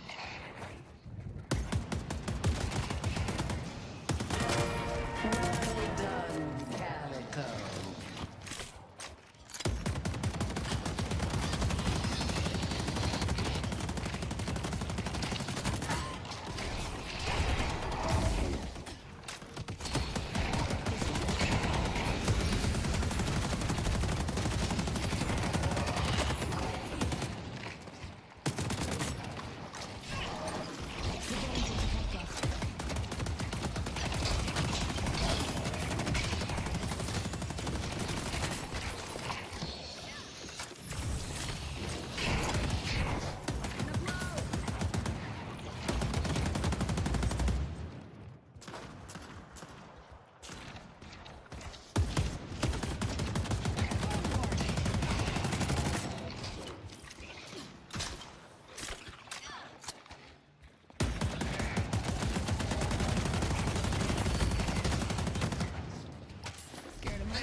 D: Scared of me.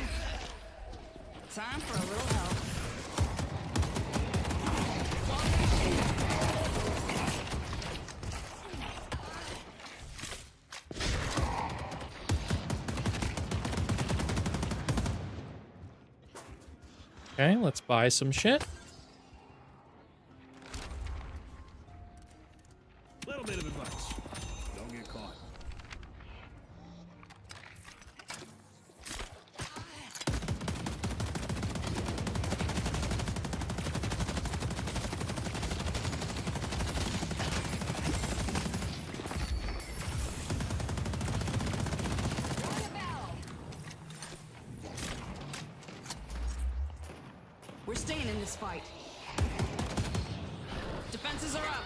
D: Time for a little help.
A: Okay, let's buy some shit.
E: Little bit of advice. Don't get caught.
D: We're staying in this fight. Defenses are up.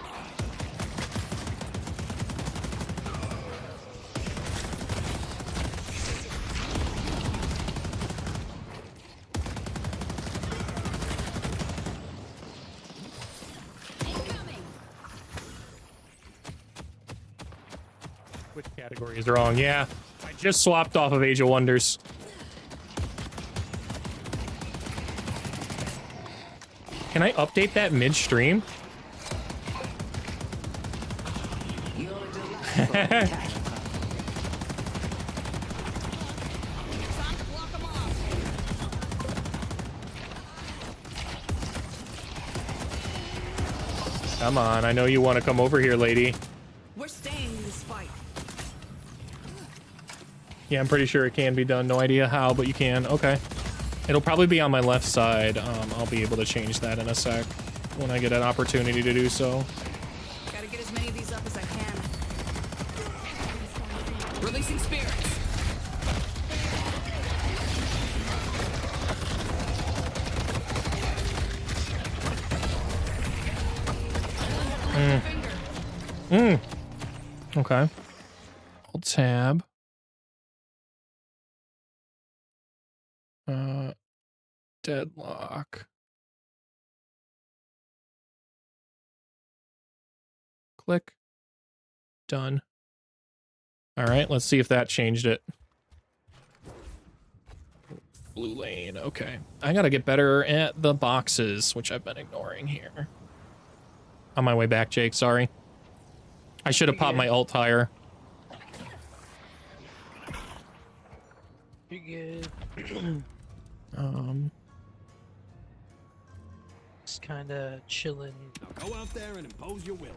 D: Incoming.
A: Which category is wrong? Yeah, I just swapped off of Age of Wonders. Can I update that mid-stream?
D: Time to block 'em off.
A: Come on, I know you want to come over here, lady.
D: We're staying in this fight.
A: Yeah, I'm pretty sure it can be done. No idea how, but you can. Okay. It'll probably be on my left side. I'll be able to change that in a sec when I get an opportunity to do so.
D: Gotta get as many of these up as I can. Releasing spirits. Finger.
A: Okay. Alt tab. Deadlock. Click. Done. All right, let's see if that changed it. Blue lane, okay. I gotta get better at the boxes, which I've been ignoring here. On my way back, Jake, sorry. I should have popped my alt higher.
C: You good? Just kind of chilling.
E: Now go out there and impose your will.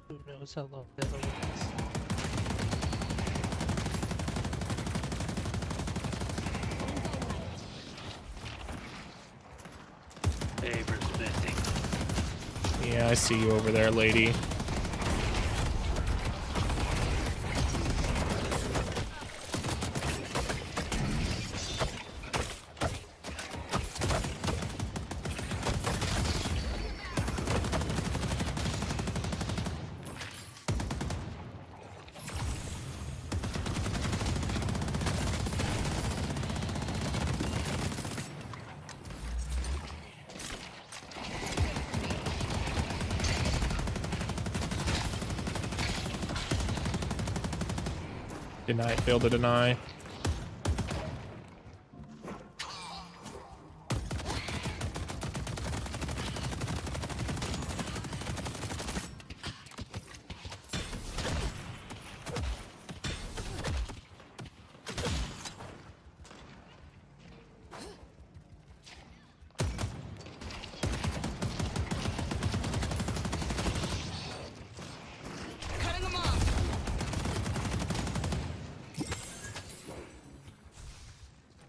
C: Who knows how long that'll last.
A: Yeah, I see you over there, lady. Deny, fail to deny.
D: Cutting them off.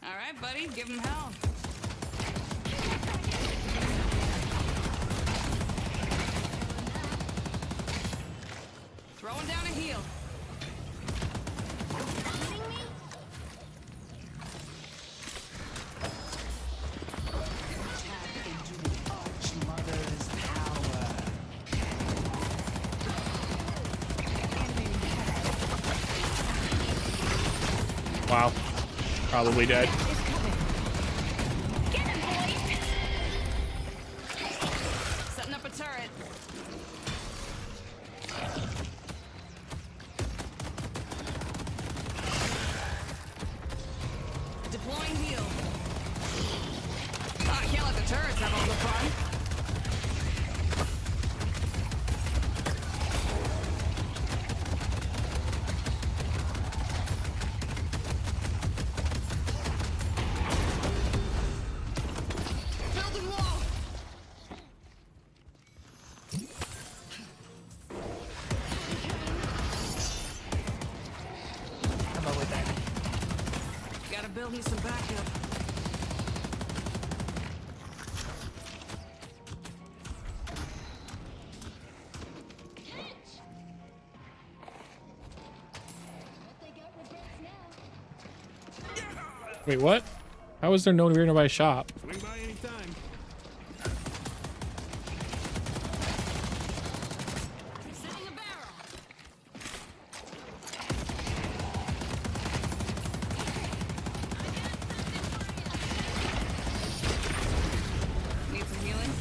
D: All right, buddy, give him hell. Throwing down a heel.
A: Wow. Probably dead.
D: Setting up a turret. Deploying heal. Oh, I can't let the turrets have all the fun. We'll need some backup.
A: Wait, what? How is there no nearby shop?
E: Swing by anytime.
D: Setting a barrel. Need some healing?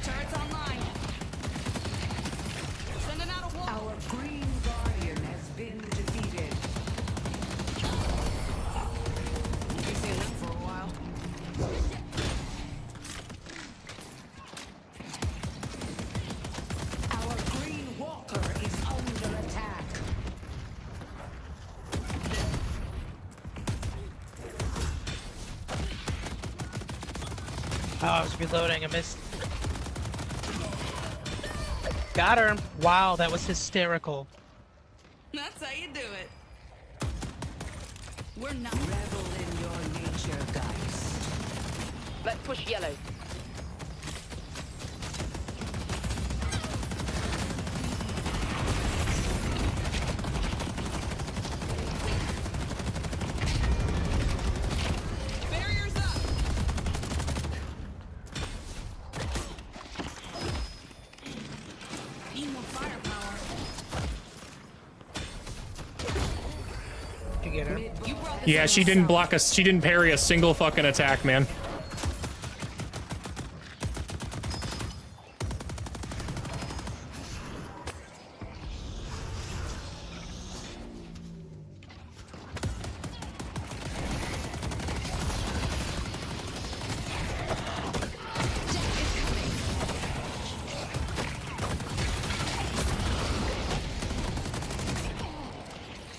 D: Turrets online. Sending out a wall.
F: Our green guardian has been defeated.
D: We've seen them for a while.
F: Our green walker is under attack.
C: Oh, I was reloading. I missed. Got her. Wow, that was hysterical.
D: That's how you do it. We're not.
F: Revel in your nature, guys.
G: Let's push yellow.
D: Barriers up. Need more firepower.
C: Did you get her?
D: You brought this
A: Yeah,
D: on
A: she didn't
D: yourself.
A: block us. She didn't parry a single fucking attack, man.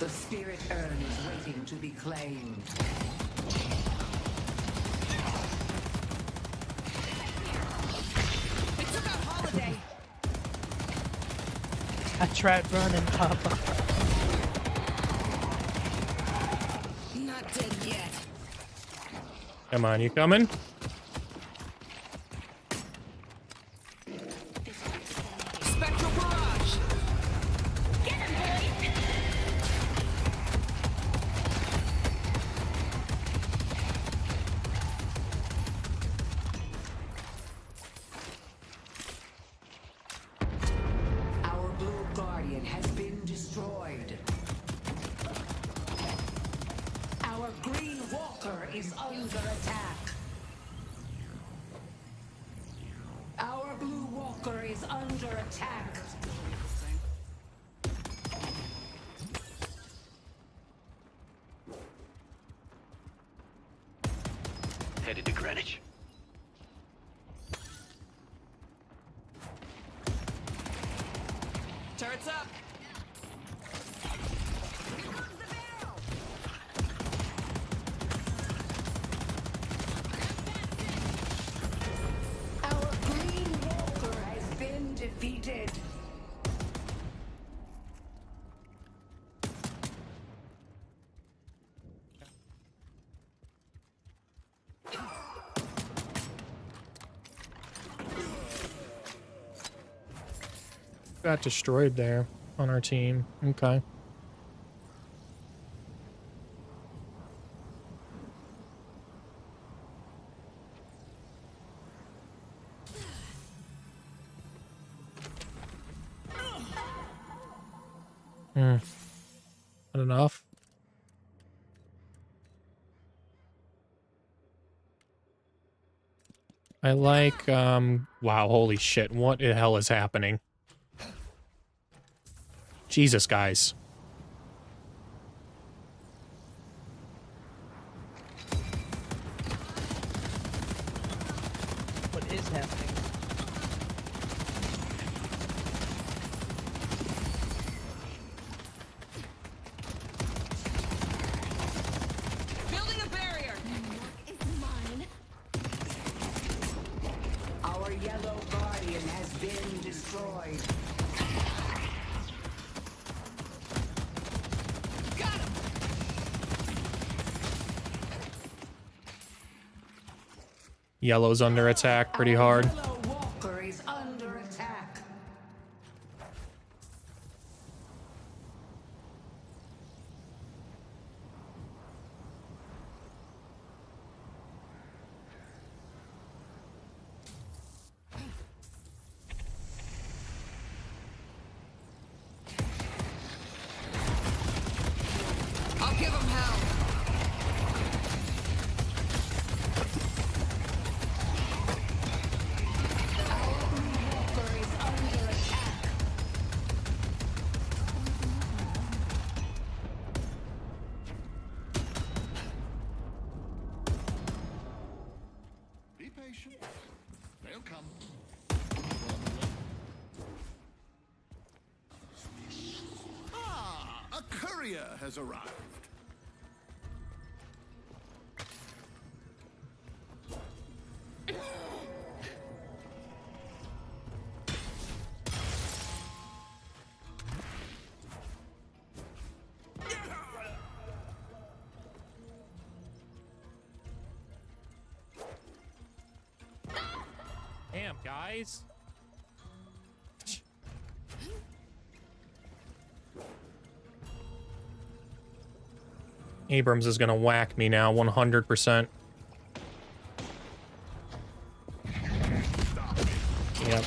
F: The spirit urn is waiting to be claimed.
D: They took out Holiday.
C: I tried running, Papa.
D: Not dead yet.
A: Come on, you coming?
D: Spectral barrage.
F: Our blue guardian has been destroyed. Our green walker is under attack. Our blue walker is under attack.
G: Headed to Greenwich.
D: Turrets up.
F: Our green walker has been defeated.
A: Got destroyed there on our team. Okay. Not enough. I like, wow, holy shit. What the hell is happening? Jesus, guys.
C: What is happening?
D: Building a barrier.
F: Our yellow guardian has been destroyed.
D: Got him.
A: Yellow's under attack pretty hard.
F: Yellow walker is under attack.
D: I'll give him hell.
F: Walker is under attack.
E: Be patient. They'll come. Ah, a courier has arrived.
A: Damn, guys. Abrams is gonna whack me now, 100%. Yep.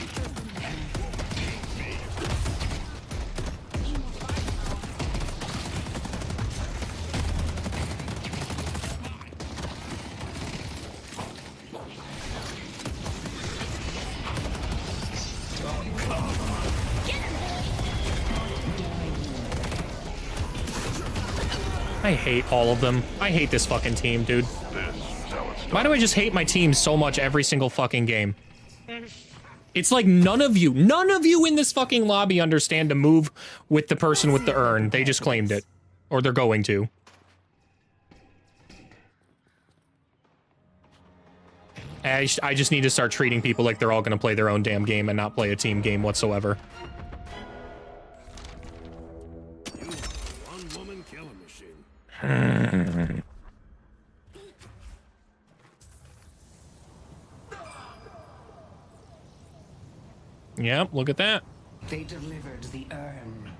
A: I hate all of them. I hate this fucking team, dude. Why do I just hate my team so much every single fucking game? It's like none of you in this fucking lobby understand to move with the person with the urn. They just claimed it. Or they're going to. I just need to start treating people like they're all gonna play their own damn game and not play a team game whatsoever.
E: You are a one-woman killing machine.
A: Yep, look at that.
F: They delivered the urn.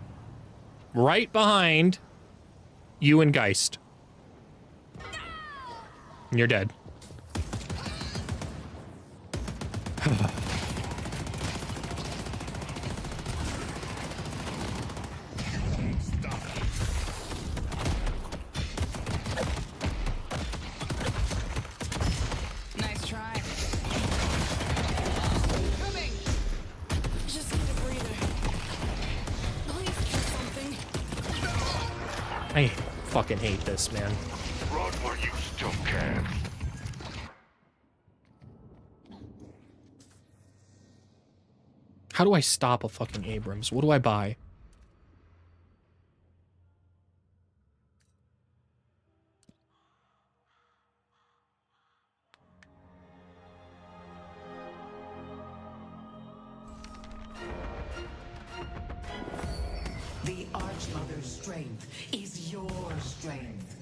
A: Right behind you and Geist. You're dead.
D: Nice try. Coming. Just need a breather. Please kill something.
A: I fucking hate this, man.
H: Run while you still can.
A: How do I stop a fucking Abrams? What do I buy?
F: The Archmother's strength is your strength.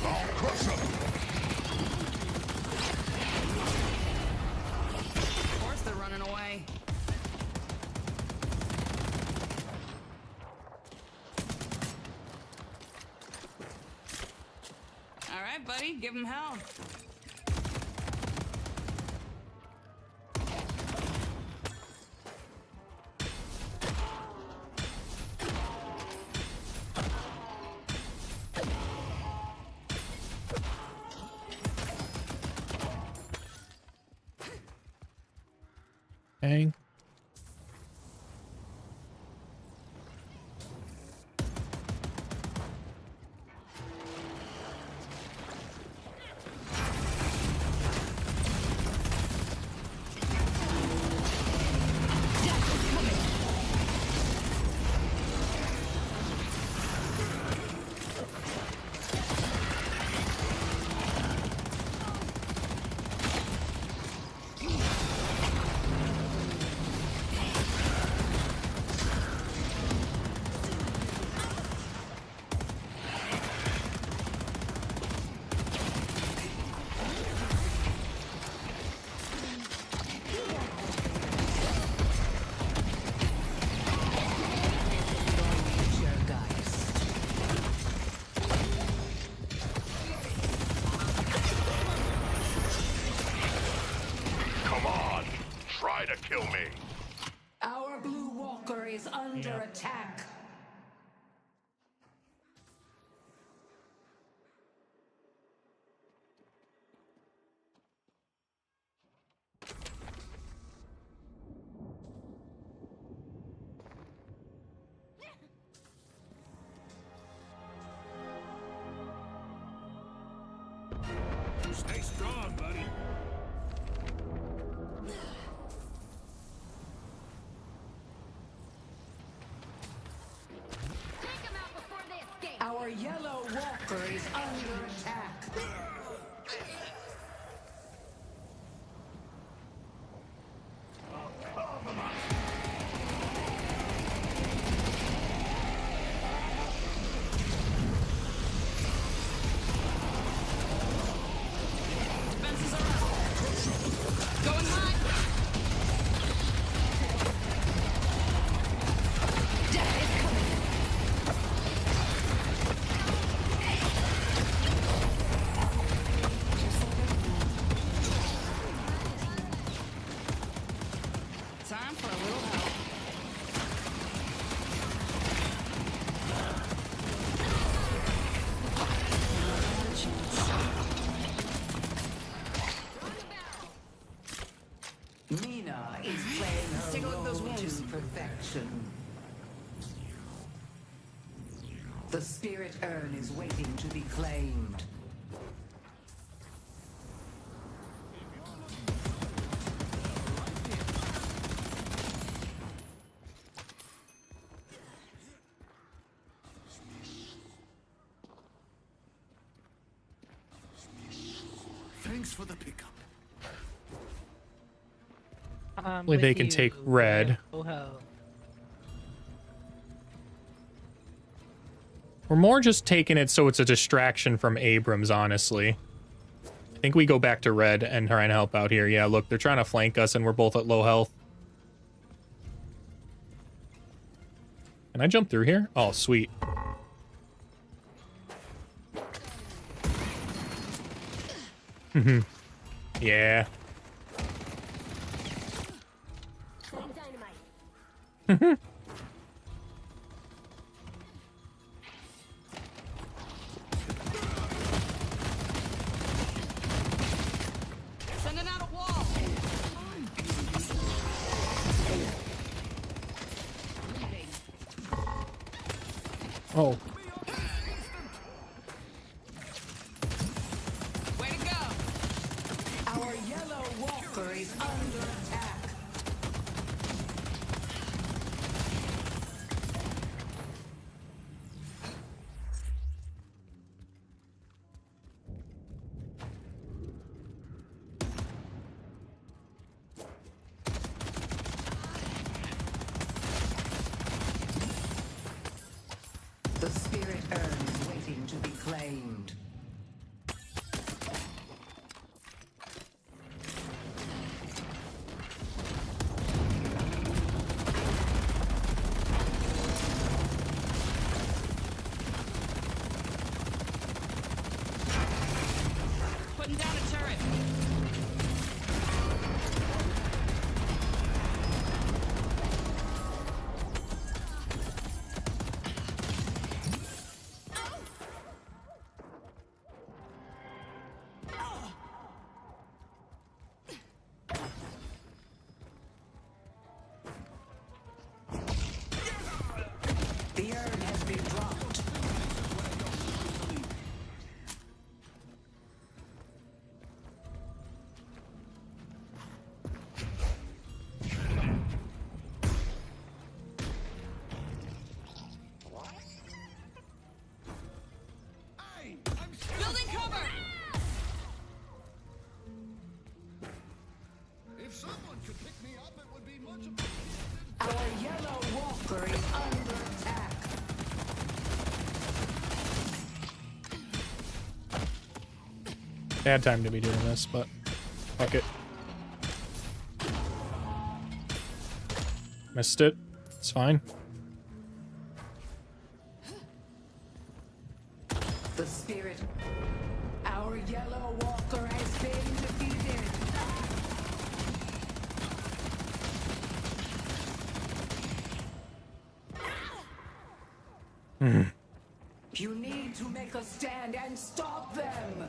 D: Of course they're running away. All right, buddy, give him hell.
A: Okay.
H: kill me.
F: Our blue walker is under attack.
E: Stay strong, buddy.
F: Our yellow walker is under attack.
D: Defenses are up. Going high. Death is coming. Time for a little help.
F: Mina is playing her
D: Take a look at those
F: role to
D: wounds.
F: perfection. The spirit urn is waiting to be claimed.
E: Thanks for the pickup.
A: Hopefully they can take red.
C: Oh hell.
A: We're more just taking it so it's a distraction from Abrams, honestly. I think we go back to red and try and help out here. Yeah, look, they're trying to flank us and we're both at low health. Can I jump through here? Oh, sweet. Yeah.
D: Sending out a wall.
A: Oh.
D: Way to go.
F: Our yellow walker is under attack. The spirit urn is waiting to be claimed.
D: Putting down a turret.
F: The urn has been dropped.
D: Building cover.
E: If someone could pick me up, it would be much appreciated.
F: Our yellow walker is under attack.
A: Bad time to be doing this, but fuck it. Missed it. It's fine.
F: The spirit. Our yellow walker has been defeated. You need to make a stand and stop them.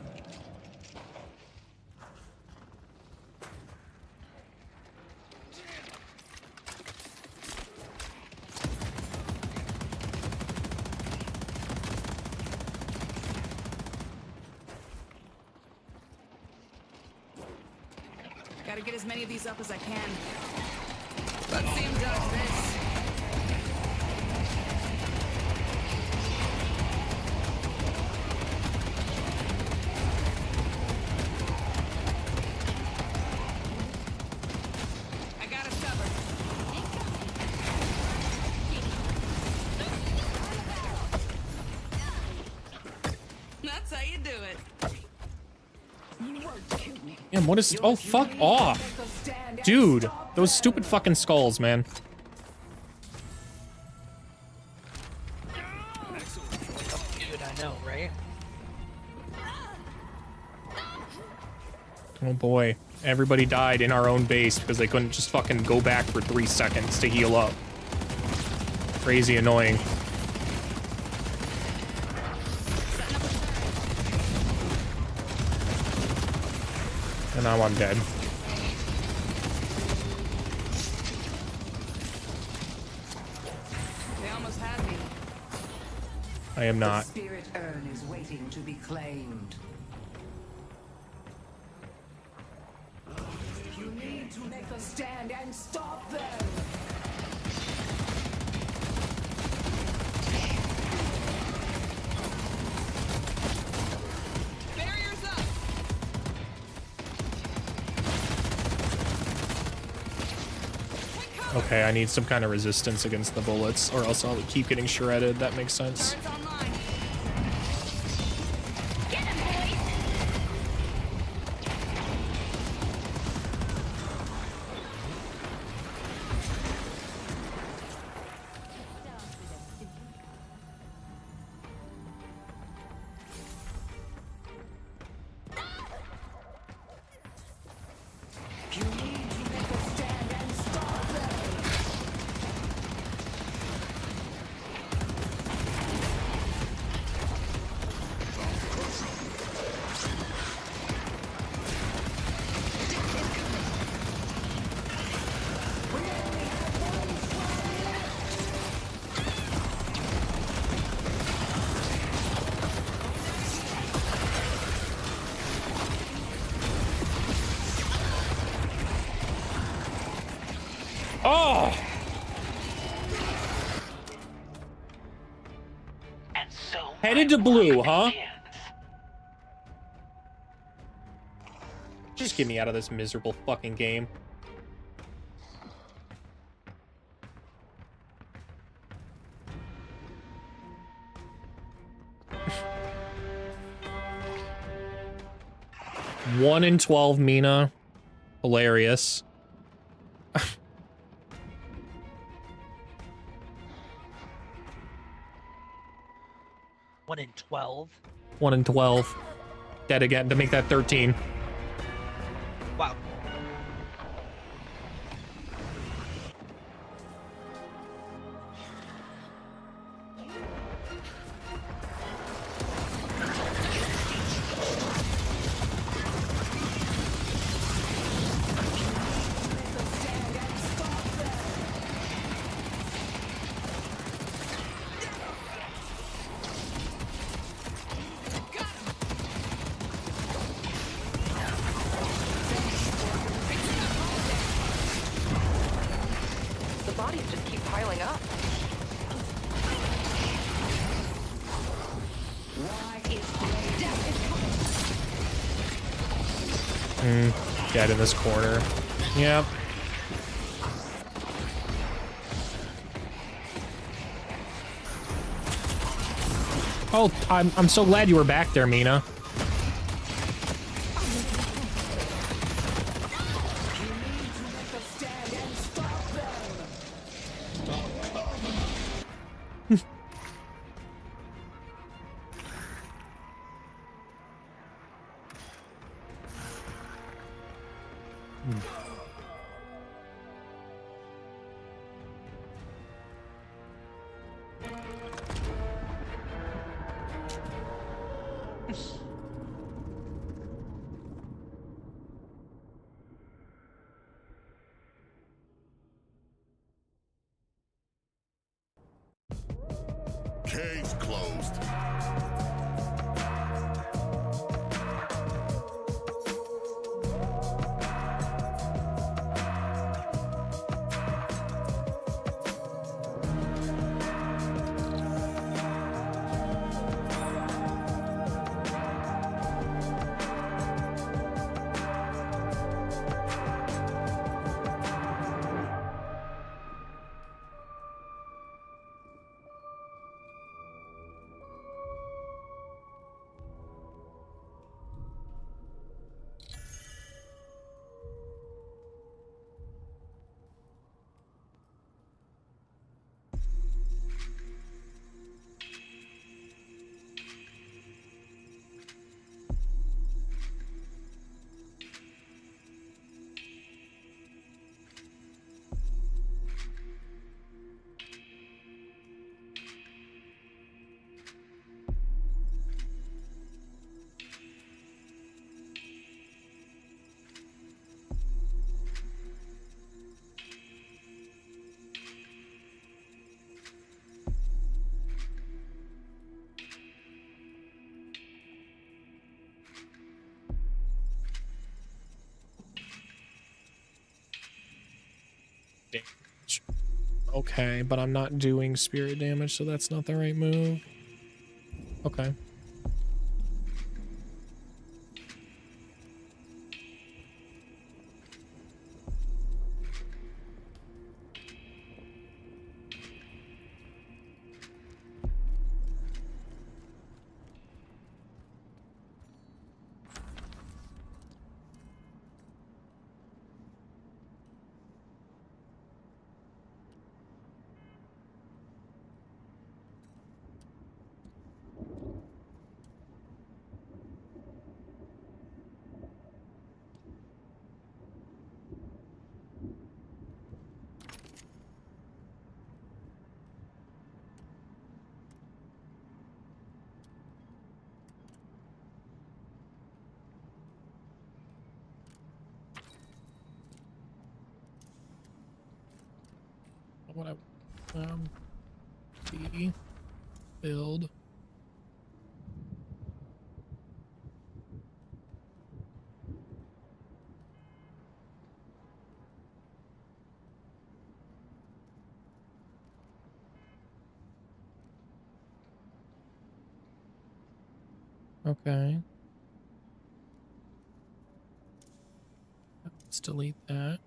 D: Gotta get as many of these up as I can. Let's see him dodge this. I got us covered. That's how you do it.
A: Damn, what is... Oh, fuck off. Dude, those stupid fucking skulls, man.
C: Dude, I know, right?
A: Oh boy. Everybody died in our own base because they couldn't just fucking go back for 3 seconds to heal up. Crazy annoying. And now I'm dead.
D: They almost had me.
A: I am not.
F: The spirit urn is waiting to be claimed. You need to make a stand and stop them.
D: Barriers up.
A: Okay, I need some kind of resistance against the bullets, or else I'll keep getting shredded. That makes sense.
D: Turrets online.
F: You need to make a stand and stop them.
A: Oh!
G: And so
A: Headed to blue, huh? Just get me out of this miserable fucking game. One in 12 Mina. Hilarious.
C: 1 in 12.
A: 1 in 12. Dead again to make that 13.
C: Wow.
G: the bodies just keep piling up.
A: Dead in this corner. Yep. Oh, I'm so glad you were back there, Mina.
E: closed.
A: Damage. Okay, but I'm not doing spirit damage, so that's not the right move. Okay. What I B build. Okay. Let's delete that.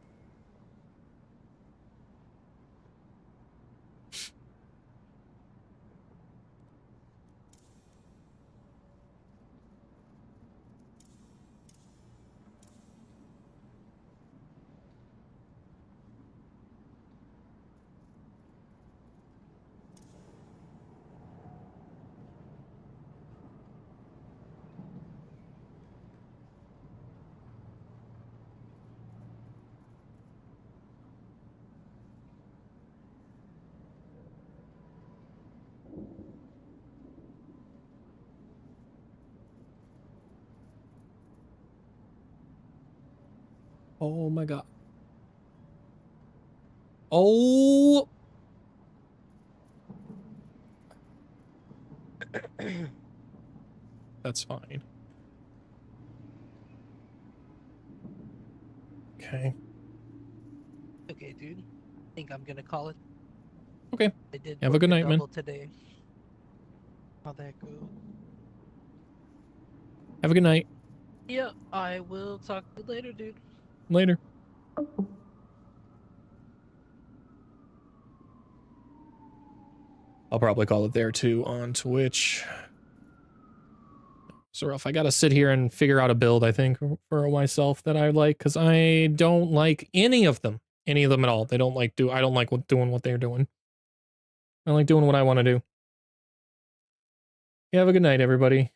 A: Oh my god. Oh. That's fine. Okay.
C: Okay, dude. I think I'm gonna call it.
A: Okay.
C: I did
A: Have a
C: work
A: good night, man.
C: double today. How'd that go?
A: Have a good night.
C: Yeah, I will talk to you later, dude.
A: Later. I'll probably call it there too on Twitch. So rough. I gotta sit here and figure out a build, I think, for myself that I like, because I don't like any of them. Any of them at all. They don't like I don't like doing what they're doing. I like doing what I want to do. Yeah, have a good night, everybody.